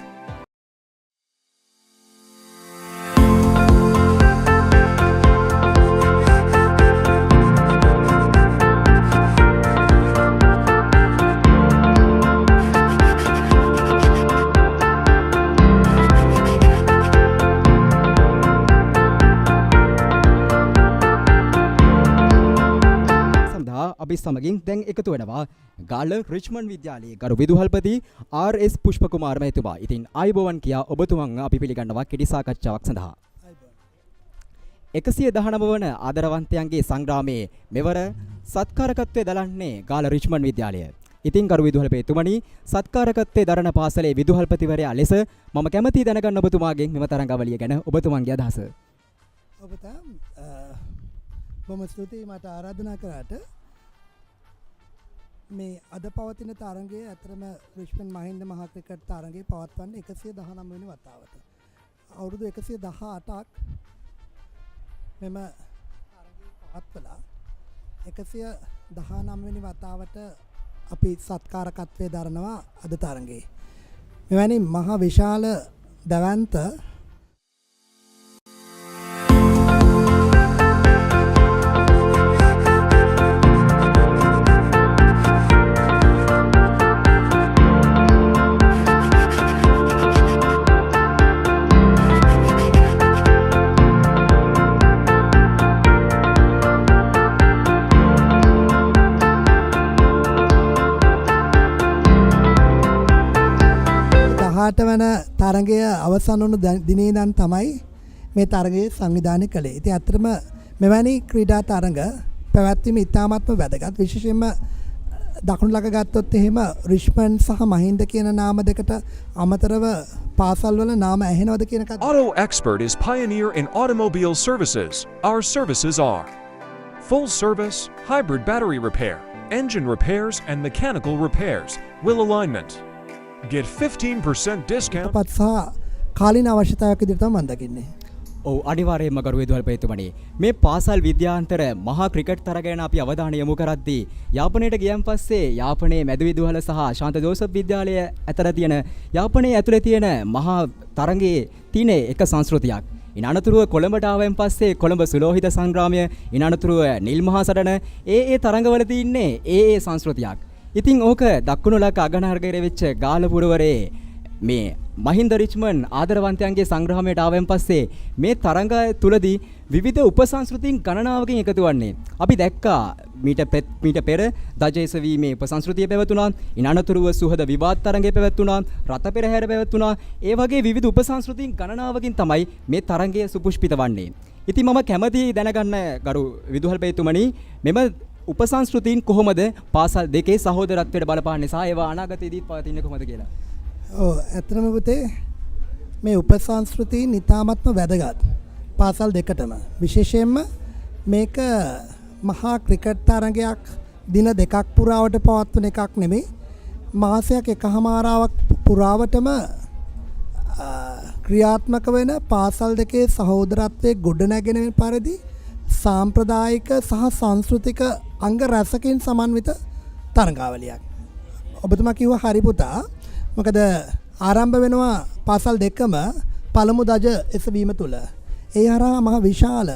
සඳහා අපි සමගින් දැන් එකතු වෙනවා Galle Richmond විද්‍යාලයේ ගරු විදුහල්පති RS Pushpakumara මහතුමා. ඉතින් ආයුබෝවන් කියා ඔබතුමන් අපි පිළිගන්නවා කෙටි සාකච්ඡාවක් සඳහා. 119 වන ආදරවන්තයන්ගේ සංග්‍රාමයේ මෙවර සත්කාරකත්වයේ දලන්නේ ගාල්ල රිච්මන්ඩ් විද්‍යාලය. ඉතින් ගරු විදුහල්පතිතුමනි සත්කාරකත්වයේ දරන පාසලේ විදුහල්පතිවරයා ලෙස මම කැමැති දැනගන්න ඔබතුමාගෙන් මෙම තරඟාවලිය ගැන ඔබතුමන්ගේ අදහස. ඔබට බොහොම ස්තුතියි මට ආරාධනා කරාට. මේ අද පවතින තරඟයේ අතරම රිච්මන්ඩ් මහින්ද මහා ක්‍රිකට් තරඟය පවත්වන්නේ 119 වෙනි වතාවට. අවුරුදු 118ක් මෙම තරඟය පවත්වලා 119 වෙනි වතාවට අපි සත්කාරකත්වයේ දරනවා අද තරඟයේ. මෙවැනි මහා විශාල දවන්ත වන තරඟය අවසන් වුණු දිනේ ඉඳන් තමයි මේ තරඟය සංවිධානය කළේ. ඉතින් අත්‍තරම මෙවැනි ක්‍රීඩා තරඟ පැවැත්වීම ඉතාමත්ම වැදගත්. විශේෂයෙන්ම දකුණු ළඟ ගත්තොත් එහෙම රිච්මන්ඩ් සහ මහින්ද කියන නාම දෙකට අමතරව පාසල් වල නාම ඇහෙනවද කියන එක. Auto Expert is pioneer in automobile services. Our services are full service, hybrid battery repair, engine repairs and mechanical repairs, wheel alignment. Get 15% discount. පත් සහ කාලීන අවශ්‍යතාවයක් විදිහට තමයි මම දකින්නේ. ඔව් අනිවාර්යයෙන්ම ගරු විදුහල්පතිතුමනි මේ පාසල් විද්‍යාන්තර මහා ක්‍රිකට් තරග ගැන අපි අවධානය යොමු කරද්දී යාපනයට ගියන් පස්සේ යාපනයේ මැද විදුහල සහ ශාන්ත ජෝසප් විද්‍යාලය අතර තියෙන යාපනයේ ඇතුලේ තියෙන මහා තරගයේ තියෙන එක සංස්කෘතියක්. ඉන් අනතුරුව කොළඹට ආවෙන් පස්සේ කොළඹ සුලෝහිත සංග්‍රාමය, ඉන් අනතුරුව නිල් මහා සටන ඒ තරඟවල තින්නේ ඒ සංස්කෘතියක්. ඉතින් ඕක දකුණු ලක අගනාර්ගයේ වෙච්ච ගාලපුරවරේ මේ මහින්ද රිච්මන්ඩ් ආදරවන්තයන්ගේ සංග්‍රහමයට ආවෙන් පස්සේ මේ තරඟය තුලදී විවිධ උපසංස්කෘතීන් ගණනාවකින් එකතු වන්නේ. අපි දැක්කා මීට පෙර දජේස වීමේ උපසංස්කෘතිය පැවතුණා. ඉන් අනතුරුව සුහද විවාද තරඟය පැවතුණා. රත පෙරහැර පැවතුණා. ඒ වගේ විවිධ උපසංස්කෘතීන් ගණනාවකින් තමයි මේ තරඟය සුපුෂ්පිත වන්නේ. ඉතින් මම කැමැති දැනගන්න ගරු විදුහල්පතිතුමනි මෙම උපසංස්කෘතීන් කොහොමද පාසල් දෙකේ සහෝදරත්වයට බලපාන්නේ සහ ඒවා අනාගතයේදීත් පවතින්නේ කොහොමද කියලා. ඔව් ඇත්තම පුතේ මේ උපසංස්කෘතීන් ඉතාමත්ම වැදගත් පාසල් දෙකටම. විශේෂයෙන්ම මේක මහා ක්‍රිකට් තරඟයක් දින දෙකක් පුරාවට පවත්වන එකක් නෙමෙයි. මාසයක් එකහමාරාවක් පුරාවටම ක්‍රියාත්මක වෙන පාසල් දෙකේ සහෝදරත්වයේ ගොඩනැගෙන පරිදි සාම්ප්‍රදායික සහ සංස්කෘතික අංග රසකින් සමන්විත තරඟාවලියක්. ඔබතුමා කිව්වා හරි පුතා. මොකද ආරම්භ වෙනවා පාසල් දෙකම පළමු දජ එසවීම තුල. ඒ හරහා මහ විශාල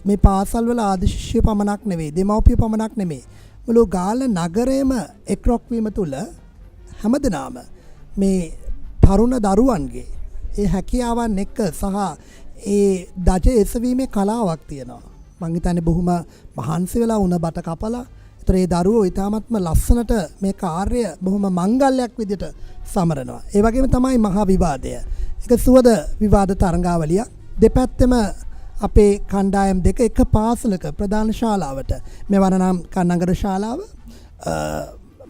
මේ පාසල් වල ආදි ශිෂ්‍ය පමණක් නෙවෙයි, දෙමව්පිය පමණක් නෙවෙයි. මුළු ගාල්ල නගරයේම එක්රොක් වීම තුල හැමදෙනාම මේ තරුණ දරුවන්ගේ ඒ හැකියාවන් එක්ක සහ ඒ දජ එසවීමේ කලාවක් තියෙනවා. මං හිතන්නේ බොහොම මහන්සි වෙලා උණ බට කපලා ඒතර ඒ දරුවෝ ඊටාත්ම ලස්සනට මේ කාර්යය බොහොම මංගල්‍යයක් විදිහට සමරනවා. ඒ වගේම තමයි මහා විවාදය. ඒක සුවද විවාද තරඟාවලියක්. දෙපැත්තෙම අපේ කණ්ඩායම් දෙක එක පාසලක ප්‍රධාන ශාලාවට මෙවර නම් කන්නගර ශාලාව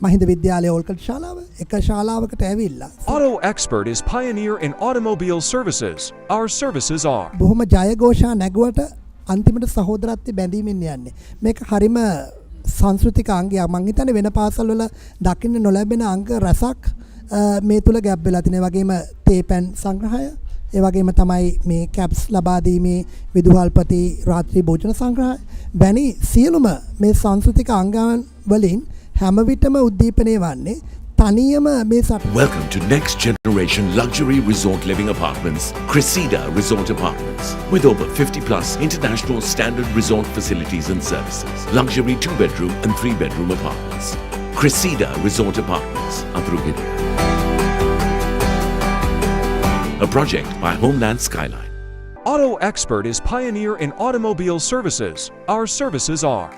මහින්ද විද්‍යාලයේ ඕල්කට් ශාලාව එක ශාලාවකට ඇවිල්ලා Auto Expert is pioneer in automobile services. Our services are බොහොම ජයഘോഷා නැගුවට අන්තිමට සහෝදරත්වයේ බැඳීමෙන් යන්නේ. මේක හරිම සංස්කෘතික අංගයක්. මං හිතන්නේ වෙන පාසල් වල දකින්න නොලැබෙන අංග රසක් මේ තුල ගැබ් වෙලා තියෙනවා. ඒ වගේම තේපැන් සංග්‍රහය, ඒ වගේම තමයි මේ කැප්ස් ලබා දීමේ විදුහල්පති රාත්‍රී භෝජන සංග්‍රහය වැනි සියලුම මේ සංස්කෘතික අංගයන් වලින් හැම විටම උද්දීපනය වන්නේ තනියම මේ සට. Welcome to next generation luxury resort living apartments, Cressida Resort Apartments. With over 50 plus international standard resort facilities and services. Luxury 2-bedroom and 3-bedroom apartments. Cressida Resort Apartments, Atrugiri. A project by Homeland Skyline. Auto Expert is pioneer in automobile services. Our services are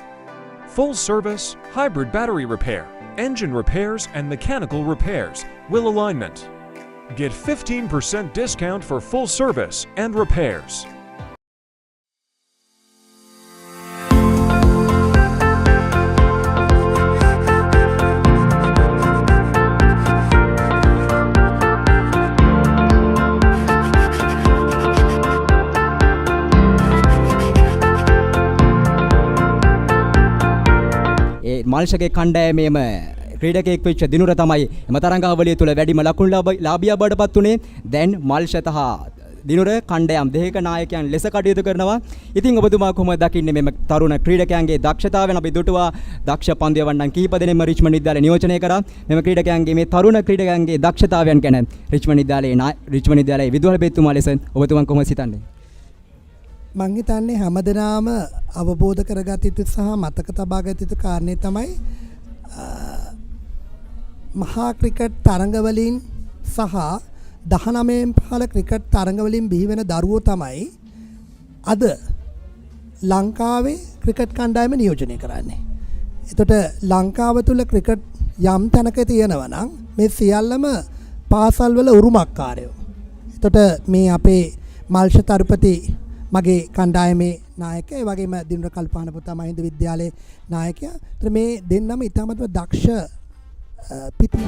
full service, hybrid battery repair, engine repairs and mechanical repairs, wheel alignment. Get 15% discount for full service and repairs. මල්ෂගේ කණ්ඩායමේම ක්‍රීඩකයෙක් වෙච්ච දිනුර තමයි එම තරඟාවලිය තුල වැඩිම ලකුණු ලාභියා බවට පත් උනේ. දැන් මල්ෂ තහ දිනුර කණ්ඩායම් දෙකක නායකයන් ලෙස කටයුතු කරනවා. ඉතින් ඔබතුමා කොහොමද දකින්නේ මෙම තරුණ ක්‍රීඩකයන්ගේ දක්ෂතාවයන්? අපි දුටුවා දක්ෂ පන්දු යවන්නන් කිහිප දෙනෙක්ම රිච්මන්ඩ් විද්‍යාලය නියෝජනය කරා. මෙම ක්‍රීඩකයන්ගේ මේ තරුණ ක්‍රීඩකයන්ගේ දක්ෂතාවයන් ගැන රිච්මන්ඩ් විද්‍යාලයේ විදුහල්පතිතුමා ලෙස ඔබතුමන් කොහොමද සිතන්නේ? මං හිතන්නේ හැමදෙනාම අවබෝධ කරගත යුතු සහ මතක තබා ගත යුතු කාරණේ තමයි මහා ක්‍රිකට් තරඟවලින් සහ 19 පහළ ක්‍රිකට් තරඟවලින් බිහි වෙන දරුවෝ තමයි අද ලංකාවේ ක්‍රිකට් කණ්ඩායම නියෝජනය කරන්නේ. එතකොට ලංකාව තුල ක්‍රිකට් යම් තැනක තියෙනවා නම් මේ සියල්ලම පාසල් වල උරුමකාරයෝ. එතකොට මේ අපේ මල්ෂ තරුපති මගේ කණ්ඩායමේ නායකයා, ඒ වගේම දිනුර කල්පාන පුතා මහින්ද විද්‍යාලයේ නායකයා. ඒතර මේ දෙන්නම ඉතාමත්ම දක්ෂ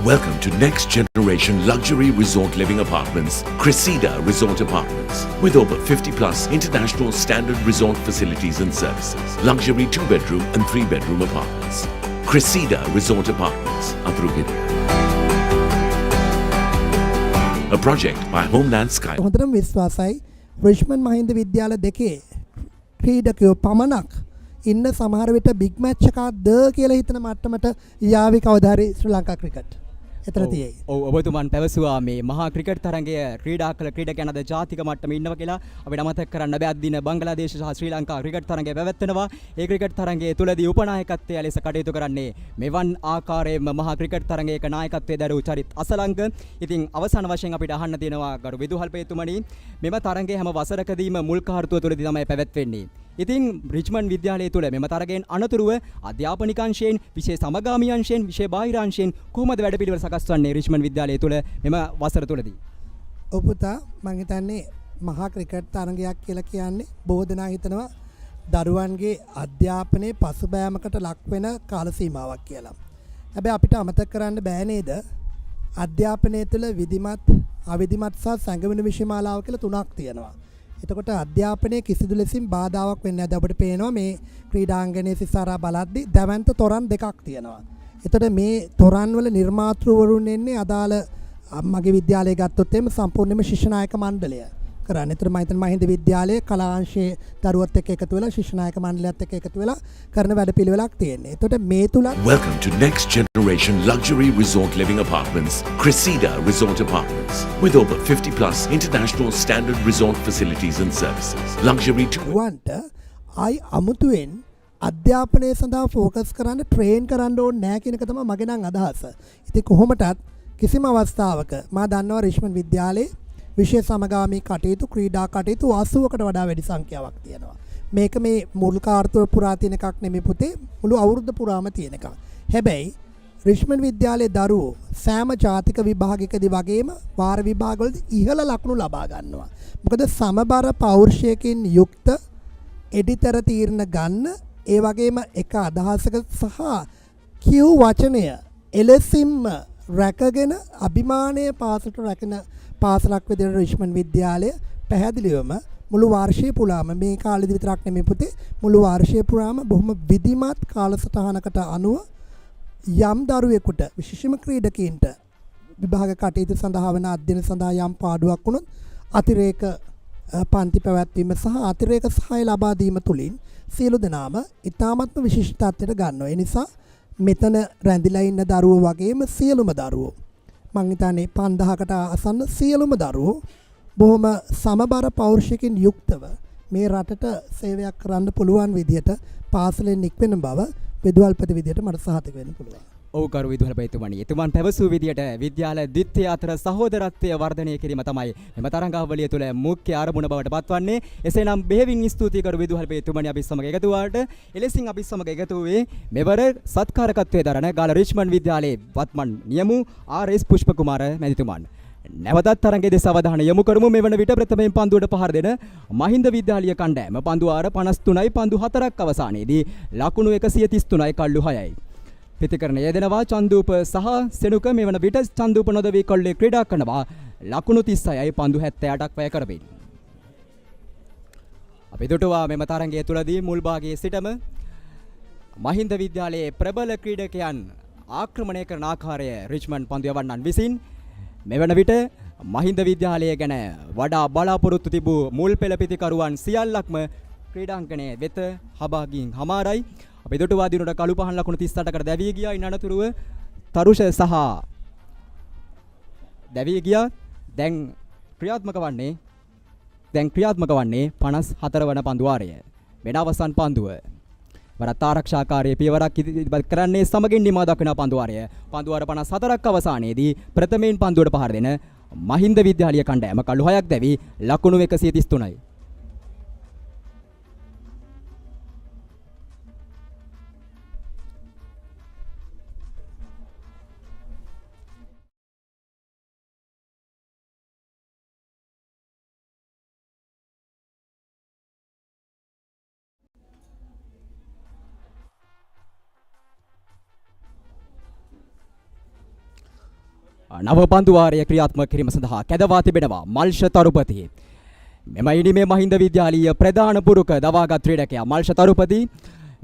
Welcome to next generation luxury resort living apartments, Cressida Resort Apartments, with over 50 plus international standard resort facilities and services. Luxury 2-bedroom and 3-bedroom apartments. Cressida Resort Apartments, Abrugid. A project by Homeland Sky. හොඳටම විශ්වාසයි Richmond Mahinda විද්‍යාල දෙකේ ක්‍රීඩකයෝ පමණක් ඉන්න සමහර විට big match එකක් ද කියලා හිතන මට්ටමට යාවි කවදා හරි ශ්‍රී ලංකා ක්‍රිකට්. එතන තියෙයි. ඔව් ඔබතුමන් පැවසුවා මේ මහා ක්‍රිකට් තරඟය ක්‍රීඩා කළ ක්‍රීඩකයන් අද ජාතික මට්ටමේ ඉන්නවා කියලා. අපිට අමතක කරන්න බෑ අද දින බංගලාදේශ සහ ශ්‍රී ලංකා ක්‍රිකට් තරඟය පැවැත්වෙනවා. ඒ ක්‍රිකට් තරඟයේ තුලදී උපනායකත්වය ලෙස කටයුතු කරන්නේ මෙවන් ආකාරයෙන්ම මහා ක්‍රිකට් තරඟයක නායකත්වයේ දරූ චරිත් අසලංක. ඉතින් අවසාන වශයෙන් අපිට අහන්න තියෙනවා ගරු විදුහල්පතිතුමනි, මෙම තරඟයේ හැම වසරකදීම මුල් කාර්තුව තුලදී තමයි පැවැත්වෙන්නේ. ඉතින් රිච්මන්ඩ් විද්‍යාලය තුළ මෙම තරගයෙන් අනතුරුව අධ්‍යාපනික අංශයෙන්, විශේෂ සමගාමී අංශයෙන්, විශේෂ බාහිර අංශයෙන් කොහොමද වැඩපිළිවෙල සකස් වන්නේ රිච්මන්ඩ් විද්‍යාලය තුළ මෙම වසර තුලදී? ඔව් පුතා, මම හිතන්නේ මහා ක්‍රිකට් තරගයක් කියලා කියන්නේ බොහෝ දෙනා හිතනවා දරුවන්ගේ අධ්‍යාපනයේ පසුබෑමකට ලක් වෙන කාල සීමාවක් කියලා. හැබැයි අපිට අමතක කරන්න බෑ නේද? අධ්‍යාපනය තුළ විධිමත්, අවිධිමත් සහ සංගමන විෂයමාලාව කියලා තුනක් තියෙනවා. එතකොට අධ්‍යාපනයේ කිසිදු ලෙසින් බාධාවක් වෙන්නේ නැහැ. අපිට පේනවා මේ ක්‍රීඩාංගණයේ සිසාරා බලද්දී දැවැන්ත තොරන් දෙකක් තියෙනවා. එතකොට මේ තොරන් වල නිර්මාතෘවරුන් එන්නේ අදාළ මගේ විද්‍යාලය ගත්තොත් එimhe සම්පූර්ණයෙන්ම ශිෂ්‍ය නායක මණ්ඩලය කරන්නේ. එතකොට මම හිතන්නේ මහින්ද විද්‍යාලයේ කලාංශයේ දරුවත් එක්ක එකතු වෙලා ශිෂ්‍ය නායක මණ්ඩලයත් එක්ක එකතු වෙලා කරන වැඩපිළිවෙලක් තියෙන්නේ. එතකොට මේ තුල Welcome to next generation luxury resort living apartments, Cressida Resort Apartments, with over 50 plus international standard resort facilities and services. Luxury 2 වන්ට ආයි අමුතුවෙන් අධ්‍යාපනය සඳහා ફોකස් කරන්න ට්‍රේන් කරන්න ඕනේ නැහැ කියන එක තමයි මගේ නම් අදහස. ඉතින් කොහොමටත් කිසිම අවස්ථාවක මම දන්නවා රිච්මන්ඩ් විද්‍යාලයේ විශේෂ සමගාමී කටයුතු, ක්‍රීඩා කටයුතු 80කට වඩා වැඩි සංඛ්‍යාවක් තියෙනවා. මේක මේ මුල් කාර්තුව පුරා තියෙන එකක් නෙමෙයි පුතේ, මුළු අවුරුද්ද පුරාම තියෙන එකක්. හැබැයි රිච්මන්ඩ් විද්‍යාලයේ දරුවෝ සෑම ජාතික විභාගයකදී වගේම වාර විභාගවලදී ඉහළ ලකුණු ලබා ගන්නවා. මොකද සමබර පෞරුෂයකින් යුක්ත එඩිතර තීරණ ගන්න, ඒ වගේම එක අදහසක සහ කියු වචනය එලෙසින්ම රැකගෙන අභිමානය පාසලට රැකෙන පාසලක් විදිහට රිච්මන්ඩ් විද්‍යාලය පැහැදිලිවම මුළු වර්ෂය පුරාම, මේ කාලෙදි විතරක් නෙමෙයි පුතේ, මුළු වර්ෂය පුරාම බොහොම විධිමත් කාලසටහනකට අනුව යම් දරුවෙකුට, විශේෂම ක්‍රීඩකයින්ට විභාග කටයුතු සඳහා වන අධ්‍යයන සඳහා යම් පාඩුවක් වුණොත් අතිරේක පන්ති පැවැත්වීම සහ අතිරේක සහාය ලබා දීම තුලින් සියලු දෙනාම ඉතාමත්ම විශිෂ්ට තත්ත්වයට ගන්නවා. ඒ නිසා මෙතන රැඳිලා ඉන්න දරුවෝ වගේම සියලුම දරුවෝ, මං හිතන්නේ 5000කට ආසන්න සියලුම දරුවෝ බොහොම සමබර පෞරුෂයකින් යුක්තව මේ රටට සේවයක් කරන්න පුළුවන් විදිහට පාසලෙන් නික්වෙන බව විදුහල්පති විදිහට මට සහතික වෙන්න පුළුවන්. ඔව් කරු විදුහල්පතිතුමනි. එතුමන් පැවසූ විදියට විද්‍යාල ද්විත්‍ය අතර සහෝදරත්වය වර්ධනය කිරීම තමයි මෙම තරංගාවලිය තුළ මුඛ්‍ය ආරමුණ බවට පත්වන්නේ. එසේනම් බෙහෙවින් ස්තුතියි කරු විදුහල්පතිතුමනි අපි සමග එකතු වුණාට. එලෙසින් අපි සමග එකතු වූයේ මෙවර සත්කාරකත්වයේ දරන ගාල රිච්මන්ඩ් විද්‍යාලයේ වත්මන් නියමු ආර්.එස්. පුෂ්පකුමාර මැතිතුමන්. නැවතත් තරඟයේ දෙස අවධානය යොමු කරමු. මෙවන විට ප්‍රථමයෙන් පන්දුවට පහර දෙන මහින්ද විද්‍යාලීය කණ්ඩායම පන්දු ආර 53යි පන්දු 4ක් අවසානයේදී ලකුණු 133යි කල්ලු 6යි. පිතිකරණ යෙදෙනවා චන්දූප සහ සෙනුක. මෙවන විට චන්දූප නොදවී කොල්ලේ ක්‍රීඩා කරනවා ලකුණු 36යි පන්දු 78ක් වැය කරමින්. අපි දුටුවා මෙම තරඟය තුලදී මුල් භාගයේ සිටම මහින්ද විද්‍යාලයේ ප්‍රබල ක්‍රීඩකයන් ආක්‍රමණය කරන ආකාරය රිච්මන්ඩ් පන්දු යවන්නන් විසින් මෙවන විට මහින්ද විද්‍යාලය ගැන වඩා බලාපොරොත්තු තිබූ මුල් පෙළ පිතිකරුවන් සියල්ලක්ම ක්‍රීඩාංගණයේ වෙත හබාගින් හමාරයි. අපි දුටුවා දිනුට කළු පහන් ලකුණු 38කට දැවී ගියා. ඉන් අනතුරුව තරුෂ සහ දැවී ගියා. දැන් ක්‍රියාත්මක වන්නේ 54 වන පන්දු වාරය. වෙන අවසන් පන්දුව වරත් ආරක්ෂාකාරී පියවරක් ඉදිරිපත් කරන්නේ සමගින් නිමා දක්වන පන්දු වාරය. පන්දු වාර 54ක් අවසානයේදී ප්‍රථමයෙන් පන්දුවට පහර දෙන මහින්ද විද්‍යාලීය කණ්ඩායම කළු 6ක් දැවි ලකුණු 133යි. නව පන්දු වාරය ක්‍රියාත්මක කිරීම සඳහා කැදවා තිබෙනවා මල්ෂ තරුපති. මෙම ඉනිමේ මහින්ද විද්‍යාලීය ප්‍රධාන පුරුක දවාගත් ක්‍රීඩකයා මල්ෂ තරුපති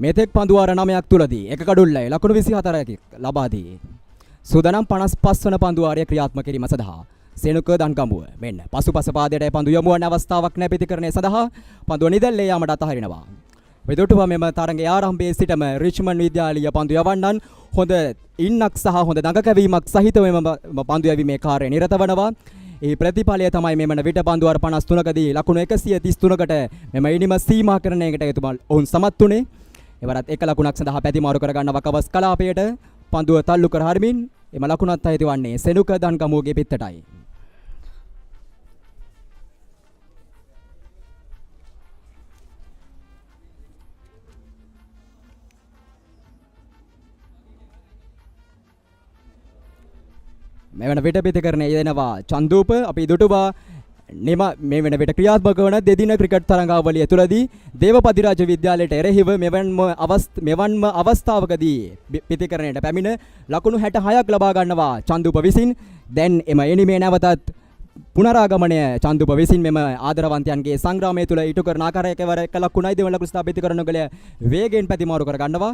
මෙතෙක් පන්දු වාර 9ක් තුලදී එක කඩුල්ලයි ලකුණු 24ක ලබා දී සූදානම් 55 වන පන්දු වාරය ක්‍රියාත්මක කිරීම සඳහා සෙනුක දන්ගඹුව මෙන්න පසුපස පාදයට පන්දු යොමු වන අවස්ථාවක් නැ පිතිකරණය සඳහා පන්දුව නිදැල්ලේ යාමට අතහරිනවා. විදුටුව මෙම තරඟයේ ආරම්භයේ සිටම රිච්මන්ඩ් විද්‍යාලීය පන්දු යවන්නන් හොඳ ඉන්නක් සහ හොඳ දඟකැවීමක් සහිතව මෙම පන්දු යැවීමේ කාර්යය නිරත වනවා. ඒ ප්‍රතිඵලය තමයි මෙමන විට පන්දු වාර 53කදී ලකුණු 133කට මෙම ඉනිම සීමාකරණයකට එතුමා ඔවුන් සමත් වුණේ. එවරත් එක ලකුණක් සඳහා පැතිමාරු කර ගන්නවා කවස් කලාපයට පන්දුව තල්ලු කර හරිමින් එම ලකුණත් අයිති වන්නේ සෙනුක දන්ගමුවගේ පිටතටයි. මෙවන විට පිතිකරණය යෙදෙනවා චන්දූප. අපි දුටුවා මේ වෙන විට ක්‍රියාත්මක වන දෙදින ක්‍රිකට් තරඟාවලිය තුලදී දේවපතිරාජ විද්‍යාලයට එරෙහිව මෙවන්ම අවස්ථාවකදී පිතිකරණයට පැමිණ ලකුණු 66ක් ලබා ගන්නවා චන්දූප විසින්. දැන් එම එනිමේ නැවතත් පුනරාගමනය චන්දූප විසින් මෙම ආදරවන්තයන්ගේ සංග්‍රාමය තුල ඉටු කරන ආකාරයකවර එක ලකුණයි දෙවන ලකුණු ස්ථාපිත කරන ගල වේගයෙන් පැතිමාරු කර ගන්නවා.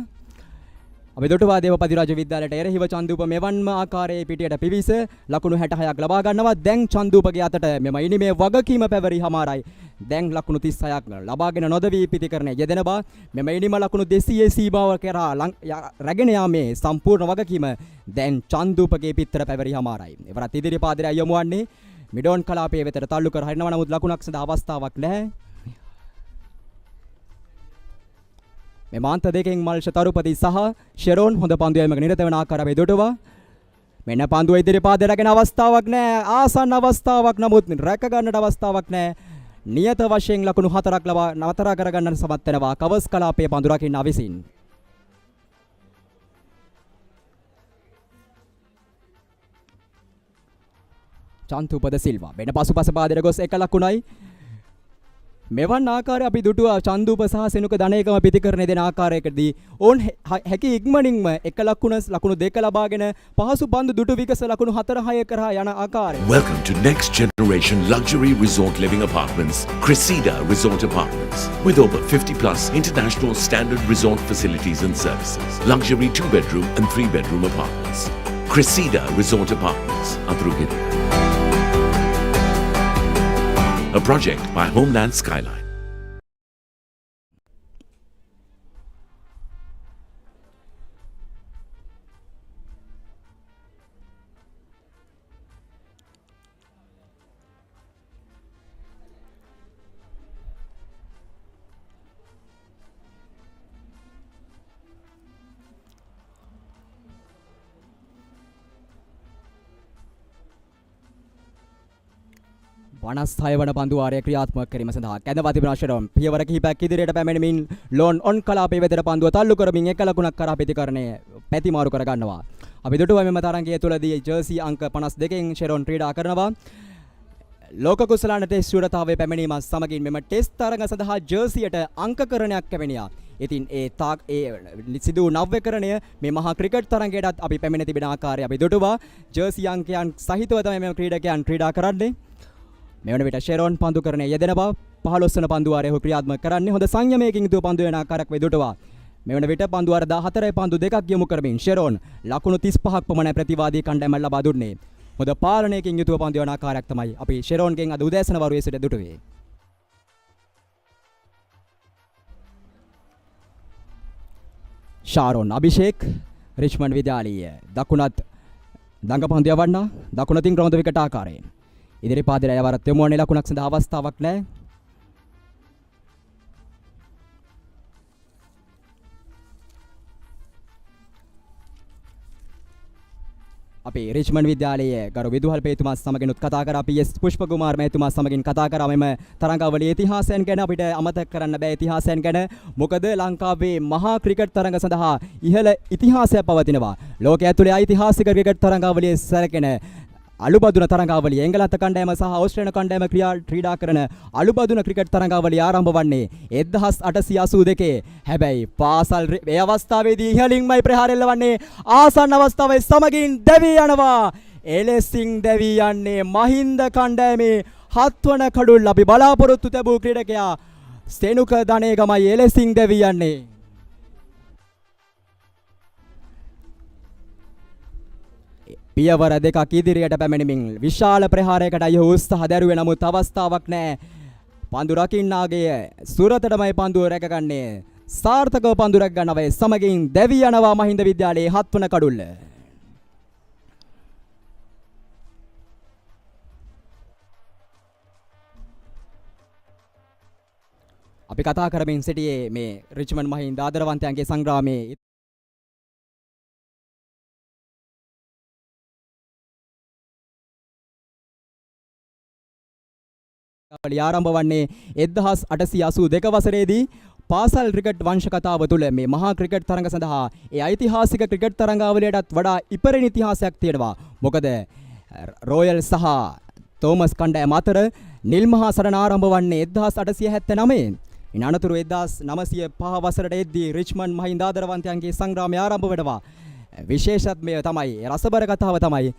අපි දුටුවා දේවපතිරාජ විද්‍යාලයට එරෙහිව චන්දූප මෙවන්ම ආකාරයේ පිටියට පිවිස ලකුණු 66ක් ලබා ගන්නවා. දැන් චන්දූපගේ අතට මෙම ඉනිමේ වගකීම පැවරි හමාරයි. දැන් ලකුණු 36ක් ලබාගෙන නොදවී පිටිකරණය යෙදෙන බව මෙම ඉනිම ලකුණු 200 සීමාව කරා රැගෙන යාමේ සම්පූර්ණ වගකීම දැන් චන්දූපගේ පිටතට පැවරි හමාරයි. එවරත් ඉදිරි පාදයට යොමු වන්නේ මිඩෝන් කලාපයේ වෙතට තල්ලු කර හරිනවා. නමුත් ලකුණක් සඳහා අවස්ථාවක් නැහැ. මේ මාන්ත දෙකෙන් මල්ෂ තරුපති සහ ෂෙරෝන් හොඳ පන්දු යෑමක නිරත වෙන ආකාරය අපි දුටුවා. මෙන්න පන්දුව ඉදිරි පාදයට රැගෙන අවස්ථාවක් නැහැ. ආසන්න අවස්ථාවක් නමුත් රැක ගන්නට අවස්ථාවක් නැහැ. නියත වශයෙන් ලකුණු 4ක් ලබා නතර කර ගන්නට සමත් වෙනවා කවස් කලාපයේ පන්දු රකින්න විසින්. චන්තුපද සිල්වා වෙන පසුපස පාදයට ගොස් එක ලකුණයි. මෙවන් ආකාරය අපි දුටුවා චන්දූප සහ සෙනුක ධනේකම පිතිකරණය දෙන ආකාරයකදී ඔවුන් හැකි ඉක්මනින්ම එක ලකුණු දෙක ලබාගෙන පහසු පන්දු දුටු විකස ලකුණු 4-6 කරා යන ආකාරය. Welcome to next generation luxury resort living apartments, Cressida Resort Apartments, with over 50 plus international standard resort facilities and services. Luxury 2-bedroom and 3-bedroom apartments. Cressida Resort Apartments, Adrugid. A project by Homeland Skyline. 56 වන පන්දු වාරය ක්‍රියාත්මක කිරීම සඳහා කැඳවා තිබෙන ෂෙරොන් පියවර කිහිපයක් ඉදිරියට පැමිණෙමින් loan on කලාපයේ වෙතට පන්දුව තල්ලු කරමින් එක ලකුණක් කරා ප්‍රතිකරණය පැතිමාරු කර ගන්නවා. අපි දුටුවා මෙම තරගය තුලදී ජර්සි අංක 52කින් ෂෙරොන් ක්‍රීඩා කරනවා. ලෝක කුසලාන ටෙස්ට් ශූරතාවයේ පැමිණීම සමගින් මෙම ටෙස්ට් තරග සඳහා ජර්සියට අංකකරණයක් පැමිණියා. ඉතින් ඒ සිදු නව්‍යකරණය මේ මහා ක්‍රිකට් තරගයටත් අපි පැමිණ තිබෙන ආකාරය අපි දුටුවා. ජර්සි අංකයන් සහිතව තමයි මෙම ක්‍රීඩකයන් ක්‍රීඩා කරන්නේ. මෙවන විට ෂෙරොන් පන්දු කරණය යෙදෙන බව 15 වන පන්දු වාරයේ ඔහු ක්‍රියාත්මක කරන්නේ. හොඳ සංයමයකින් යුතුව පන්දු වෙන ආකාරයක් වෙ දුටුවා. මෙවන විට පන්දු වාර 14 පන්දු දෙකක් යොමු කරමින් ෂෙරොන් ලකුණු 35ක් පමණ ප්‍රතිවාදී කණ්ඩායම ලබා දුන්නේ. හොඳ පාලනයකින් යුතුව පන්දු වෙන ආකාරයක් තමයි අපි ෂෙරොන්ගෙන් අද උදෑසන වරුවේ සිට දුටුවේ. ශාරොන් අභිෂේක් රිච්මන්ඩ් විද්‍යාලීය දකුණත් දඟපන්දු යවන්න දකුණතින් රොඳ විකට ආකාරයෙන් ඉදිරි පාදයට යවරත් යොමු වන ලකුණක් සඳහා අවස්ථාවක් නැහැ. අපි රිච්මන්ඩ් විද්‍යාලයේ ගරු විදුහල්පතිතුමා සමගිනුත් කතා කරා. පී.එස්. පුෂ්පකුමාර් මහතුමා සමගින් කතා කරා මෙම තරඟාවලියේ ඉතිහාසයන් ගැන. අපිට අමතක කරන්න බෑ ඉතිහාසයන් ගැන. මොකද ලංකාවේ මහා ක්‍රිකට් තරඟ සඳහා ඉහළ ඉතිහාසයක් පවතිනවා. ලෝකයේ ඇතුලේ ඓතිහාසික ක්‍රිකට් තරඟාවලියේ සැලකෙන අලුබදුන තරඟාවලිය එංගලන්ත කණ්ඩායම සහ ඕස්ට්‍රේලියානු කණ්ඩායම ක්‍රීඩා කරන අලුබදුන ක්‍රිකට් තරඟාවලිය ආරම්භ වන්නේ 1882. හැබැයි පාසල් මේ අවස්ථාවේදී ඉහළින්මයි ප්‍රහාර එල්ලවන්නේ. ආසන්න අවස්ථාවේ සමගින් දැවී යනවා. එලෙසින් දැවී යන්නේ මහින්ද කණ්ඩායමේ 7 වන කඩුල්ල. අපි බලාපොරොත්තු තිබූ ක්‍රීඩකයා සෙනුක දනේගමයි එලෙසින් දැවී යන්නේ. පියවර දෙකක් ඉදිරියට පැමිණෙමින් විශාල ප්‍රහාරයකට අය උත්සාහ දැරුවේ. නමුත් අවස්ථාවක් නැහැ. පන්දු රකින්නාගේ සුරතටමයි පන්දුව රැකගන්නේ. සාර්ථකව පන්දු රැක ගන්නවේ සමගින් දැවී යනවා මහින්ද විද්‍යාලයේ 7 වන කඩුල්ල. අපි කතා කරමින් සිටියේ මේ රිච්මන්ඩ් මහින්ද ආදරවන්තයන්ගේ සංග්‍රාමයේ ආරම්භ වන්නේ 1882 වසරේදී පාසල් ක්‍රිකට් වංශ කතාව තුළ මේ මහා ක්‍රිකට් තරඟ සඳහා ඒ ඓතිහාසික ක්‍රිකට් තරඟාවලියටත් වඩා ඉපරිණ ඉතිහාසයක් තියෙනවා. මොකද රොයල් සහ තෝමස් කණ්ඩායම අතර නිල් මහා සටන ආරම්භ වන්නේ 1879. ඉන් අනතුරු 1905 වසරට එද්දී රිච්මන්ඩ් මහින්ද ආදරවන්තයන්ගේ සංග්‍රාමය ආරම්භ වෙනවා. විශේෂත්වය තමයි රසබර කතාව තමයි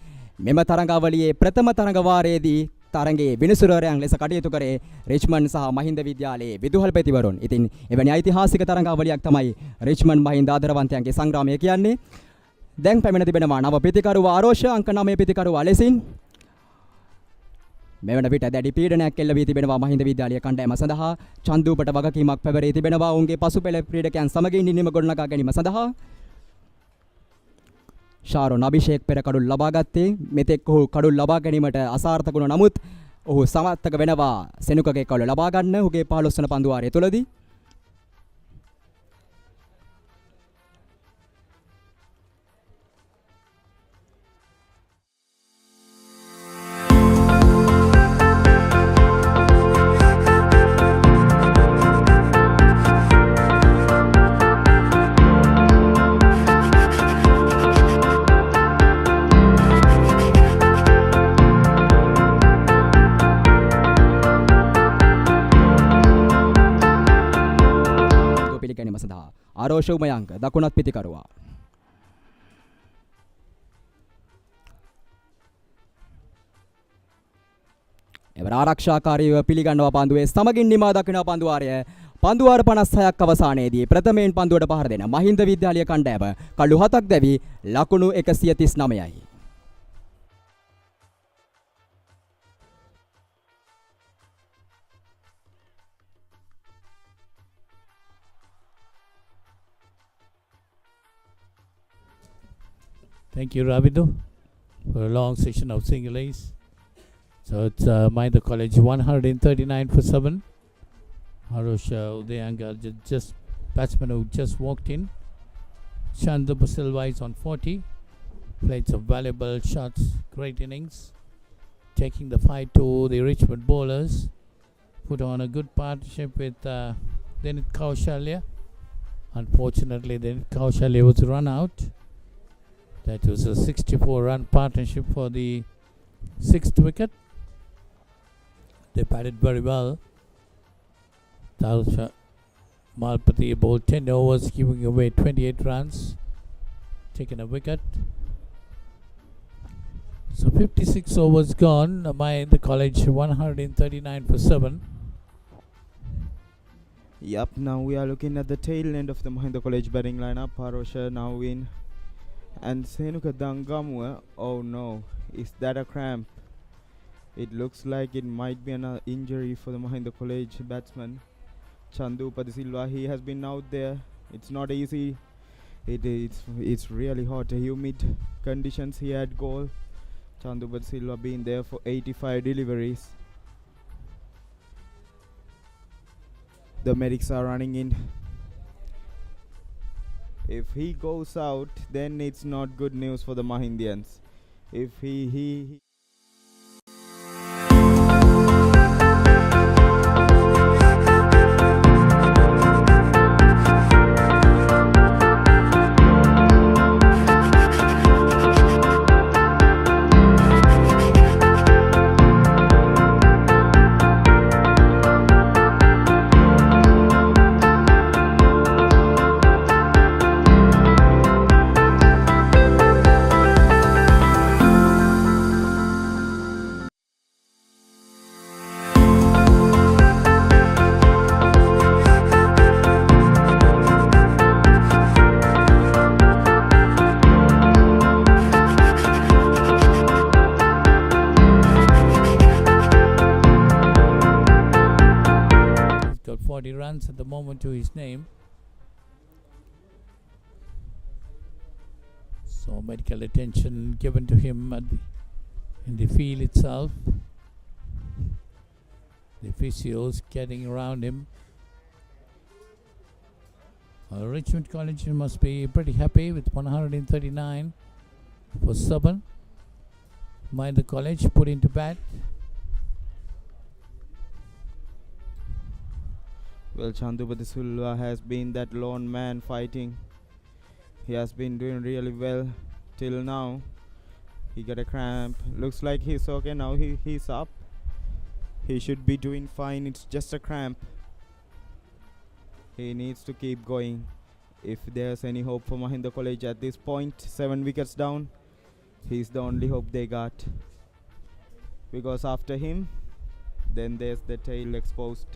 මෙම තරඟාවලියේ ප්‍රථම තරඟ වාරයේදී තරඟයේ විනිසුරුවරයන් ලෙස කටයුතු කරේ රිච්මන්ඩ් සහ මහින්ද විද්‍යාලයේ විදුහල්පතිවරුන්. ඉතින් එවැනි ඓතිහාසික තරඟාවලියක් තමයි රිච්මන්ඩ් මහින්ද ආදරවන්තයන්ගේ සංග්‍රාමය කියන්නේ. දැන් පැමිණ තිබෙනවා නව පිතිකරුවා ආරෝෂ අංක 9 පිතිකරුවා ලෙසින්. මෙවන විට දැඩි පීඩනයක් එල්ල වී තිබෙනවා මහින්ද විද්‍යාලීය කණ්ඩායම සඳහා. චන්දූපට වගකීමක් පැවරී තිබෙනවා ඔවුන්ගේ පසුපෙළ ක්‍රීඩකයන් සමගින් නිම ගොඩනගා ගැනීම සඳහා. ශාරොන් අභිෂේක් පෙර කඩුල් ලබා ගත්තේ. මෙතෙක් ඔහු කඩුල් ලබා ගැනීමට අසාර්ථක වුණ නමුත් ඔහු සමර්ථක වෙනවා සෙනුකගේ කඩුල ලබා ගන්න ඔහුගේ 15 වන පන්දු වාරය තුලදී. ආරෝෂ උමයංක දකුණත් පිතිකරුවා. එවර ආරක්ෂාකාරීව පිළිගන්නවා පන්දුවේ සමගින් නිමා දකින පන්දු වාරය. පන්දු වාර 56ක් අවසානයේදී ප්‍රථමයෙන් පන්දුවට පහර දෙන මහින්ද විද්‍යාලීය කණ්ඩායම කළු 7ක් දැවි ලකුණු 139යි. Thank you, Ravidu, for a long session of single ace. So it's Mahinda College 139 for 7. Harusha Udayangar just batsman who just walked in. Chandra Basilva is on 40. Played some valuable shots, great innings. taking the fight to the Richmond bowlers. Put on a good partnership with Denit Kaushalya. Unfortunately, Denit Kaushalya was run out. That was a 64-run partnership for the 6th wicket. They batted very well. Talsha Malpati bowled 10 overs, giving away 28 runs, taking a wicket. So 56 overs gone. The college 139 for 7. Yep, now we are looking at the tail end of the Mahinda College batting lineup. Parosha now in. And Senuka Dangamwa, oh no, is that a cramp? It looks like it might be an injury for the Mahinda College batsman. Chandu Padisilva, he has been out there. It's not easy. It's really hot, humid conditions. He had goal. Chandu Padisilva been there for 85 deliveries. The medics are running in. If he goes out, then it's not good news for the Mahindians. If he runs at the moment to his name. So medical attention given to him in the field itself. The physios getting around him. Richmond College must be pretty happy with 139 for 7. Mahinda College put into bat. Well, Chandu Padisilva has been that lone man fighting. He has been doing really well till now. He got a cramp. Looks like he's okay now. He's up. He should be doing fine. It's just a cramp. He needs to keep going. If there's any hope for Mahinda College at this point, 7 wickets down, he's the only hope they got. Because after him, then there's the tail exposed.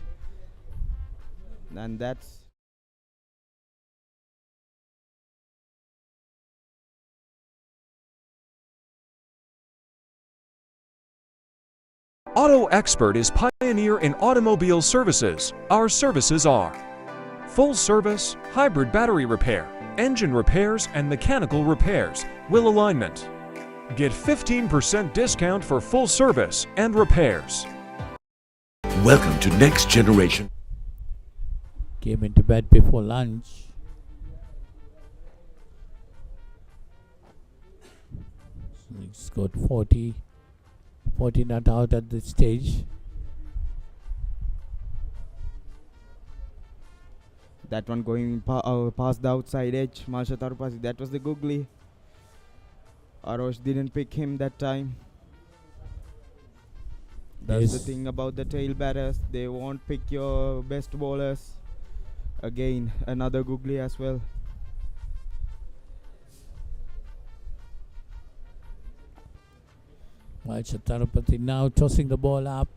And that's Auto Expert is pioneer in automobile services. Our services are full service, hybrid battery repair, engine repairs, and mechanical repairs, wheel alignment. Get 15% discount for full service and repairs. Welcome to Next Generation. Came into bed before lunch. So he scored 40 not out at this stage. that one going past the outside edge. Marsha Tarupasi, that was the googly. Arosh didn't pick him that time. That's the thing about the tail batters. They won't pick your best bowlers. Again, another googly as well. Marsha Tarupati now tossing the ball up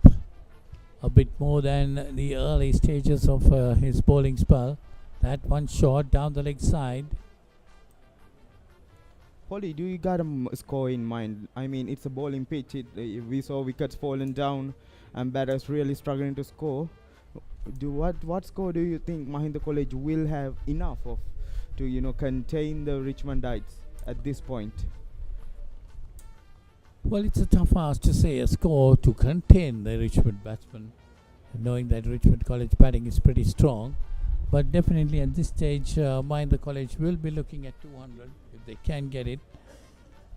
a bit more than the early stages of his bowling spell. That one shot down the leg side. Polly, do you got a score in mind? I mean, it's a bowling pitch. We saw wickets falling down and batters really struggling to score. What score do you think Mahinda College will have enough of to contain the Richmondites at this point? Well, it's a tough ask to say a score to contain the Richmond batsmen, knowing that Richmond College batting is pretty strong. But definitely at this stage, Mahinda College will be looking at 200 if they can get it.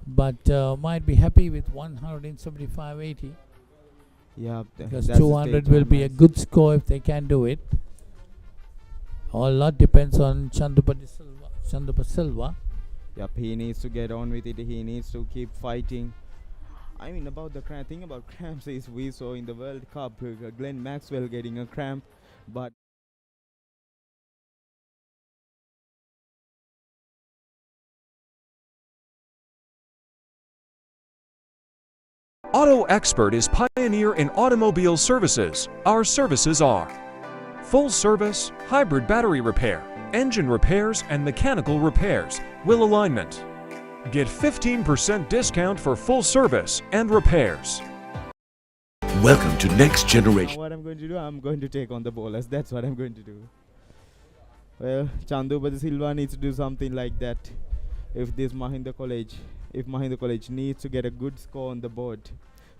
but might be happy with 175.80. Yeah, because 200 will be a good score if they can do it. A lot depends on Chandupa Silva. Yep, he needs to get on with it. He needs to keep fighting. I mean, about the thing about cramps is we saw in the World Cup Glenn Maxwell getting a cramp, but Auto Expert is pioneer in automobile services. Our services are full service, hybrid battery repair, engine repairs and mechanical repairs, wheel alignment. Get 15% discount for full service and repairs. Welcome to Next Generation. What I'm going to do, I'm going to take on the bowlers. That's what I'm going to do. Well, Chandu Silva needs to do something like that. If Mahinda College needs to get a good score on the board,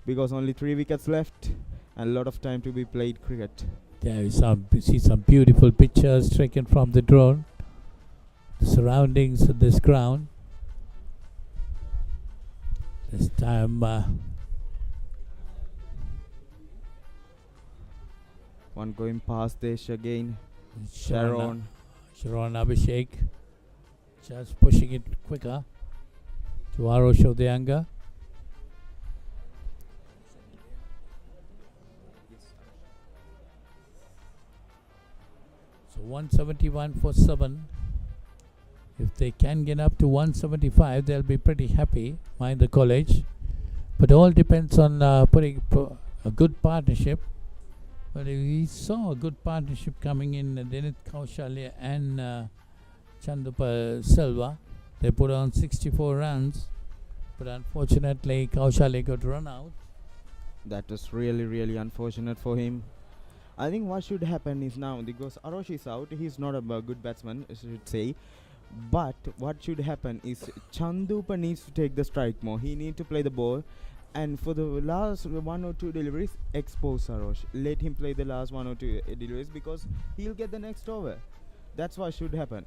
because only 3 wickets left and a lot of time to be played cricket. There is see some beautiful pictures taken from the drone. The surroundings of this ground. This time one going past Desh again. Sharon Abhishek just pushing it quicker to Arosh Udyanga. So 171 for 7. If they can get up to 175, they'll be pretty happy, mind the college. But all depends on putting a good partnership. But we saw a good partnership coming in, Denith Kaushalya and Chandupa Silva. They put on 64 runs, but unfortunately Kaushalya got run out. That was really, really unfortunate for him. I think what should happen is now, because Arosh is out, he's not a good batsman, I should say. But what should happen is Chandupa needs to take the strike more. He needs to play the ball, and for the last 1 or 2 deliveries, expose Arosh. Let him play the last 1 or 2 deliveries, because he'll get the next over. That's what should happen.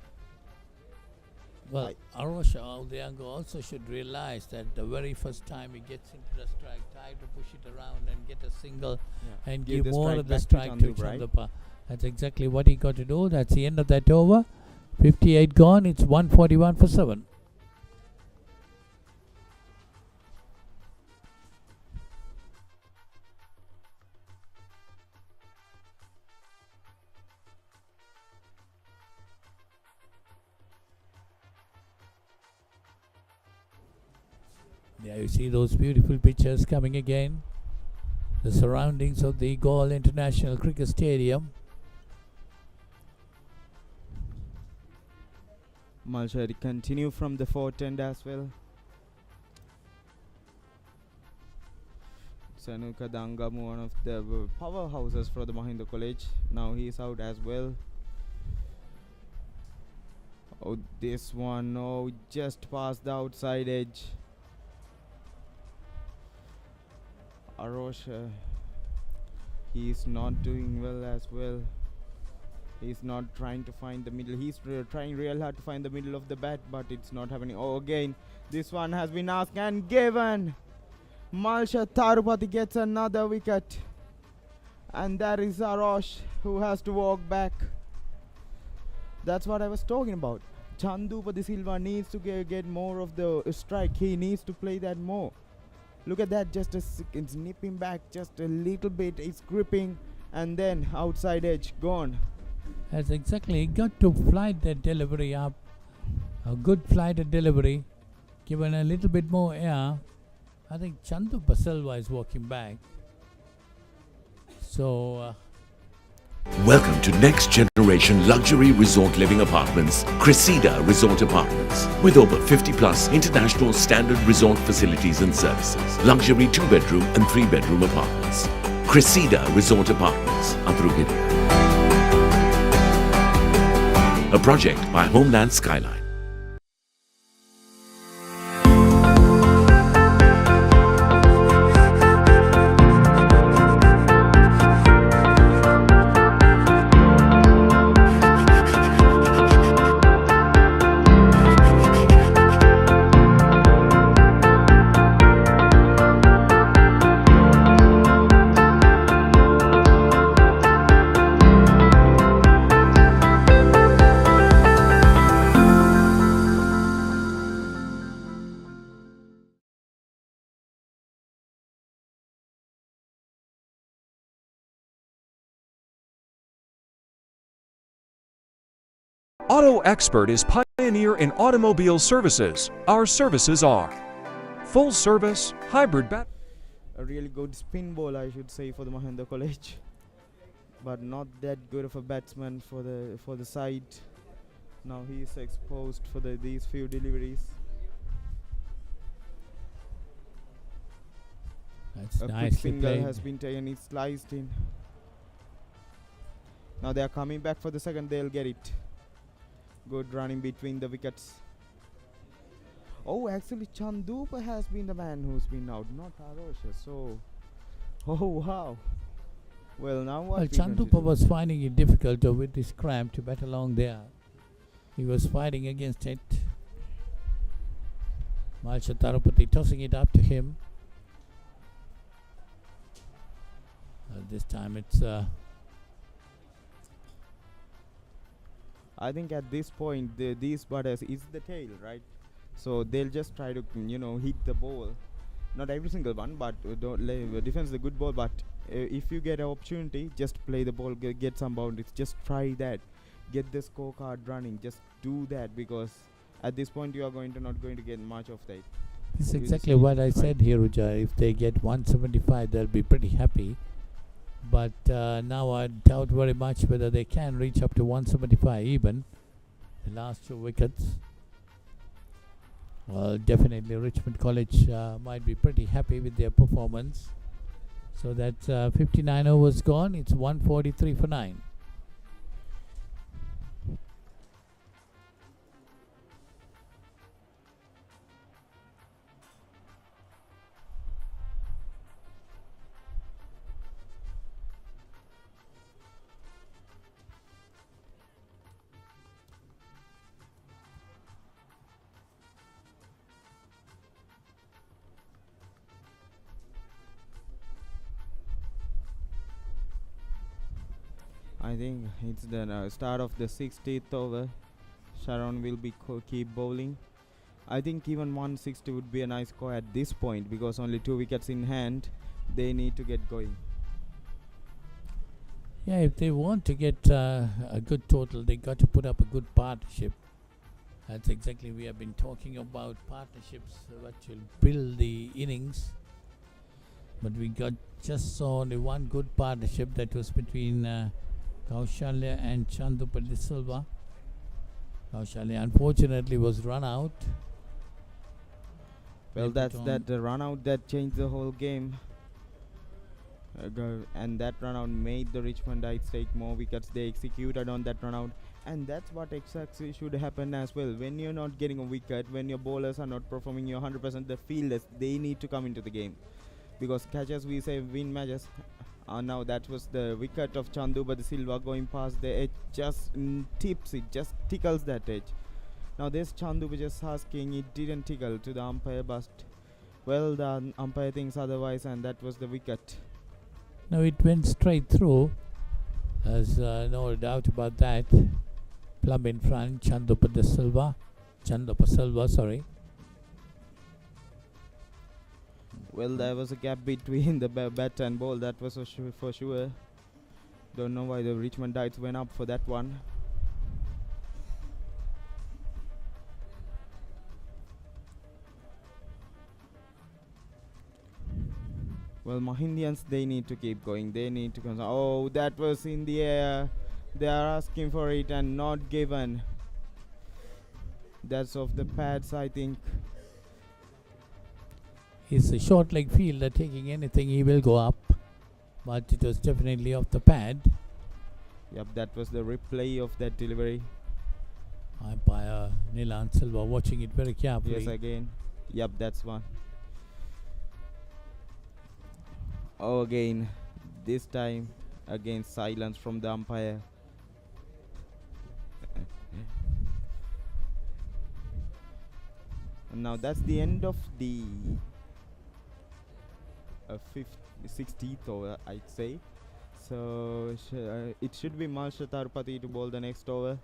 Well, Arosh Udyanga also should realize that the very first time he gets into the strike, try to push it around and get a single and give more of the strike to Chandupa. Right? That's exactly what he got to do. That's the end of that over. 58 gone, it's 141 for 7. Yeah, you see those beautiful pictures coming again. The surroundings of the Galle International Cricket Stadium. Malshari continue from the 4th end as well. Sanuka Dangamu, one of the powerhouses for the Mahinda College. Now he is out as well. Oh, this one, no, just past the outside edge. Arosh, he's not doing well as well. He's not trying to find the middle. He's trying real hard to find the middle of the bat, but it's not happening. Oh, again, this one has been asked and given. Malsha Tharupati gets another wicket. And that is Arosh who has to walk back. That's what I was talking about. Chandupa Silva needs to get more of the strike. He needs to play that more. Look at that, just it's nipping back just a little bit. It's gripping and then outside edge gone. That's exactly, he got to flight that delivery up. A good flight and delivery. Given a little bit more air. I think Chandupa Silva is walking back. So Welcome to Next Generation Luxury Resort Living Apartments, Cressida Resort Apartments. With over 50 plus international standard resort facilities and services. Luxury 2-bedroom and 3-bedroom apartments. Cressida Resort Apartments, Apurugiri. A project by Homeland Skyline. Auto Expert is pioneer in automobile services. Our services are full service, hybrid A really good spin ball, I should say, for the Mahinda College, but not that good of a batsman for the side. Now he is exposed for these few deliveries. That's a quick nicely finger played. has been taken, it's sliced in. Now they are coming back for the second, they'll get it. Good running between the wickets. Oh, actually Chandupa has been the man who's been out, not Arosha. So, oh wow. Well, now what? Well, Chandupa was finding it difficult with his cramp to bat along there. He was fighting against it. Malsha Tarupati tossing it up to him. This time it's I think at this point these batters is the tail, right? So they'll just try to hit the ball. Not every single one, but don't defense the good ball. But if you get an opportunity, just play the ball, get some boundaries. Just try that. Get the scorecard running. Just do that, because at this point you are not going to get much of that. This is exactly what I said here, Ruja. If they get 175, they'll be pretty happy. But now I doubt very much whether they can reach up to 175 even. The last 2 wickets. Well, definitely Richmond College might be pretty happy with their performance. So that's 59 overs gone. It's 143 for 9. I think it's the start of the 60th over. Sharon will be keep bowling. I think even 160 would be a nice score at this point, because only 2 wickets in hand. They need to get going. Yeah, if they want to get a good total, they got to put up a good partnership. That's exactly we have been talking about, partnerships that will build the innings. But we just saw only one good partnership, that was between Kaushalya and Chandupa de Silva. Kaushalya unfortunately was run out. Well, that's the run out that changed the whole game. And that run out made the Richmondites take more wickets. They executed on that run out, and that's what exactly should happen as well. When you're not getting a wicket, when your bowlers are not performing your 100%, the fielders, they need to come into the game, because catches, we say, win matches. Now that was the wicket of Chandupa de Silva going past the edge, just tips it, just tickles that edge. Now this Chandupa just asking, it didn't tickle to the umpire, but well, the umpire thinks otherwise, and that was the wicket. No, it went straight through. There's no doubt about that. Plumb in front, Chandupa de Silva. Chandupa Silva, sorry. Well, there was a gap between the bat and ball, that was for sure. Don't know why the Richmondites went up for that one. Well, Mahindians, they need to keep going. They need to oh, that was in the air. They are asking for it and not given. That's off the pads, I think. He's a short leg fielder, taking anything he will go up. But it was definitely off the pad. Yep, that was the replay of that delivery. Umpire Nilan Silva watching it very carefully. Yes, again. Yep, that's one. Oh, again. This time, again, silence from the umpire. And now that's the end of the 60th over, I'd say. So it should be Malsha Tarupati to bowl the next over.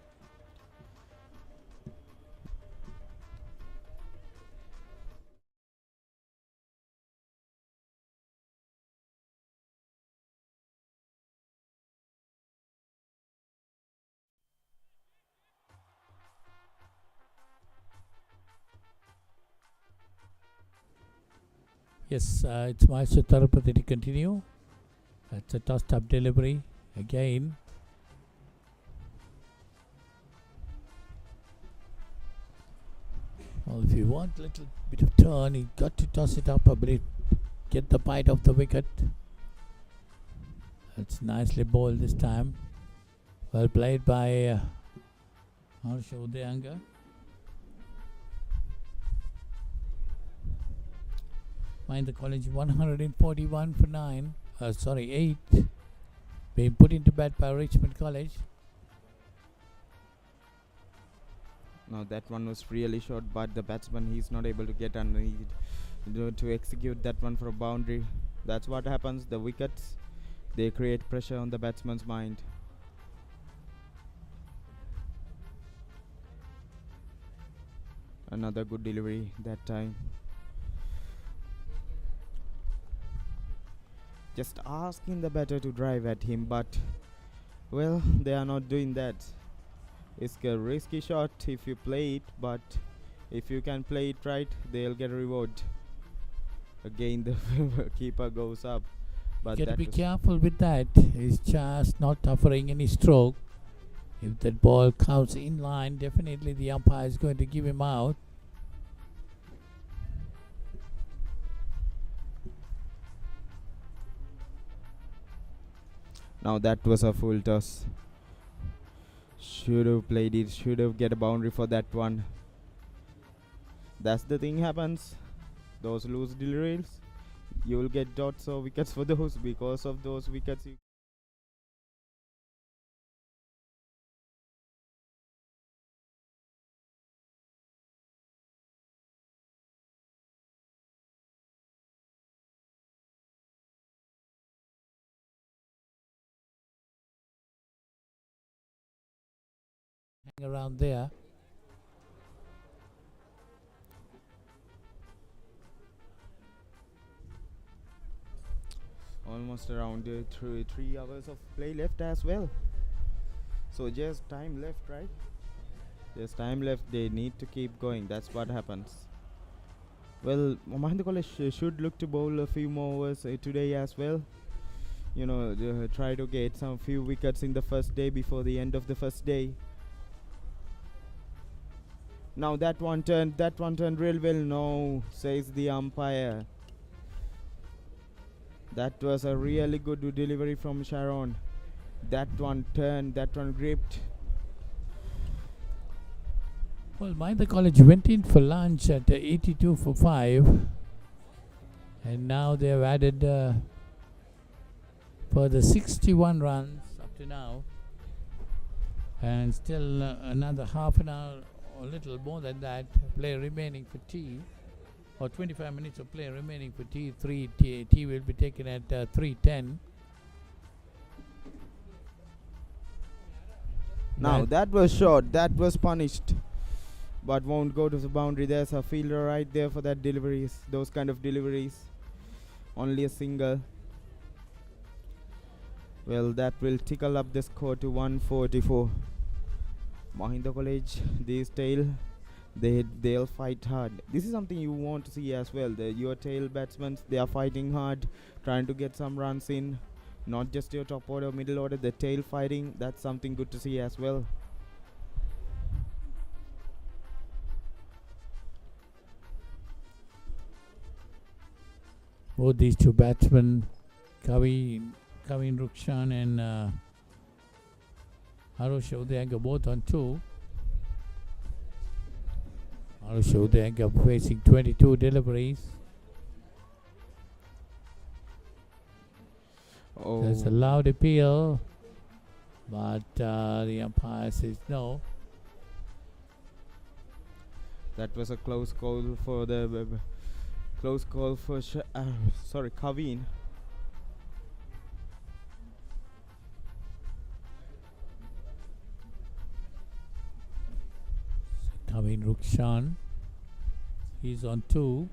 Yes, it's Master Tarapati to continue. That's a tossed up delivery again. Well, if you want a little bit of turn, you got to toss it up a bit, get the bite of the wicket. That's nicely bowled this time. Well played by Harsha Udayanga. Mind the college 141 for 8. Being put into bat by Richmond College. Now that one was really short, but the batsman, he's not able to get underneath to execute that one for a boundary. That's what happens. The wickets, they create pressure on the batsman's mind. Another good delivery that time. Just asking the batter to drive at him, but well, they are not doing that. It's a risky shot if you play it, but if you can play it right, they'll get a reward. Again, the keeper goes up. But You got to be careful with that. He's just not offering any stroke. If that ball counts in line, definitely the umpire is going to give him out. Now that was a full toss. Should have played it, should have get a boundary for that one. That's the thing happens. Those loose deliveries, you will get dots or wickets for those. Because of those wickets, you Hang around there. almost around 3 hours of play left as well. So just time left, right? There's time left. They need to keep going. That's what happens. Well, Mahinda College should look to bowl a few more overs today as well. You know, try to get some few wickets in the first day before the end of the first day. Now that one turned real well. No, says the umpire. That was a really good delivery from Sharon. That one turned, that one gripped. Well, Mahinda College went in for lunch at 82 for 5. And now they have added further 61 runs up to now. And still another half an hour or a little more than that play remaining for tea. Or 25 minutes of play remaining for tea. Tea will be taken at 3:10. Now that was short, that was punished, but won't go to the boundary. There's a fielder right there for that deliveries, those kind of deliveries. Only a single. Well, that will tickle up the score to 144. Mahinda College, this tail, they'll fight hard. This is something you want to see as well. Your tail batsmen, they are fighting hard, trying to get some runs in. Not just your top order, middle order, the tail fighting. That's something good to see as well. Both these two batsmen, Kavin Rukshan and Harsha Udayanga, both on 2. Harsha Udayanga facing 22 deliveries. Oh. There's a loud appeal, but the umpire says no. That was a close call for Kavin. Kavin Rukshan, he's on 2.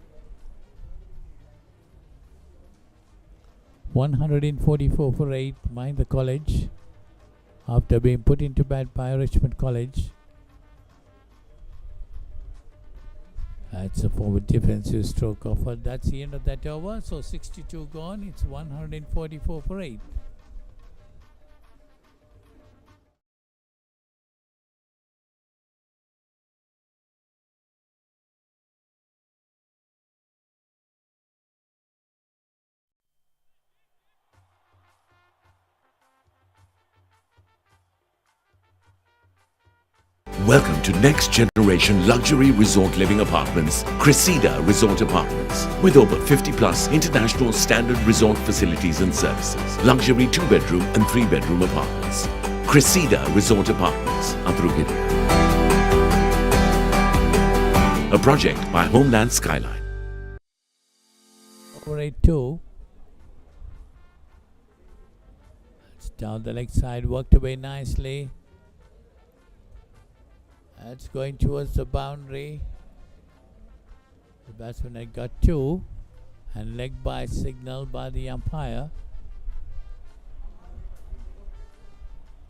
144 for 8, Mahinda College, after being put into bat by Richmond College. That's a forward defensive stroke offered. That's the end of that over. So 62 gone. It's 144 for 8. Welcome to next generation luxury resort living apartments, Cressida Resort Apartments. With over 50 plus international standard resort facilities and services. Luxury 2-bedroom and 3-bedroom apartments. Cressida Resort Apartments, Adrugid. A project by Homeland Skyline. Over 8-2. It's down the leg side, worked away nicely. That's going towards the boundary. The batsman had got 2 and leg by signal by the umpire.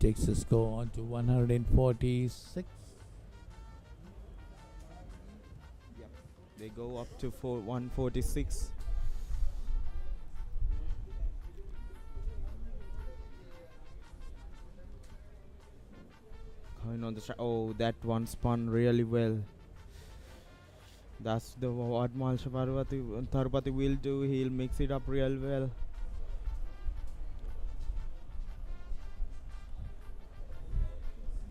Takes the score on to 146. Yep. They go up to 146. Going on the oh, that one spun really well. That's the what Malsha Tharupati will do. He'll mix it up real well.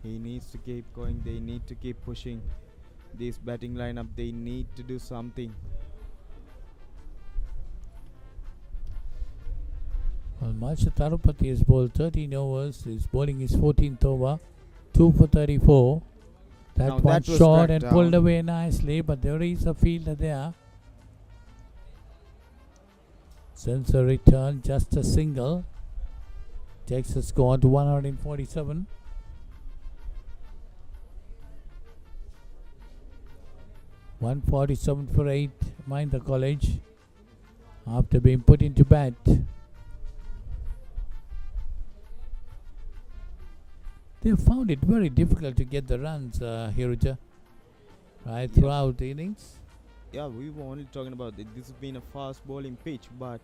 He needs to keep going. They need to keep pushing this batting lineup. They need to do something. Well, Malsha Tharupati has bowled 13 overs. His bowling is 14th over. 2 for 34. That one short and pulled away nicely, but there is a fielder there. Sends a return, just a single. Takes the score to 147. .147 for 8, Mahinda College, after being put into bat. They found it very difficult to get the runs, Hiruja, right, throughout the innings. Yeah, we were only talking about it. This has been a fast bowling pitch, but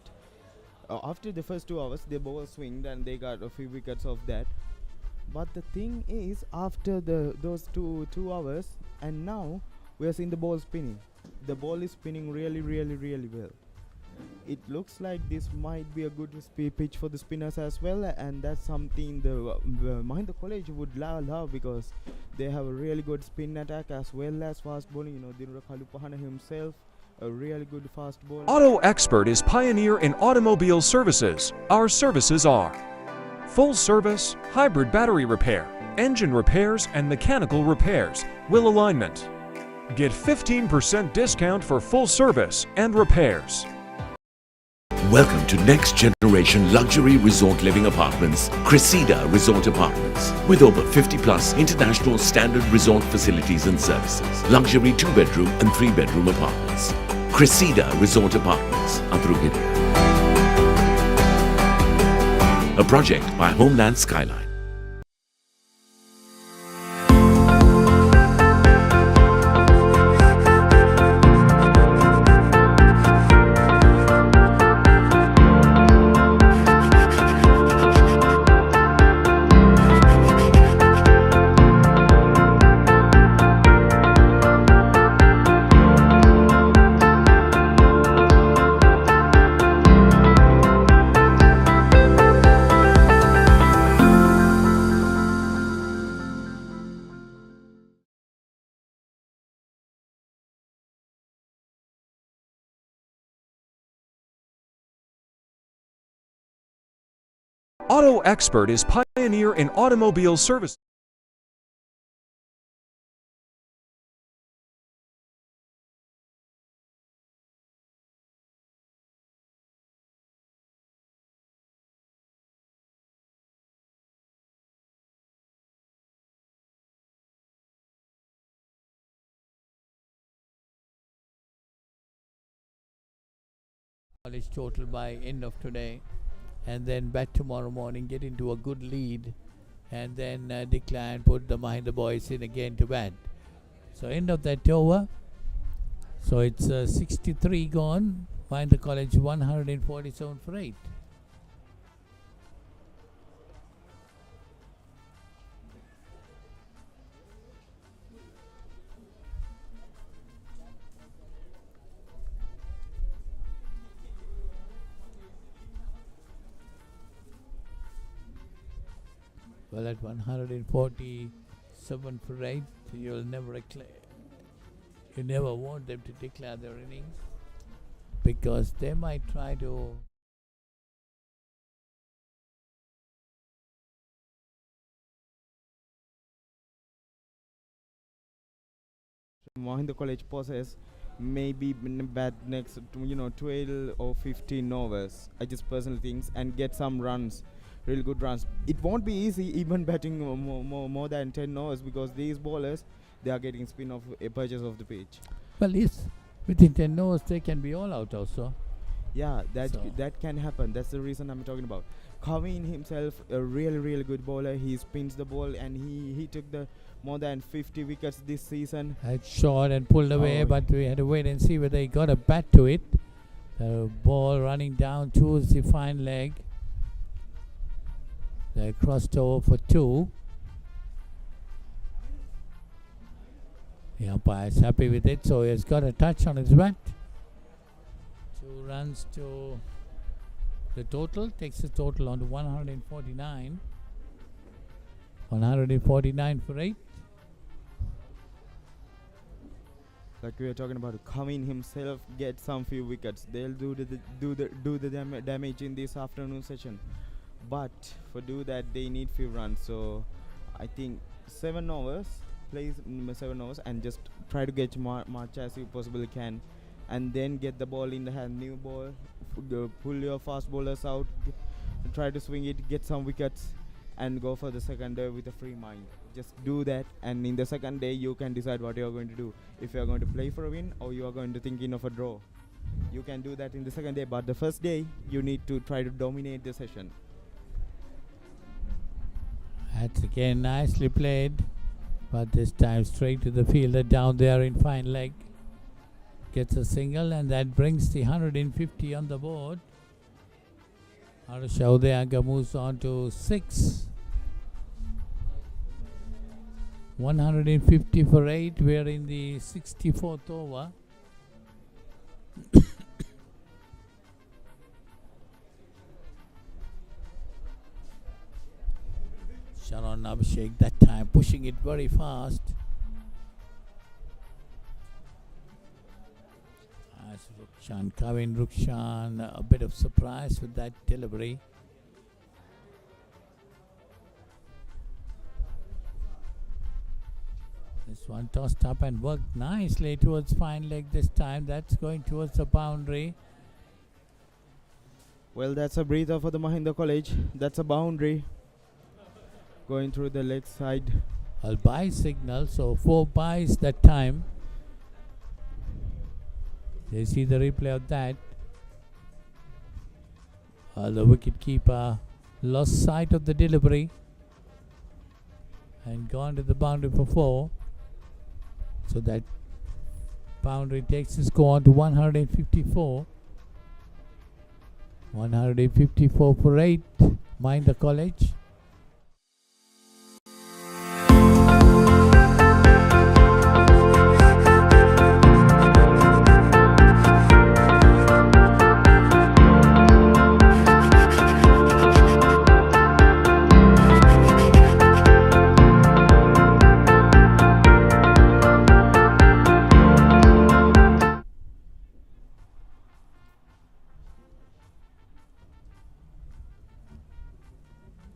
after the first 2 hours, the ball swinged and they got a few wickets of that. But the thing is, after those two hours, and now we are seeing the ball spinning. The ball is spinning really, really, really well. It looks like this might be a good pitch for the spinners as well, and that's something the Mahinda College would love, because they have a really good spin attack as well as fast bowling. You know, Dinura Kalupahana himself, a really good fast bowler. Auto Expert is pioneer in automobile services. Our services are full service, hybrid battery repair, engine repairs and mechanical repairs, wheel alignment. Get 15% discount for full service and repairs. Welcome to next generation luxury resort living apartments, Cressida Resort Apartments. With over 50 plus international standard resort facilities and services. Luxury 2-bedroom and 3-bedroom apartments. Cressida Resort Apartments, Adrugid. A project by Homeland Skyline. Auto Expert is pioneer in automobile service. College total by end of today, and then bat tomorrow morning, get into a good lead, and then declare and put the Mahinda boys in again to bat. So end of that over, So it's 63 gone. Mahinda College 147 for 8. Well, at 147 for 8, you'll never you never want them to declare their innings, because they might try to Mahinda College possess maybe bat next 12 or 15 overs. I just personally think, and get some runs, real good runs. It won't be easy even batting more than 10 overs, because these bowlers, they are getting spin off purchase of the pitch. Well, yes, within 10 overs they can be all out also. Yeah, that can happen. That's the reason I'm talking about. Kavin himself, a really good bowler. He spins the ball, and he took the more than 50 wickets this season. Had shot and pulled away, but we had to wait and see whether he got a bat to it. The ball running down towards the fine leg. They crossed over for 2. The umpire is happy with it, so he has got a touch on his bat. 2 runs to the total, takes the total on to 149. 149 for 8. Like we were talking about, Kavin himself gets some few wickets. They'll do the damage in this afternoon session. But for do that, they need few runs. So I think 7 overs. Plays 7 overs and just try to get much as you possibly can, and then get the ball in the hand, new ball, pull your fast bowlers out, try to swing it, get some wickets, and go for the second day with a free mind. Just do that, and in the second day you can decide what you are going to do. If you are going to play for a win or you are going to thinking of a draw, you can do that in the second day. But the first day you need to try to dominate the session. That's again nicely played. But this time straight to the fielder down there in fine leg. Gets a single, and that brings the 150 on the board. Harsha Udayanka moves on to 6. 150 for 8. We're in the 64th over. Sharon Abhishek that time pushing it very fast. As Kavin Rukshan, a bit of surprise with that delivery. This one tossed up and worked nicely towards fine leg this time. That's going towards the boundary. Well, that's a breather for the Mahinda College. That's a boundary. Going through the leg side. A buy signal, so 4 buys that time. They see the replay of that. The wicket keeper lost sight of the delivery and gone to the boundary for 4. So that boundary takes the score on to 154. 154 for 8. Mahinda College.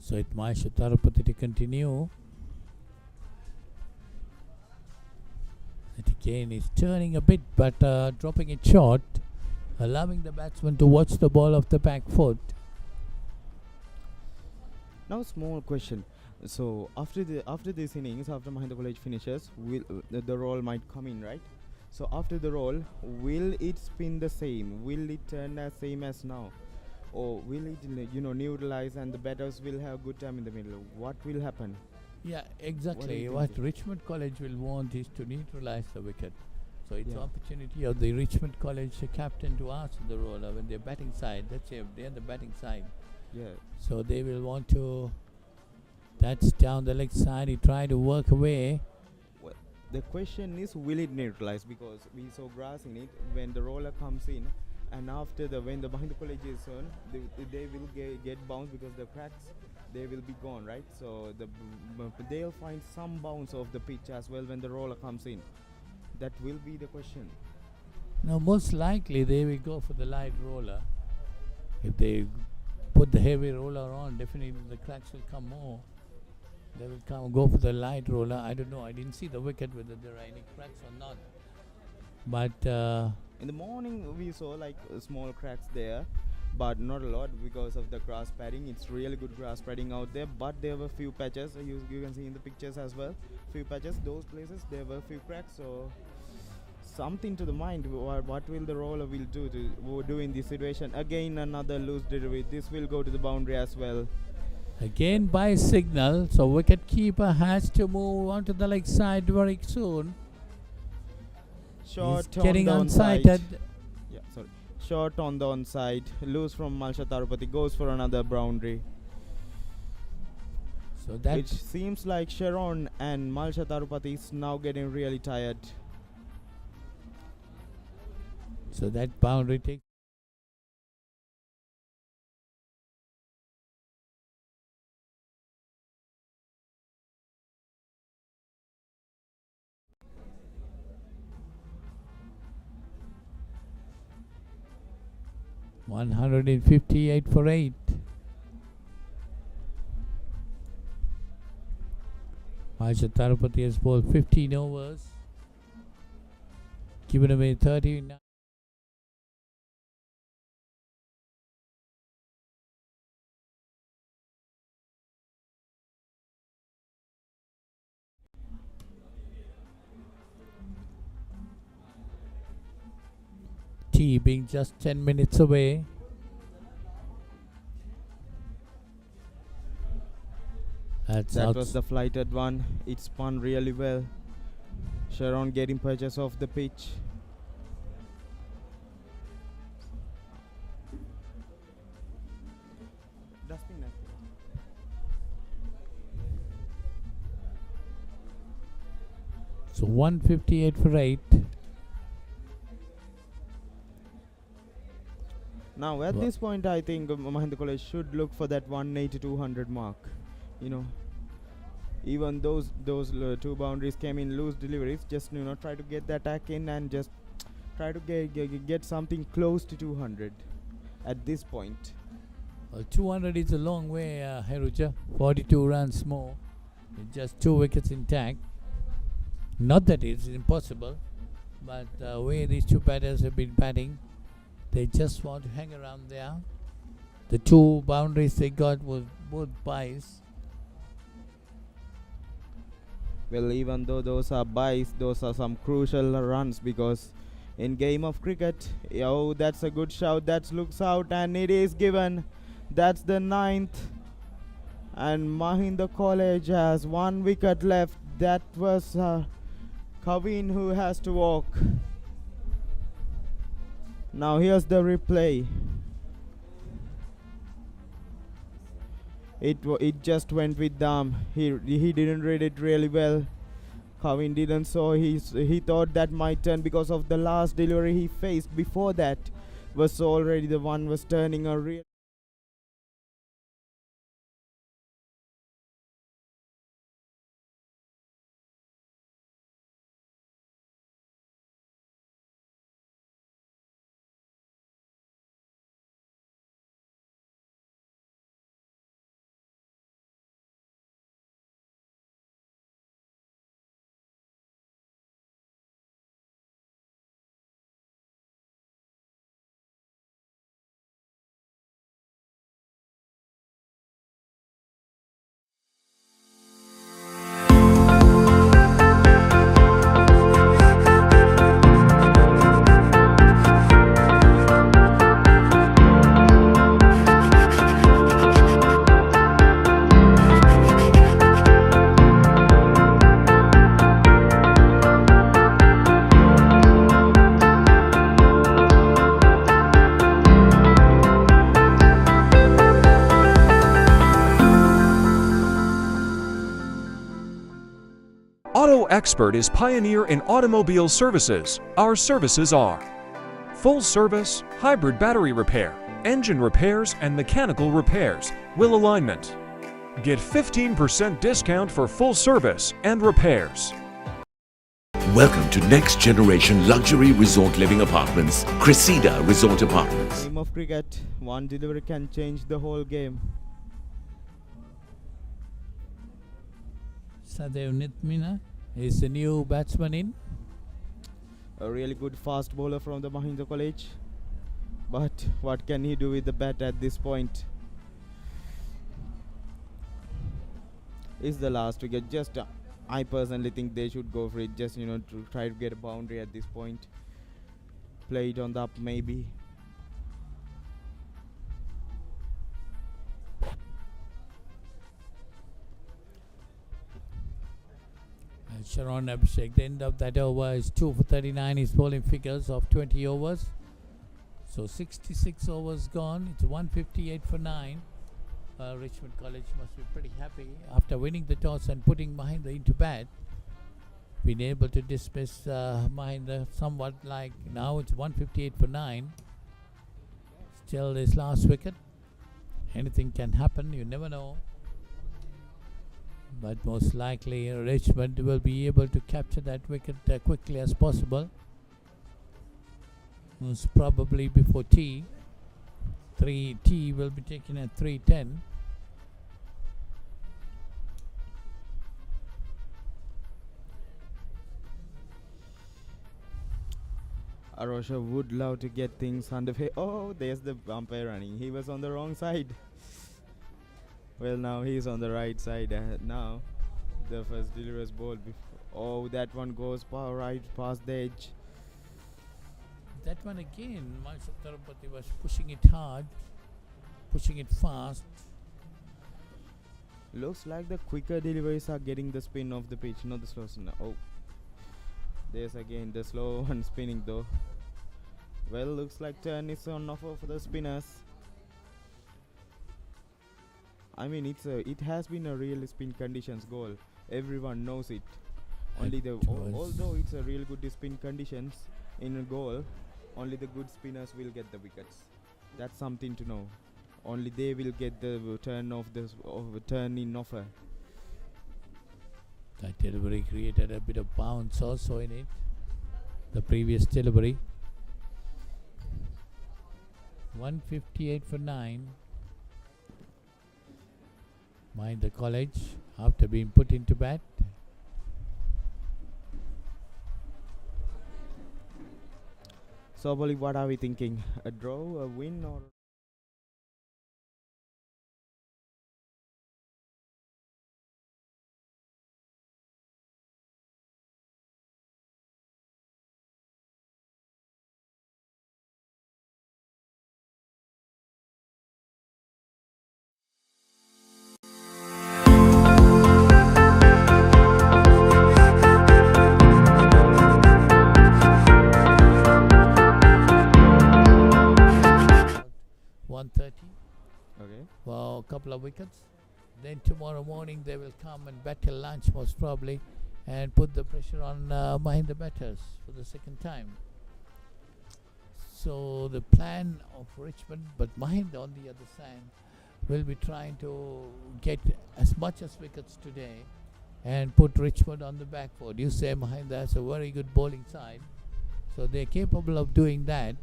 So it might Tarapati to continue. It again is turning a bit, but dropping it short, allowing the batsman to watch the ball off the back foot. Now, small question. So after this innings, after Mahinda College finishes, will the roll might come in, right? So after the roll, will it spin the same? Will it turn as same as now? Or will it, neutralize and the batters will have good time in the middle? What will happen? Yeah, exactly. What Richmond College will want is to neutralize the wicket. So it's Yeah. opportunity of the Richmond College captain to ask the roller when they're batting side. Let's say they're the batting side. Yeah. So they will want to. That's down the leg side. He try to work away. Well, the question is, will it neutralize? Because we saw grass in it when the roller comes in, and after when the Mahinda College is on, they will get bounced because the cracks they will be gone, right? So they'll find some bounce of the pitch as well when the roller comes in. That will be the question. Now, most likely they will go for the light roller. If they put the heavy roller on, definitely the cracks will come more. They will go for the light roller. I don't know. I didn't see the wicket whether there are any cracks or not. But in the morning we saw like small cracks there, but not a lot because of the grass padding. It's really good grass padding out there, but there were few patches. You can see in the pictures as well. Few patches. Those places there were few cracks. So something to the mind. What will the roller will do in this situation? Again another loose delivery. This will go to the boundary as well. Again by signal, so wicket keeper has to move onto the leg side very soon. Short He's getting on the unsighted. Yeah, sorry. Short on the onside. Loose from Malsha Tarupati. Goes for another boundary. So that it seems like Sharon and Malsha Tarupati is now getting really tired. So that boundary takes. $158 for 8. Mahisha Tarupati has bowled 15 overs, given away 39. Tea being just 10 minutes away. That was the flighted one. It spun really well. Sharon getting purchase of the pitch. So 158 for 8. Now at this point I think Mahinda College should look for that 180-200 mark. You know, even those two boundaries came in loose deliveries, just try to get the attack in and just try to get something close to 200 at this point. Well, 200 is a long way, Heruja. 42 runs more with just 2 wickets intact. Not that it's impossible, but the way these two batters have been batting, they just want to hang around there. The 2 boundaries they got were both byes. Well, even though those are byes, those are some crucial runs, because in game of cricket, oh, that's a good shout. That looks out and it is given. That's the 9th. And Mahinda College has 1 wicket left. That was Kavin who has to walk. Now here's the replay. It just went with Dam. He didn't read it really well. Kavin didn't, so he thought that might turn because of the last delivery he faced before that was already the one was turning a real Expert is pioneer in automobile services. Our services are full service, hybrid battery repair, engine repairs and mechanical repairs, wheel alignment. Get 15% discount for full service and repairs. Welcome to next generation luxury resort living apartments, Cressida Resort Apartments. Game of cricket, one delivery can change the whole game. Sadev Nitmina is the new batsman in. A really good fast bowler from the Mahinda College. But what can he do with the bat at this point? Is the last wicket. Just I personally think they should go for it. Just to try to get a boundary at this point. Play it on the up maybe. Sharon Abhishek, the end of that over is 2 for 39. His bowling figures of 20 overs. So 66 overs gone. It's 158 for 9. Richmond College must be pretty happy after winning the toss and putting Mahinda into bat. Been able to dismiss Mahinda somewhat, like now it's 158 for 9. Still this last wicket. Anything can happen, you never know. But most likely Richmond will be able to capture that wicket quickly as possible. Most probably before tea. Tea will be taken at 3:10. Arosha would love to get things underway. Oh, there's the umpire running. He was on the wrong side. Well, now he's on the right side. Now the first deliverer's ball. Oh, that one goes right past the edge. That one again, Mansur Tarapati was pushing it hard, pushing it fast. Looks like the quicker deliveries are getting the spin of the pitch, not the slow spin. Oh, there's again the slow one spinning though. Well, looks like turn is on offer for the spinners. I mean, it has been a real spin conditions goal. Everyone knows it. Only although it's a real good spin conditions in a goal, only the good spinners will get the wickets. That's something to know. Only they will get the turn turn in offer. That delivery created a bit of bounce also in it. The previous delivery. 158 for 9. Mind the college after being put into bat. So, Bolly, what are we thinking? A draw, a win, or? For a couple of wickets. Then tomorrow morning they will come and battle lunch most probably and put the pressure on Mahinda batters for the second time. So the plan of Richmond, but Mahinda on the other side will be trying to get as much as wickets today and put Richmond on the back foot. You say Mahinda has a very good bowling side, so they're capable of doing that.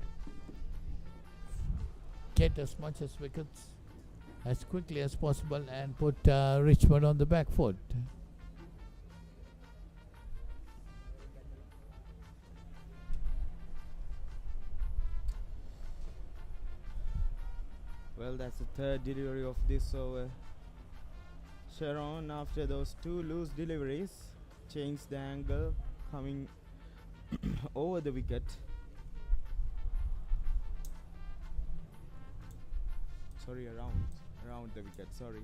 Get as much as wickets as quickly as possible and put Richmond on the back foot. Well, that's the third delivery of this over. Sharon, after those two loose deliveries, changed the angle, coming over the wicket. Sorry, around the wicket, sorry.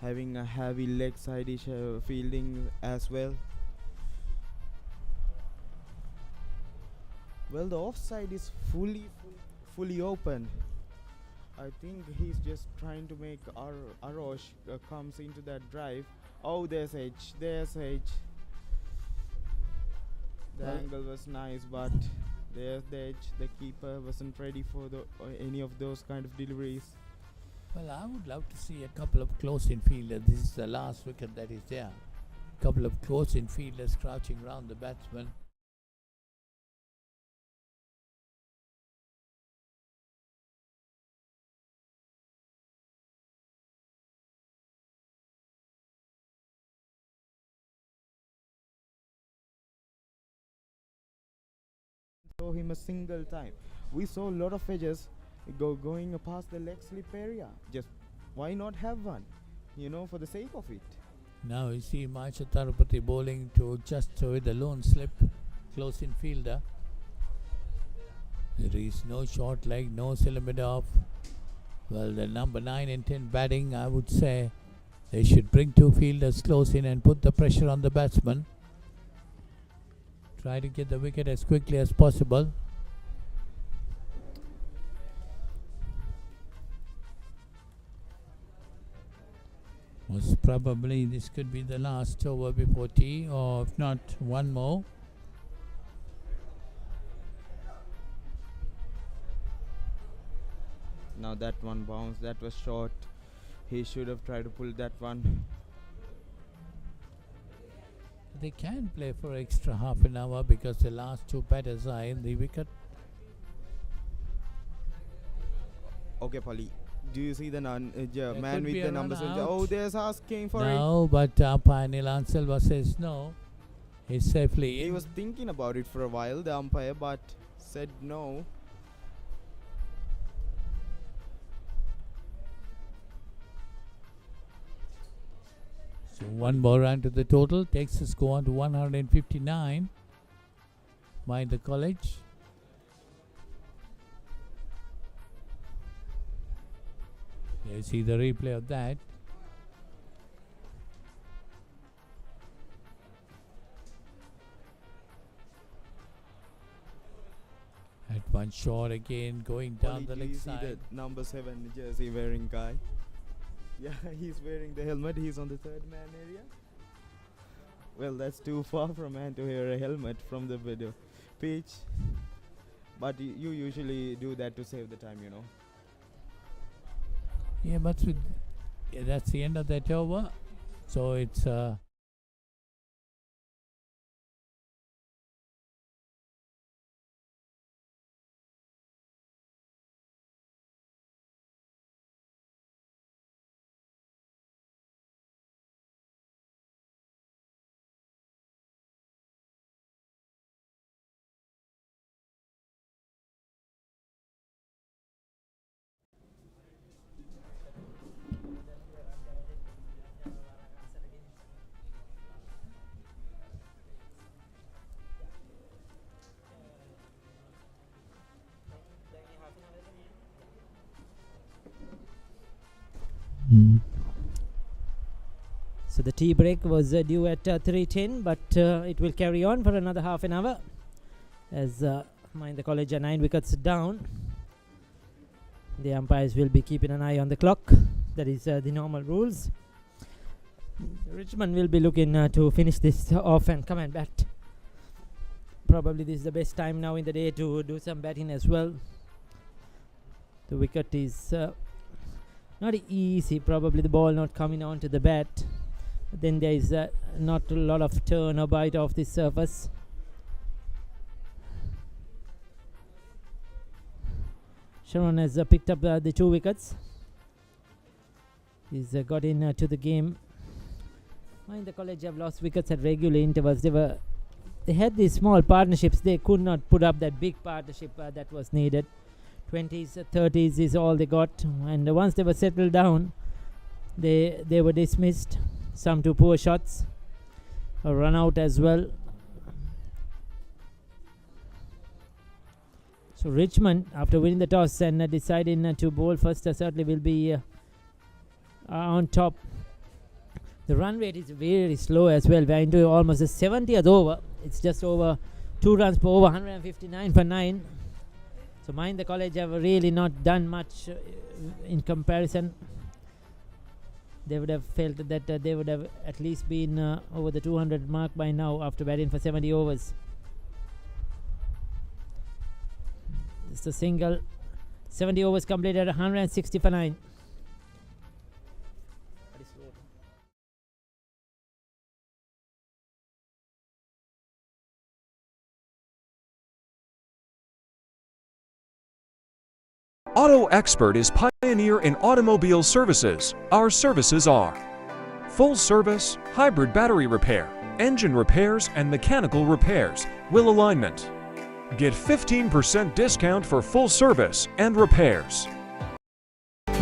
Having a heavy leg side fielding as well. Well, the offside is fully open. I think he's just trying to make Arosh comes into that drive. Oh, there's H. There's H. The angle was nice, but there's the H. The keeper wasn't ready for any of those kind of deliveries. Well, I would love to see a couple of close-in fielders. This is the last wicket that is there. Couple of close-in fielders crouching around the batsman. Throw him a single time. We saw a lot of edges going past the leg slip area. Just why not have one? For the sake of it. Now you see Macha Tarupati bowling to just with the lone slip, close in fielder. There is no short leg, no cylinder off. Well, the number 9 and 10 batting, I would say they should bring two fielders close in and put the pressure on the batsman. Try to get the wicket as quickly as possible. Most probably this could be the last over before tea, or if not, one more. Now that one bounced, that was short. He should have tried to pull that one. They can play for extra half an hour because the last two batters are in the wicket. Okay, Polly. Do you see the man with be the a numbers? run out. Oh, there's asking for it. No, but umpire Nilan Silva says no. He's safely in. He was thinking about it for a while, the umpire, but said no. So one more run to the total takes the score on to 159 by the college. You see the replay of that. At one shot again, going down the leg side. The number 7 jersey wearing guy. Yeah, he's wearing the helmet. He's on the third man area. Well, that's too far from man to wear a helmet from the video pitch. But you usually do that to save the time, Yeah, but that's the end of that over. So it's So the tea break was due at 3:10, but it will carry on for another half an hour as Mahinda College are 9 wickets down. The umpires will be keeping an eye on the clock. That is the normal rules. Richmond will be looking to finish this off and come and bat. Probably this is the best time now in the day to do some batting as well. The wicket is not easy, probably the ball not coming onto the bat. But then there is not a lot of turn or bite off this surface. Sharon has picked up the 2 wickets. He's got in to the game. The college have lost wickets at regular intervals. They had these small partnerships. They could not put up that big partnership that was needed. 20s, 30s is all they got. And once they were settled down, they were dismissed. Some 2 poor shots. A run out as well. So Richmond, after winning the toss and deciding to bowl first, certainly will be on top. The run rate is very slow as well. We are into almost the 70th over. It's just over 2 runs per over, 159 for 9. So Mahinda College have really not done much in comparison. They would have felt that they would have at least been over the 200 mark by now after batting for 70 overs. Just a single. 70 overs completed, 160 for 9. Auto Expert is pioneer in automobile services. Our services are full service, hybrid battery repair, engine repairs and mechanical repairs, wheel alignment. Get 15% discount for full service and repairs.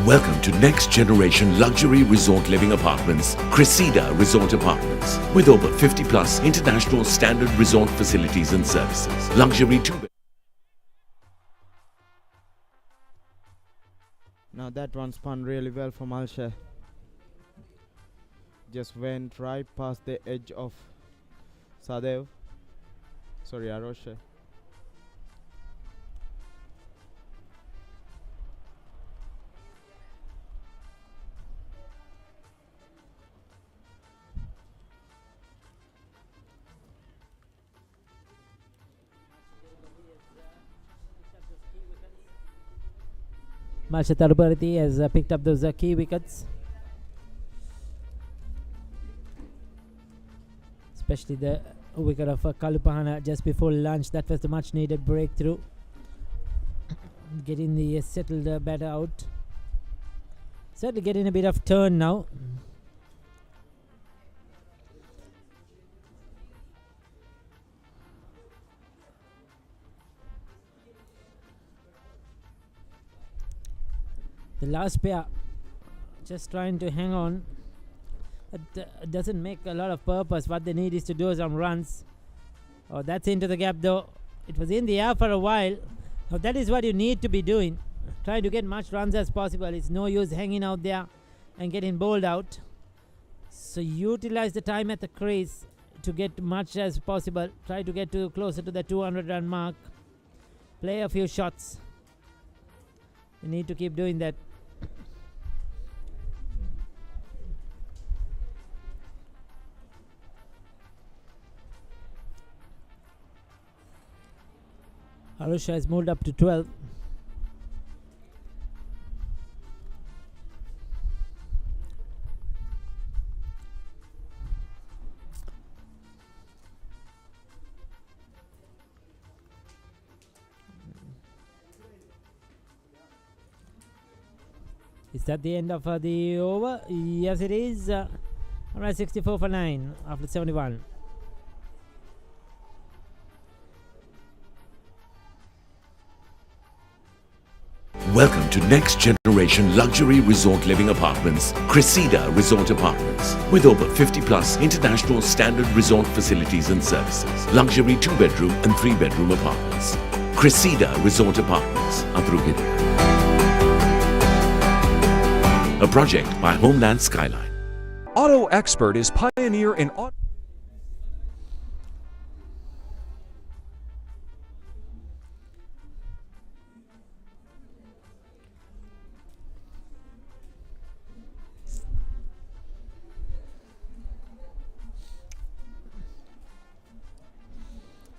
Welcome to next generation luxury resort living apartments, Cressida Resort Apartments, with over 50 plus international standard resort facilities and services. Luxury 2 Now that one spun really well from Alsha. Just went right past the edge of Sadev. Sorry, Arosha. Marsha Taruparati has picked up those key wickets. Especially the wicket of Kalupahana just before lunch. That was the much needed breakthrough. Getting the settled batter out. Certainly getting a bit of turn now. The last pair just trying to hang on. It doesn't make a lot of purpose. What they need is to do some runs. Oh, that's into the gap though. It was in the air for a while. Now that is what you need to be doing. Try to get much runs as possible. It's no use hanging out there and getting bowled out. So utilize the time at the crease to get much as possible. Try to get to closer to the 200 run mark. Play a few shots. You need to keep doing that. Arusha has moved up to 12. Is that the end of the over? Yes, it is. 164 for 9 after 71. Welcome to next generation luxury resort living apartments, Cressida Resort Apartments, with over 50 plus international standard resort facilities and services. Luxury 2-bedroom and 3-bedroom apartments. Cressida Resort Apartments, Abrugid. A project by Homeland Skyline. Auto Expert is pioneer in auto.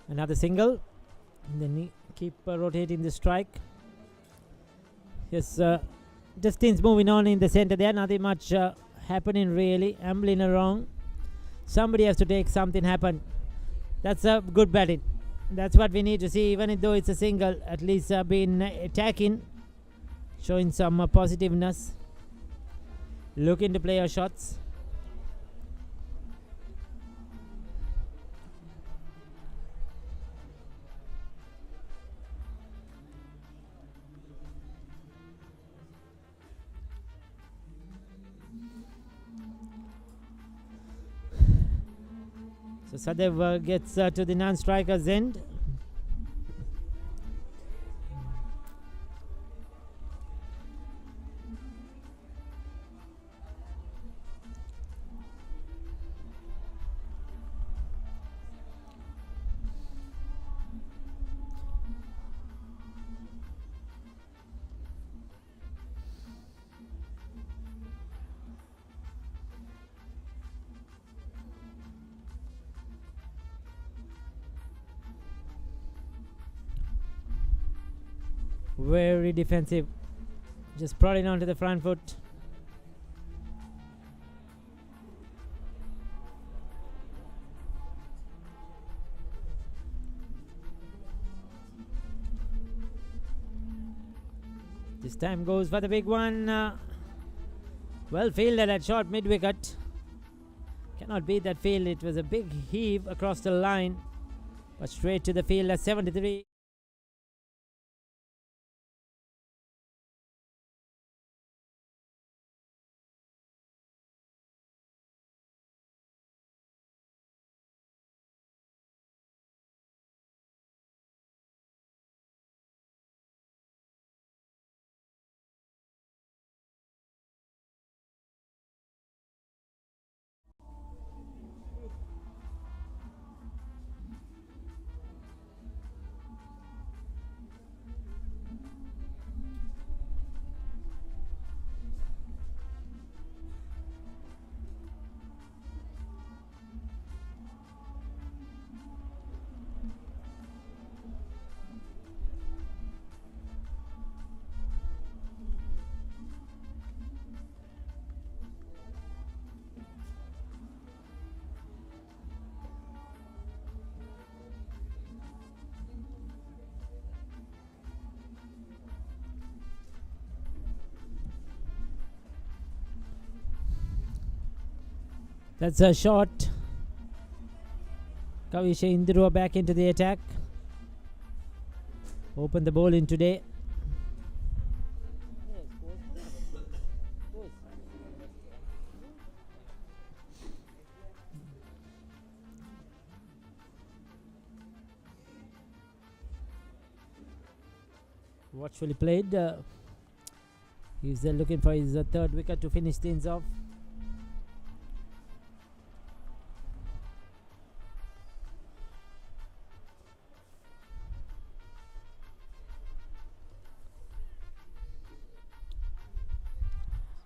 Another single. And then keep rotating the strike. Yes, Justin's moving on in the center there. Nothing much happening really. Ambling around. Somebody has to take something happen. That's a good batting. That's what we need to see. Even though it's a single, at least been attacking, showing some positiveness. Looking to play our shots. So Sadev gets to the non-striker's end. Very defensive. Just prodding onto the front foot. This time goes for the big one. Well fielded at short mid wicket. Cannot beat that field. It was a big heave across the line, but straight to the field at 73. That's a shot. Kavisha Indira back into the attack. Open the bowling today. Watchfully played. He's looking for his third wicket to finish things off.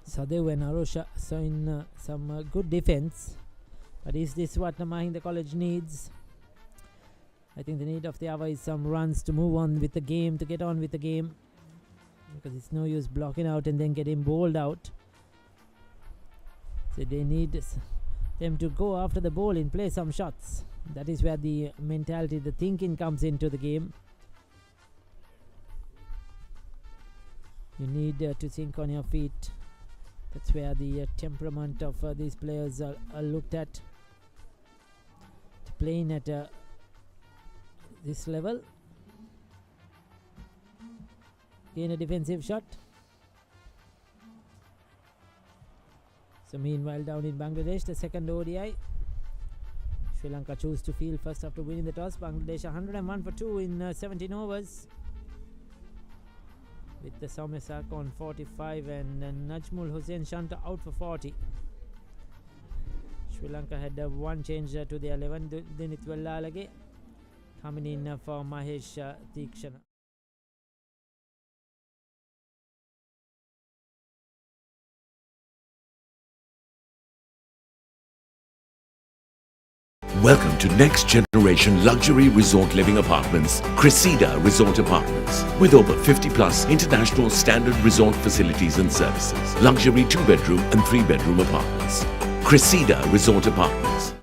Sadev and Arosha showing some good defense, but is this what Mahinda College needs? I think the need of the hour is some runs to move on with the game, to get on with the game, because it's no use blocking out and then getting bowled out. So they need them to go after the ball and play some shots. That is where the mentality, the thinking comes into the game. You need to think on your feet. That's where the temperament of these players are looked at. To playing at this level. Again a defensive shot. So meanwhile down in Bangladesh, the second ODI. Sri Lanka choose to field first after winning the toss. Bangladesh 101 for 2 in 17 overs. With the Somesak on 45 and Najmul Hussain Shanta out for 40. Sri Lanka had one change to the 11. Dinith Vellalage coming in for Mahesh Tikshana. Welcome to Next Generation Luxury Resort Living Apartments, Cressida Resort Apartments. With over 50 plus international standard resort facilities and services. Luxury 2-bedroom and 3-bedroom apartments. Cressida Resort Apartments.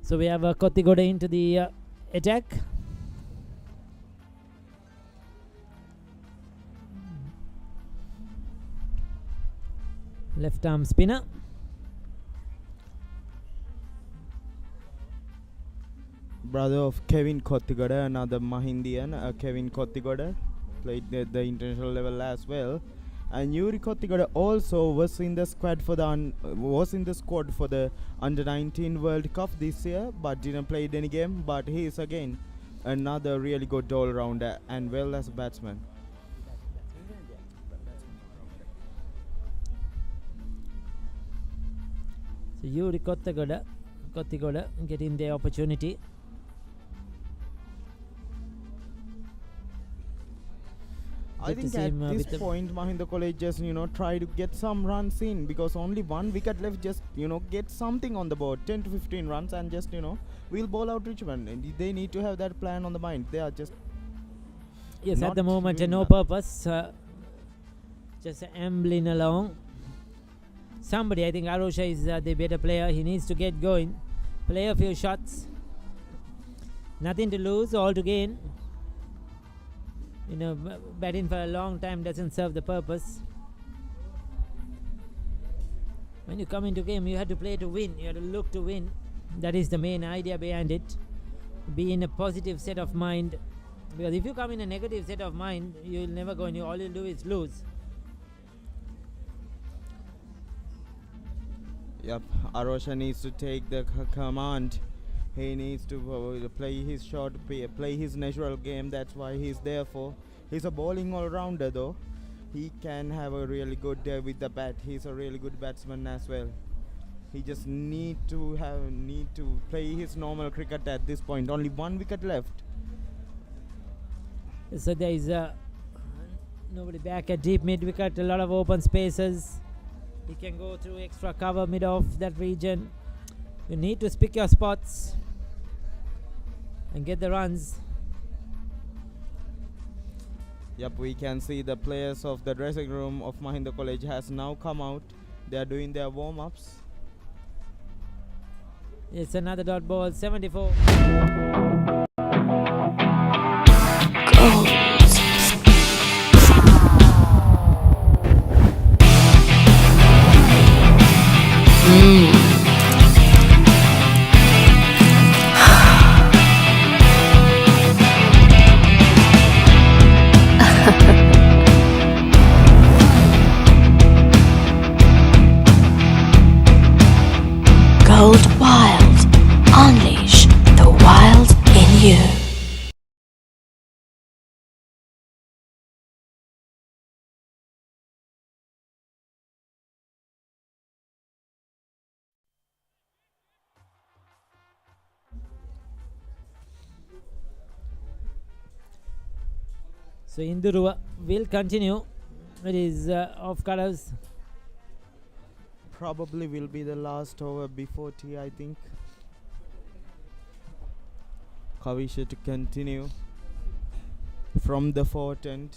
So we have Kottigoda into the attack. Left arm spinner. Brother of Kevin Kottigoda, another Mahindian, Kevin Kottigoda, played at the international level as well. And Yuri Kottigoda also was in the squad for the under 19 World Cup this year, but didn't play any game. But he is again another really good all-rounder and well as a batsman. So Yuri Kottigoda getting the opportunity. I think at this point Mahinda College just try to get some runs in, because only one wicket left. Just get something on the board, 10 to 15 runs, and just we'll bowl out Richmond. And they need to have that plan on the mind. They are just at the moment no purpose, just ambling along. Somebody, I think Arosha is the better player. He needs to get going, play a few shots. Nothing to lose, all to gain. Batting for a long time doesn't serve the purpose. When you come into game, you have to play to win. You have to look to win. That is the main idea behind it. Be in a positive set of mind. Because if you come in a negative set of mind, you will never go, and all you'll do is lose. Yep, Arosha needs to take the command. He needs to play his shot, play his natural game. That's why he's there for. He's a bowling all-rounder though. He can have a really good day with the bat. He's a really good batsman as well. He just need to play his normal cricket at this point. Only one wicket left. So there is nobody back at deep mid wicket. A lot of open spaces. He can go through extra cover mid off that region. You need to pick your spots and get the runs. Yep, we can see the players of the dressing room of Mahinda College has now come out. They are doing their warm-ups. It's another dot ball, 74. Gold Wild. Unleash the wild in you. So Induru will continue. It is off colors. Probably will be the last over before tea, I think. Kavisha to continue from the fort end.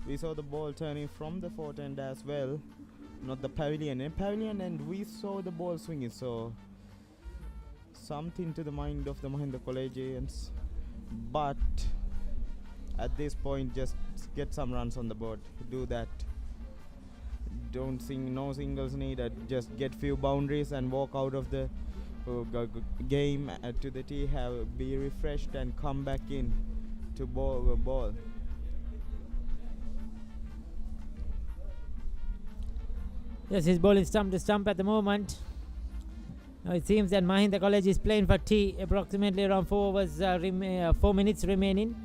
We saw the ball turning from the fort end as well, not the pavilion end. We saw the ball swinging, so something to the mind of the Mahinda Collegians. But at this point, just get some runs on the board. Do that. Don't sing, no singles needed. Just get few boundaries and walk out of the game to the tee. Be refreshed and come back in to ball. Yes, his ball is stump to stump at the moment. Now it seems that Mahinda College is playing for tea. Approximately around 4 minutes remaining.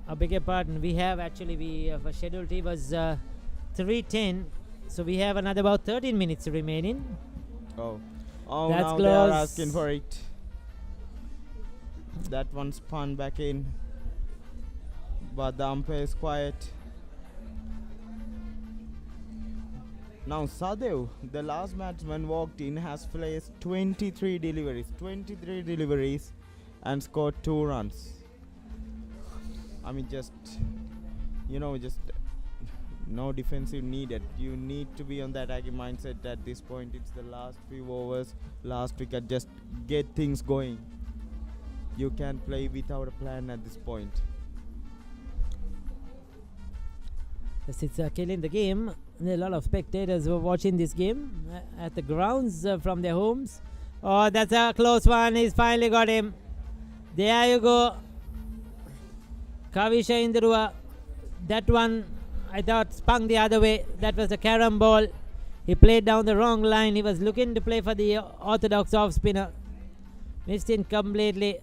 I beg your pardon. We have scheduled tea was 3:10, so we have another about 13 minutes remaining. Oh, that's now close. They are asking for it. That one spun back in, but the umpire is quiet. Now Sadev, the last batsman walked in, has placed 23 deliveries and scored 2 runs. I mean, just no defensive needed. You need to be on that attacking mindset at this point. It's the last few overs, last wicket. Just get things going. You can't play without a plan at this point. Yes, it's killing the game. There are a lot of spectators who are watching this game at the grounds from their homes. Oh, that's a close one. He's finally got him. There you go. Kavisha Indruwa That one, I thought, spun the other way. That was a carom ball. He played down the wrong line. He was looking to play for the orthodox off spinner. Missed him completely.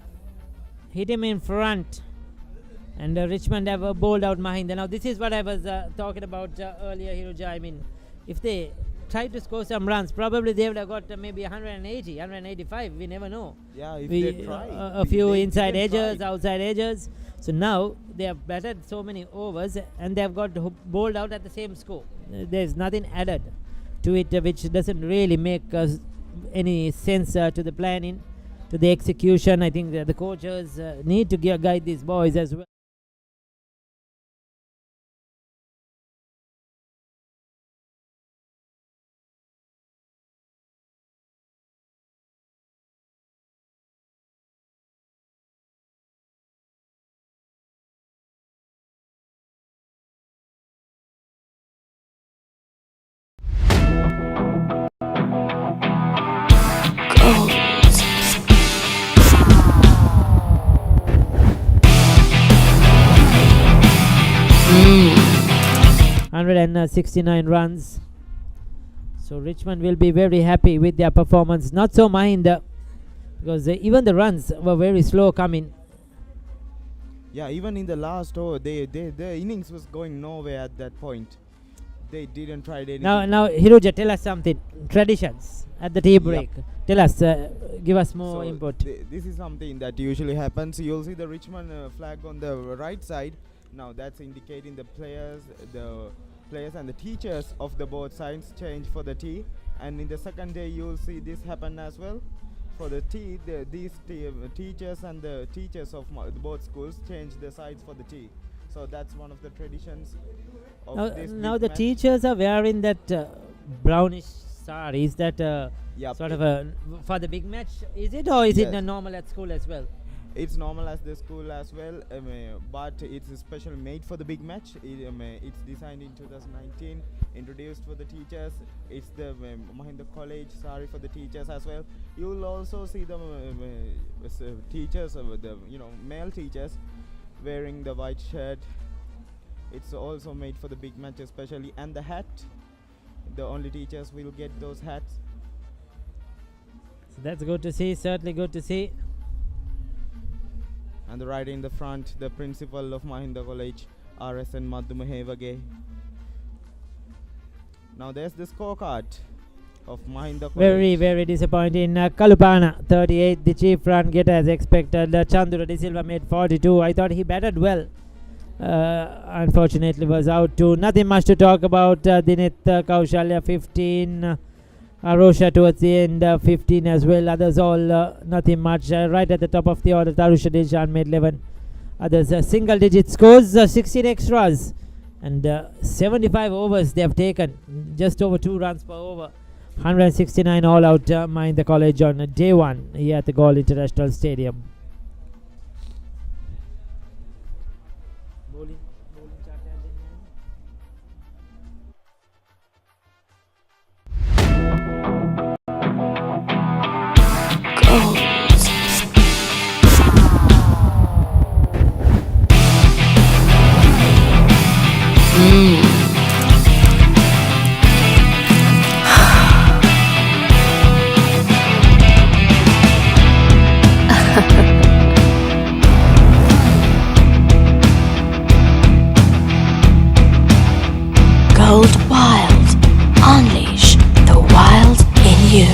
Hit him in front. And Richmond have bowled out Mahinda. Now, this is what I was talking about earlier, Hiruja. I mean, if they tried to score some runs, probably they would have got maybe 180, 185. We never know. Yeah, if they try. A few inside edges, outside edges. So now they have batted so many overs and they have got bowled out at the same score. There's nothing added to it, which doesn't really make any sense to the planning, to the execution. I think that the coaches need to guide these boys as well. Mm. 169 runs. So Richmond will be very happy with their performance. Not so Mahinda, because even the runs were very slow coming. Yeah, even in the last over, the innings was going nowhere at that point. They didn't try anything. Now, Hiruja, tell us something. Traditions at the tea break. Yep. Tell us, give us more input. This is something that usually happens. You'll see the Richmond flag on the right side. Now that's indicating the players and the teachers of the both sides change for the tea. And in the second day, you'll see this happen as well. For the tea, these teachers and the teachers of both schools change the sides for the tea. So that's one of the traditions of this Now big the match. teachers are wearing that brownish sari. Is that Yep. sort of a for the big match? Is it, or is it Yes. normal at school as well? It's normal as the school as well, but it's a special made for the big match. It's designed in 2019, introduced for the teachers. It's the Mahinda College sari for the teachers as well. You'll also see the teachers, the male teachers, wearing the white shirt. It's also made for the big match especially, and the hat. The only teachers will get those hats. So that's good to see. Certainly good to see. And right in the front, the principal of Mahinda College, RSN Madhumahevage. Now there's the scorecard of Mahinda College. Very, very disappointing. Kalupana 38, the chief run getter as expected. Chandura De Silva made 42. I thought he batted well. Unfortunately was out too. Nothing much to talk about. Dinit Kaushalya 15. Arosha towards the end 15 as well. Others all nothing much. Right at the top of the order, Tarusha Dejan made 11. Others single digit scores, 16 extras. And 75 overs they have taken. Just over 2 runs per over. 169 all out Mahinda College on day 1 here at the Galle International Stadium. Mm. Gold Wild. Unleash the wild in you.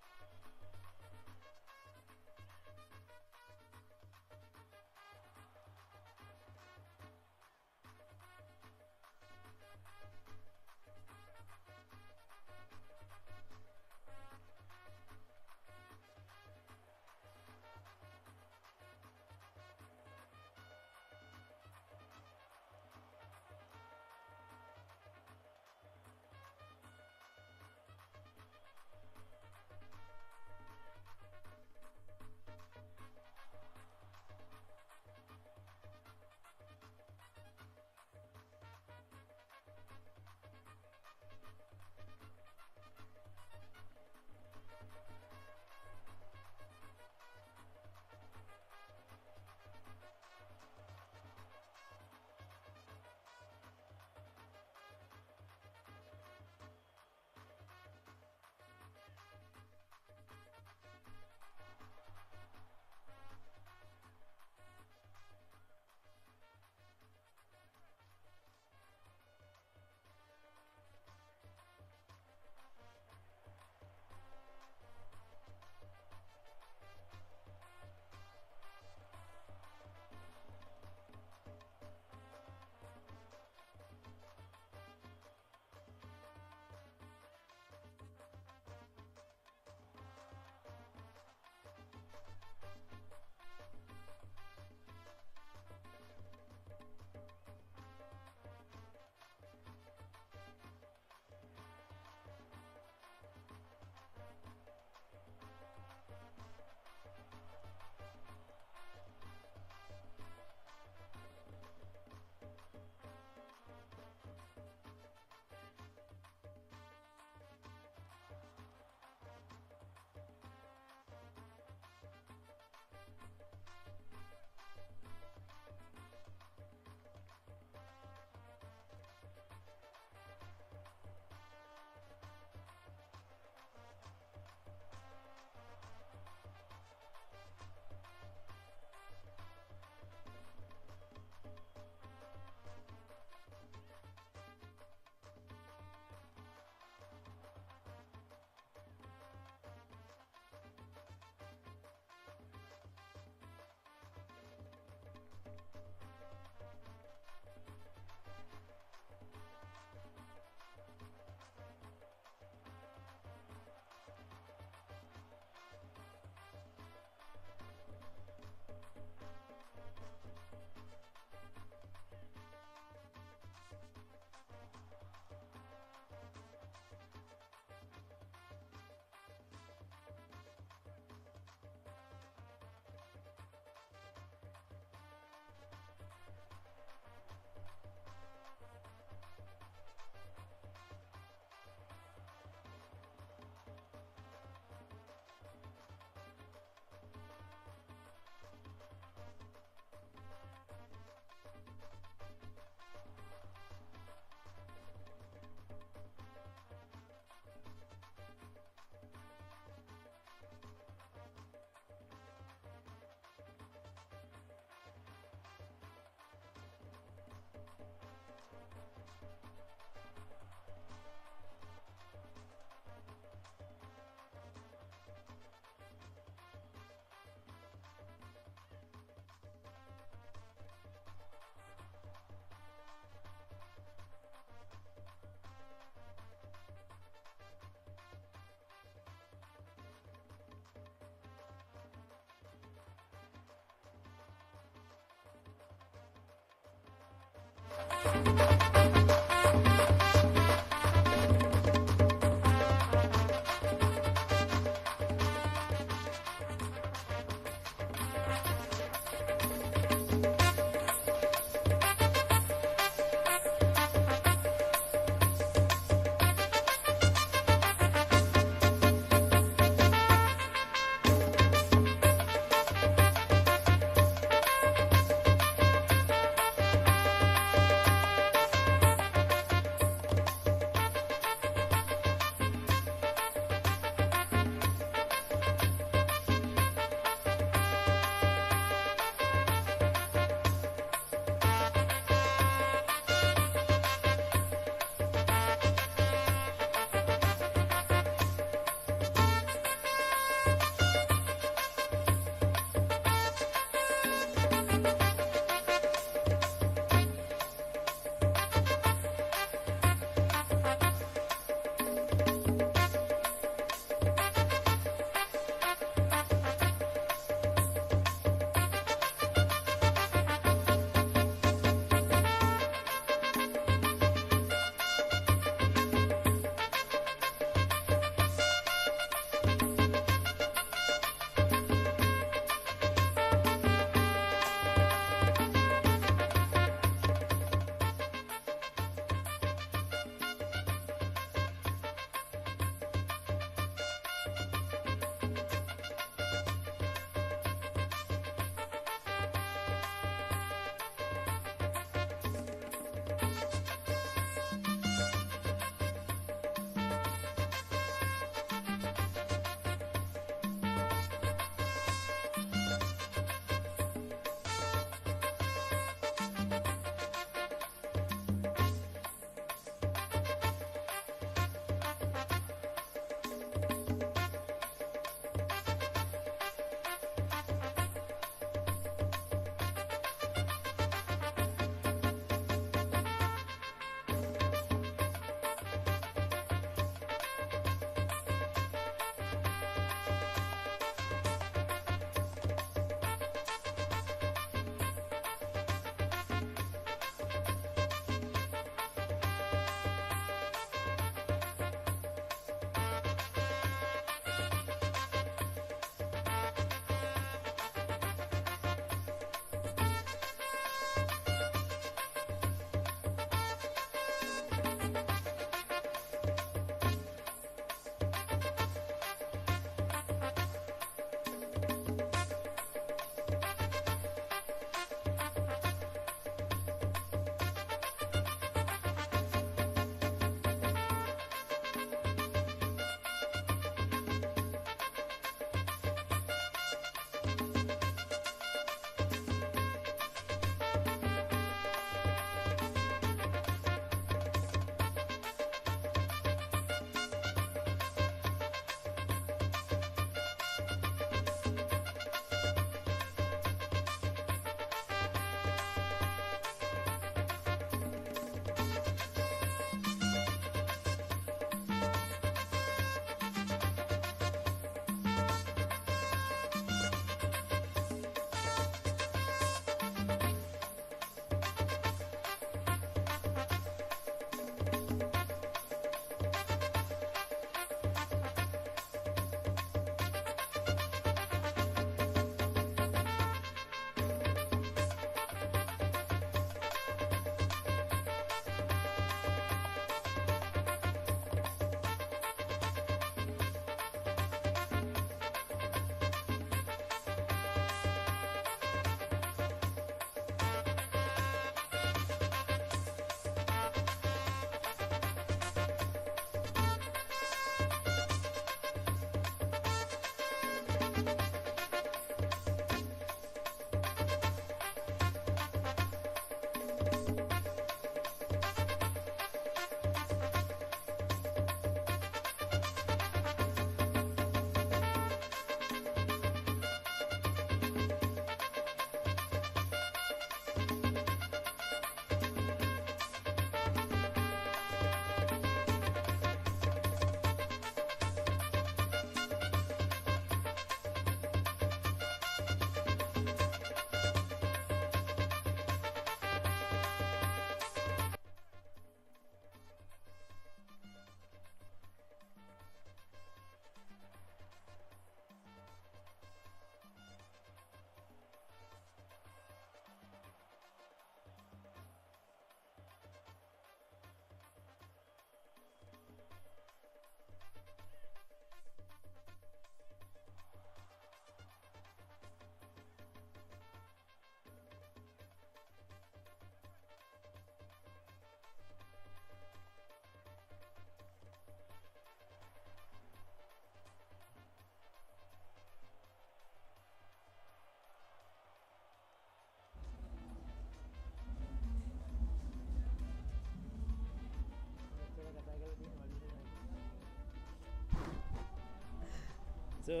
So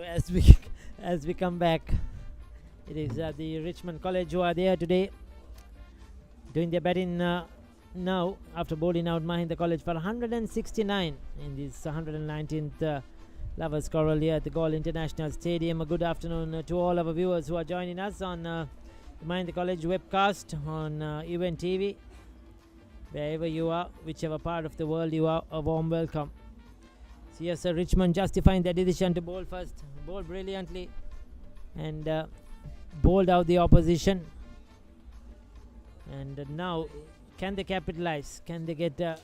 as we come back, it is the Richmond College who are there today, doing their batting now after bowling out Mahinda College for 169 in this 119th Lovers Quarrel here at the Galle International Stadium. A good afternoon to all our viewers who are joining us on Mahinda College webcast on Event TV. Wherever you are, whichever part of the world you are, a warm welcome. So yes, Richmond justifying their decision to bowl first, bowl brilliantly, and bowled out the opposition. And now, can they capitalize? Can they get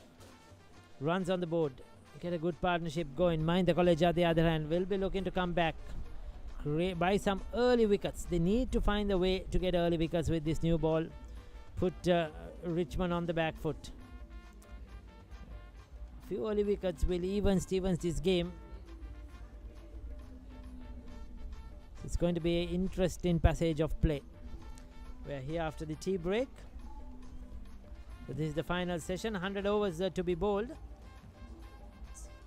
runs on the board? Get a good partnership going. Mahinda College, on the other hand, will be looking to come back by some early wickets. They need to find a way to get early wickets with this new ball. Put Richmond on the back foot. Few early wickets will even Stevens this game. It's going to be an interesting passage of play. We're here after the tea break. So this is the final session. 100 overs to be bowled.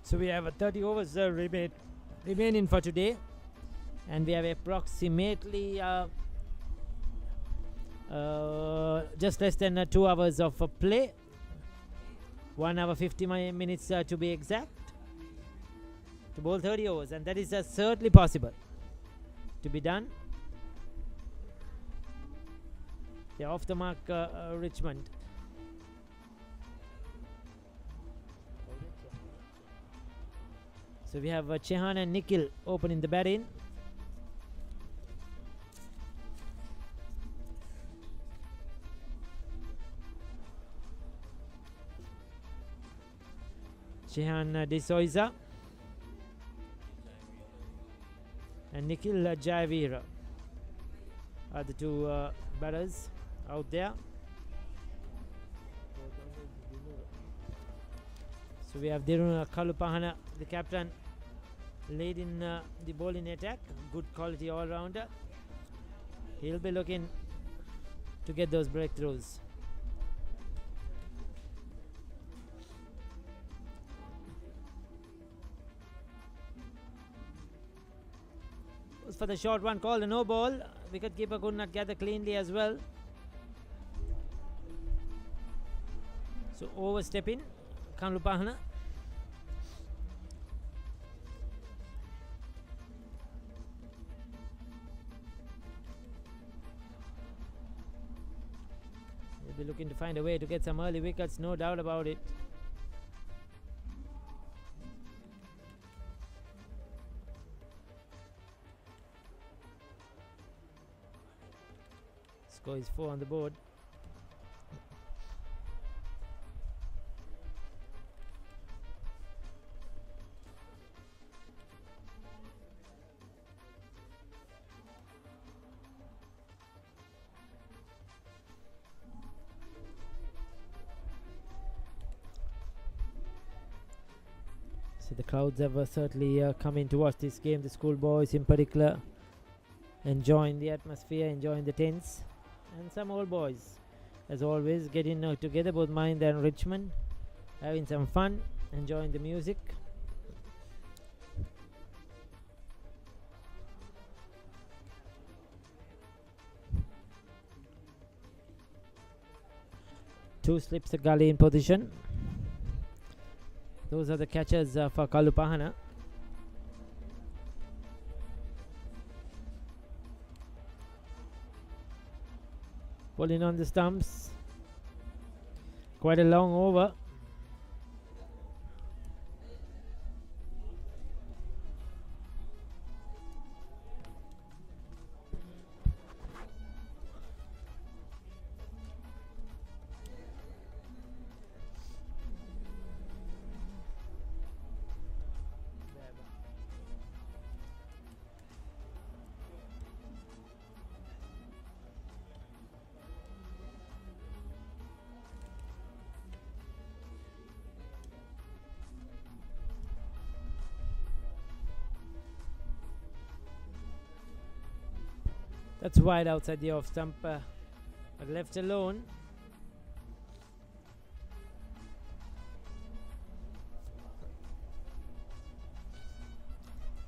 So we have 30 overs remaining for today, and we have approximately just less than 2 hours of play. 1 hour 50 minutes to be exact, to bowl 30 overs, and that is certainly possible to be done. They're off the mark, Richmond. So we have Chehan and Nikhil opening the batting. Chehan D'Souza and Nikhil Jayavira are the two batters out there. So we have Diruna Kalupahana, the captain, leading the bowling attack. Good quality all-rounder. He'll be looking to get those breakthroughs. For the short one called a no ball. Wicketkeeper could not gather cleanly as well. So overstepping Kanlupahana. We'll be looking to find a way to get some early wickets, no doubt about it. Score is 4 on the board. So the crowds have certainly come in to watch this game. The schoolboys in particular enjoying the atmosphere, enjoying the tents. And some old boys, as always, getting together, both Mahinda and Richmond, having some fun, enjoying the music. Two slips the gully in position. Those are the catchers for Kalupahana. Pulling on the stumps. Quite a long over. That's wide outside the off stump, but left alone.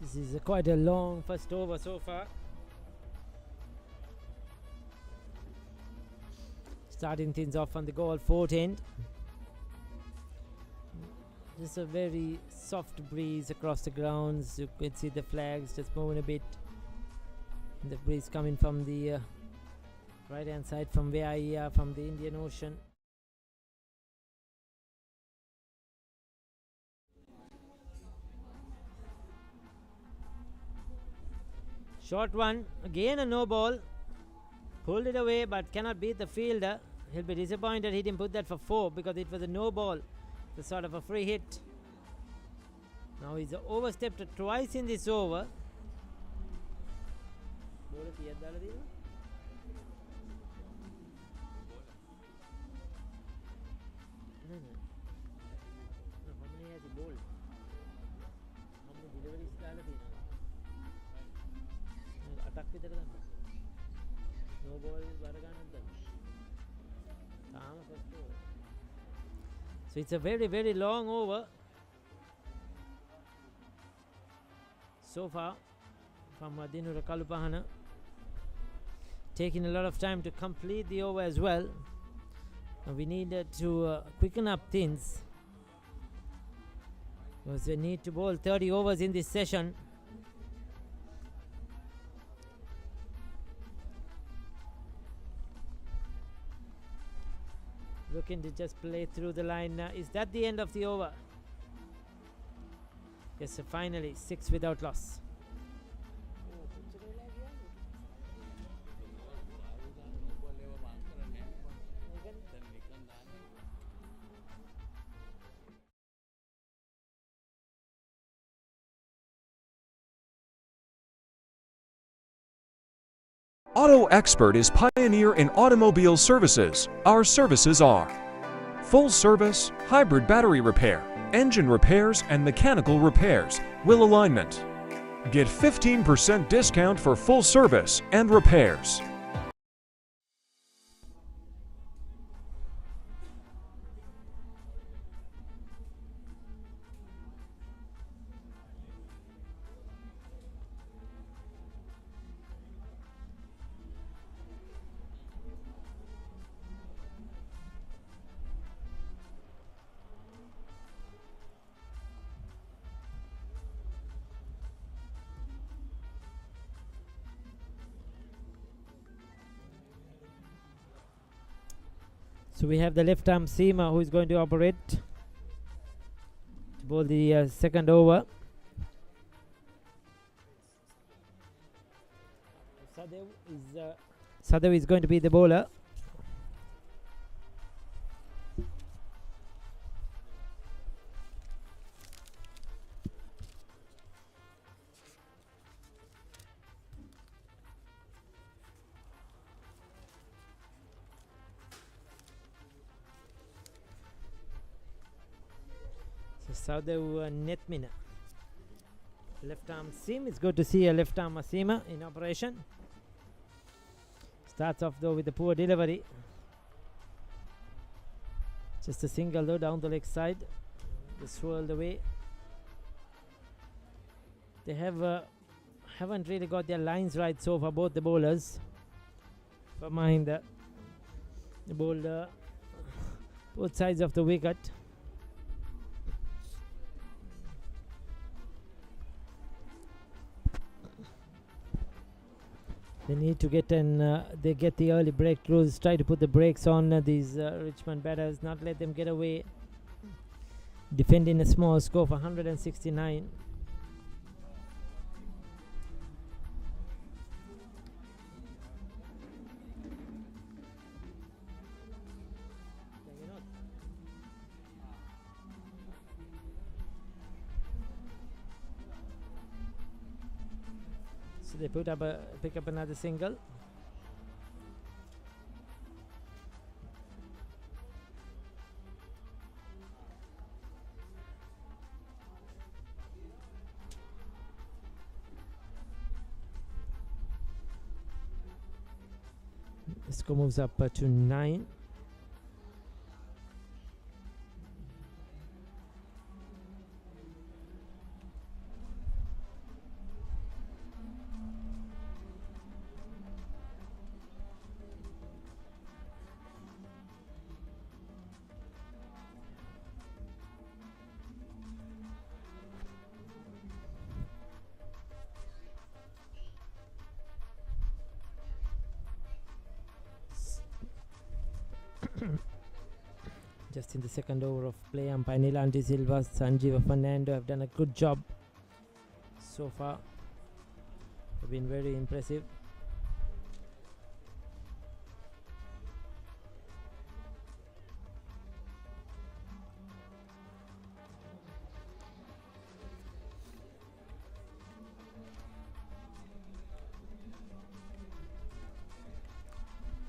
This is quite a long first over so far. Starting things off on the goal fort end. Just a very soft breeze across the grounds. You can see the flags just moving a bit. And the breeze coming from the right hand side from where I are, from the Indian Ocean. Short one, again a no ball. Pulled it away but cannot beat the fielder. He'll be disappointed he didn't put that for 4 because it was a no ball. It's sort of a free hit. Now he's overstepped twice in this over. So it's a very, very long over so far from Dinura Kalupahana. Taking a lot of time to complete the over as well. We needed to quicken up things because we need to bowl 30 overs in this session. Looking to just play through the line. Is that the end of the over? Yes, finally 6 without loss. Auto Expert is pioneer in automobile services. Our services are full service, hybrid battery repair, engine repairs and mechanical repairs, wheel alignment. Get 15% discount for full service and repairs. So we have the left arm seamer who is going to operate to bowl the second over. Sadev is going to be the bowler. Sadev Netmina. Left arm seam. It's good to see a left arm seamer in operation. Starts off though with a poor delivery. Just a single though down the leg side. Just swirled away. They haven't really got their lines right so far, both the bowlers. For Mahinda, the bowler both sides of the wicket. They need to get they get the early breakthroughs, try to put the brakes on these Richmond batters, not let them get away. Defending a small score for 169. So they pick up another single. The score moves up to 9. Just in the second over of play, umpire Nilanti Silva, Sanjeeva Fernando have done a good job so far. They've been very impressive.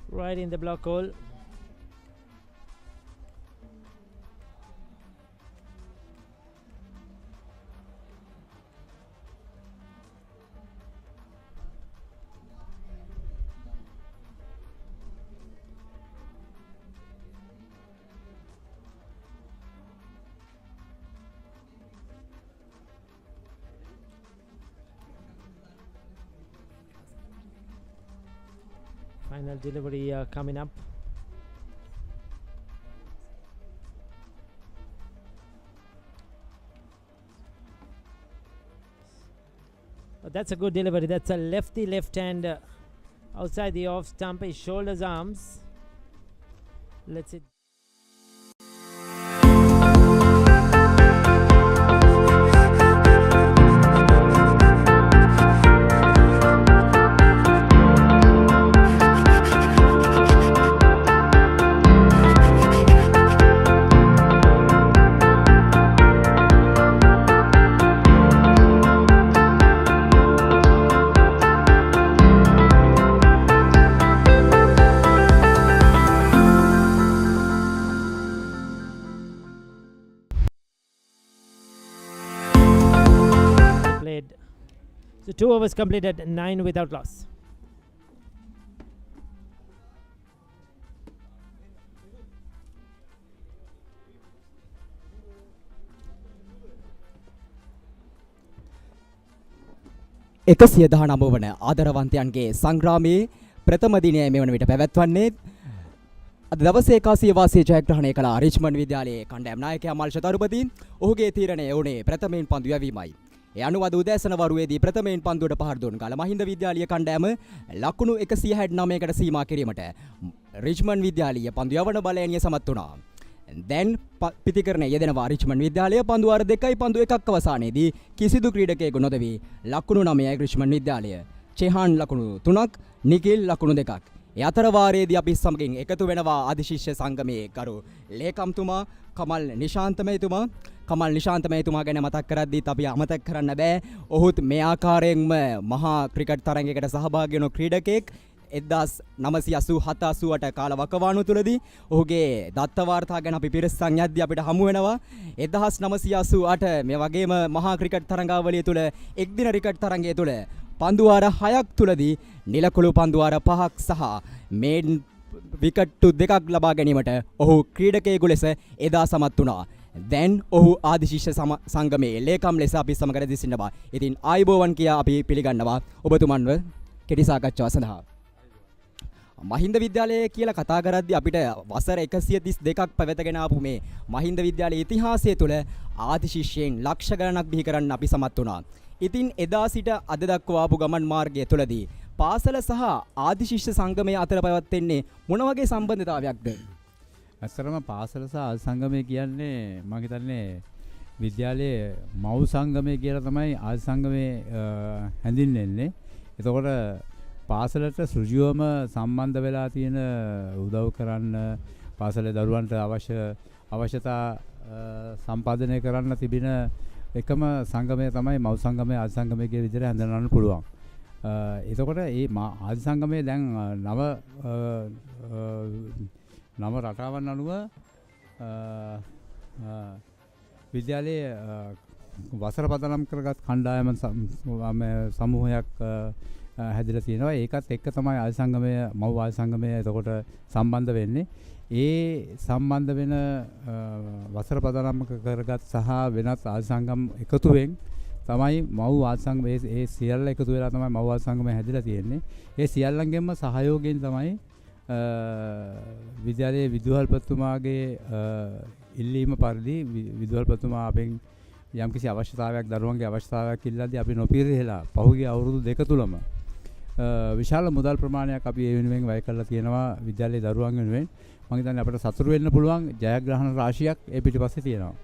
Right in the block hole. Final delivery coming up. Oh, that's a good delivery. That's a lefty left hand outside the off stump. His shoulders, arms. Let's see. So 2 overs completed, 9 without loss. එකසිය 19 වන ආදරවන්තයන්ගේ සංග්‍රාමයේ ප්‍රථම දිනය මෙවන විට පැවැත්වන්නේ අද දවසේ ඒකාසිය වාසිය ජයග්‍රහණය කළ රිච්මන්ඩ් විද්‍යාලයේ කණ්ඩායම් නායකයා මල්ෂ තරුපති ඔහුගේ තීරණය වුණේ ප්‍රථමයෙන් පන්දු යැවීමයි. ඒ අනුව අද උදෑසන වරුවේදී ප්‍රථමයෙන් පන්දුවට පහර දුන් කල මහින්ද විද්‍යාලීය කණ්ඩායම ලකුණු 169කට සීමා කිරීමට රිච්මන්ඩ් විද්‍යාලීය පන්දු යවන බලයන්ිය සමත් වුණා. දැන් පිතිකරණය යෙදෙනවා රිච්මන්ඩ් විද්‍යාලය පන්දු වාර 2යි පන්දු 1ක් අවසානයේදී කිසිදු ක්‍රීඩකයෙකු නොදවි ලකුණු 9යි රිච්මන්ඩ් විද්‍යාලය. චෙහාන් ලකුණු 3ක්, නිකිල් ලකුණු 2ක්. ඒ අතර වාරයේදී අපි සමගින් එකතු වෙනවා අධිශිෂ්‍ය සංගමයේ ගරු ලේකම්තුමා කමල් නිශාන්තමයතුමා ගැන මතක් කරද්දීත් අපි අමතක කරන්න බෑ. ඔහුත් මේ ආකාරයෙන්ම මහා ක්‍රිකට් තරගයකට සහභාගී වුණු ක්‍රීඩකයෙක්. 1987-88 කාල වකවානුව තුලදී ඔහුගේ දත්ත වාර්තා ගැන අපි පිරිස්සන් යද්දී අපිට හමු වෙනවා 1988 මේ වගේම මහා ක්‍රිකට් තරඟාවලිය තුල එක් දින ක්‍රිකට් තරඟය තුල පන්දුවාර 6ක් තුලදී නිලකුළු පන්දුවාර 5ක් සහ මේන් විකට් 2ක් ලබා ගැනීමට ඔහු ක්‍රීඩකයෙකු ලෙස එදා සමත් වුණා. දැන් ඔහු ආදිශිෂ්‍ය සංගමයේ ලේකම් ලෙස අපි සමග රැඳී සිටිනවා. ඉතින් ආයිබෝවන් කියා අපි පිළිගන්නවා ඔබතුමන්ව කෙටි සාකච්ඡාව සඳහා. මහින්ද විද්‍යාලය කියලා කතා කරද්දී අපිට වසර 132ක් පැවතගෙන ආපු මේ මහින්ද විද්‍යාලයේ ඉතිහාසය තුළ ආදිශිෂ්‍යයන් ලක්ෂ ගණනක් බිහි කරන්න අපි සමත් වුණා. ඉතින් එදා සිට අද දක්වා ආපු ගමන් මාර්ගය තුළදී පාසල සහ ආදිශිෂ්‍ය සංගමය අතර පැවැත්වෙන්නේ මොන වගේ සම්බන්ධතාවයක්ද? ඇත්තටම පාසල සහ ආදි සංගමය කියන්නේ මම හිතන්නේ විද්‍යාලයේ මව් සංගමය කියලා තමයි ආදි සංගමේ හැඳින්වෙන්නේ. එතකොට පාසලට සෘජුවම සම්බන්ධ වෙලා තියෙන උදව් කරන්න පාසලේ දරුවන්ට අවශ්‍යතා සම්පාදනය කරන්න තිබෙන එකම සංගමය තමයි මව් සංගමය ආදි සංගමය කියන විදිහට හඳුන්වන්න පුළුවන්. එතකොට මේ ආදි සංගමයේ දැන් නව රටාවන් අනුව විද්‍යාලයේ වසර පදනම් කරගත් කණ්ඩායම සමූහයක් හැදිලා තියෙනවා. ඒකත් එක්ක තමයි ආදි සංගමය මව් ආදි සංගමය එතකොට සම්බන්ධ වෙන්නේ. ඒ සම්බන්ධ වෙන වසර පදනම් කරගත් සහ වෙනත් ආදි සංගම් එකතුවෙන් තමයි මව් ආදි සංගමය ඒ සියල්ල එකතු වෙලා තමයි මව් ආදි සංගමය හැදිලා තියෙන්නේ. ඒ සියල්ලන්ගෙන්ම සහයෝගයෙන් තමයි විද්‍යාලයේ විදුහල්පතිතුමාගේ ඉල්ලීම පරිදි විදුහල්පතිතුමා අපෙන් යම්කිසි අවශ්‍යතාවයක් දරුවන්ගේ අවශ්‍යතාවයක් ඉල්ලද්දී අපි නොපිරිහෙලා පහුගිය අවුරුදු දෙක තුලම විශාල මුදල් ප්‍රමාණයක් අපි ඒ වෙනුවෙන් වැය කරලා තියෙනවා විද්‍යාලයේ දරුවන් වෙනුවෙන්. මම හිතන්නේ අපිට සතුටු වෙන්න පුළුවන් ජයග්‍රහණ රාශියක් ඒ පිටිපස්සේ තියෙනවා.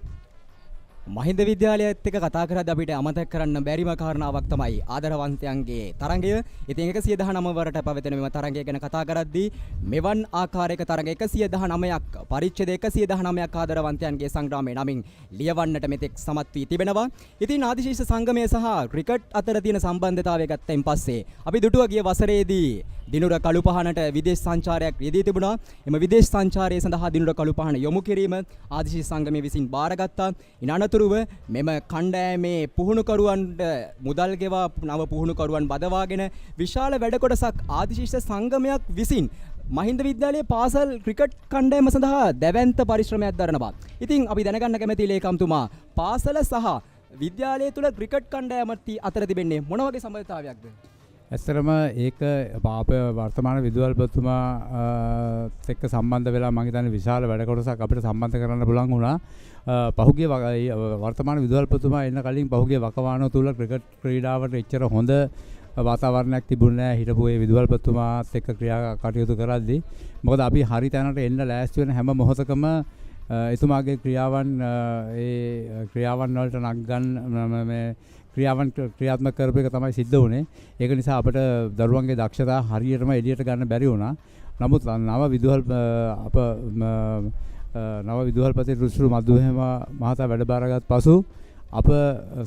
මහින්ද විද්‍යාලයත් එක්ක කතා කරද්දී අපිට අමතක කරන්න බැරිම කාරණාවක් තමයි ආදරවන්තයන්ගේ තරඟය. ඉතින් 119 වරට පැවැතෙන මෙම තරඟය ගැන කතා කරද්දී මෙවන් ආකාරයක තරඟ 119ක් පරිච්ඡේද 119ක් ආදරවන්තයන්ගේ සංග්‍රාමයේ නමින් ලියවන්නට මෙතෙක් සමත් වී තිබෙනවා. ඉතින් ආදිශීෂ සංගමය සහ ක්‍රිකට් අතර තියෙන සම්බන්ධතාවය ගත්තයින් පස්සේ අපි දුටුව ගිය වසරේදී දිනුර කළුපහනට විදේශ සංචාරයක් යෙදී තිබුණා. එම විදේශ සංචාරය සඳහා දිනුර කළුපහන යොමු කිරීම ආදිශීෂ සංගමය විසින් බාරගත්තා. ඉනනතුරුව මෙම කණ්ඩායමේ පුහුණුකරුවන්ට මුදල් ගෙවා නව පුහුණුකරුවන් බදවාගෙන විශාල වැඩ කොටසක් ආදිශීෂ සංගමයක් විසින් මහින්ද විද්‍යාලයේ පාසල් ක්‍රිකට් කණ්ඩායම සඳහා දැවැන්ත පරිශ්‍රමයක් දරනවා. ඉතින් අපි දැනගන්න කැමැති ලේකම්තුමා පාසල සහ විද්‍යාලය තුල ක්‍රිකට් කණ්ඩායම අතර තිබෙන්නේ මොන වගේ සම්බන්ධතාවයක්ද? ඇත්තටම ඒක වර්තමාන විදුහල්පතිතුමා එක්ක සම්බන්ධ වෙලා මම හිතන්නේ විශාල වැඩ කොටසක් අපිට සම්බන්ධ කරන්න පුළුවන් වුණා. පහුගිය වර්තමාන විදුහල්පතිතුමා එන්න කලින් පහුගිය වකවානුව තුල ක්‍රිකට් ක්‍රීඩාවට එච්චර හොඳ වාතාවරණයක් තිබුණේ නැහැ හිටපු ඒ විදුහල්පතිතුමාත් එක්ක ක්‍රියා කටයුතු කරද්දී. මොකද අපි හරි තැනට එන්න ලෑස්ති වෙන හැම මොහොතකම එතුමාගේ ක්‍රියාවන් ඒ ක්‍රියාවන් වලට නග්ගන්න මේ ක්‍රියාවන් ක්‍රියාත්මක කරපු එක තමයි සිද්ධ වුණේ. ඒක නිසා අපිට දරුවන්ගේ දක්ෂතා හරියටම එළියට ගන්න බැරි වුණා. නමුත් නව විදුහල්පති රුසුරු මදුහෙම මහතා වැඩ බාරගත් පසු අප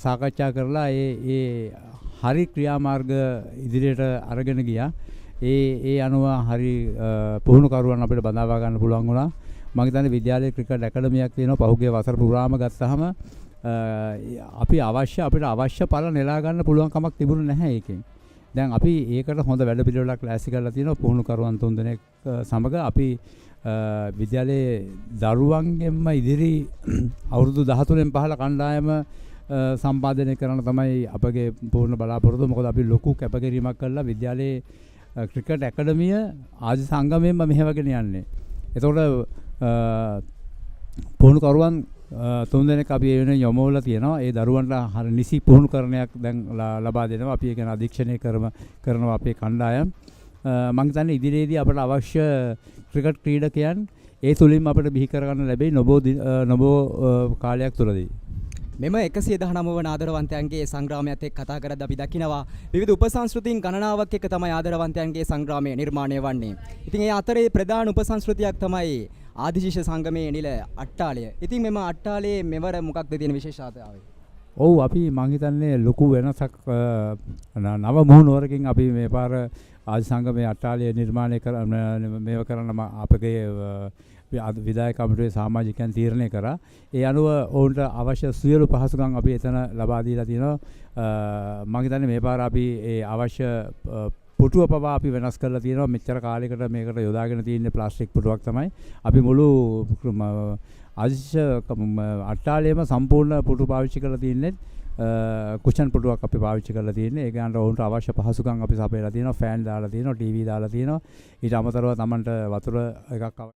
සාකච්ඡා කරලා ඒ හරි ක්‍රියාමාර්ග ඉදිරියට අරගෙන ගියා. ඒ අනුව හරි පුහුණුකරුවන් අපිට බඳවා ගන්න පුළුවන් වුණා. මම හිතන්නේ විද්‍යාලයේ ක්‍රිකට් ඇකඩමියක් තියෙනවා. පහුගිය වසර පුරාම ගත්තාම අපිට අවශ්‍ය ඵල නෙලා ගන්න පුළුවන් කමක් තිබුණේ නැහැ ඒකෙන්. දැන් අපි ඒකට හොඳ වැඩ පිළිවෙලක් ලෑස්ති කරලා තියෙනවා. පුහුණුකරුවන් 3 දෙනෙක් සමග අපි විද්‍යාලයේ දරුවන්ගෙන්ම ඉදිරි අවුරුදු 13න් පහළ කණ්ඩායම සම්පාදනය කරන තමයි අපගේ පූර්ණ බලාපොරොත්තුව. මොකද අපි ලොකු කැපකිරීමක් කළා විද්‍යාලයේ ක්‍රිකට් ඇකඩමිය ආදි සංගමයෙන්ම මෙහෙවගෙන යන්නේ. එතකොට පුහුණුකරුවන් 3 දෙනෙක් අපි ඒ වෙනුවෙන් යොමුවලා තියෙනවා. ඒ දරුවන්ට හරිය නිසි පුහුණුකරණයක් දැන් ලබා දෙනවා. අපි ඒක අධීක්ෂණය කරනවා අපේ කණ්ඩායම්. මම හිතන්නේ ඉදිරියේදී අපට අවශ්‍ය ක්‍රිකට් ක්‍රීඩකයන් ඒ තුලින්ම අපිට බිහි කරගන්න ලැබෙයි නොබෝ කාලයක් තුරදී. මෙම 119 වන ආදරවන්තයන්ගේ සංග්‍රාමයත් එක්ක කතා කරද්දී අපි දකිනවා විවිධ උපසංස්කෘතීන් ගණනාවක් එක්ක තමයි ආදරවන්තයන්ගේ සංග්‍රාමය නිර්මාණය වන්නේ. ඉතින් ඒ අතරේ ප්‍රධාන උපසංස්කෘතියක් තමයි ආදිශීෂ සංගමයේ නිල අට්ටාලය. ඉතින් මෙම අට්ටාලයේ මෙවර මොකක්ද තියෙන විශේෂතාවය? ඔව් අපි මං හිතන්නේ ලොකු වෙනසක් නව මුහුණුවරකින් අපි මේ පාර ආදි සංගමයේ අට්ටාලය නිර්මාණය කරන්න අපගේ විදායක කමිටුවේ සමාජිකයන් තීරණය කරා. ඒ අනුව ඔවුන්ට අවශ්‍ය සියලු පහසුකම් අපි එතන ලබා දීලා තියෙනවා. මම හිතන්නේ මේ පාර අපි ඒ අවශ්‍ය පුටුව පවා අපි වෙනස් කරලා තියෙනවා. මෙච්චර කාලයකට මේකට යොදාගෙන තියෙන ප්ලාස්ටික් පුටුවක් තමයි. අපි මුළු අට්ටාලයේම සම්පූර්ණ පුටු පාවිච්චි කරලා තියෙන්නේ. කුෂන් පුටුවක් අපි පාවිච්චි කරලා තියෙන්නේ. ඒ ගානට ඔවුන්ට අවශ්‍ය පහසුකම් අපි සපයලා තියෙනවා. ෆෑන් දාලා තියෙනවා, ටීවී දාලා තියෙනවා. ඊට අමතරව Tamanට වතුර එකක්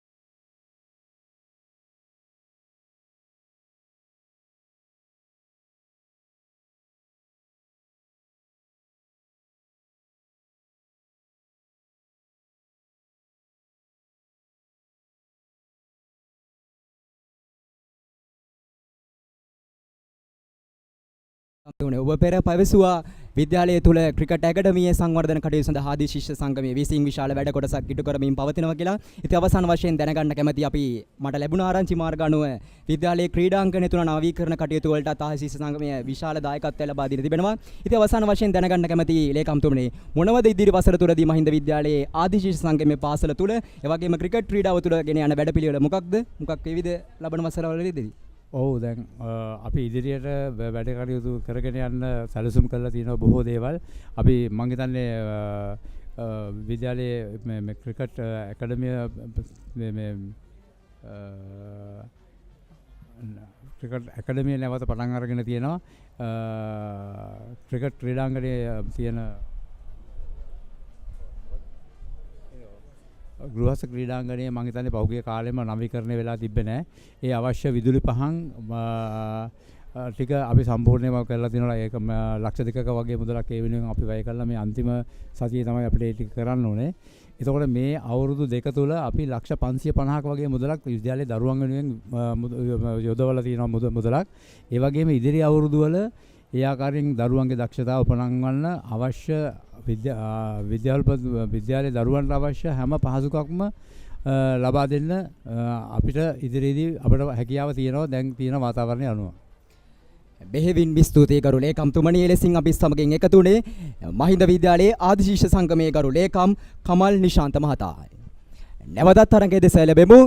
ඔබ පෙර පැවසුවා විද්‍යාලය තුල ක්‍රිකට් ඇකඩමියේ සංවර්ධන කටයුතු සඳහා ආදිශීෂ සංගමයේ විසින් විශාල වැඩ කොටසක් ඉටු කරමින් පවතිනවා කියලා. ඉතින් අවසාන වශයෙන් දැනගන්න කැමැති අපි මට ලැබුණ ආරංචි මාර්ග අනුව විද්‍යාලයේ ක්‍රීඩාංගණය තුල නවීකරණ කටයුතු වලට ආදිශීෂ සංගමයේ විශාල දායකත්වය ලබා දී තිබෙනවා. ඉතින් අවසාන වශයෙන් දැනගන්න කැමැති ලේකම්තුමනි මොනවද ඉදිරි වසර තුලදී මහින්ද විද්‍යාලයේ ආදිශීෂ සංගමයේ පාසල තුල එවැගේම ක්‍රිකට් ක්‍රීඩාව තුල ගෙන යන වැඩපිළිවෙල මොකක්ද? මොකක් වේවිද ලබන වසරවලදී? ඔව් දැන් අපි ඉදිරියට වැඩ කටයුතු කරගෙන යන්න සැලසුම් කරලා තියෙනවා බොහෝ දේවල්. අපි මම හිතන්නේ විද්‍යාලයේ මේ ක්‍රිකට් ඇකඩමිය මේ ක්‍රිකට් ඇකඩමිය නැවත පටන් අරගෙන තියෙනවා. ක්‍රිකට් ක්‍රීඩාංගණයේ තියෙන ගෘහස්ත ක්‍රීඩාංගණයේ මම හිතන්නේ පහුගිය කාලෙම නවීකරණය වෙලා තිබ්බේ නැහැ. ඒ අවශ්‍ය විදුලි පහන් ටික අපි සම්පූර්ණයෙන්ම කරලා තිනවා. ඒක ලක්ෂ 2ක වගේ මුදලක් ඒ වෙනුවෙන් අපි වැය කළා. මේ අන්තිම සතියේ තමයි අපිට ඒ ටික කරන්න ඕනේ. එතකොට මේ අවුරුදු දෙක තුල අපි ලක්ෂ 550ක වගේ මුදලක් විද්‍යාලයේ දරුවන් වෙනුවෙන් යොදවලා තියෙනවා මුදලක්. ඒ වගේම ඉදිරි අවුරුදු වල ඒ ආකාරයෙන් දරුවන්ගේ දක්ෂතාව උපනංවන්න අවශ්‍ය විද්‍යාලයේ දරුවන්ට අවශ්‍ය හැම පහසුකම්ම ලබා දෙන්න අපිට ඉදිරියේදී අපිට හැකියාව තියෙනවා දැන් තියෙන වාතාවරණය අනුව. බෙහෙවින් ස්තුතියි ගරු ලේකම්තුමනි. එලෙසින් අපි සමගින් එකතු වුණේ මහින්ද විද්‍යාලයේ ආදිශීෂ්‍ය සංගමයේ ගරු ලේකම් කමල් නිශාන්ත මහතා. නැවතත් තරඟයේ දෙස ලැබෙමු.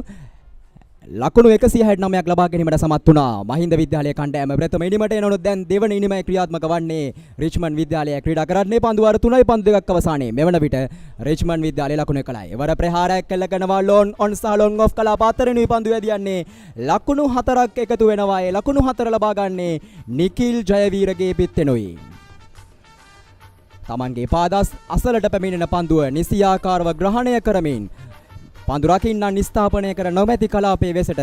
ලකුණු 169ක් ලබා ගැනීමට සමත් වුණා මහින්ද විද්‍යාලයේ කණ්ඩායම. ප්‍රථම ඉනිමට එනොත් දැන් දෙවන ඉනිමයි ක්‍රියාත්මක වන්නේ. රිච්මන්ඩ් විද්‍යාලය ක්‍රීඩා කරන්නේ පන්දු වාර 3යි පන්දු දෙකක් අවසානයේ. මෙවන විට රිච්මන්ඩ් විද්‍යාලය ලකුණු 11යි. වර ප්‍රහාරයක් කළ කරනවා ලෝන් ඔන් සහ ලෝන් ඔෆ් කලා පාතරෙනුයි පන්දු වැදියන්නේ. ලකුණු 4ක් එකතු වෙනවා. ඒ ලකුණු 4 ලබා ගන්නේ නිකිල් ජයවීරගේ පිත්තෙනුයි. තමන්ගේ පාදස් අසලට පැමිණෙන පන්දුව නිසියාකාරව ග්‍රහණය කරමින් පන්දු රකින්නන් ස්ථාපනය කර නොමැති කලාපයේ වෙසට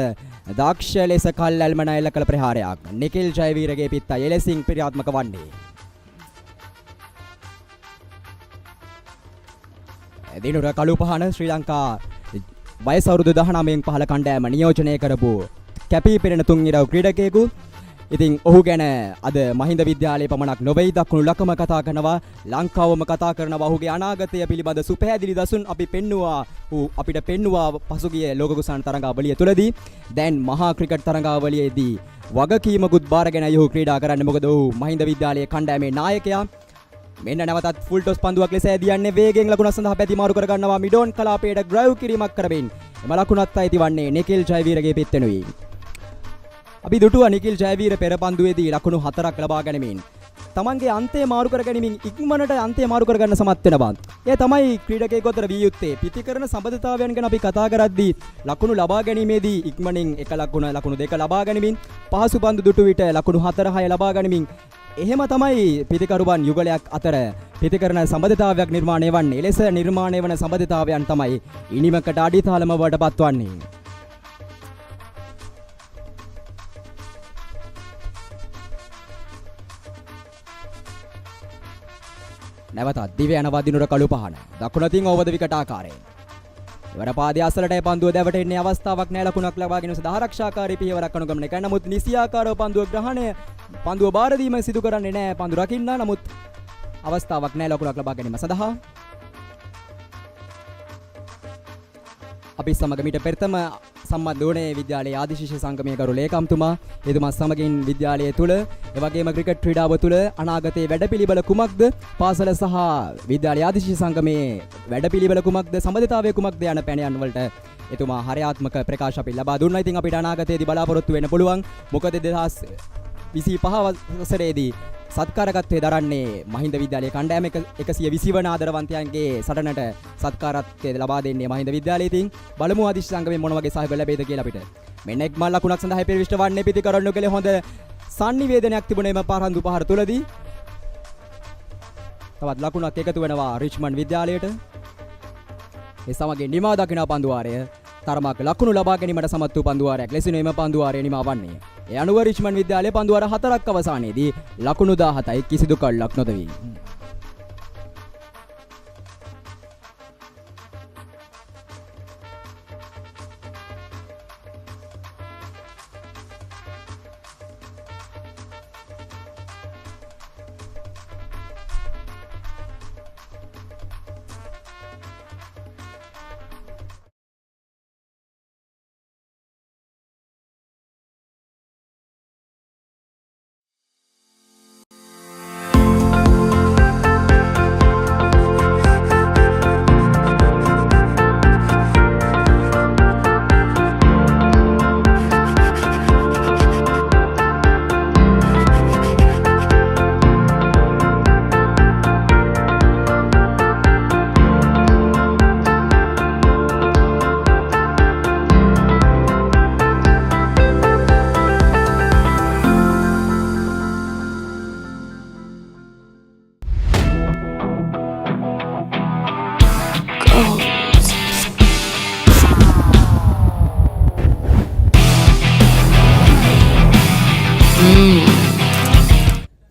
දක්ෂ ලෙස කල්ැල්මන එල්ල කළ ප්‍රහාරයක් නිකිල් ජයවීරගේ පිත්තයි එලෙසින් ක්‍රියාත්මක වන්නේ. දිනුර කළුපහන ශ්‍රී ලංකා වයස අවුරුදු 19න් පහළ කණ්ඩායම නියෝජනය කරපු කැපී පෙනෙන තුන් ඉරව් ක්‍රීඩකයෙකු. ඉතින් ඔහු ගැන අද මහින්ද විද්‍යාලයේ පමණක් නොවේ දක්වනු ලකම කතා කරනවා, ලංකාවම කතා කරනවා. ඔහුගේ අනාගතය පිළිබඳ සුපැහැදිලි දසුන් අපි පෙන්නවා. අපිට පෙන්නවා පසුගිය ලෝක කුසාන තරඟාවලිය තුලදී. දැන් මහා ක්‍රිකට් තරඟාවලියේදී වගකීමකුත් බාරගෙන ඔහු ක්‍රීඩා කරන්නේ. මොකද ඔහු මහින්ද විද්‍යාලයේ කණ්ඩායමේ නායකයා. මෙන්න නැවතත් ෆුල් ටොස් පන්දුවක් ලෙස ඇදියන්නේ වේගෙන් ලකුණ සඳහා පැති මාරු කර ගන්නවා. මිඩෝන් කලාපයට ඩ්‍රයිව් කිරීමක් කරමින් එම ලකුණත් අයිති වන්නේ නිකිල් ජයවීරගේ පිත්තෙනුයි. අපි දුටුවා නිකිල් ජයවීර පෙර පන්දුවේදී ලකුණු 4ක් ලබා ගැනීමෙන් තමන්ගේ අන්තය මාරු කර ගැනීමෙන් ඉක්මනට අන්තය මාරු කර ගන්න සමත් වෙනවා. ඒ තමයි ක්‍රීඩකයෙකු අතර විය යුත්තේ. පිටිකරන සම්බන්ධතාවයන් ගැන අපි කතා කරද්දී ලකුණු ලබා ගැනීමේදී ඉක්මනින් එක ලකුණු දෙක ලබා ගැනීමෙන් පහසු පන්දු දුටු විට ලකුණු 4 6 ලබා ගැනීමෙන් එහෙම තමයි පිටිකරුවන් යුගලයක් අතර පිටිකරන සම්බන්ධතාවයක් නිර්මාණය වන්නේ. එලෙස නිර්මාණය වන සම්බන්ධතාවයන් තමයි ඉනිමකට අඩිතාලම වඩපත් වන්නේ. නැවතත් දිව යන වදිනුර කළු පහන දකුණතින් ඕවද විකට ආකාරයෙන් ඉවර පාදයේ අසලටයි පන්දුව දැවටෙන්නේ. අවස්ථාවක් නැහැ ලකුණක් ලබා ගැනීම සඳහා ආරක්ෂාකාරී පියවරක් අනුගමනය කරන නමුත් නිසියාකාරව පන්දුව බාර දීම සිදු කරන්නේ නැහැ පන්දු රකින්න. නමුත් අවස්ථාවක් නැහැ ලකුණක් ලබා ගැනීම සඳහා. අපි සමග මීට පෙරතම සම්බන්ධ වුණේ විද්‍යාලයේ ආදිශිෂ්‍ය සංගමයේ ගරු ලේකම්තුමා. එතුමා සමගින් විද්‍යාලය තුල එවැගේම ක්‍රිකට් ක්‍රීඩාව තුල අනාගතයේ වැඩපිළිවෙල කුමක්ද, පාසල සහ විද්‍යාලයේ ආදිශිෂ්‍ය සංගමයේ වැඩපිළිවෙල කුමක්ද, සම්බන්ධතාවය කුමක්ද යන පැනයන් වලට එතුමා හරයාත්මක ප්‍රකාශ අපි ලබා දුන්නා. ඉතින් අපිට අනාගතයේදී බලාපොරොත්තු වෙන්න පුළුවන්. මොකද 2025 වසරේදී සත්කාරකත්වයේ දරන්නේ මහින්ද විද්‍යාලයේ කණ්ඩායම 120 වන ආදරවන්තයන්ගේ සටනට සත්කාරත්වයේ ලබා දෙන්නේ මහින්ද විද්‍යාලයේ. ඉතින් බලමු ආදිශ සංගමයෙන් මොන වගේ සහයෝගය ලැබෙයිද කියලා අපිට. මෙන්න එක් මල් ලකුණක් සඳහා පෙරවිෂ්ඨ වන්නේ පිටිකරන්නු කෙලේ හොඳ sannivedanayak තිබුණේ මේ පහරන්දු පහර තුලදී. තවත් ලකුණක් එකතු වෙනවා රිච්මන්ඩ් විද්‍යාලයට. ඒ සමගින් නිමා දකින පන්දුවාරය තරමක් ලකුණු ලබා ගැනීමට සමත් වූ පන්දුවාරයක් ලෙසින් එම පන්දුවාරය නිමා වන්නේ. ඒ අනුව රිච්මන්ඩ් විද්‍යාලයේ පන්දුවාර 4ක් අවසානයේදී ලකුණු 17යි කිසිදු කල්ලක් නොදවී.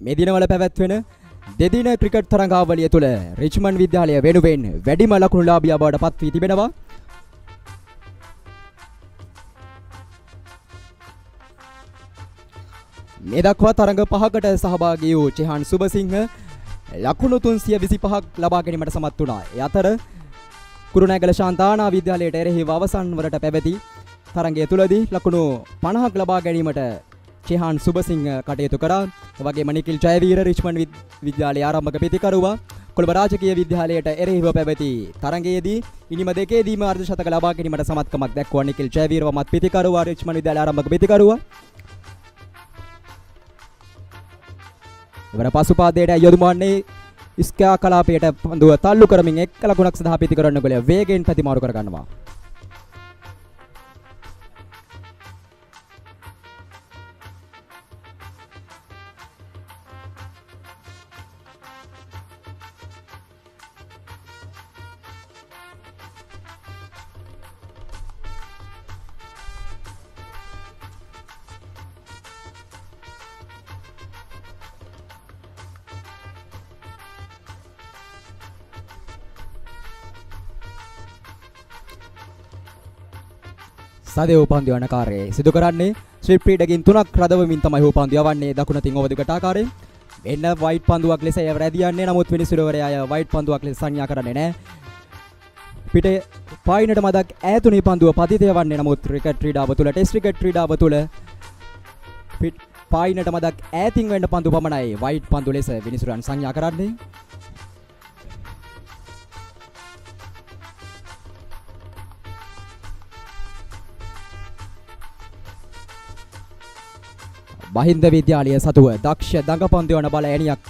මේ දිනවල පැවැත්වෙන දෙදින ක්‍රිකට් තරඟාවලිය තුළ රිච්මන්ඩ් විද්‍යාලය වෙනුවෙන් වැඩිම ලකුණු ලාභියා බවට පත් වී තිබෙනවා. මේ දක්වා තරඟ 5කට සහභාගී වූ චෙහාන් සුබසිංහ ලකුණු 325ක් ලබා ගැනීමට සමත් වුණා. ඒ අතර කුරුණෑගල ශාන්තානා විද්‍යාලයට එරෙහිව අවසන් වරට පැවති තරඟය තුලදී ලකුණු 50ක් ලබා ගැනීමට චෙහාන් සුබසිංහ කටයුතු කරා. ඒ වගේම නිකිල් ජයවීර රිච්මන්ඩ් විද්‍යාලයේ ආරම්භක පිතිකරුවා කොළඹ රාජකීය විද්‍යාලයට එරෙහිව පැවති තරඟයේදී ඉනිම දෙකේදීම අර්ධ ශතක ලබා ගැනීමට සමත්කමක් දැක්වුවා නිකිල් ජයවීර වමත් පිතිකරුවා රිච්මන්ඩ් විද්‍යාලයේ ආරම්භක පිතිකරුවා. ඉවර පසුපාදයට යොදුමන්නේ ඉස්කා කලාපයට පන්දුව තල්ලු කරමින් එක් ලකුණක් සඳහා පිතිකරන ගොල වේගයෙන් ප්‍රතිමාරු කර ගන්නවා. සදේ උපන්දු යන කාර්යය සිදු කරන්නේ ස්විප් ක්‍රීඩකින් 3ක් රදවමින් තමයි උපන්දු යවන්නේ දකුණතින් ඔබ දිගට ආකාරයෙන්. මෙන්න වයිට් පන්දුවක් ලෙස රැදියන්නේ නමුත් විනිසුරවරයා වයිට් පන්දුවක් ලෙස සංඥා කරන්නේ නැහැ. පිටේ පායිනට මදක් ඈතුණී පන්දුව පතිතය වන්නේ නමුත් ක්‍රිකට් ක්‍රීඩාව තුළ ටෙස්ට් ක්‍රිකට් ක්‍රීඩාව තුළ පායිනට මදක් ඈතින් වෙන්න පන්දු පමණයි වයිට් පන්දු ලෙස විනිසුරන් සංඥා කරන්නේ. මහින්ද විද්‍යාලය සතුව දක්ෂ දඟපන්දු යන බල ඇණියක්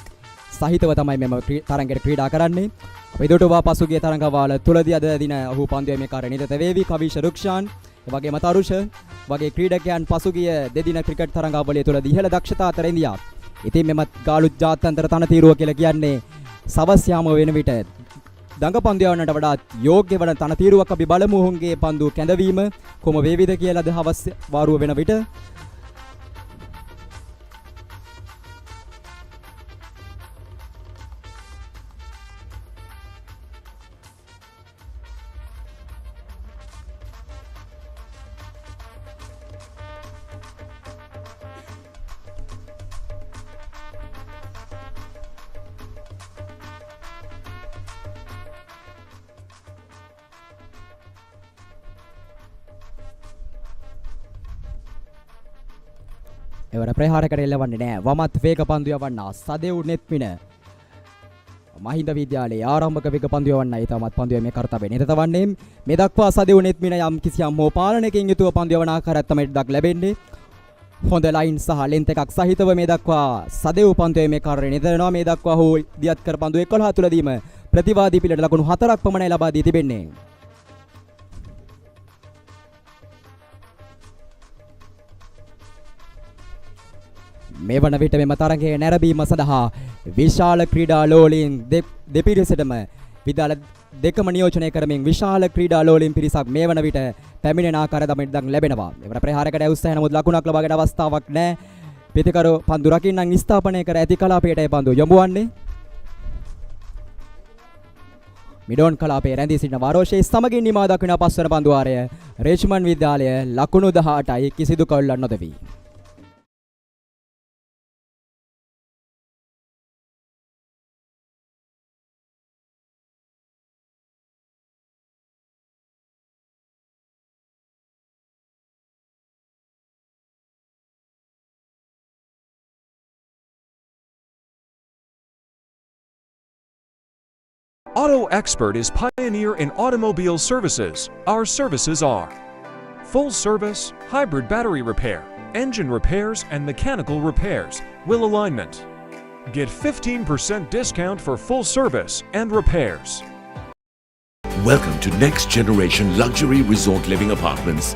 සහිතව තමයි මෙම තරඟයට ක්‍රීඩා කරන්නේ. අපි දුටුවා පසුගිය තරඟවල තුලදී අද දින ඔහු පන්දු යමේ කාර්ය නිරත වේවි කවිෂ රුක්ෂාන් වගේම තරුෂ වගේ ක්‍රීඩකයන් පසුගිය දෙදින ක්‍රිකට් තරඟාවලිය තුලදී ඉහළ දක්ෂතා අතර ඉන්දියා. ඉතින් මෙම ගාලු ජාත්‍යන්තර තනතිරුව කියලා කියන්නේ සවස් යාම වෙන විට දඟපන්දු යවන්නට වඩා යෝග්‍ය වන තනතිරුවක් අපි බලමු. ඔවුන්ගේ පන්දු කැඳවීම කොම වේවිද කියලා අද හවස් වාරුව වෙන විට එවර ප්‍රහාරකට එල්ලවන්නේ නැහැ. වමත් වේග පන්දු යවන්නා සදෙව් නෙත්මින මහින්ද විද්‍යාලයේ ආරම්භක වේග පන්දු යවන්නයි තමත් පන්දු යමේ කර්තව්‍ය නිරත වන්නේ. මේ දක්වා සදෙව් නෙත්මින යම් කිසියම් හෝ පාලනයකින් යුතුව පන්දු යවන ආකාරයක් තමයි දක් ලැබෙන්නේ. හොඳ ලයින් සහ ලෙන්ත් එකක් සහිතව මේ දක්වා සදෙව් පන්දු යමේ කාර්යය නිරතනවා. මේ දක්වා හෝ දියත් කර පන්දු 11 තුලදීම ප්‍රතිවාදී පිළට ලකුණු 4ක් පමණයි ලබා දී තිබෙන්නේ. මේ වන විට මෙම තරගයේ නැරඹීම සඳහා විශාල ක්‍රීඩා ලෝලීන් දෙපිරිසටම විදාල දෙකම නියෝජනය කරමින් විශාල ක්‍රීඩා ලෝලීන් පිරිසක් මේ වන විට පැමිණෙන ආකාරය තමයි දැන් ලැබෙනවා. මෙවර ප්‍රහාරයකට උත්සාහ නමුත් ලකුණක් ලබා ගැනීමට අවස්ථාවක් නැහැ. පිතිකරු පන්දු රකින්නන් ස්ථාපනය කර ඇති කලාපයටයි පන්දු යොමුවන්නේ. මිඩෝන් කලාපයේ රැඳී සිටින වාරෝෂයේ සමගින් නිමා දක්වන පස්වන පන්දු වාරය රිච්මන්ඩ් විද්‍යාලය ලකුණු 18යි කිසිදු කවුලක් නොදෙවි. Auto Expert is pioneer in automobile services. Our services are full service, hybrid battery repair, engine repairs and mechanical repairs, wheel alignment. Get 15% discount for full service and repairs. Welcome to Next Generation Luxury Resort Living Apartments.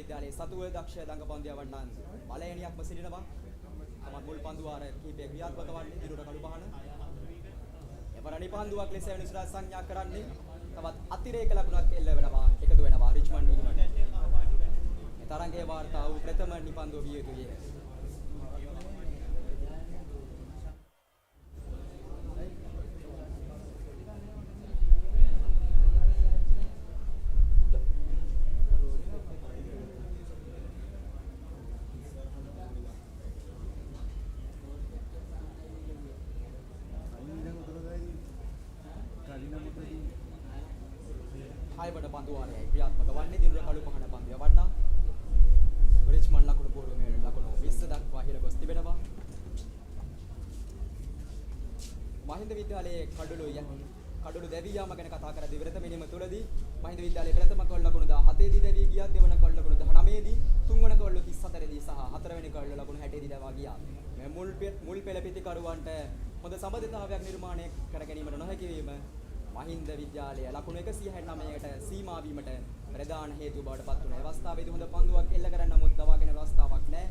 විද්‍යාලයේ සතුව දක්ෂ දඟ පන්දිය වන්නන් බලයනියක්ම සිටිනවා. තමන් මුල් පන්දු වාර කීපයක් ක්‍රියාත්මක වන්නේ දිනුට කළු පහන. එවරණි පන්දුවක් ලෙස වෙනසුරා සංඥා කරන්නේ. තවත් අතිරේක ලකුණක් එල්ල වෙනවා. එකතු වෙනවා රිච්මන්ඩ් නිවීමට. මේ තරගයේ වාර්තා වූ ප්‍රථම නිපන්දුව විය යුතුය. හයවන පන්දු වාරයයි ක්‍රියාත්මක වන්නේ දිනුර කළු පහන පන්දුව වන්නා. රිච්මන්ඩ් ලකුණු බෝරුවේ ලකුණු 20 දක්වා ඉහළ ගොස් තිබෙනවා. මහින්ද විද්‍යාලයේ කඩළු දැවී යාම ගැන කතා කරද්දී විරත මිනිම තුලදී මහින්ද විද්‍යාලයේ ප්‍රථම කවල් ලකුණු 17 දී දැවී ගියා. දෙවන කවල් ලකුණු 19 දී, තුන්වන කවල් 34 දී සහ හතරවෙනි කවල් ලකුණු 60 දී දැවා ගියා. මේ මුල් පෙළ පිටිකරුවන්ට හොඳ සම්බන්ධතාවයක් නිර්මාණය කර ගැනීමට නොහැකි වීම මහින්ද විද්‍යාලය ලකුණු 169කට සීමා වීමට ප්‍රධාන හේතුව බවට පත් වුණා. අවස්ථාවේදී හොඳ පන්දුවක් එල්ල කරන්න නමුත් දවාගෙන අවස්ථාවක් නැහැ.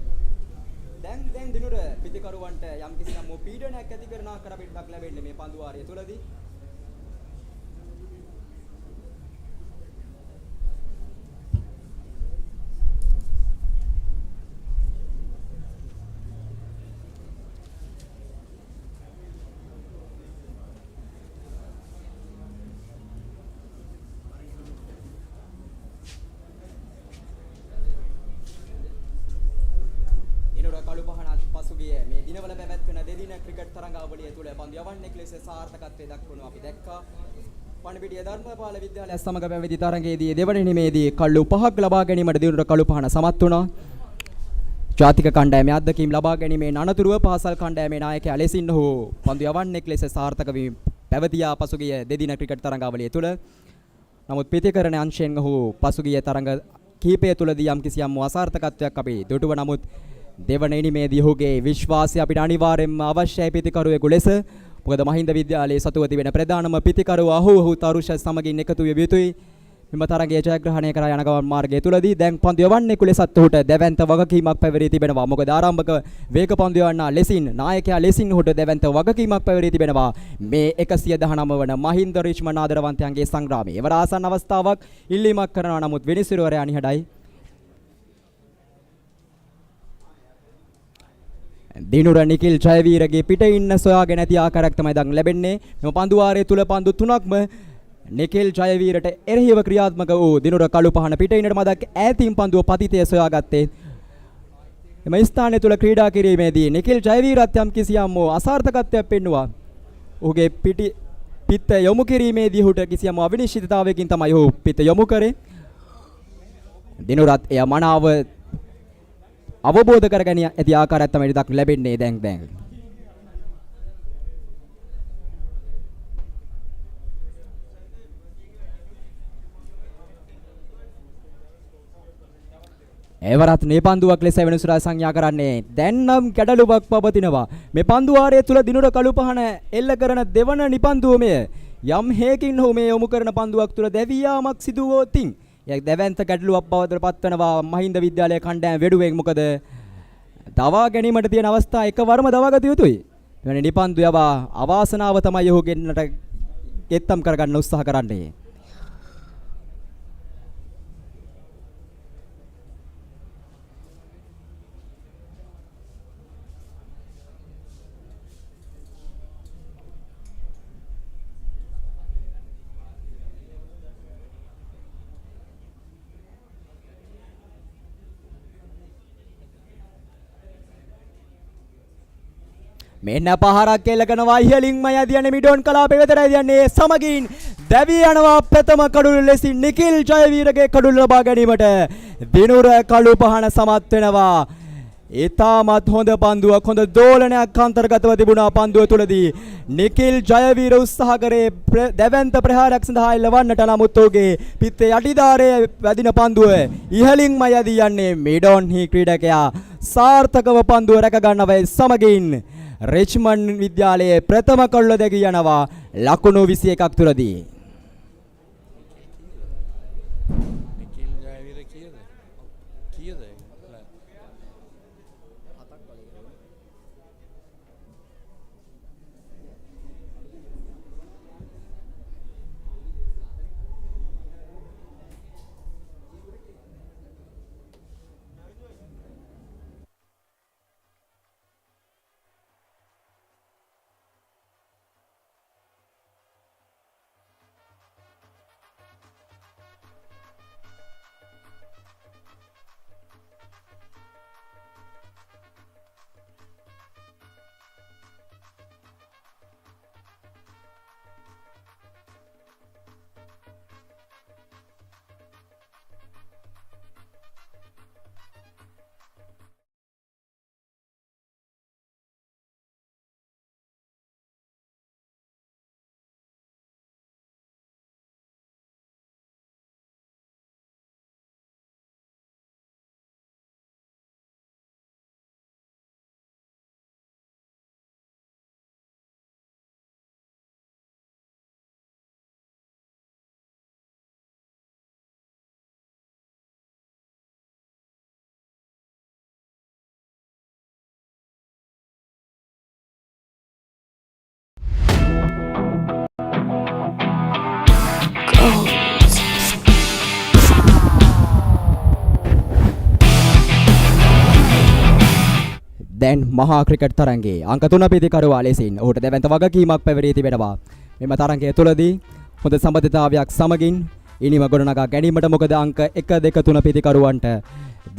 දැන් දිනුර පිටිකරුවන්ට යම් කිසි නම් පීඩනයක් ඇති කරන ආකාරයකට ලැබෙන්නේ මේ පන්දු වාරය තුලදී. කළු පහනත් පසුගිය මේ දිනවල පැවැත්වෙන දෙදින ක්‍රිකට් තරඟාවලිය තුල පන්දු යවන්නෙක් ලෙස සාර්ථකත්වයේ දක්වනවා අපි දැක්කා. පණිවිඩිය ධර්මපාල විද්‍යාලය සමග පැවති තරඟයේදී දෙවන නිමේදී කළු පහක් ලබා ගැනීමට දිනුර කළු පහන සමත් වුණා. ජාතික කණ්ඩායමේ අත්දැකීම් ලබා ගැනීමේ අනතුරුව පාසල් කණ්ඩායමේ නායකයා ලෙසින් ඔහු පන්දු යවන්නෙක් ලෙස සාර්ථක වී පැවතියා පසුගිය දෙදින ක්‍රිකට් තරඟාවලිය තුල. නමුත් පිටිකරණ අංශයෙන් ඔහු පසුගිය තරඟ කීපය තුලදී යම් කිසියම් අසාර්ථකත්වයක් අපි දුටුව. නමුත් දෙවන ඉනිමේදී ඔහුගේ විශ්වාසය අපිට අනිවාර්යෙන්ම අවශ්‍යයි පිටිකරුවෙකු ලෙස. මොකද මහින්ද විද්‍යාලයේ සතුව තිබෙන ප්‍රධානම පිටිකරුවා ඔහු තරුෂ සමගින් එකතු විය යුතුයි. මෙම තරගයේ ජයග්‍රහණය කර යන ගමන් මාර්ගය තුලදී දැන් පන්දු යවන්නෙකු ලෙසත් ඔහුට දැවැන්ත වගකීමක් පැවරී තිබෙනවා. මොකද ආරම්භක වේග පන්දු යවන්නා ලෙසින් නායකයා ලෙසින් ඔහුට දැවැන්ත වගකීමක් පැවරී තිබෙනවා. මේ 119 වන මහින්ද රිච්මන්ඩ් ආදරවන්තයන්ගේ සංග්‍රාමයේ එවර ආසන්න අවස්ථාවක් ඉල්ලීමක් කරනවා. නමුත් විනිසුරුවරයා නිහඬයි. දිනුර නිකිල් ජයවීරගේ පිට ඉන්න සොයාගෙන ඇති ආකාරයක් තමයි දැන් ලැබෙන්නේ. මෙම පන්දු වාරයේ තුල පන්දු තුනක්ම නිකිල් ජයවීරට එරෙහිව ක්‍රියාත්මක වූ දිනුර කළු පහන පිට ඉන්නට මදක් ඈතින් පන්දුව පතිතය සොයාගත්තේ. එම ස්ථානය තුල ක්‍රීඩා කිරීමේදී නිකිල් ජයවීරත් යම් කිසියම් අසාර්ථකත්වයක් පෙන්නුවා. ඔහුගේ පිට යොමු කිරීමේදී ඔහුට කිසියම් අවිනිශ්චිතතාවයකින් තමයි ඔහු පිට යොමු කරේ. දිනුරත් එය මනාව අවබෝධ කරගෙන ඇති ආකාරයක් තමයි දක් ලැබෙන්නේ දැන්. එවරත් මේ පන්දුවක් ලෙස වෙනසුරා සංඥා කරන්නේ. දැන් නම් ගැටලුවක් පවතිනවා. මේ පන්දු වාරයේ තුල දිනුර කළු පහන එල්ල කරන දෙවන නිපන්දුව මෙය. යම් හේකින් හෝ මේ යොමු කරන පන්දුවක් තුල දැවියාමක් සිදු වොතින් දැවැන්ත ගැටලුවක් බවට පත්වනවා මහින්ද විද්‍යාලයේ කණ්ඩායම වෙඩුවෙන්. මොකද දවා ගැනීමට තියෙන අවස්ථා එකවරම දවාගත යුතුයි. එවැනි නිපන්දු යවා අවාසනාව තමයි ඔහු ගෙන්නට ගෙත්තම් කරගන්න උත්සාහ කරන්නේ. මෙන්න පහරක් එල්ල කරනවා ඉහළින්ම යදියන්නේ මිඩෝන් කලාපේ වෙතට යන්නේ. සමගින් දැවී යනවා ප්‍රථම කඩුල ලෙසින් නිකිල් ජයවීරගේ කඩුල ලබා ගැනීමට දිනුර කළු පහන සමත් වෙනවා. ඊටමත් හොඳ පන්දුවක්, හොඳ දෝලනයක් අන්තර්ගතව තිබුණා පන්දුව තුලදී. නිකිල් ජයවීර උත්සාහ කරේ දැවැන්ත ප්‍රහාරයක් සඳහා එල්ලවන්නට. නමුත් ඔහුගේ පිත්තේ යටිදාරයේ වැදින පන්දුව ඉහළින්ම යදී යන්නේ. මිඩෝන් හි ක්‍රීඩකයා සාර්ථකව පන්දුව රැක ගන්නවා. සමගින් රිච්මන්ඩ් විද්‍යාලයේ ප්‍රථම කඩුල දැගී යනවා ලකුණු 21ක් තුලදී. කීයද? දැන් මහා ක්‍රිකට් තරඟයේ අංක 3 පිතිකරුවා ලෙසින් ඔහුට දැවැන්ත වගකීමක් පැවරී තිබෙනවා. මෙම තරඟය තුළදී හොඳ සම්බන්ධතාවයක් සමගින් ඉනිම ගොඩනගා ගැනීමට මොකද අංක 1 2 3 පිතිකරුවන්ට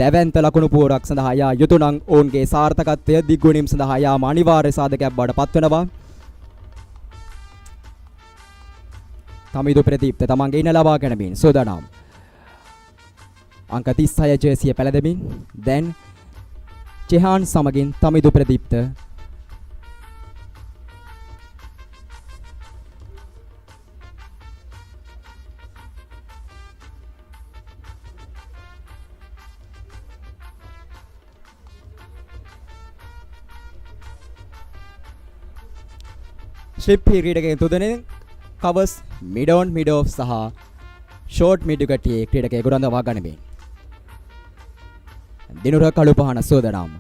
දැවැන්ත ලකුණු පුවරක් සඳහා යා යුතු නම් ඔවුන්ගේ සාර්ථකත්වය දිගුණීම් සඳහා යාම අනිවාර්ය සාධකයක් බවට පත්වෙනවා. තමිදු ප්‍රදීප්ත තමන්ගේ ඉන ලබා ගැනීමෙන් සූදානම්. අංක 36 ජර්සිය පැලදෙමින් දැන් චෙහාන් සමගින් තමිදු ප්‍රදීප්ත ස්ලිප් ක්‍රීඩකයන් තුදෙනෙක් covers mid on mid off සහ ෂෝට් මිඩ් විකට්යේ ක්‍රීඩකයෙකු රඳවා ගනිමින් දිනුර කළුපහන සෝදනම්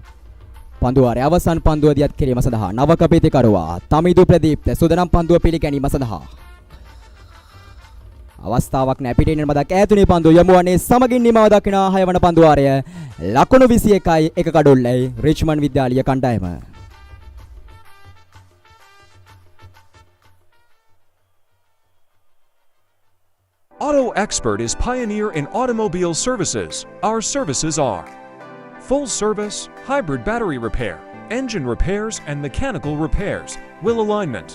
පන්දුවාරේ අවසන් පන්දුව දියත් කිරීම සඳහා නවක පිතිකරුවා තමිදු ප්‍රදීප්ත සෝදනම් පන්දුව පිළිගැනීම සඳහා අවස්ථාවක් නැ පිටින් මදක් ඈතුනේ පන්දුව යමු වන්නේ සමගින් නිමාව දක්වන 6 වන පන්දුවාරය ලකුණු 21යි එක කඩොල්ලයි රිච්මන්ඩ් විද්‍යාලීය කණ්ඩායම. Auto Expert is pioneer in automobile services. Our services are full service, hybrid battery repair, engine repairs and mechanical repairs, wheel alignment.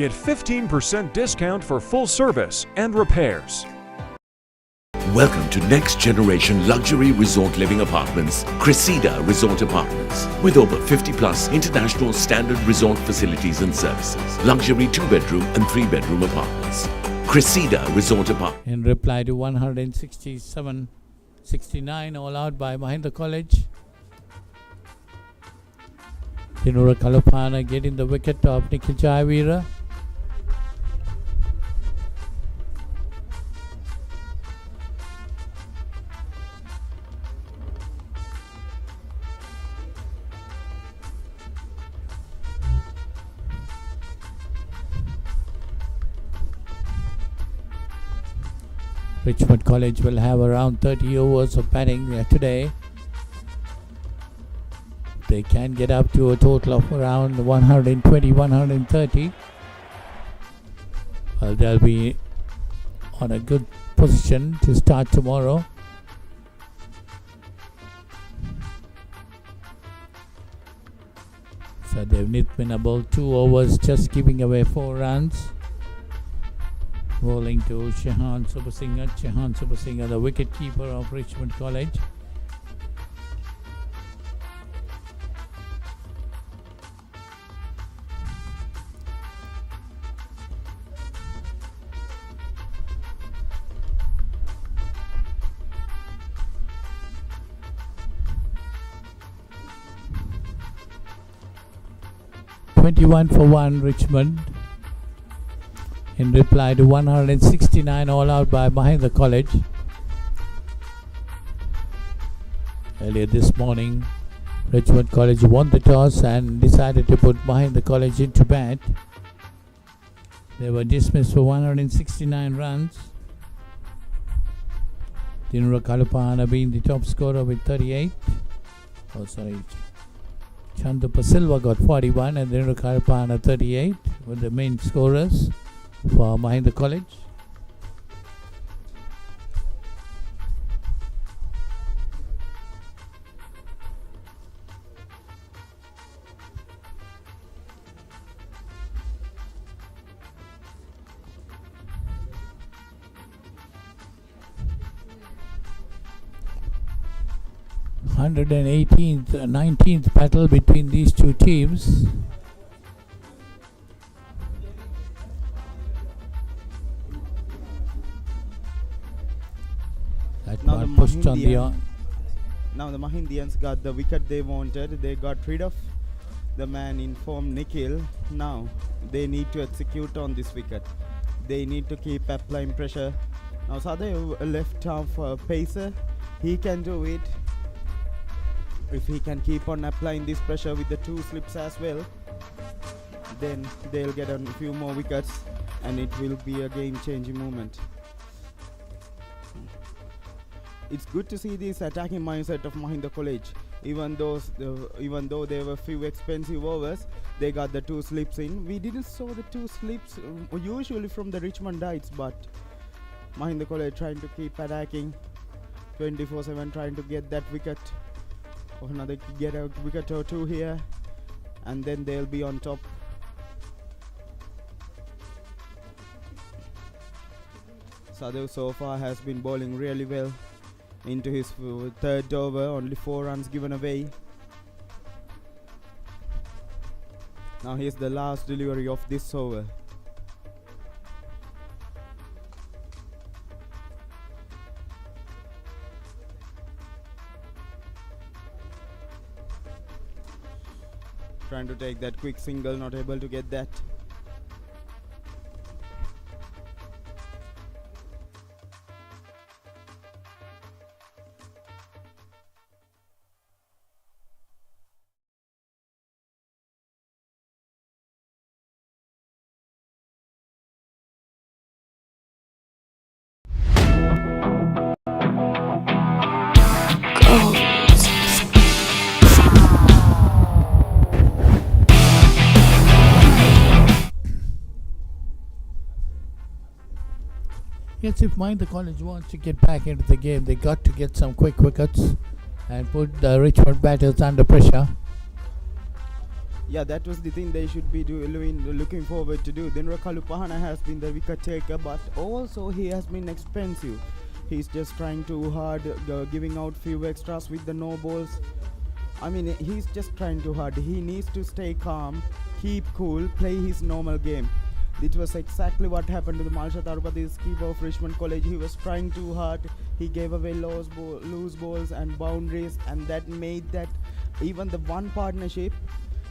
Get 15% discount for full service and repairs. Welcome to Next Generation Luxury Resort Living Apartments, Cressida Resort Apartments. With over 50 plus international standard resort facilities and services. Luxury 2-bedroom and 3-bedroom apartments. Cressida Resort Apartments. In reply to 167-69 all out by Mahinda College. Dinura Kalupana getting the wicket of Nikhil Jayavira. Richmond College will have around 30 overs of batting today. They can get up to a total of around 120-130. Well, they'll be on a good position to start tomorrow. So they've been about 2 overs, just giving away 4 runs. Rolling to Shehan Subasinghe, the wicket keeper of Richmond College. (21 for 1) Richmond. In reply to 169 all out by Mahinda College. Earlier this morning, Richmond College won the toss and decided to put Mahinda College into bat. They were dismissed for 169 runs. Dinura Kalupana being the top scorer with 38. Chandapa Silva got 41 and Dinura Kalupana 38 were the main scorers for Mahinda College. And 19th battle between these two teams. That Now one pushed on the Now the Mahindians got the wicket they wanted. They got rid of the man in form Nikhil. Now they need to execute on this wicket. They need to keep applying pressure. Now Sadeh left arm for pacer. He can do it. If he can keep on applying this pressure with the two slips as well, then they'll get a few more wickets and it will be a game-changing moment. It's good to see this attacking mindset of Mahinda College. Even though there were few expensive overs, they got the two slips in. We didn't saw the two slips usually from the Richmond Knights, but Mahinda College trying to keep attacking 24/7, trying to get that wicket. Another get a wicket or two here, and then they'll be on top. Sadhu so far has been bowling really well. Into his third over, only 4 runs given away. Now here's the last delivery of this over. Trying to take that quick single, not able to get that. Yes, if Mahinda College wants to get back into the game, they got to get some quick wickets and put the Richmond batters under pressure. Yeah, that was the thing they should be looking forward to do. Then Kalupahana has been the wicket taker, but also he has been expensive. He's just trying too hard, giving out few extras with the no balls. I mean, he's just trying too hard. He needs to stay calm, keep cool, play his normal game. It was exactly what happened to the Malsha Tarupati keeper of Richmond College. He was trying too hard. He gave away loose balls and boundaries, and that made that even the one partnership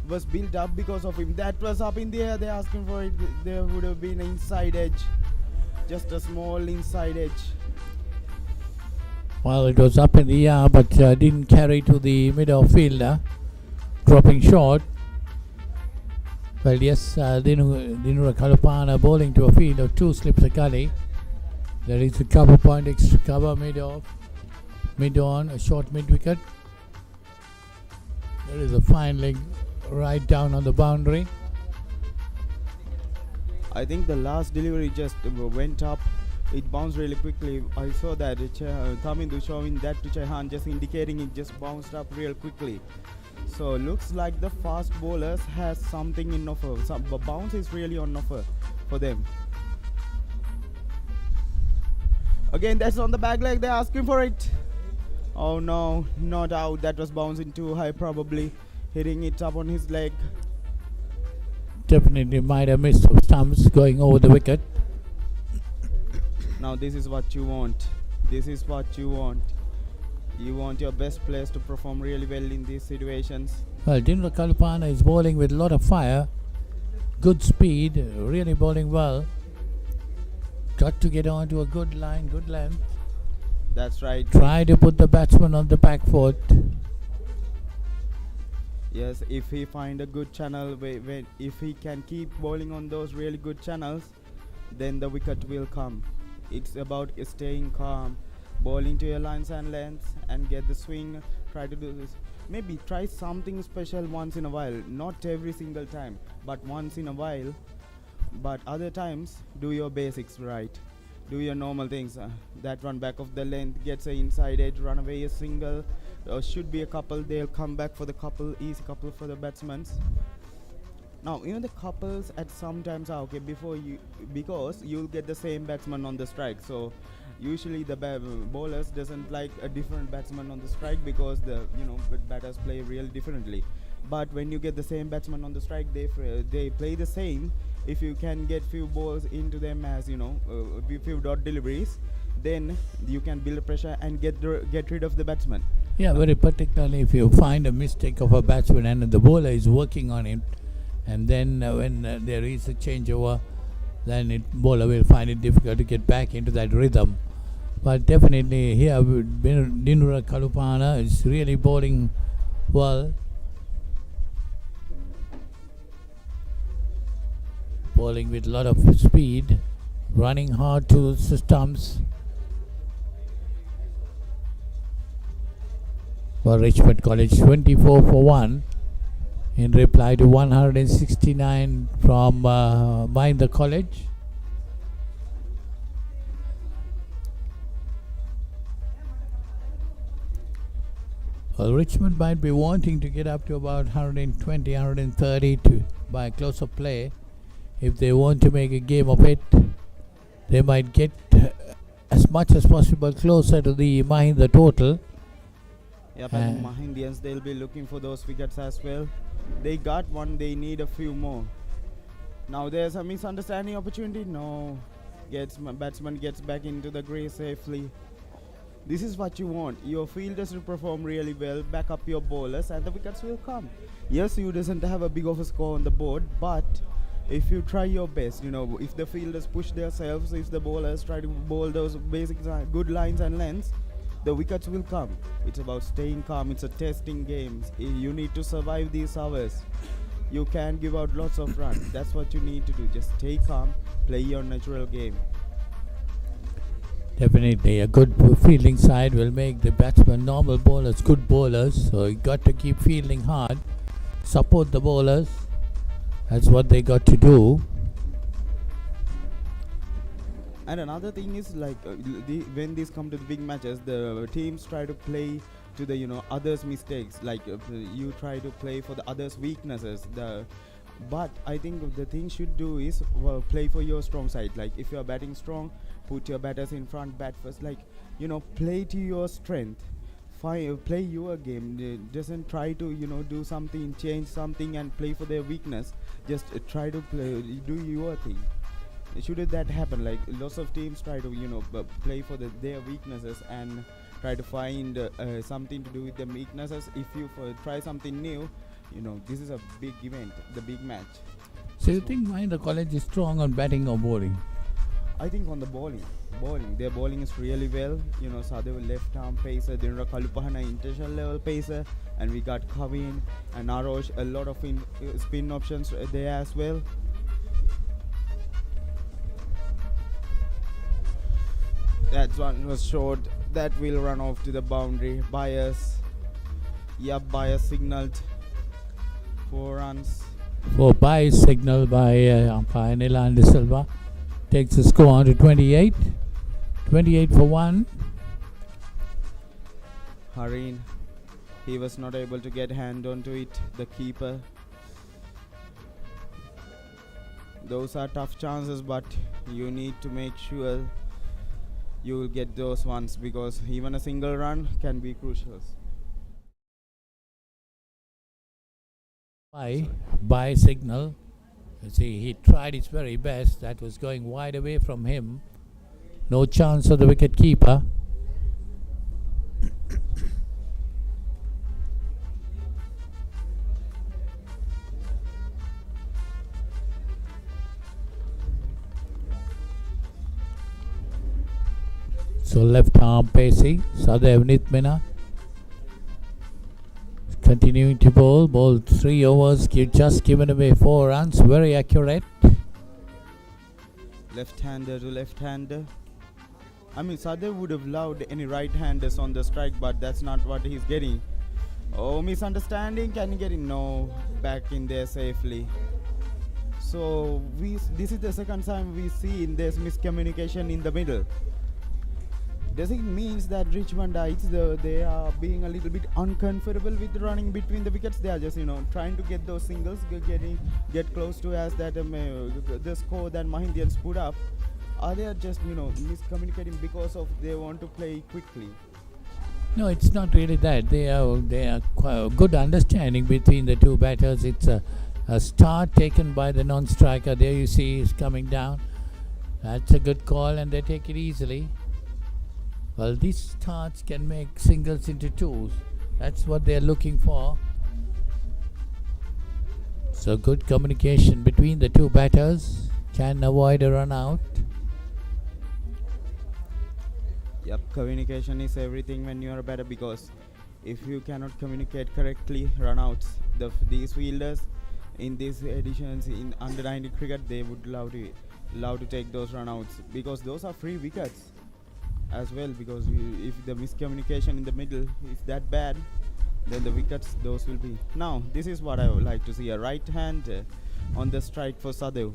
was built up because of him. That was up in the air. They're asking for it. There would have been an inside edge, just a small inside edge. Well, it was up in the air, but didn't carry to the middle fielder, dropping short. Well, yes, Dinura Kalupana bowling to a field of 2 slips a gully. There is a cover point, extra cover mid on, a short mid wicket. There is a fine leg right down on the boundary. I think the last delivery just went up. It bounced really quickly. I saw that Thamindu showing that to Chaihan, just indicating it just bounced up real quickly. So looks like the fast bowlers has something in offer. Some bounce is really on offer for them. Again, that's on the back leg. They're asking for it. Oh no, not out. That was bouncing too high, probably hitting it up on his leg. Definitely might have missed some stumps going over the wicket. Now this is what you want. This is what you want. You want your best players to perform really well in these situations. Well, Dinra Kalupana is bowling with a lot of fire. Good speed, really bowling well. Got to get on to a good line, good length. That's right. Try to put the batsman on the back foot. Yes, if he find a good channel, if he can keep bowling on those really good channels, then the wicket will come. It's about staying calm, bowling to your lines and lengths, and get the swing. Try to do this. Maybe try something special once in a while. Not every single time, but once in a while. But other times, do your basics right. Do your normal things. That one back of the length gets an inside edge, run away a single. Should be a couple. They'll come back for the couple, easy couple for the batsmen. Now the couples at sometimes are okay because you'll get the same batsman on the strike. So usually the bowlers doesn't like a different batsman on the strike because the batters play really differently. But when you get the same batsman on the strike, they play the same. If you can get few balls into them as few dot deliveries, then you can build pressure and get rid of the batsman. Yeah, very particularly if you find a mistake of a batsman and the bowler is working on it, and then when there is a changeover, then bowler will find it difficult to get back into that rhythm. But definitely here Dinura Kalupana is really bowling well. Bowling with a lot of speed, running hard to the stumps. For Richmond College, 24 for 1 in reply to 169 from Mahinda College. Well, Richmond might be wanting to get up to about 120, 130 by close of play. If they want to make a game of it, they might get as much as possible closer to the Mahinda total. Yeah, but the Mahindians, they'll be looking for those wickets as well. They got one, they need a few more. Now there's a misunderstanding opportunity. No, batsman gets back into the grey safely. This is what you want. Your fielders to perform really well, back up your bowlers, and the wickets will come. Yes, you doesn't have a big of a score on the board, but if you try your best, if the fielders push themselves, if the bowlers try to bowl those basic good lines and lengths, the wickets will come. It's about staying calm. It's a testing game. You need to survive these hours. You can give out lots of runs. That's what you need to do. Just stay calm, play your natural game. Definitely, a good fielding side will make the batsmen normal bowlers good bowlers. So you got to keep fielding hard, support the bowlers. That's what they got to do. And another thing is when these come to the big matches, the teams try to play to the others' mistakes. You try to play for the others' weaknesses. But I think the thing should do is play for your strong side. Like if you are batting strong, put your batters in front, bat first. Play to your strength. Play your game. Doesn't try to do something, change something, and play for their weakness. Just try to do your thing. Shouldn't that happen? Lots of teams try to play for their weaknesses and try to find something to do with their weaknesses. If you try something new, this is a big event, the big match. So you think Mahinda College is strong on batting or bowling? I think on the bowling. Their bowling is really well. Sadhu left arm pacer, Dinra Kalupahana international level pacer, and we got Kavin and Arosh, a lot of spin options there as well. That one was short. That will run off to the boundary. Bias. Yep, bias signaled 4 runs. For bias signal by umpire Nilan De Silva. Takes the score on to 28. 28 for 1. Hareen, he was not able to get hand onto it, the keeper. Those are tough chances, but you need to make sure you will get those ones, because even a single run can be crucial. By signal. You see, he tried his very best. That was going wide away from him. No chance of the wicket keeper. So So left arm pacing. Sadev Nithmina continuing to bowl. Bowled 3 overs. Just given away 4 runs. Very accurate. Left-hander to left-hander. I mean, Sadev would have loved any right-handers on the strike, but that's not what he's getting. Oh, misunderstanding. Can he get it? No. Back in there safely. So this is the second time we see there's miscommunication in the middle. Does it mean that Richmondites they are being a little bit uncomfortable with running between the wickets? They are just trying to get those singles, get close to as that the score that Mahindians put up. Are they just miscommunicating because of they want to play quickly? No, it's not really that. They are quite a good understanding between the two batters. It's a start taken by the non-striker. There you see he's coming down. That's a good call, and they take it easily. Well, these starts can make singles into twos. That's what they're looking for. So good communication between the two batters. Can avoid a run out. Yep, communication is everything when you are a batter, because if you cannot communicate correctly, run outs. These fielders in these editions in under 90 cricket, they would love to take those run outs, because those are free wickets as well, because if the miscommunication in the middle is that bad, then the wickets those will be. Now this is what I would like to see, a right hand on the strike for Sadev.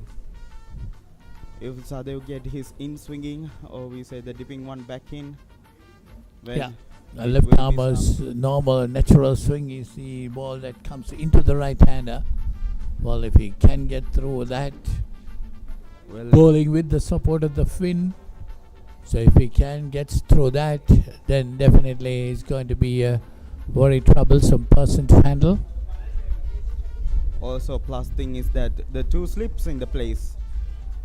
If Sadev get his in swinging, or we say the dipping one back in, Yeah, a left armer's normal natural swing is the ball that comes into the right hander. Well, if he can get through that, bowling with the support of the fin, so if he can get through that, then definitely he's going to be a very troublesome person to handle. Also, plus thing is that the two slips in the place,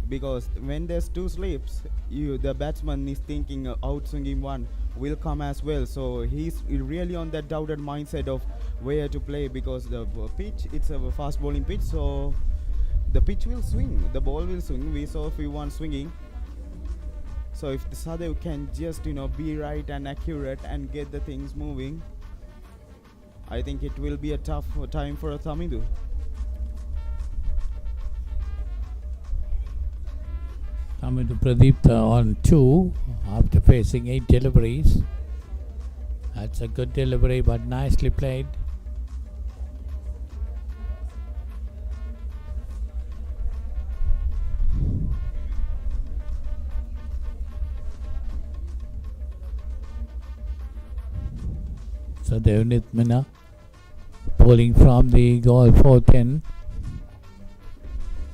because when there's two slips, the batsman is thinking out swinging one will come as well. So he's really on that doubted mindset of where to play, because the pitch, it's a fast bowling pitch, so the pitch will swing, the ball will swing. We saw a few ones swinging. So if the Sadev can just be right and accurate and get the things moving, I think it will be a tough time for Tamidu. Tamidu Pradeep on 2 after facing 8 deliveries. That's a good delivery, but nicely played. So Devnit Mina bowling from the goal 4-10.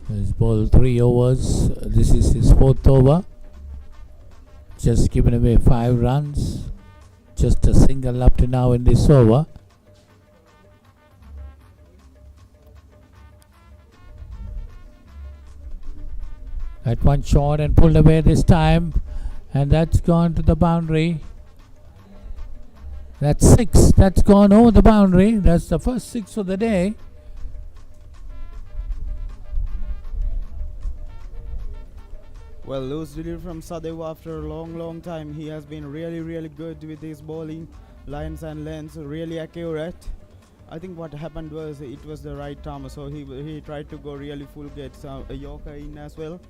He's bowled 3 overs. This is his 4th over. Just given away 5 runs. Just a single up to now in this over. That one shot and pulled away this time, and that's gone to the boundary. That's 6. That's gone over the boundary. That's the first 6 of the day. Well, loose delivery from Sadev after a long time. He has been really good with his bowling, lines and lengths, really accurate. I think what happened was it was the right arm, so he tried to go really full, get a Yorker in as well,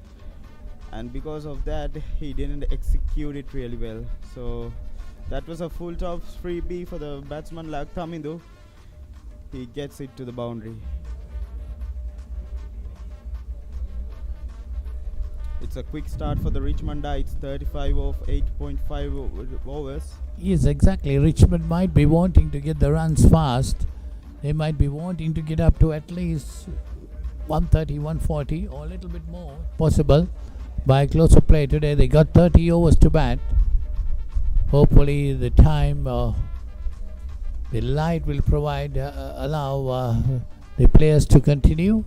and because of that he didn't execute it really well. So that was a full top freebie for the batsman like Tamidu. He gets it to the boundary. It's a quick start for the Richmondites, 35 of 8.5 overs. Yes, exactly. Richmond might be wanting to get the runs fast. They might be wanting to get up to at least 130, 140 or a little bit more possible by closer play today. They got 30 overs to bat. Hopefully the time, the light will provide, allow the players to continue.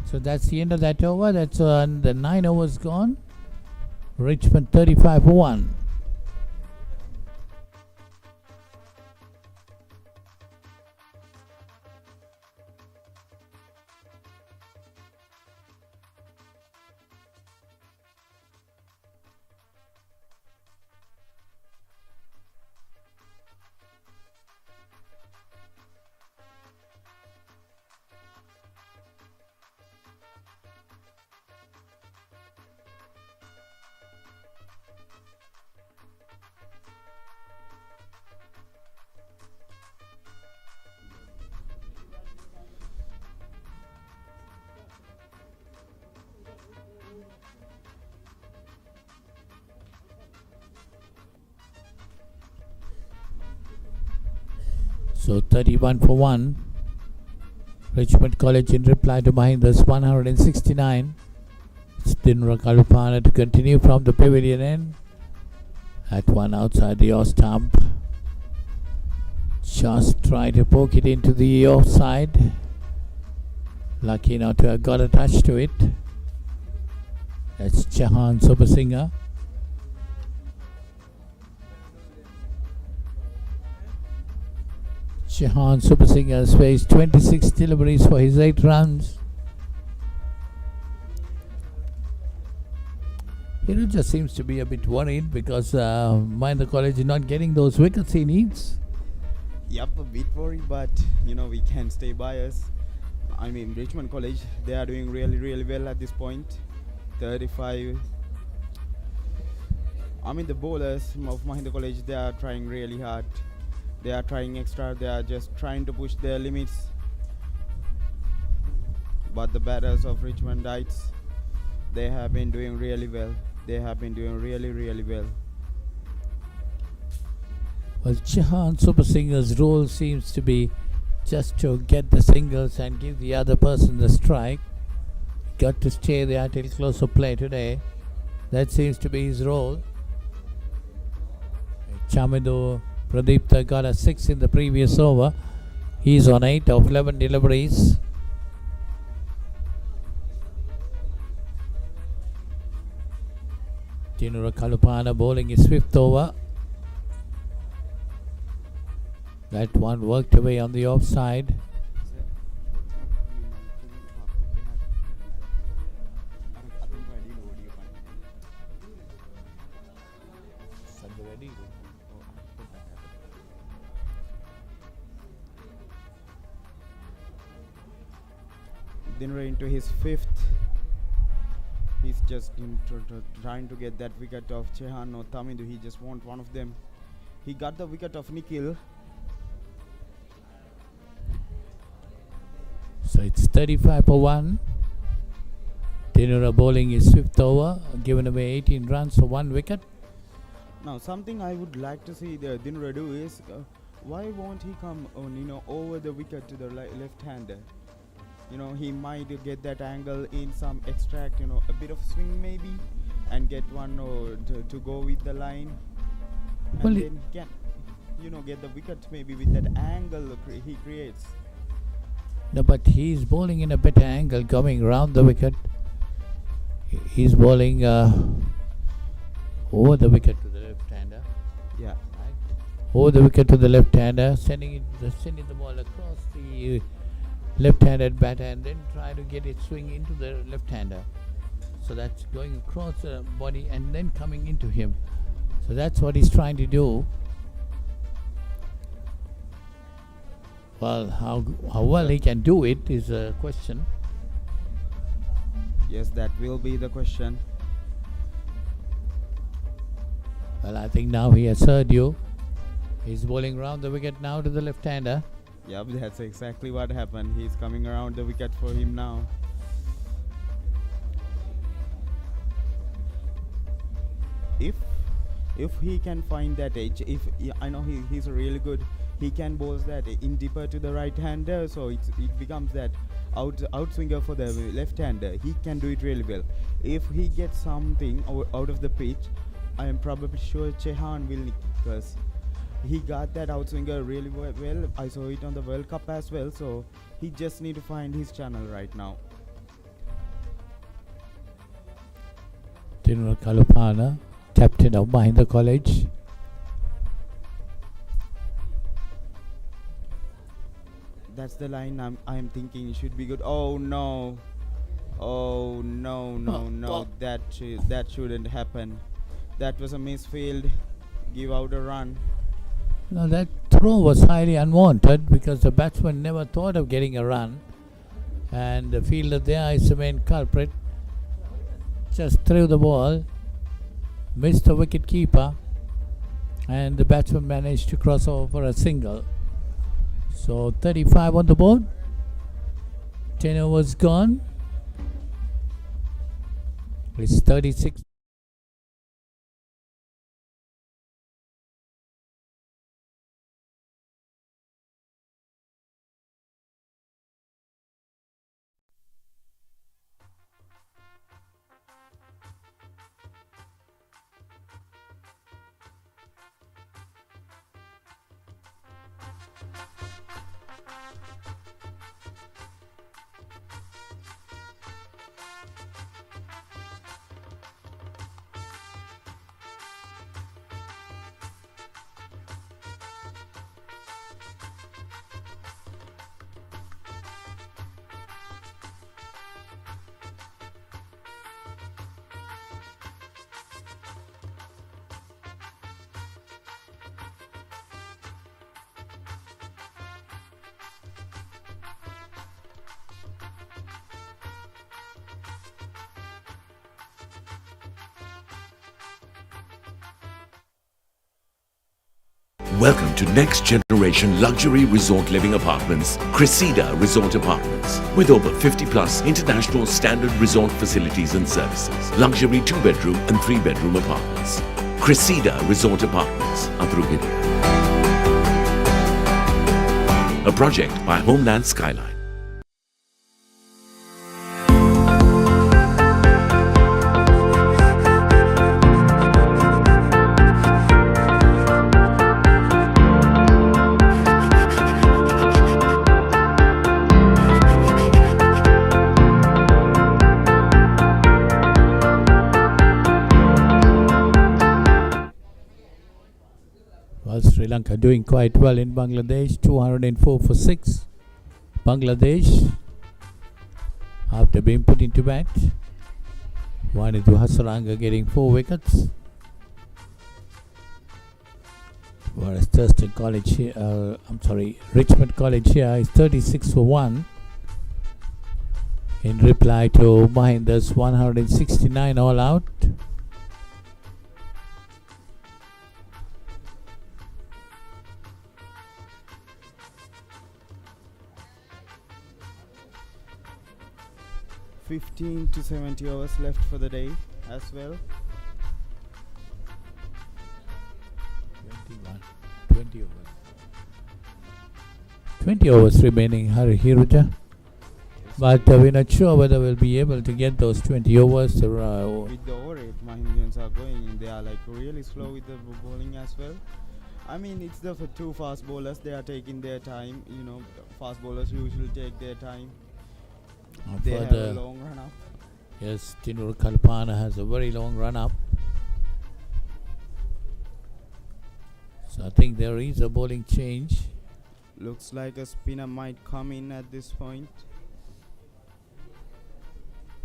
So that's the end of that over. That's the 9 overs gone. Richmond 35 for 1. So 31 for 1. Richmond College in reply to Mahinda's 169. It's Dinra Kalupana to continue from the pavilion end. At one outside the off stump. Just try to poke it into the offside. Lucky not to have got a touch to it. That's Chahan Supersinger. Chahan Supersinger has faced 26 deliveries for his 8 runs. He just seems to be a bit worried because Mahinda College is not getting those wickets he needs. Yep, a bit worried, but we can't stay biased. I mean, Richmond College, they are doing really well at this point. 35. I mean, the bowlers of Mahinda College, they are trying really hard. They are trying extra. They are just trying to push their limits. But the batters of Richmond Heights, they have been doing really well. They have been doing really well. Well, Chahan Supersinger's role seems to be just to get the singles and give the other person the strike. Got to stay there till close of play today. That seems to be his role. Chamidu Pradeepta got a 6 in the previous over. He's on 8 of 11 deliveries. Dinura Kalupana bowling his 5th over. That one worked away on the offside. Dinra into his 5th. He's just trying to get that wicket of Chehan or Tamidu. He just wants one of them. He got the wicket of Nikhil. So it's 35 for 1. Dinura bowling his 5th over, given away 18 runs for 1 wicket. Now, something I would like to see the Dinra do is, why won't he come on, over the wicket to the left-hander? He might get that angle in some extract, a bit of swing maybe, and get one to go with the line. And Well, then can, get the wicket maybe with that angle he creates. No, but he's bowling in a better angle, coming round the wicket. He's bowling over the wicket to the left-hander. Yeah. Right? Over the wicket to the left-hander, sending the ball across the left-handed batter and then try to get it swing into the left-hander. So that's going across the body and then coming into him. So that's what he's trying to do. Well, how well he can do it is a question. Yes, that will be the question. Well, I think now he has heard you. He's bowling round the wicket now to the left-hander. Yep, that's exactly what happened. He's coming around the wicket for him now. If he can find that edge, I know he's really good. He can bowl that in deeper to the right-hander, so it becomes that outswinger for the left-hander. He can do it really well. If he gets something out of the pitch, I am probably sure Chehan will nick, because he got that outswinger really well. I saw it on the World Cup as well, so he just need to find his channel right now. Dinura Kalupana, captain of Mahinda College. That's the line I'm thinking it should be good. Oh no. That shouldn't happen. That was a misfield. Give out a run. No, that throw was highly unwanted because the batsman never thought of getting a run. And the fielder there is the main culprit. Just threw the ball, missed the wicket keeper, and the batsman managed to cross over for a single. So 35 on the board. 10 overs gone. It's 36. Welcome to next generation luxury resort living apartments, Cressida Resort Apartments. With over 50 plus international standard resort facilities and services. Luxury 2-bedroom and 3-bedroom apartments. Cressida Resort Apartments, Atrugiri. A project by Homeland Skyline. Sri Lanka doing quite well in Bangladesh, 204 for 6. Bangladesh, after being put into bat, Wanidu Hasaranga getting 4 wickets. Whereas Thurston College here, Richmond College here is 36 for 1. In reply to Mahinda's 169 all out. $15 to $70 left for the day as well. 20 overs. 20 overs remaining, Hiruja. But we're not sure whether we'll be able to get those 20 overs. With the over rate, Mahindians are going. They are like really slow with the bowling as well. I mean, it's the two fast bowlers. They are taking their time. You know, fast bowlers usually take their time. They have a long run up. Yes, Tinur Kalpana has a very long run up. So I think there is a bowling change. Looks like a spinner might come in at this point.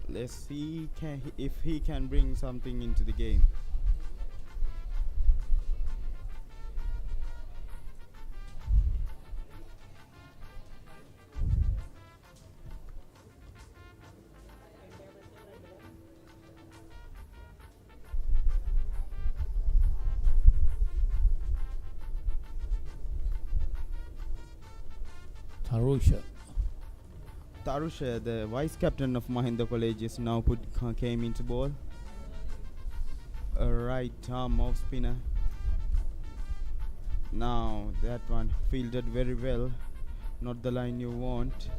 Let's see if he can bring something into the game. Tarusha, the vice captain of Mahinda College, is now came into ball. A right arm off spinner. Now that one fielded very well. Not the line you want.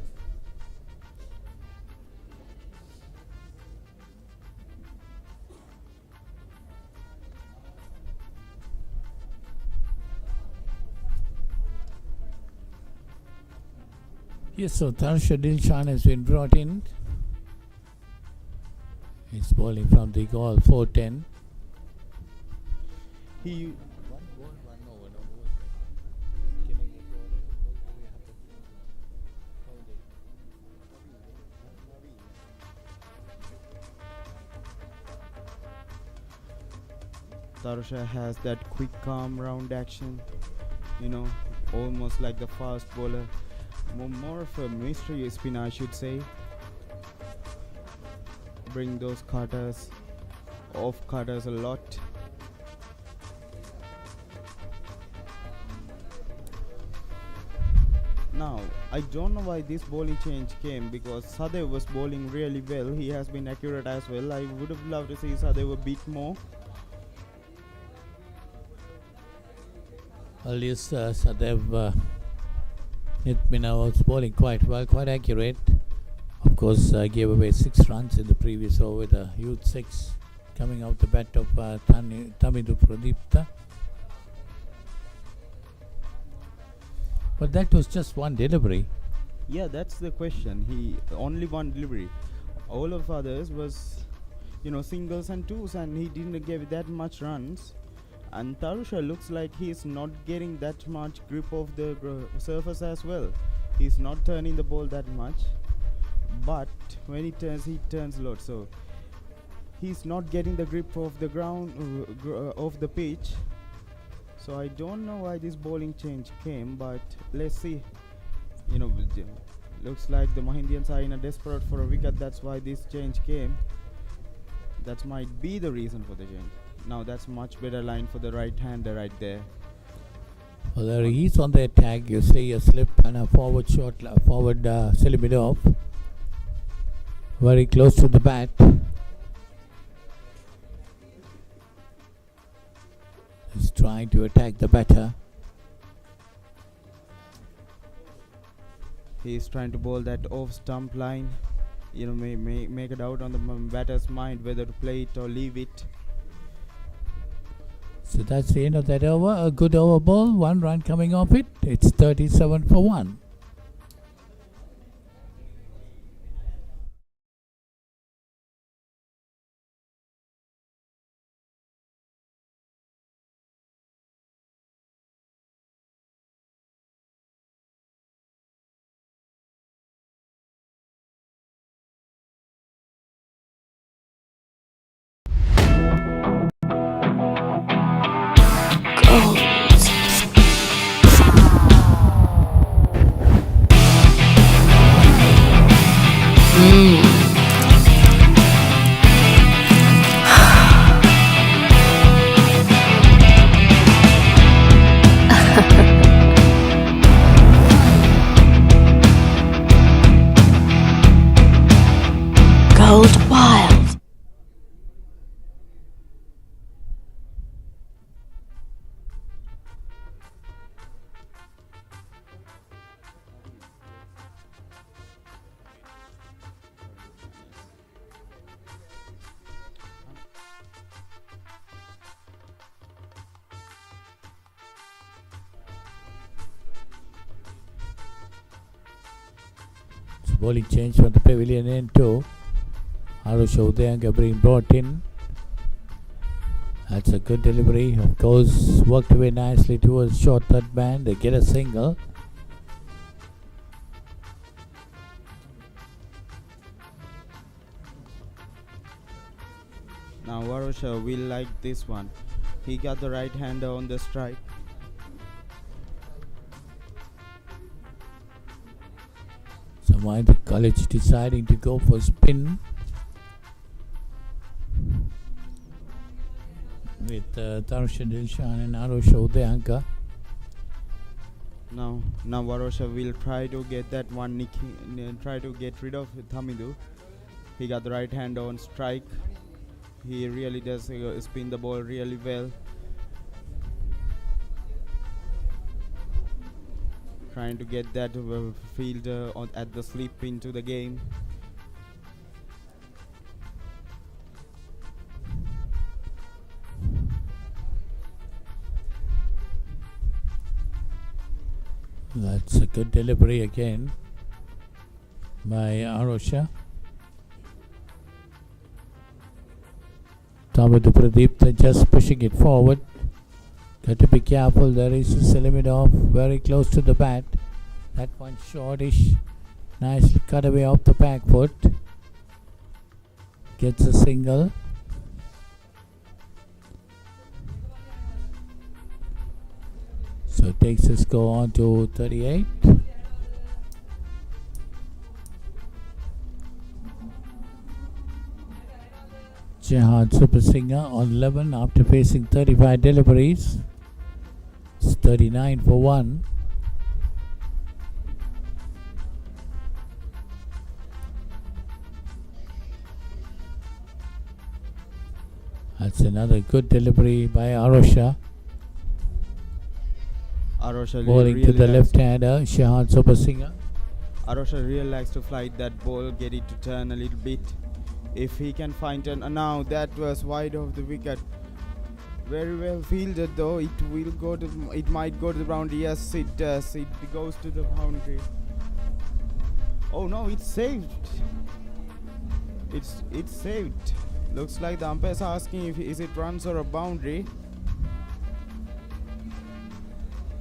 Yes, so Tarsha Dilshan has been brought in. He's bowling from the goal 4-10. He Tarusha has that quick, calm, round action. You know, almost like the fast bowler. More of a mystery spinner, I should say. Bring those cutters, off cutters a lot. Now, I don't know why this bowling change came, because Sadev was bowling really well. He has been accurate as well. I would have loved to see Sadev a bit more. Well, yes, Sadev Nitmina was bowling quite well, quite accurate. Of course, gave away 6 runs in the previous over with a huge 6 coming out the bat of Tamidu Pradipta. But that was just one delivery. Yeah, that's the question. He only one delivery. All of others was, you know, singles and twos, and he didn't give that much runs. And Tarusha looks like he's not getting that much grip of the surface as well. He's not turning the ball that much, but when he turns a lot. So he's not getting the grip of the ground, of the pitch. So I don't know why this bowling change came, but let's see. You know, looks like the Mahindians are in a desperate for a wicket. That's why this change came. That might be the reason for the change. Now that's much better line for the right hander right there. Well, there he is on the attack. You see a slip and a forward shot, forward silly bit off. Very close to the bat. He's trying to attack the batter. He's trying to bowl that off stump line. You know, make a doubt on the batter's mind whether to play it or leave it. So that's the end of that over. A good over ball. 1 run coming off it. It's 37 for 1. Gold Wild. So bowling change from the pavilion end to Arusha Udayanga being brought in. That's a good delivery. Of course, worked away nicely towards short third man. They get a single. Now Varosha will like this one. He got the right hander on the strike. So Mahinda College deciding to go for spin with Tarusha Dilshan and Arusha Udayanga. Now Varosha will try to get that one try to get rid of Thamidu. He got the right hand on strike. He really does spin the ball really well. Trying to get that fielder at the slip into the game. That's a good delivery again by Arusha. Tamidu Pradeep just pushing it forward. Got to be careful. There is a Selimidov very close to the bat. That one shortish. Nicely cut away off the back foot. Gets a single. So takes his score on to 38. Jihad Super Singer on 11 after facing 35 deliveries. It's 39 for 1. That's another good delivery by Arusha. Arusha bowling really to the likes left-hander, Shahad Super Singer. Arusha really likes to flight that ball, get it to turn a little bit. If he can find an now that was wide of the wicket. Very well fielded though. It might go to the boundary. Yes, it does. It goes to the boundary. Oh no, it's saved. It's saved. Looks like the umpire's asking if is it runs or a boundary.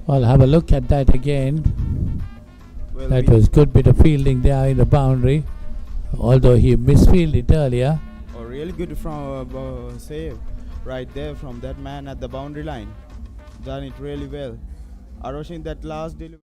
Well, have a look at that again. Well, that was good bit of fielding there in the boundary, although he misfielded earlier. Oh, really good from save right there from that man at the boundary line. Done it really well. Arusha in that last delivery.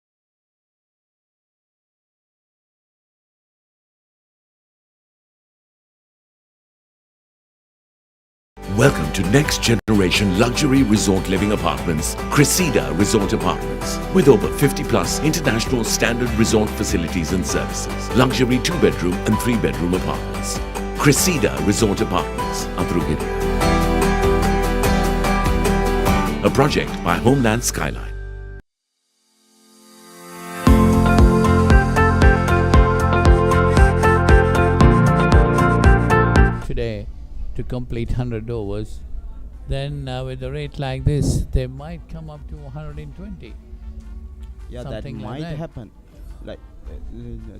Welcome to next generation luxury resort living apartments, Cressida Resort Apartments. With over 50 plus international standard resort facilities and services. Luxury 2-bedroom and 3-bedroom apartments. Cressida Resort Apartments, Atrugiri. A project by Homeland Skyline. Today to complete 100 overs, then with a rate like this they might come up to 120. Yeah, Something that like might that. happen. Like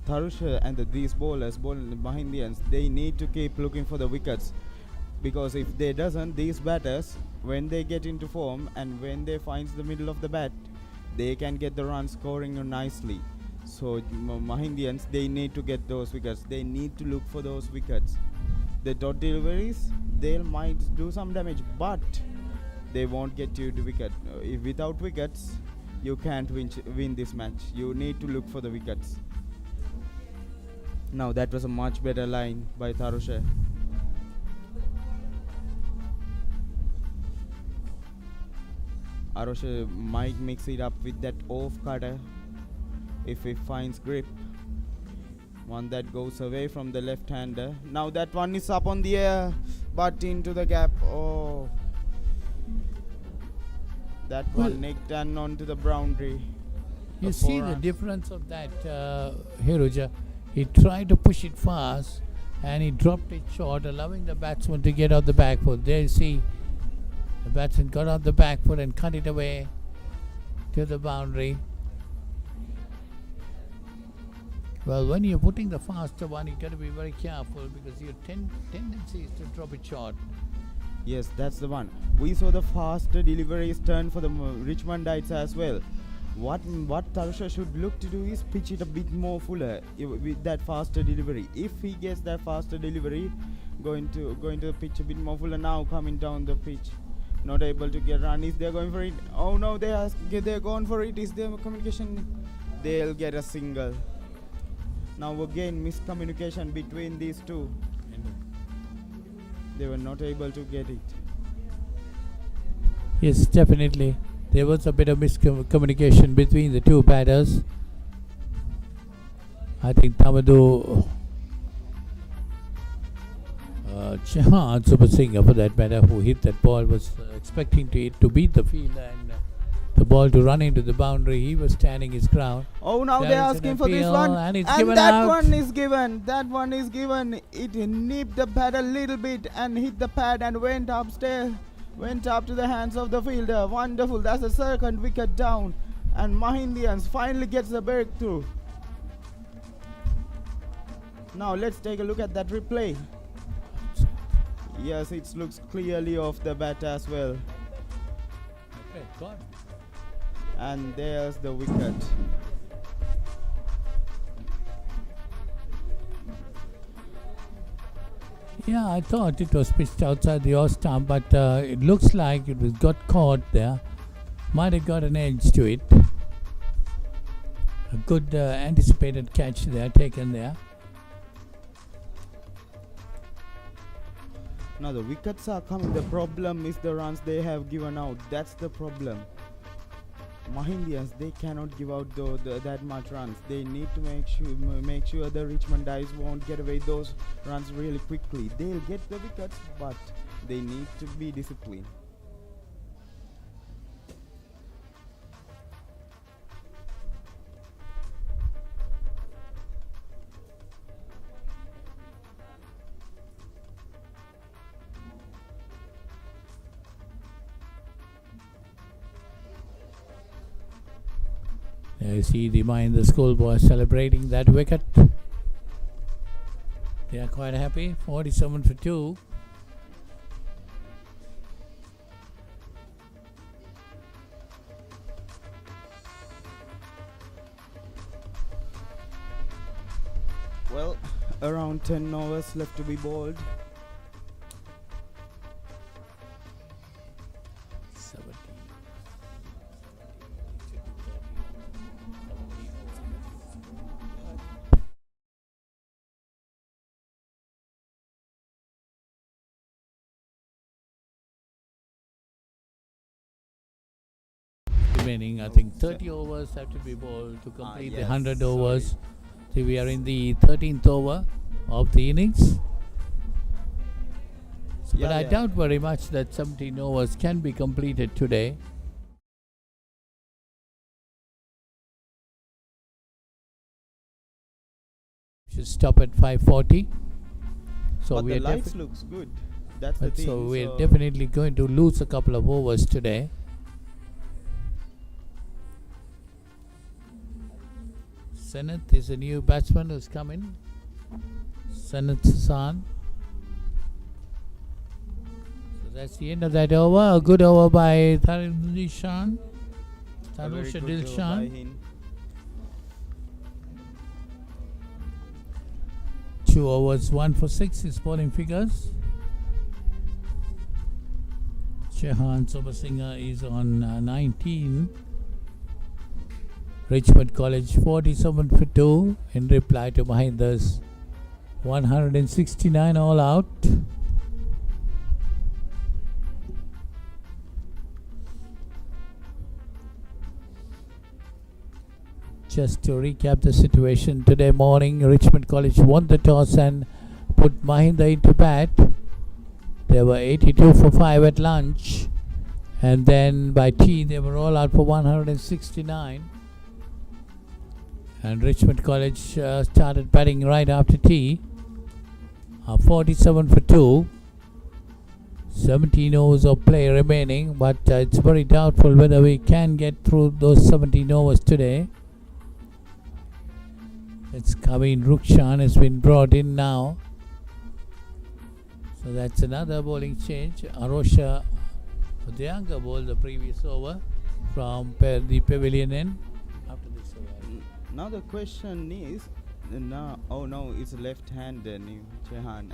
Tarusha and these bowlers, Mahindians, they need to keep looking for the wickets, because if they doesn't, these batters, when they get into form and when they finds the middle of the bat, they can get the run scoring nicely. So Mahindians, they need to get those wickets. They need to look for those wickets. The dot deliveries, they might do some damage, but they won't get you to wicket. If without wickets, you can't win this match. You need to look for the wickets. Now that was a much better line by Tarusha. Arosha might mix it up with that off cutter if he finds grip. One that goes away from the left hander. Now that one is up on the air, but into the gap. Oh, that one nicked and onto the boundary. You see the difference of that, Hiruja. He tried to push it fast and he dropped it short, allowing the batsman to get out the back foot. There you see, the batsman got out the back foot and cut it away to the boundary. Well, when you're putting the faster one, you got to be very careful because your tendency is to drop it short. Yes, that's the one. We saw the faster deliveries turn for the Richmondites as well. What Tarusha should look to do is pitch it a bit more fuller with that faster delivery. If he gets that faster delivery, going to the pitch a bit more fuller. Now coming down the pitch, not able to get run. Is they going for it? Oh no, they're going for it. Is there communication? They'll get a single. Now again miscommunication between these two. They were not able to get it. Yes, definitely. There was a bit of miscommunication between the two batters. I think Tamadu Chahan Super Singer, for that matter, who hit that ball, was expecting it to beat the field and the ball to run into the boundary. He was standing his ground. Oh, now they're asking for this one. And it's and given that out. one is given. That one is given. It nipped the pad a little bit and hit the pad and went upstairs. Went up to the hands of the fielder. Wonderful. That's the second wicket down. And Mahindians finally gets the breakthrough. Now let's take a look at that replay. Yes, it looks clearly off the bat as well. Okay, gone. And there's the wicket. Yeah, I thought it was pitched outside the off stump, but it looks like it was got caught there. Might have got an edge to it. A good anticipated catch there, taken there. Now the wickets are coming. The problem is the runs they have given out. That's the problem. Mahindians, they cannot give out that much runs. They need to make sure the Richmondites won't get away those runs really quickly. They'll get the wickets, but they need to be disciplined. You see the Mahinda schoolboys celebrating that wicket. They are quite happy. 47 for 2. Well, around 10 overs left to be bowled. remaining. I think 30 overs have to be bowled to complete the 100 overs. So we are in the 13th over of the innings. But I doubt very much that 17 overs can be completed today. Should stop at 5:40. So But we the are lights looks good. That's the thing. So we're definitely going to lose a couple of overs today. Seneth is a new batsman who's come in. Seneth San. So that's the end of that over. A good over by Tanusha Dilshan. 2 overs, 1 for 6 is bowling figures. Chehan Sobasinghe is on 19. Richmond College 47 for 2 in reply to Mahinda's 169 all out. Just to recap the situation, today morning Richmond College won the toss and put Mahinda into bat. They were 82 for 5 at lunch, and then by tea they were all out for 169. And Richmond College started batting right after tea. 47 for 2. 17 overs of play remaining, but it's very doubtful whether we can get through those 17 overs today. It's Kavin Rukshan has been brought in now. So that's another bowling change. Arosha Udayanga bowled the previous over from the pavilion end. After this over. Now the question is, oh no, it's left-handed Chehan.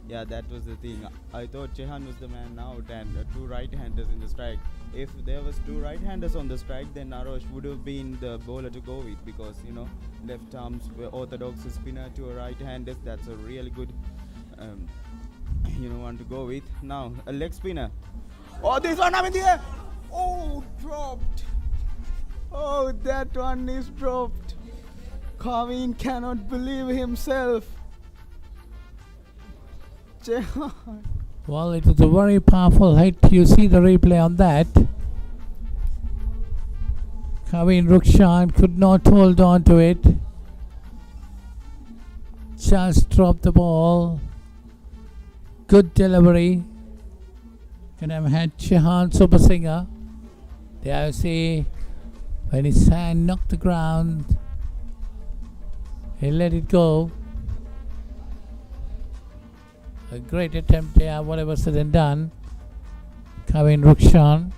Yeah, that was the thing. I thought Chehan was the man out and 2 right-handers in the strike. If there was 2 right-handers on the strike, then Arosh would have been the bowler to go with, because left arms orthodox spinner to a right-hander. That's a really good one to go with. Now a leg spinner. Oh, this one I'm in the air. Oh, dropped. Oh, that one is dropped. Kavin cannot believe himself. Well, it was a very powerful hit. You see the replay on that. Kavin Rukshan could not hold on to it. Just dropped the ball. Good delivery. Could have had Chehan Sobasinghe. There you see when his hand knocked the ground, he let it go. A great attempt there, whatever said and done. Kavin Rukshan.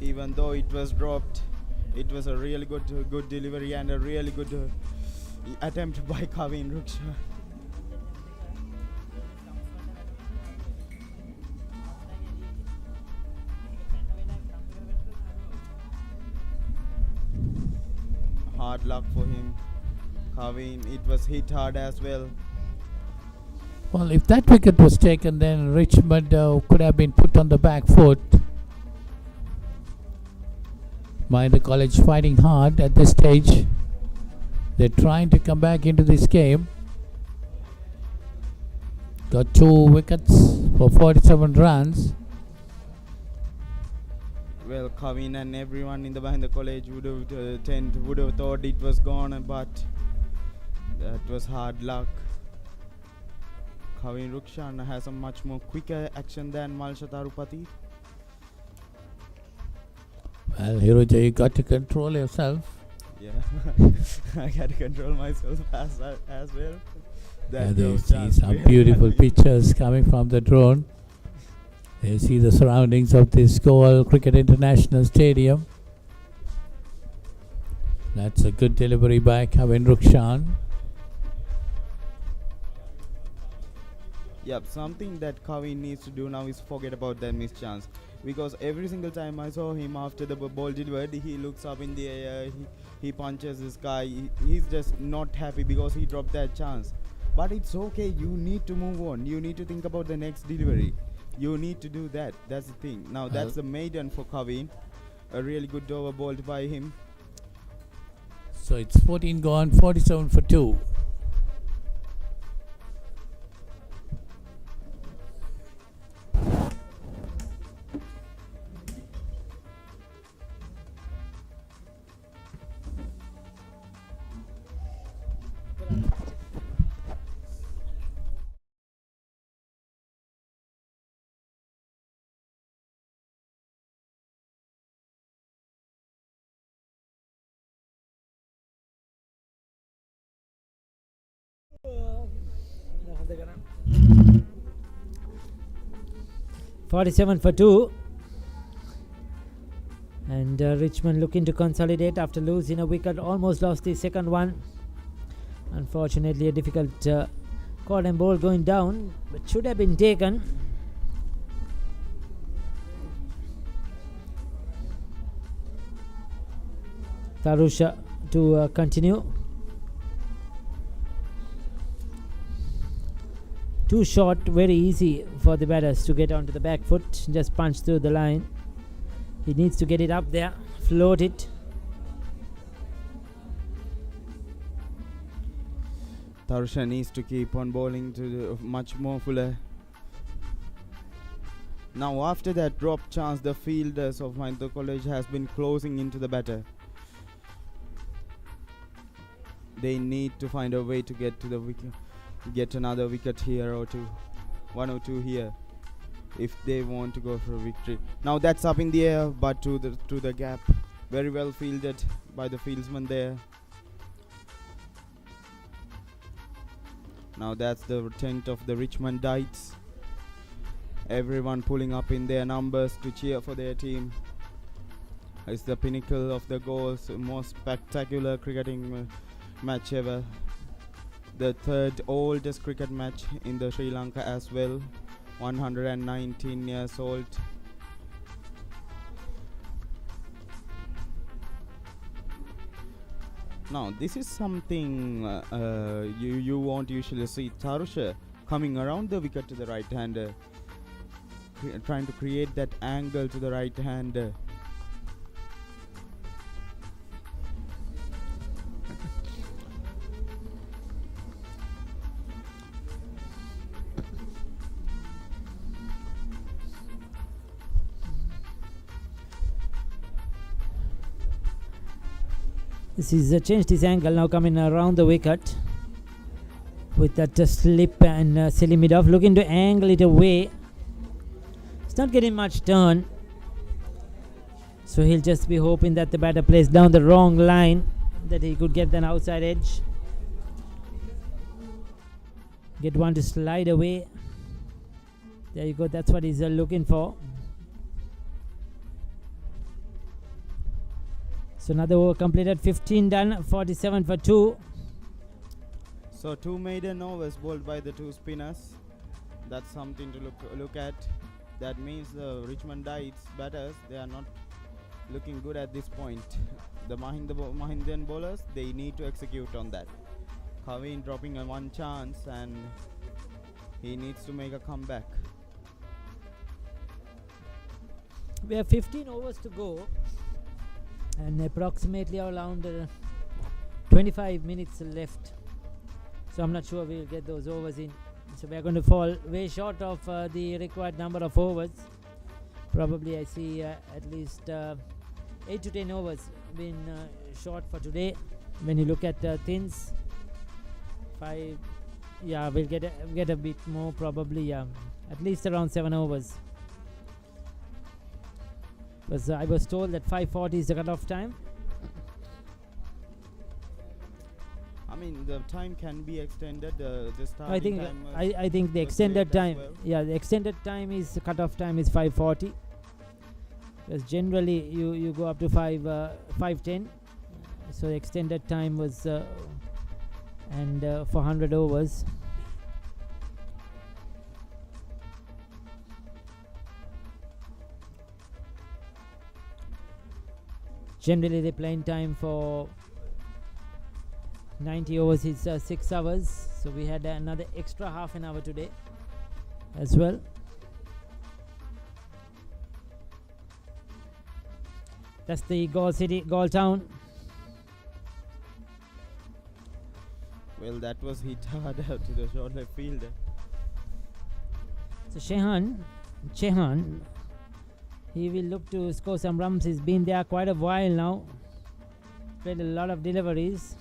Even though it was dropped, it was a really good delivery and a really good attempt by Kavin Rukshan. Hard luck for him. Kavin, it was hit hard as well. Well, if that wicket was taken, then Richmond could have been put on the back foot. Mahinda College fighting hard at this stage. They're trying to come back into this game. Got 2 wickets for 47 runs. Well, Kavin and everyone in the Mahinda College would have thought it was gone, but that was hard luck. Kavin Rukshan has a much more quicker action than Malsha Tarupati. Well, Hiroja, you got to control yourself. Yeah, I got to control myself as well. There you see some beautiful pictures coming from the drone. You see the surroundings of this Goal Cricket International Stadium. That's a good delivery by Kavin Rukshan. Yep, something that Kavin needs to do now is forget about that missed chance. Because every single time I saw him after the ball delivered, he looks up in the air, he punches the sky. He's just not happy because he dropped that chance. But it's okay, you need to move on. You need to think about the next delivery. You need to do that. That's the thing. Now that's the maiden for Kavin. A really good over bowled by him. So it's 14 gone, 47 for 2. $47 for 2. And Richmond looking to consolidate after losing a wicket. Almost lost the second one. Unfortunately, a difficult caught and ball going down, but should have been taken. Tarusha to continue. Too short, very easy for the batters to get onto the back foot. Just punch through the line. He needs to get it up there, float it. Tarusha needs to keep on bowling to the much more fuller. Now after that drop chance, the fielders of Mahinda College has been closing into the batter. They need to find a way to get to the wicket, get another wicket here or two, 1 or 2 here, if they want to go for a victory. Now that's up in the air, but to the gap. Very well fielded by the fieldsman there. Now that's the tent of the Richmondites. Everyone pulling up in their numbers to cheer for their team. It's the pinnacle of the goals, most spectacular cricketing match ever. The third oldest cricket match in the Sri Lanka as well. 119 years old. Now this is something you won't usually see. Tarusha coming around the wicket to the right hander, trying to create that angle to the right hander. This is changed his angle, now coming around the wicket with that slip and silly mid off, looking to angle it away. It's not getting much turn, so he'll just be hoping that the batter plays down the wrong line, that he could get an outside edge, get one to slide away. There you go, that's what he's looking for. So another over completed, 15 done, 47 for 2. So 2 maiden overs bowled by the 2 spinners. That's something to look at. That means the Richmondites batters, they are not looking good at this point. The Mahindian bowlers, they need to execute on that. Kavin dropping a 1 chance and he needs to make a comeback. We have 15 overs to go and approximately around 25 minutes left, so I'm not sure we'll get those overs in. So we're going to fall way short of the required number of overs. Probably I see at least 8 to 10 overs been short for today. When you look at thins, 5, yeah, we'll get a bit more, probably at least around 7 overs. Because I was told that 5:40 is the cut-off time. I mean, the time can be extended. The starting I think time I think the extended time. well. Yeah, the extended time is cut-off time is 5:40. Because generally you go up to 5:10. So the extended time was and for 100 overs. Generally the playing time for 90 overs is 6 hours, so we had another extra half an hour today as well. That's the goal city, goal town. Well, that was hit hard to the short left fielder. So Chehan, he will look to score some runs. He's been there quite a while now. Played a lot of deliveries.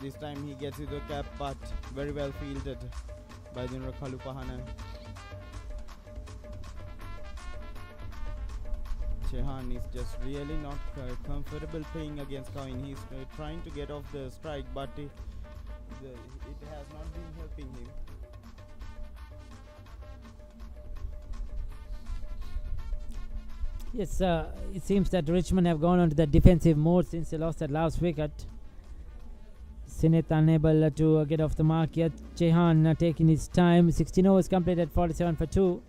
This time he gets to the cap, but very well fielded by the Kalupahana. Chehan is just really not comfortable playing against Kawin. He's trying to get off the strike, but it has not been helping him. Yes, it seems that Richmond have gone on to the defensive mode since they lost that last wicket. Sineth unable to get off the mark yet. Chehan taking his time. 16 overs completed, 47 for 2.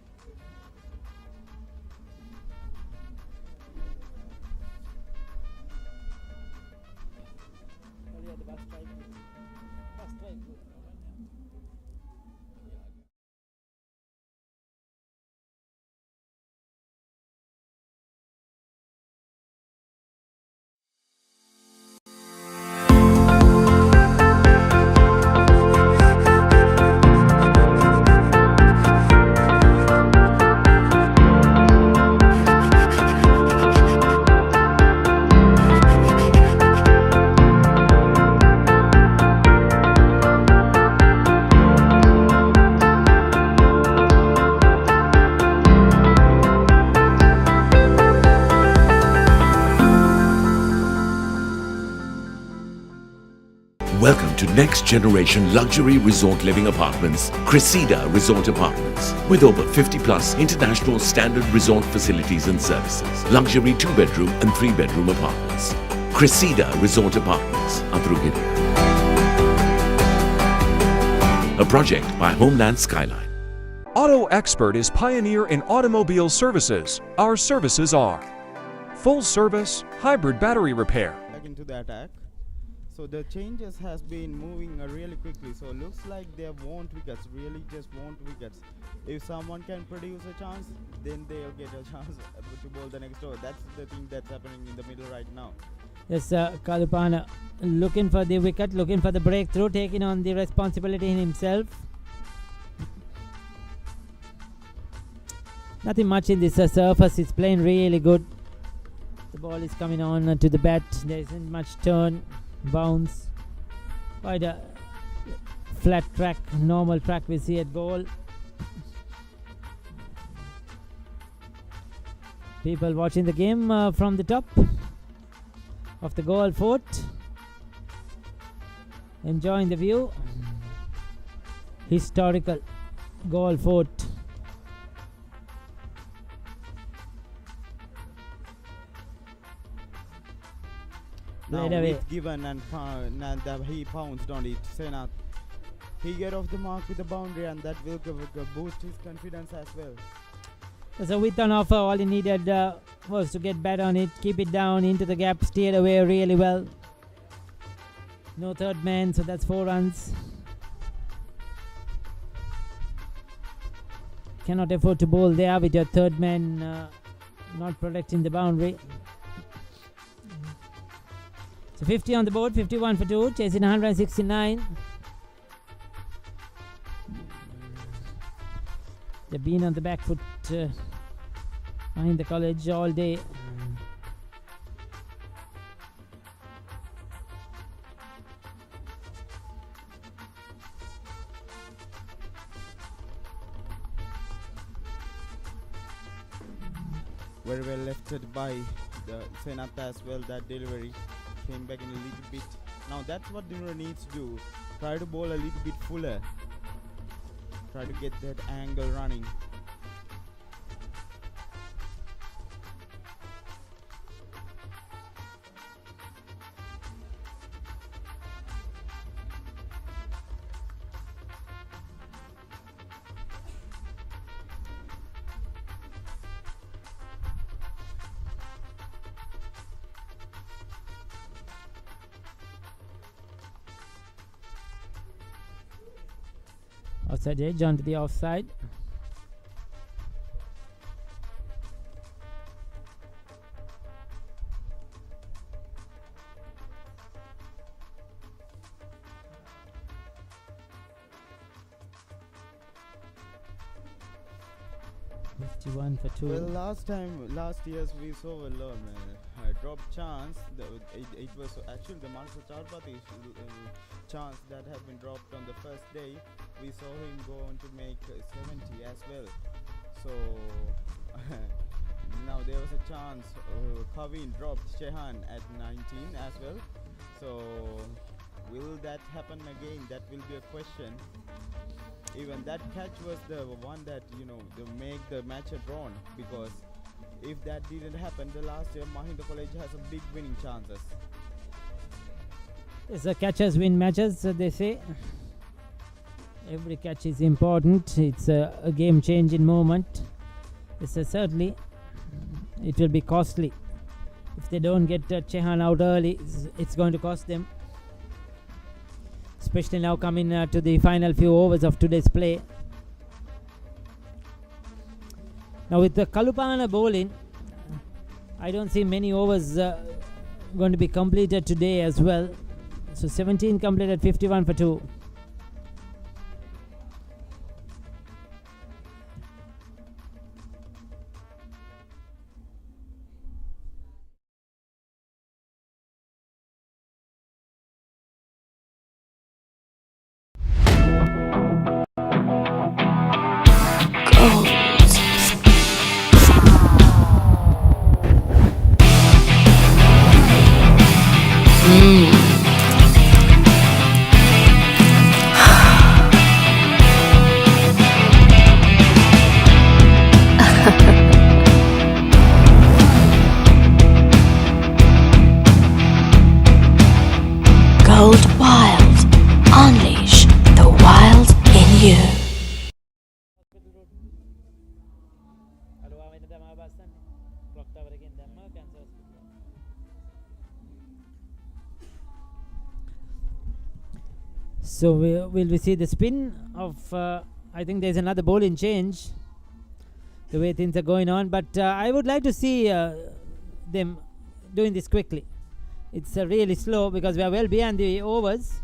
Welcome to next generation luxury resort living apartments, Cressida Resort Apartments. With over 50 plus international standard resort facilities and services. Luxury 2-bedroom and 3-bedroom apartments. Cressida Resort Apartments, Atrugiri. A project by Homeland Skyline. Auto Expert is pioneer in automobile services. Our services are full service, hybrid battery repair. Back into the attack. So the changes has been moving really quickly. So looks like they want wickets, really just want wickets. If someone can produce a chance, then they'll get a chance to bowl the next over. That's the thing that's happening in the middle right now. Yes, Kalupana looking for the wicket, looking for the breakthrough, taking on the responsibility in himself. Nothing much in this surface. It's playing really good. The ball is coming on to the bat. There isn't much turn, bounce. Quite a flat track, normal track we see at goal. People watching the game from the top of the goal fort, enjoying the view. Historical goal fort. Now Played away. it's given and he pounced on it. Senath, he get off the mark with the boundary, and that will boost his confidence as well. So with an offer, all he needed was to get bat on it, keep it down into the gap, steered away really well. No third man, so that's 4 runs. Cannot afford to bowl there with your third man not protecting the boundary. So 50 on the board, 51 for 2, chasing 169. They've been on the back foot behind the college all day. Very well lefted by the Senath as well. That delivery came back in a little bit. Now that's what Dimra needs to do. Try to bowl a little bit fuller. Try to get that angle running. Outside edge onto the offside. For 2. Well, last years we saw a drop chance. It was actually the Marcus Charpati chance that had been dropped on the first day. We saw him go on to make 70 as well. So now there was a chance. Kavin dropped Chehan at 19 as well. So will that happen again? That will be a question. Even that catch was the one that, to make the match a drawn, because if that didn't happen the last year, Mahinda College has a big winning chances. Yes, the catchers win matches, they say. Every catch is important. It's a game-changing moment. Certainly, it will be costly. If they don't get Chehan out early, it's going to cost them. Especially now coming to the final few overs of today's play. Now with the Kalupana bowling, I don't see many overs going to be completed today as well. So 17 completed, 51 for 2. Gold Wild. Unleash the wild in you. So will we see the spin of I think there's another bowling change the way things are going on, but I would like to see them doing this quickly. It's really slow because we are well behind the overs.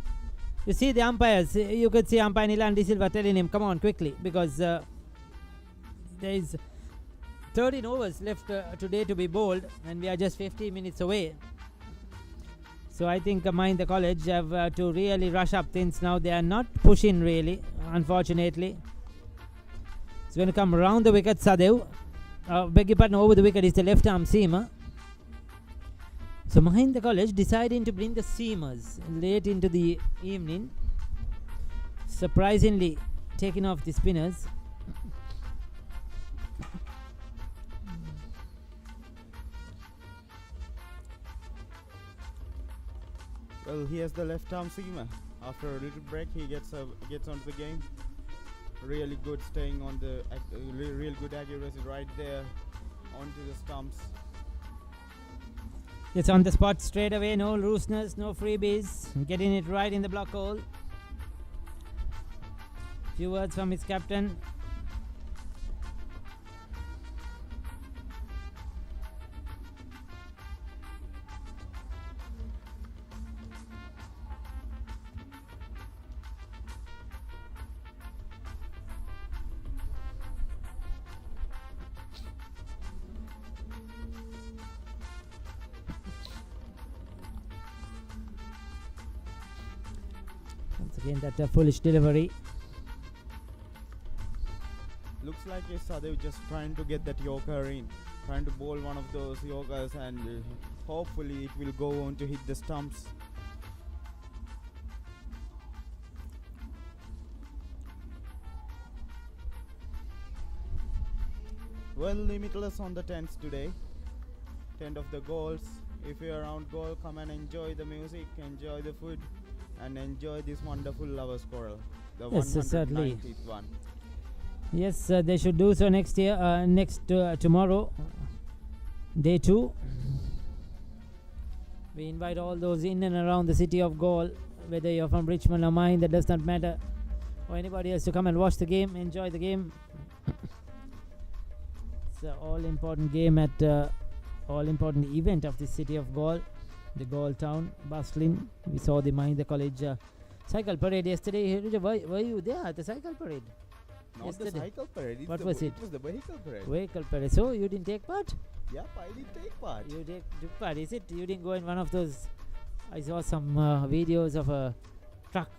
You see the umpires, you could see umpire Nilandi Silva telling him, come on quickly, because there is 13 overs left today to be bowled and we are just 15 minutes away. So I think Mahinda College have to really rush up things now. They are not pushing really, unfortunately. It's going to come around the wicket, Sadev. Beg your pardon, over the wicket is the left arm seamer. So Mahinda College deciding to bring the seamers late into the evening. Surprisingly taking off the spinners. Well, he has the left arm seamer. After a little break, he gets onto the game. Really good, staying on the real good accuracy right there onto the stumps. It's on the spot straight away. No looseness, no freebies. Getting it right in the block hole. Few words from his captain. Again, that foolish delivery. Looks like Sadev just trying to get that yorker in, trying to bowl one of those yorkers, and hopefully it will go on to hit the stumps. Well, limitless on the 10s today. 10 of the goals. If you're around goal, come and enjoy the music, enjoy the food, and enjoy this wonderful Lovers Quarrel, the Yes, 190th one. Yes, they should do so next year, tomorrow, day 2. We invite all those in and around the city of Gaul, whether you're from Richmond or Mahinda, that does not matter. or anybody else to come and watch the game, enjoy the game. It's an all-important game at all-important event of the city of Gaul, the Gaul town, bustling. We saw the Mahinda College cycle parade yesterday. Were you there at the cycle parade? Not yesterday? the cycle parade. What was it? It was the vehicle parade. Vehicle parade. So you didn't take part? Yep, I did take part. You took part. Is it? You didn't go in one of those? I saw some videos of a truck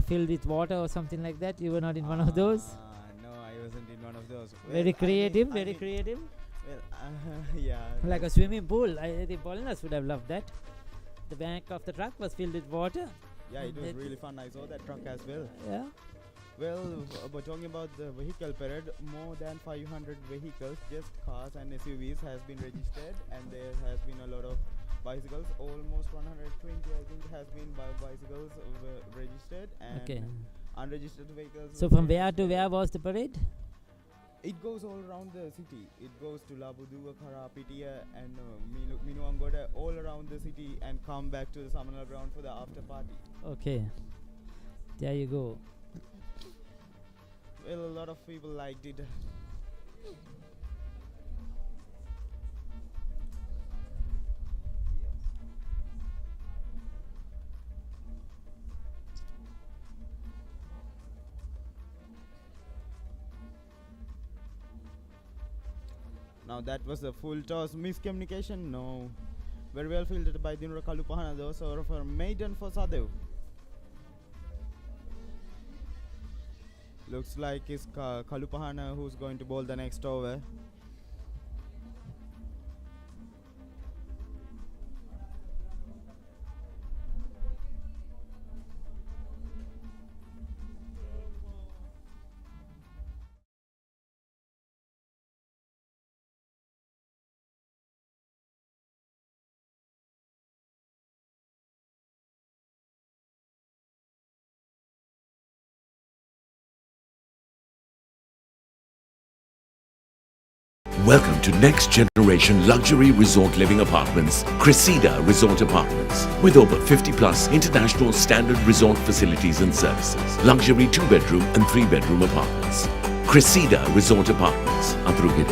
filled with water or something like that. You were not in one of those? No, I wasn't in one of those. Very creative, very creative. Well, yeah. Like a swimming pool. I think foreigners would have loved that. The back of the truck was filled with water. Yeah, it was really fun. I saw that truck as well. Yeah. Well, talking about the vehicle parade, more than 500 vehicles, just cars and SUVs, has been registered, and there has been a lot of bicycles. Almost 120, I think, has been bicycles registered, and unregistered vehicles. So from where to where was the parade? It goes all around the city. It goes to Labuduwa, Karapitiya, and Minuangoda, all around the city, and come back to the Samanal ground for the after party. Okay. There you go. Well, a lot of people liked it. Now that was a full toss. Miscommunication? No. Very well fielded by Dinura Kalupahana. Those are for maiden for Sadev. Looks like it's Kalupahana who's going to bowl the next over. Welcome to Next Generation Luxury Resort Living Apartments, Cressida Resort Apartments. With over 50 plus international standard resort facilities and services. Luxury 2-bedroom and 3-bedroom apartments. Cressida Resort Apartments, Abrugid.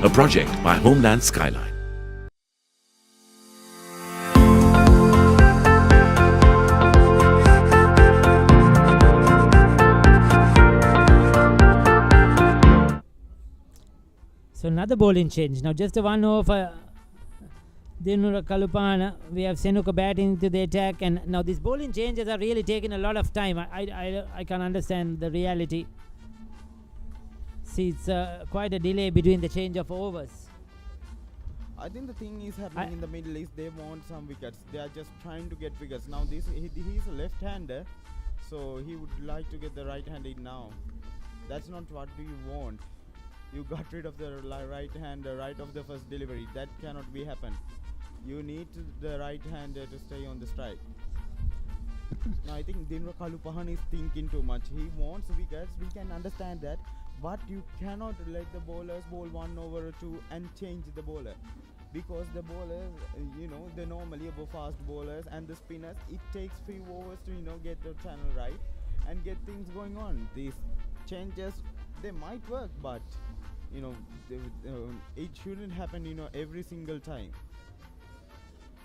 A project by Homeland Skyline. So another bowling change. Now just the one over Dinura Kalupana. We have Senuka batting to the attack, and now these bowling changes are really taking a lot of time. I can't understand the reality. See, it's quite a delay between the change of overs. I think the thing is happening in the Middle East. They want some wickets. They are just trying to get wickets. Now he's a left-hander, so he would like to get the right-handed now. That's not what do you want. You got rid of the right hander right of the first delivery. That cannot be happen. You need the right hander to stay on the strike. Now I think Dinra Kalupahan is thinking too much. He wants wickets. We can understand that, but you cannot let the bowlers bowl 1 over 2 and change the bowler, because the bowlers, they normally above fast bowlers and the spinners. It takes few overs to get the channel right and get things going on. These changes, they might work, but it shouldn't happen every single time.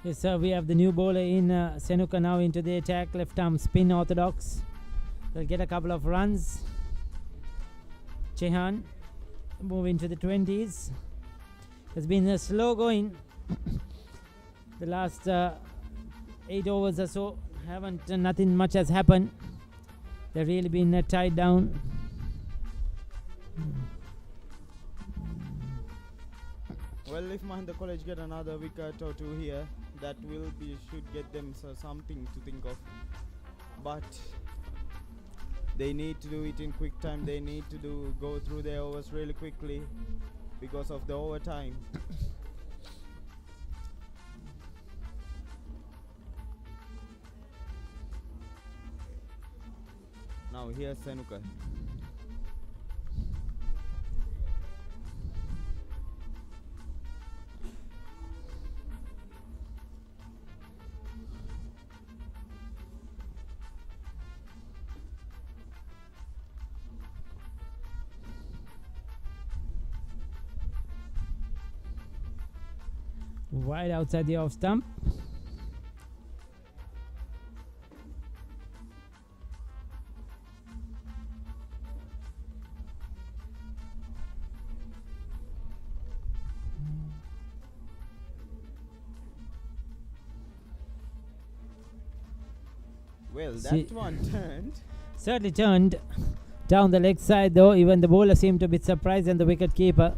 Yes, sir. We have the new bowler in Senuka now into the attack. Left arm spin orthodox. They'll get a couple of runs. Chehan moving to the 20s. It's been slow going. The last 8 overs or so nothing much has happened. They've really been tied down. Well, if Mahinda College get another wicket or 2 here, that should get them something to think of. But they need to do it in quick time. They need to go through their overs really quickly because of the overtime. Now here's Senuka. Wide outside the off stump. Well, that one turned. Certainly turned down the leg side though. Even the bowler seemed to be surprised, and the wicket keeper.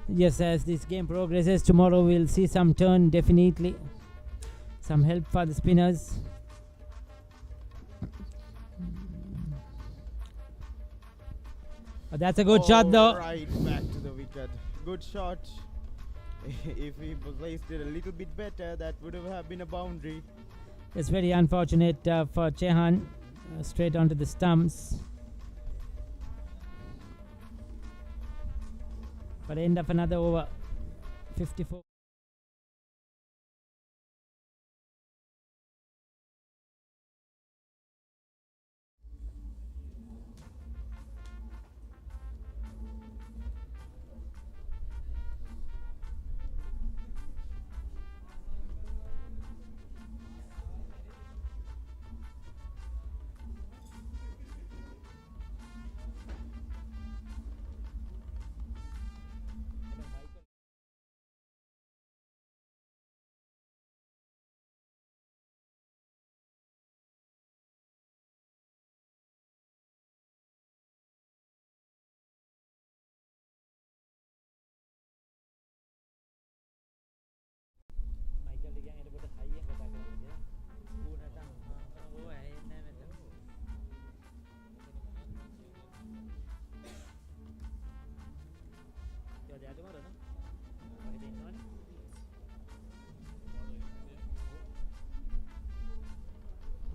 Yes, as this game progresses, tomorrow we'll see some turn, definitely. Some help for the spinners. That's a good shot though. Right back to the wicket. Good shot. If he placed it a little bit better, that would have been a boundary. It's very unfortunate for Chehan. Straight onto the stumps. But end of another over. 54.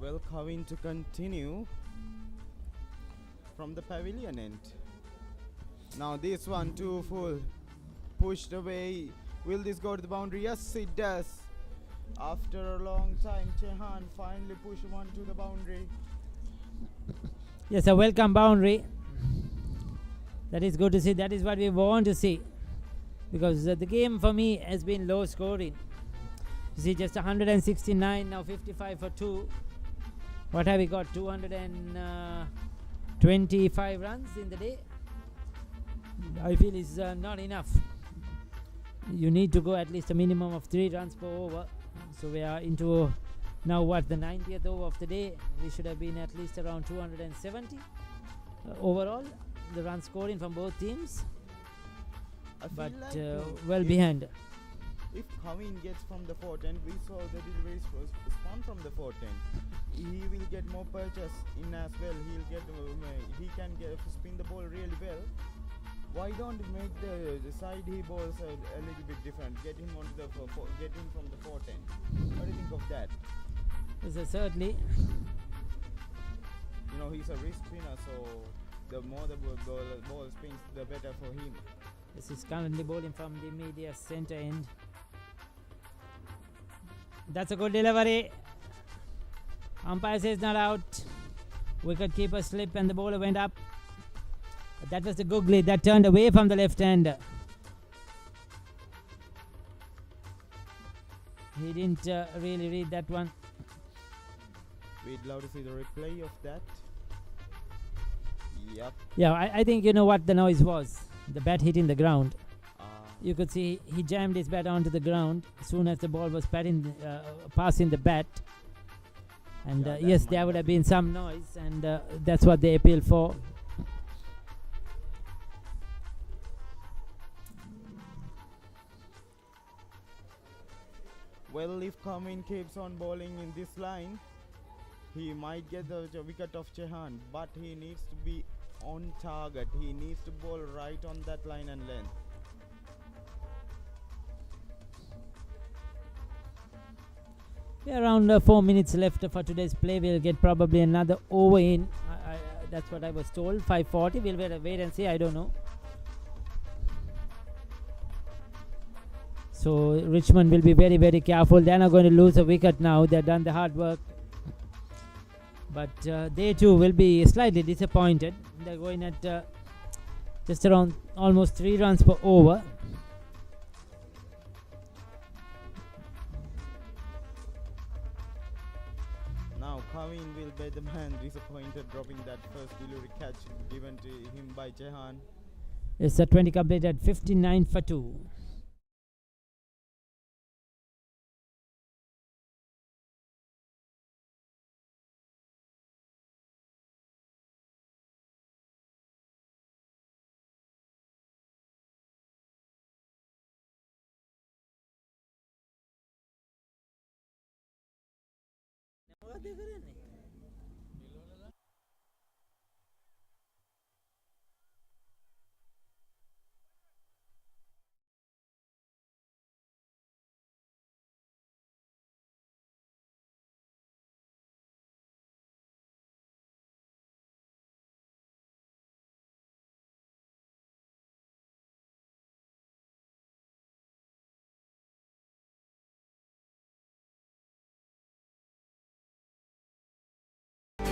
Well, Kavin to continue from the pavilion end. Now this one too full. Pushed away. Will this go to the boundary? Yes, it does. After a long time, Chehan finally pushed one to the boundary. Yes, a welcome boundary. That is good to see. That is what we want to see. Because the game for me has been low scoring. You see, just 169, now 55 for 2. What have we got? 225 runs in the day. I feel is not enough. You need to go at least a minimum of 3 runs per over. So we are into now what, the 90th over of the day. We should have been at least around 270 overall, the run scoring from both teams. But like well behind. If Kavin gets from the 410, we saw the delivery spawn from the 410. He will get more purchase in as well. He'll get he can spin the ball really well. Why don't you make the side he bowls a little bit different? Get him onto the get him from the 410. What do you think of that? Yes, certainly. You know, he's a wrist spinner, so the more the ball spins, the better for him. This is currently bowling from the media center end. That's a good delivery. Umpire says not out. Wicket keeper slipped and the bowler went up. But that was the googly that turned away from the left hand. He didn't really read that one. We'd love to see the replay of that. Yep. Yeah, I think you know what the noise was. The bat hitting the ground. You could see he jammed his bat onto the ground as soon as the ball was passing the bat. And yes, there would have been some noise, and that's what they appealed for. Well, if Kamin keeps on bowling in this line, he might get the wicket of Chehan, but he needs to be on target. He needs to bowl right on that line and length. Yeah, around 4 minutes left for today's play. We'll get probably another over in. That's what I was told. 5:40. We'll wait and see. I don't know. So Richmond will be very, very careful. They're not going to lose a wicket now. They've done the hard work. But they too will be slightly disappointed. They're going at just around almost 3 runs per over. Now Kavin will be the man disappointed, dropping that first delivery catch given to him by Jehan. It's a 20 completed, 59 for 2.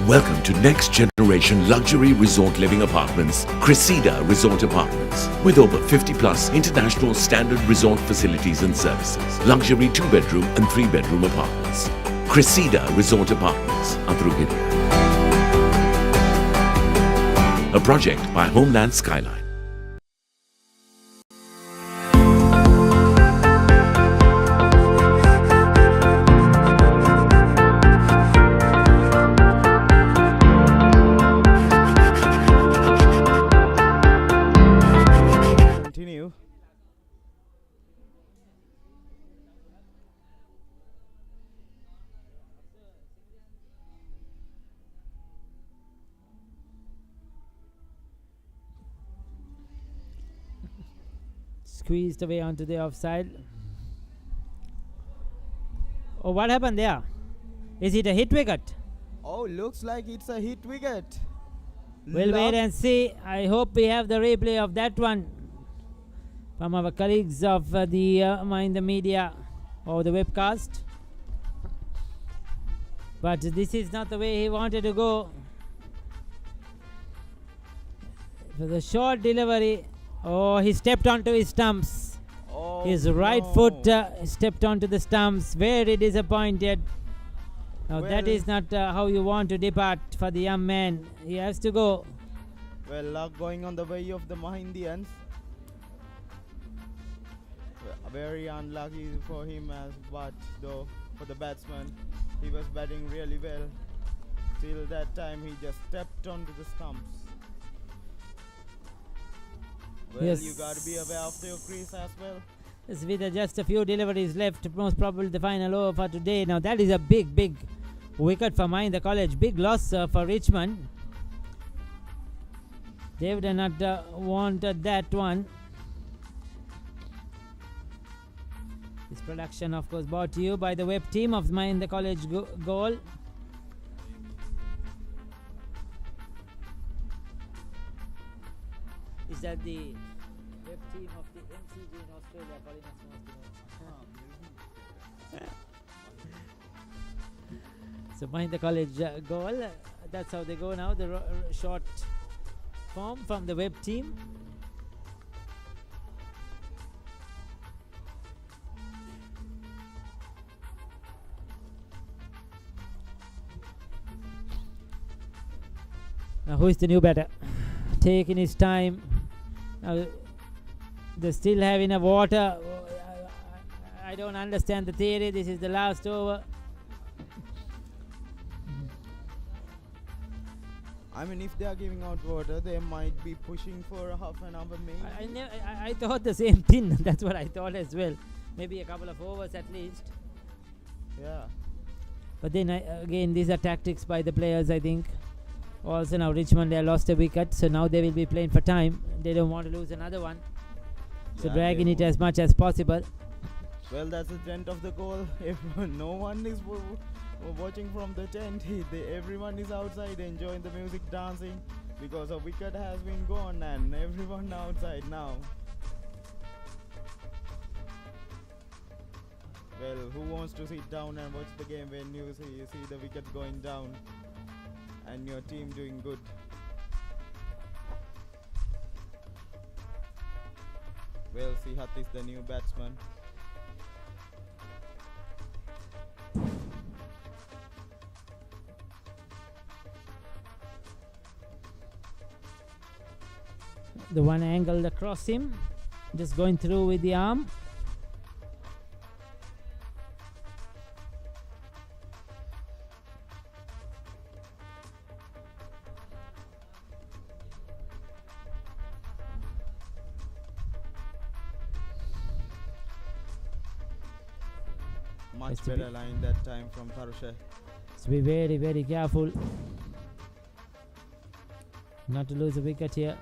Welcome to Next Generation Luxury Resort Living Apartments, Cressida Resort Apartments. With over 50 plus international standard resort facilities and services. Luxury 2-bedroom and 3-bedroom apartments. Cressida Resort Apartments, Atrugiria. A project by Homeland Skyline. Continue. Squeezed away onto the offside. Oh, what happened there? Is it a hit wicket? Oh, looks like it's a hit wicket. We'll wait and see. I hope we have the replay of that one from our colleagues of the Mind the Media or the webcast. But this is not the way he wanted to go. For the short delivery, oh, he stepped onto his stumps. Oh, his right foot stepped onto the stumps. Very disappointed. Now that is not how you want to depart for the young man. He has to go. Well, luck going on the way of the Mahindians. Very unlucky for him as but though for the batsman. He was batting really well. Till that time he just stepped onto the stumps. Well, Yes. you got to be aware of your crease as well. Yes, with just a few deliveries left, most probably the final over for today. Now that is a big wicket for Mahinda College. Big loss for Richmond. They would not wanted that one. This production, of course, brought to you by the web team of Mahinda College goal. Is that the web team of the MCG in Australia? Calling us most, So Mahinda College goal. That's how they go now. The short form from the web team. Now who is the new batter? Taking his time. Now they still have enough water. I don't understand the theory. This is the last over. I mean, if they are giving out water, they might be pushing for a half an hour maybe. I thought the same thing. That's what I thought as well. Maybe a couple of overs at least. Yeah. But then again, these are tactics by the players, I think. Also now Richmond, they lost a wicket, so now they will be playing for time. They don't want to lose another one. So Yeah, dragging they it as much as possible. Well, that's the tent of the goal. If no one is watching from the tent, everyone is outside enjoying the music, dancing, because a wicket has been gone and everyone outside now. Well, who wants to sit down and watch the game when you see the wickets going down and your team doing good? Well, Sihat is the new batsman. The one angled across him, just going through with the arm. Much better line that time from Parusha. So be very, very careful not to lose a wicket here.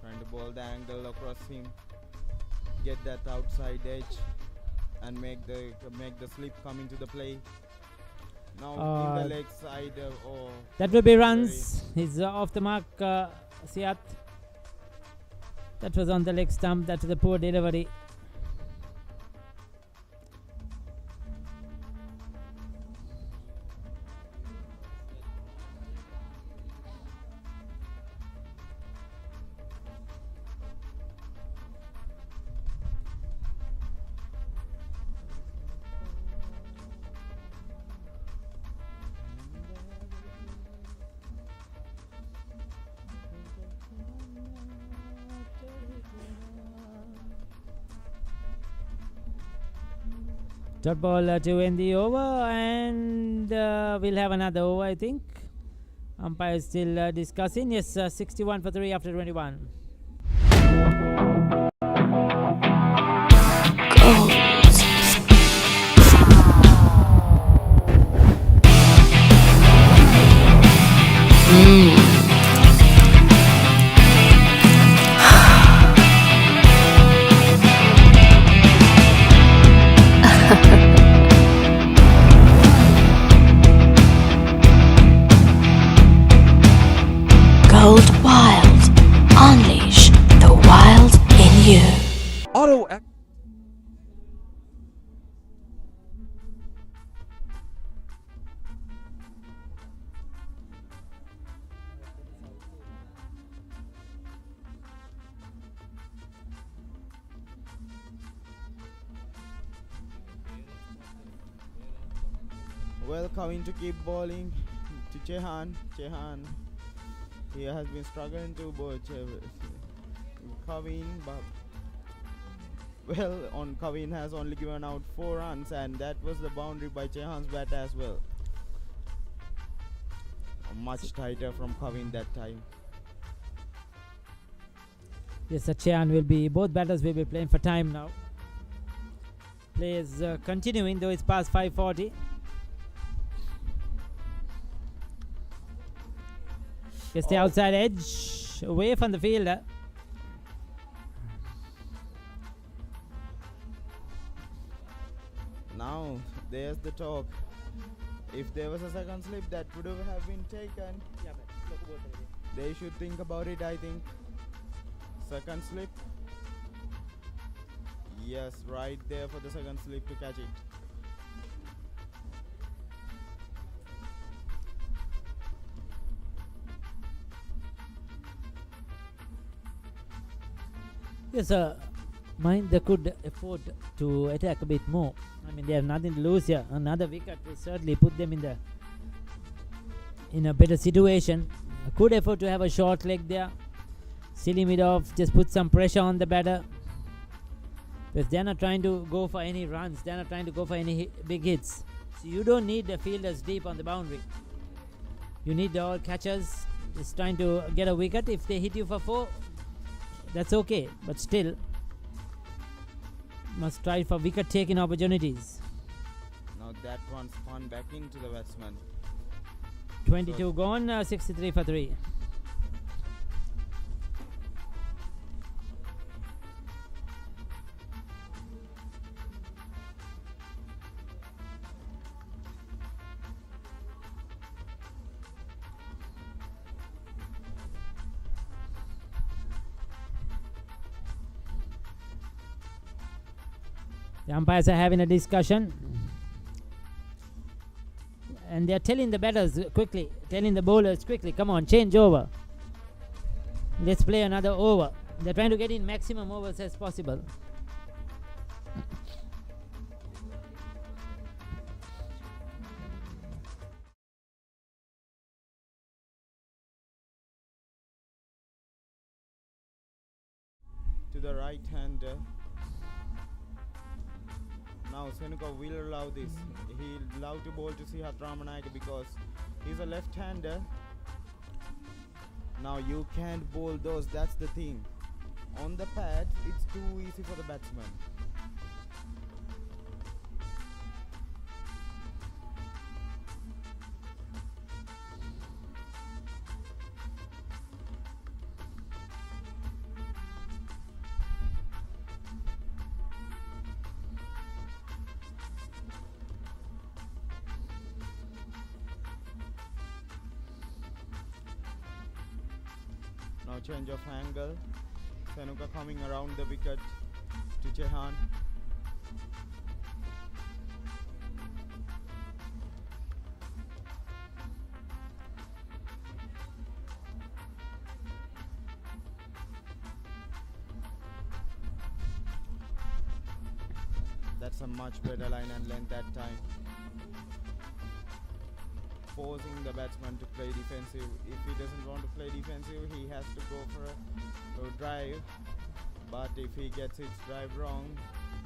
Trying to ball the angle across him, get that outside edge, and make the slip come into the play. Now in the leg side, that will be runs. He's off the mark, Siat. That was on the leg stump. That was a poor delivery. Dot ball to end the over, and we'll have another over, I think. Umpire is still discussing. Yes, 61 for 3 after 21. Gold Wild. Unleash the wild in you. Auto. Well, coming to keep bowling to Chehan. He has been struggling to bowl Kavin, but on Kavin has only given out 4 runs, and that was the boundary by Chehan's bat as well. Much tighter from Kavin that time. Yes, Chehan will be, both batters will be playing for time now. Play is continuing, though it's past 5:40. Gets the outside edge, away from the fielder. Now, there's the talk. If there was a second slip, that would have been taken. They should think about it, I think. Second slip. Yes, right there for the second slip to catch it. Yes, Mahinda could afford to attack a bit more. I mean, they have nothing to lose here. Another wicket will certainly put them in a better situation. Could afford to have a short leg there. Silly mid off, just put some pressure on the batter. Because they're not trying to go for any runs. They're not trying to go for any big hits. So you don't need the fielders deep on the boundary. You need the all catchers just trying to get a wicket. If they hit you for 4, that's okay, but still must try for wicket taking opportunities. Now that one spun back into the batsman. 22 gone, 63 for 3. The umpires are having a discussion And they're telling the batters quickly, telling the bowlers quickly, come on, change over. Let's play another over. They're trying to get in maximum overs as possible. To the right hander. Now Senuka will allow this. He'll love to bowl to Sihat Ramanayake because he's a left-hander. Now you can't bowl those, that's the thing. On the pad, it's too easy for the batsman. Now change of angle. Senuka coming around the wicket to Chehan. That's a much better line and length that time. Forcing the batsman to play defensive. If he doesn't want to play defensive, he has to go for a drive. But if he gets his drive wrong,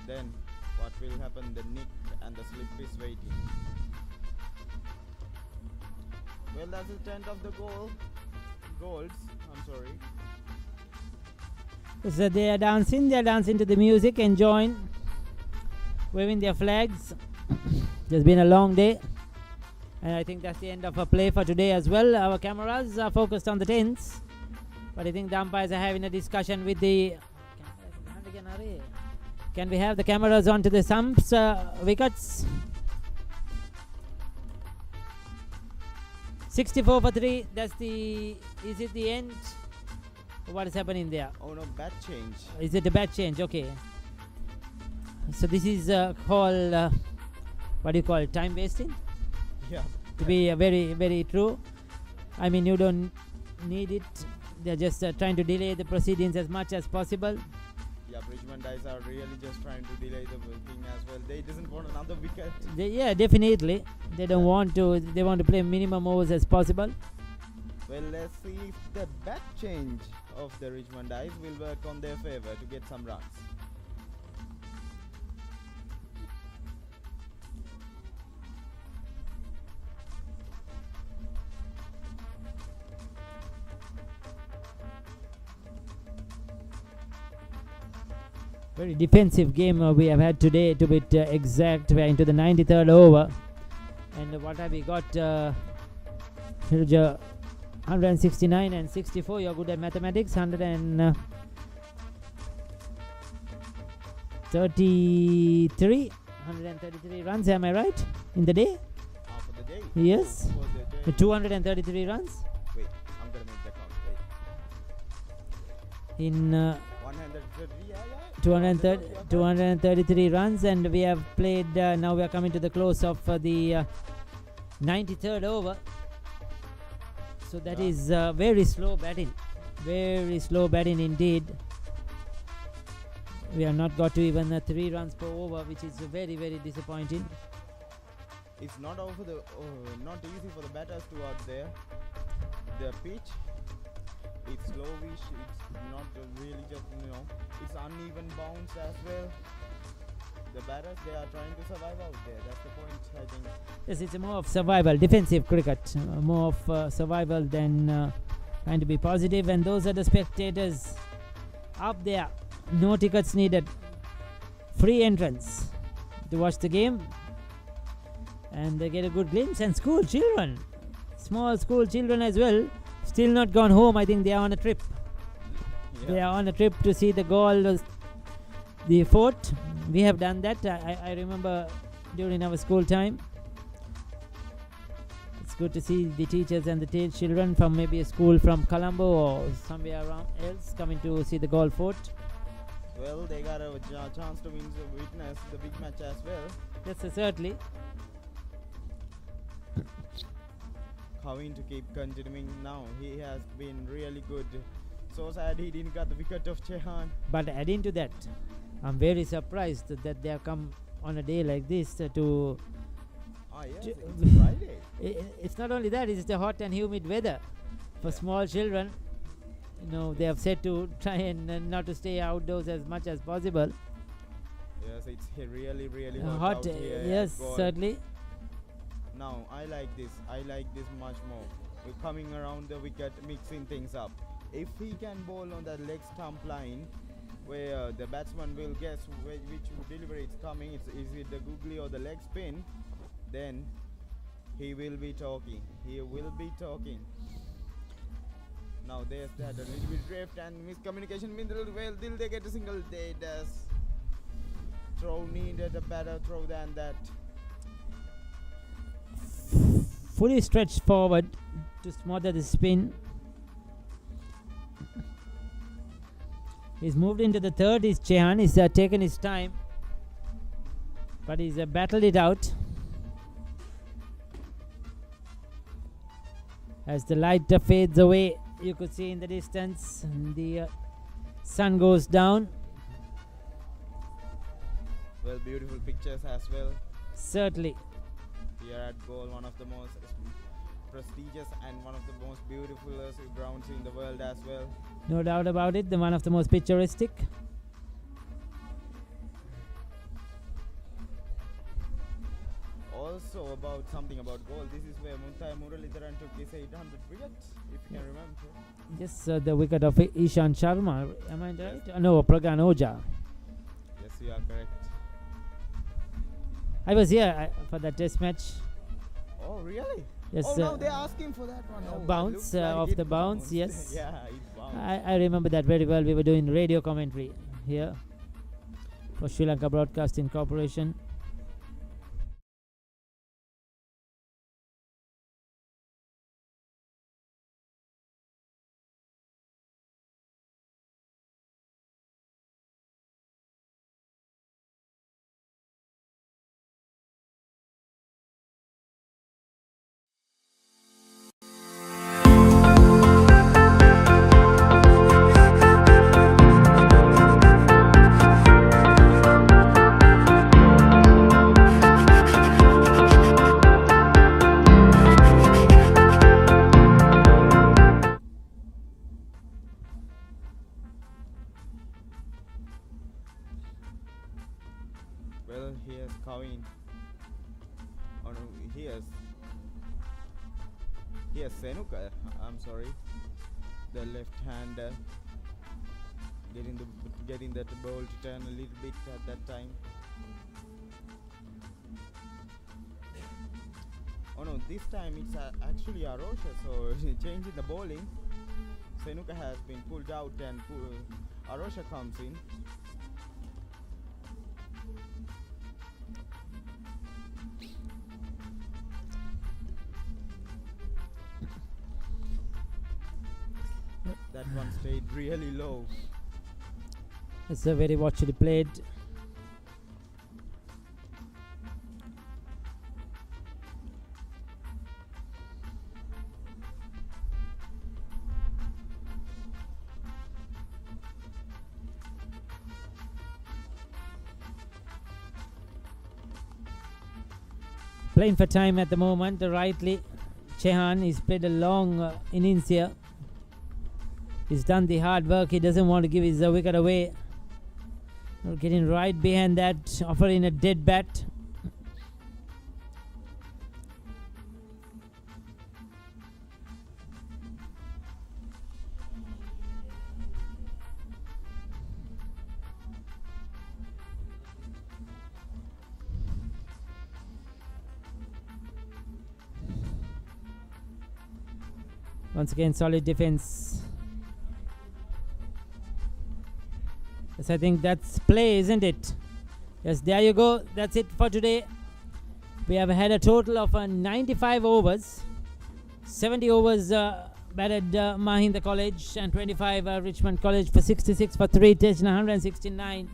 then what will happen? The nick and the slip is waiting. Well, that's the 10th of the goals. I'm sorry. So they are dancing to the music, enjoying, waving their flags. It's been a long day. And I think that's the end of our play for today as well. Our cameras are focused on the 10s. But I think the umpires are having a discussion with the... Can we have the cameras onto the stumps, wickets? 64 for 3. That's the... Is it the end? What is happening there? Oh no, bat change. Is it a bat change? Okay. So this is called... what do you call it? Time wasting? Yeah. To be very, very true. I mean, you don't need it. They're just trying to delay the proceedings as much as possible. Yeah, Richmond guys are really just trying to delay the thing as well. They doesn't want another wicket. Yeah, definitely. They don't want to. They want to play minimum overs as possible. Well, let's see if the bat change of the Richmond guys will work on their favor to get some runs. Very defensive game we have had today, to be exact. We are into the 93rd over. And what have we got? 169 and 64. You're good at mathematics. 133 runs, am I right? In the day? For the day? Yes. For the day. 233 runs. Wait, I'm going to make that count. Wait. In 130, 233 runs, and we have played, now we are coming to the close of the 93rd over. So that is very slow batting. Very slow batting indeed. We have not got to even 3 runs per over, which is very, very disappointing. It's not over the not easy for the batters to out there. The pitch, it's slowish. It's not really just it's uneven bounce as well. The batters, they are trying to survive out there. That's the point, I think. Yes, it's more of survival, defensive cricket, more of survival than trying to be positive. And those are the spectators up there. No tickets needed. Free entrance to watch the game. And they get a good glimpse. And school children, small school children as well, still not gone home. I think they are on a trip. Yeah. They are on a trip to see the goal, the fort. We have done that. I remember during our school time. It's good to see the teachers and the children from maybe a school from Colombo or somewhere around else coming to see the goal fort. Well, they got a chance to witness the big match as well. Yes, certainly. Kawin to keep continuing now. He has been really good. So sad he didn't get the wicket of Chehan. But adding to that, I'm very surprised that they have come on a day like this to. Yes, it's Friday. It's not only that; it's the hot and humid weather. For small children, they have said to try and not to stay outdoors as much as possible. Yes, it's really, really Hot, hot out here. yes, certainly. Now, I like this. I like this much more. We're coming around the wicket, mixing things up. If he can bowl on the leg stump line, where the batsman will guess which delivery it's coming, is it the googly or the leg spin, then he will be talking. He will be talking. Now there's that a little bit drift and miscommunication. Well, till they get a single, they does throw needed a better throw than that. Fully stretched forward to smother the spin. He's moved into the third. Is Chehan. He's taken his time, but he's battled it out. As the light fades away, you could see in the distance the sun goes down. Well, beautiful pictures as well. Certainly. Here at Goal, one of the most prestigious and one of the most beautiful grounds in the world as well. No doubt about it, one of the most picturesque. Also about something about Goal, this is where Muntai Muralidharan took his 800 wicket, if you can remember. Yes, the wicket of Ishan Sharma, am I right? No, Pragan Oja. Yes, you are correct. I was here for that test match. Oh, really? Yes. Oh, no, they're asking for that one. Oh, bounce, like off the bounce, bounced. yes. Yeah, it bounced. I remember that very well. We were doing radio commentary here for Sri Lanka Broadcasting Corporation. Well, here's Kawin. Oh no, here's Senuka. I'm sorry. The left hander getting that ball to turn a little bit at that time. Oh no, this time it's actually Arosha, so changing the bowling. Senuka has been pulled out and Arosha comes in. That one stayed really low. It's a very watchfully played. Playing for time at the moment, rightly. Chehan, he's played a long innings here. He's done the hard work. He doesn't want to give his wicket away. Getting right behind that, offering a dead bat. Once again, solid defense. Yes, I think that's play, isn't it? Yes, there you go. That's it for today. We have had a total of 95 overs. 70 overs batted Mahinda College and 25 Richmond College for 66 for 3 tests and 169.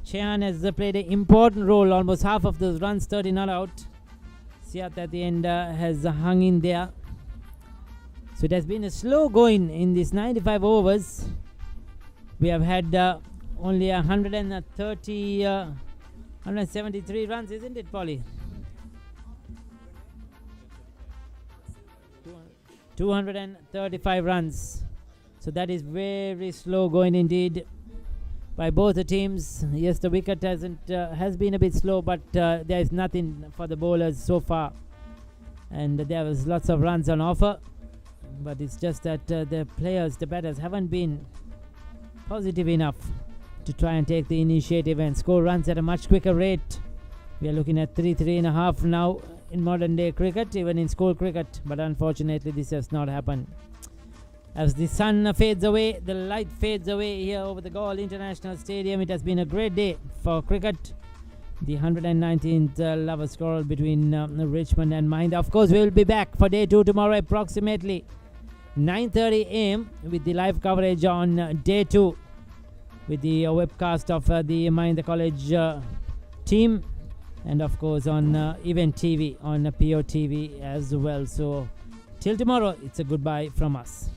Chehan has played an important role, almost half of those runs, 30 not out. Siat at the end has hung in there. So it has been a slow going in these 95 overs. We have had only 173 runs, isn't it, Polly? 235 runs. So that is very slow going indeed by both the teams. Yes, the wicket has been a bit slow, but there is nothing for the bowlers so far. And there was lots of runs on offer. But it's just that the batters haven't been positive enough to try and take the initiative and score runs at a much quicker rate. We are looking at 3.5 now in modern day cricket, even in school cricket, but unfortunately this has not happened. As the sun fades away, the light fades away here over the Galle International Stadium. It has been a great day for cricket. The 119th Lovers Quarrel between Richmond and Mahinda. Of course, we will be back for day 2 tomorrow approximately 9:30 a.m. with the live coverage on day 2 with the webcast of the Mahinda College team, and of course on Event TV on POTV as well. So till tomorrow, it's a goodbye from us.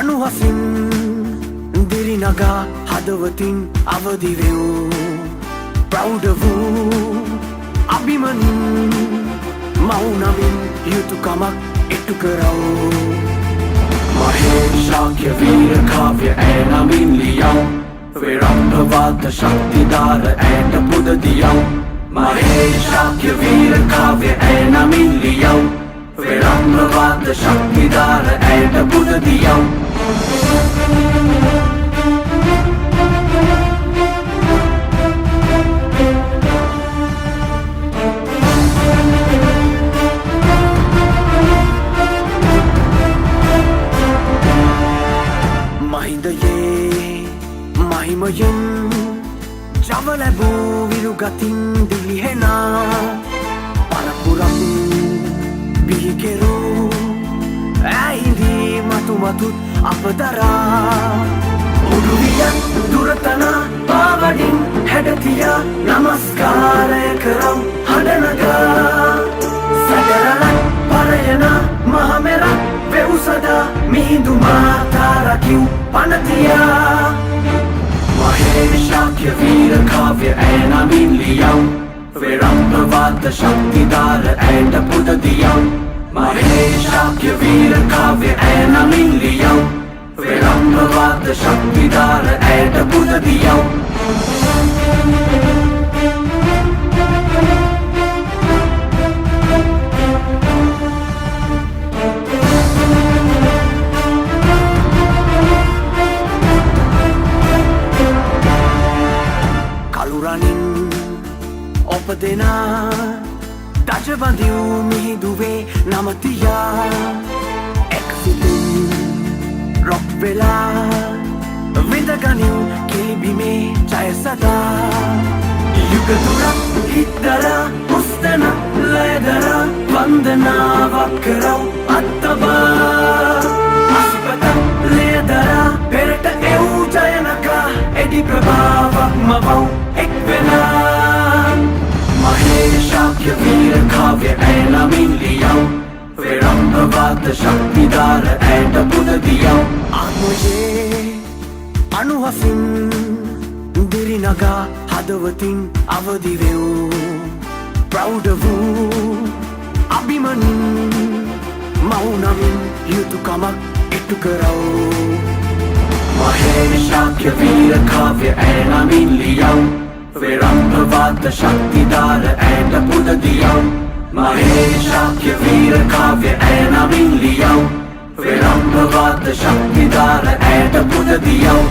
අනුහසින් දිරිනගා හදවතින් අවදි web ප්‍රෞඩ වූ අභිමනින් මෞනමින් යුතුයකමක් ඉටු කරව් මහේශාක්‍ය වීර කාව්‍ය ඇනමින් ලියව් විරම්භවාද ශක්තිධාර ඇයට පුද දියව් මහේශාක්‍ය වීර කාව්‍ය ඇනමින් ලියව් විරම්භවාද ශක්තිධාර ඇයට පුද දියව් මහිමයෙන් ජව ලැබූ විරුගතින් දිලිහෙනා පලපුරක් බිහිකෙරූ ඇහිදී මතුමතුත් අපදරා උඩුවියන් දුරතන පාවඩින් හැඩතියා නමස්කාරය කරම් හඬනගා සැදරලක් පරයන මහමෙර වෙවුසදා මිහිඳු මාතාරකිව් පනතියා මහේශාක්‍ය වීර කාව්‍ය ඇනමින් ලියව් විරම්භවාද ශක්තිධාර ඇයට පුද දියව් මහේශාක්‍ය වීර කාව්‍ය ඇනමින් ලියව් විරම්භවාද ශක්තිධාර ඇයට පුද දියව් ඔපදෙනා දජබඳිව් මිහිදුවේ නමතියා එක්සිතින් රොක් වෙලා විඳගනිව් කිලිබිමේ ජයසදා යුගතුරක් හිත්දර පුස්තන ලයදර වන්දනාවක් කරව් අත්තබා අසිපත ලයදර පෙරට එව් ජයනකා එඩි ප්‍රභාවක් මවව් එක්වෙලා මහේශාක්‍ය වීර කාව්‍ය ඇනමින් ලියව් විරම්භවාද ශක්තිධාර ඇයට පුද දියව් ආත්මයේ අනුහසින් දිරිනගා හදවතින් අවදි වෙව් ප්‍රෞඩ වූ අභිමනින් මෞනමින් යුතුයකමක් ඉටු කරව් මහේශාක්‍ය වීර කාව්‍ය ඇනමින් ලියව් විරම්භවාද ශක්තිධාර ඇයට පුද දියව් මහේශාක්‍ය වීර කාව්‍ය ඇනමින් ලියව් විරම්භවාද ශක්තිධාර ඇයට පුද දියව්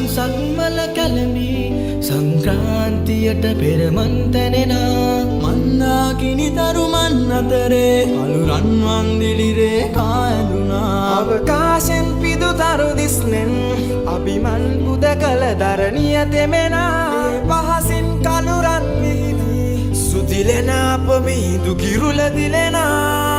සක්මල කැලමි සංක්‍රාන්තියට පෙරමන් තැනෙනා මන්දාකිනි තරුමන් අතරේ අලුරන් වන්දිලිරේ කායදුනා අවකාශෙන් පිදු තරු දිස්නෙන් අභිමන් පුද කළ දරණිය තෙමෙනා පහසින් කලුරන් විහිදී සුදිලෙන අප Mihindu කිරුල දිලෙනා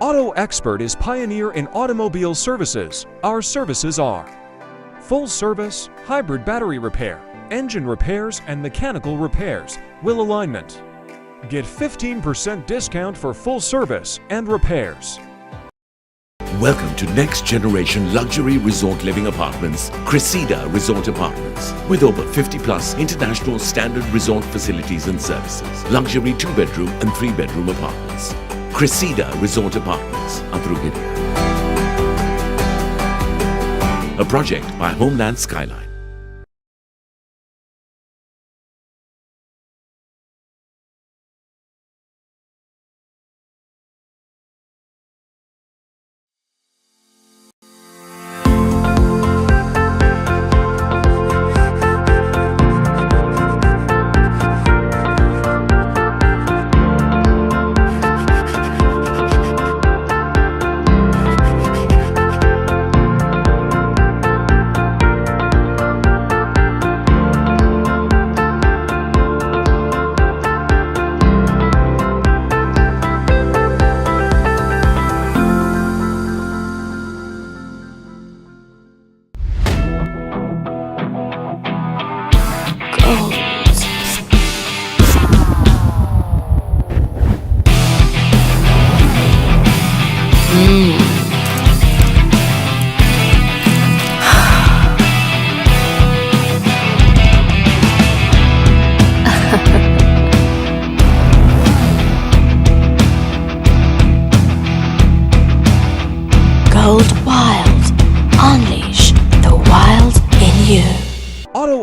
Auto Expert is pioneer in automobile services. Our services are full service, hybrid battery repair, engine repairs and mechanical repairs, wheel alignment. Get 15% discount for full service and repairs. Welcome to next generation luxury resort living apartments, Cressida Resort Apartments. With over 50 plus international standard resort facilities and services. Luxury 2-bedroom and 3-bedroom apartments. Cressida Resort Apartments, Atrugiri. A project by Homeland Skyline.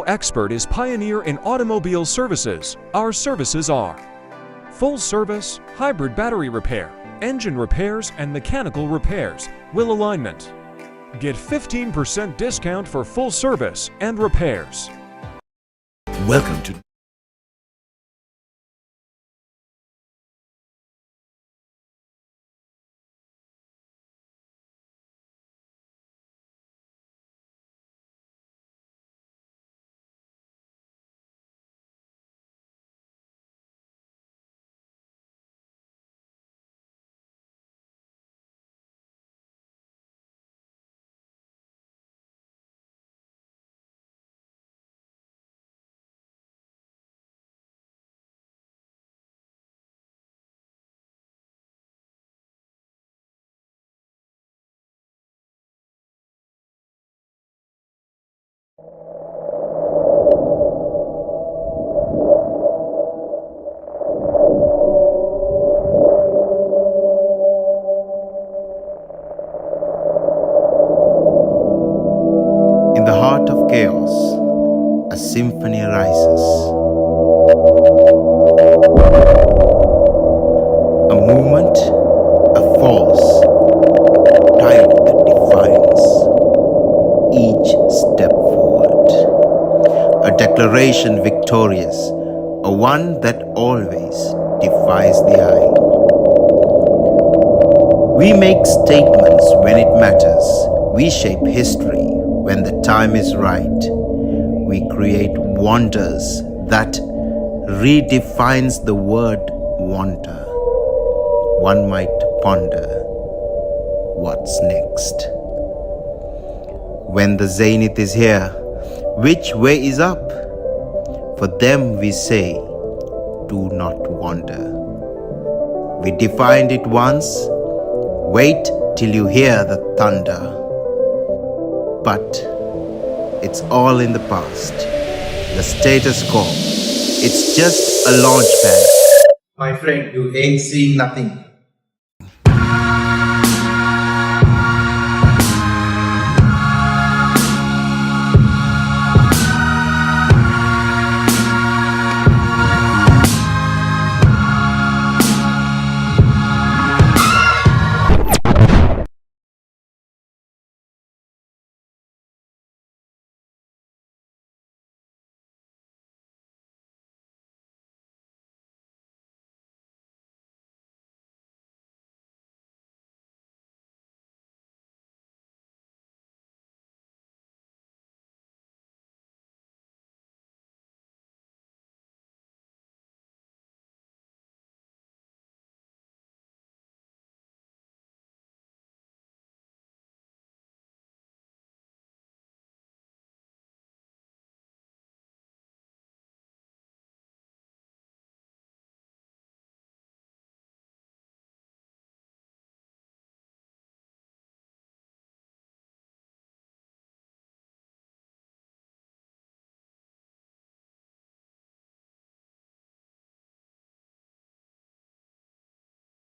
Expert is pioneer in automobile services. Our services are full service, hybrid battery repair, engine repairs and mechanical repairs, wheel alignment. Get 15% discount for full service and repairs. Welcome to In the heart of chaos, a symphony rises. A movement, a force, tide that defines each step forward. A declaration victorious, a one that always defies the eye. We make statements when it matters. We shape history when the time is right. We create wonders that redefines the word wonder. One might ponder, what's next? When the zenith is here, which way is up? For them we say, do not wander. We defined it once, wait till you hear the thunder. But it's all in the past. The status quo, it's just a launch pad. My friend, you ain't seeing nothing.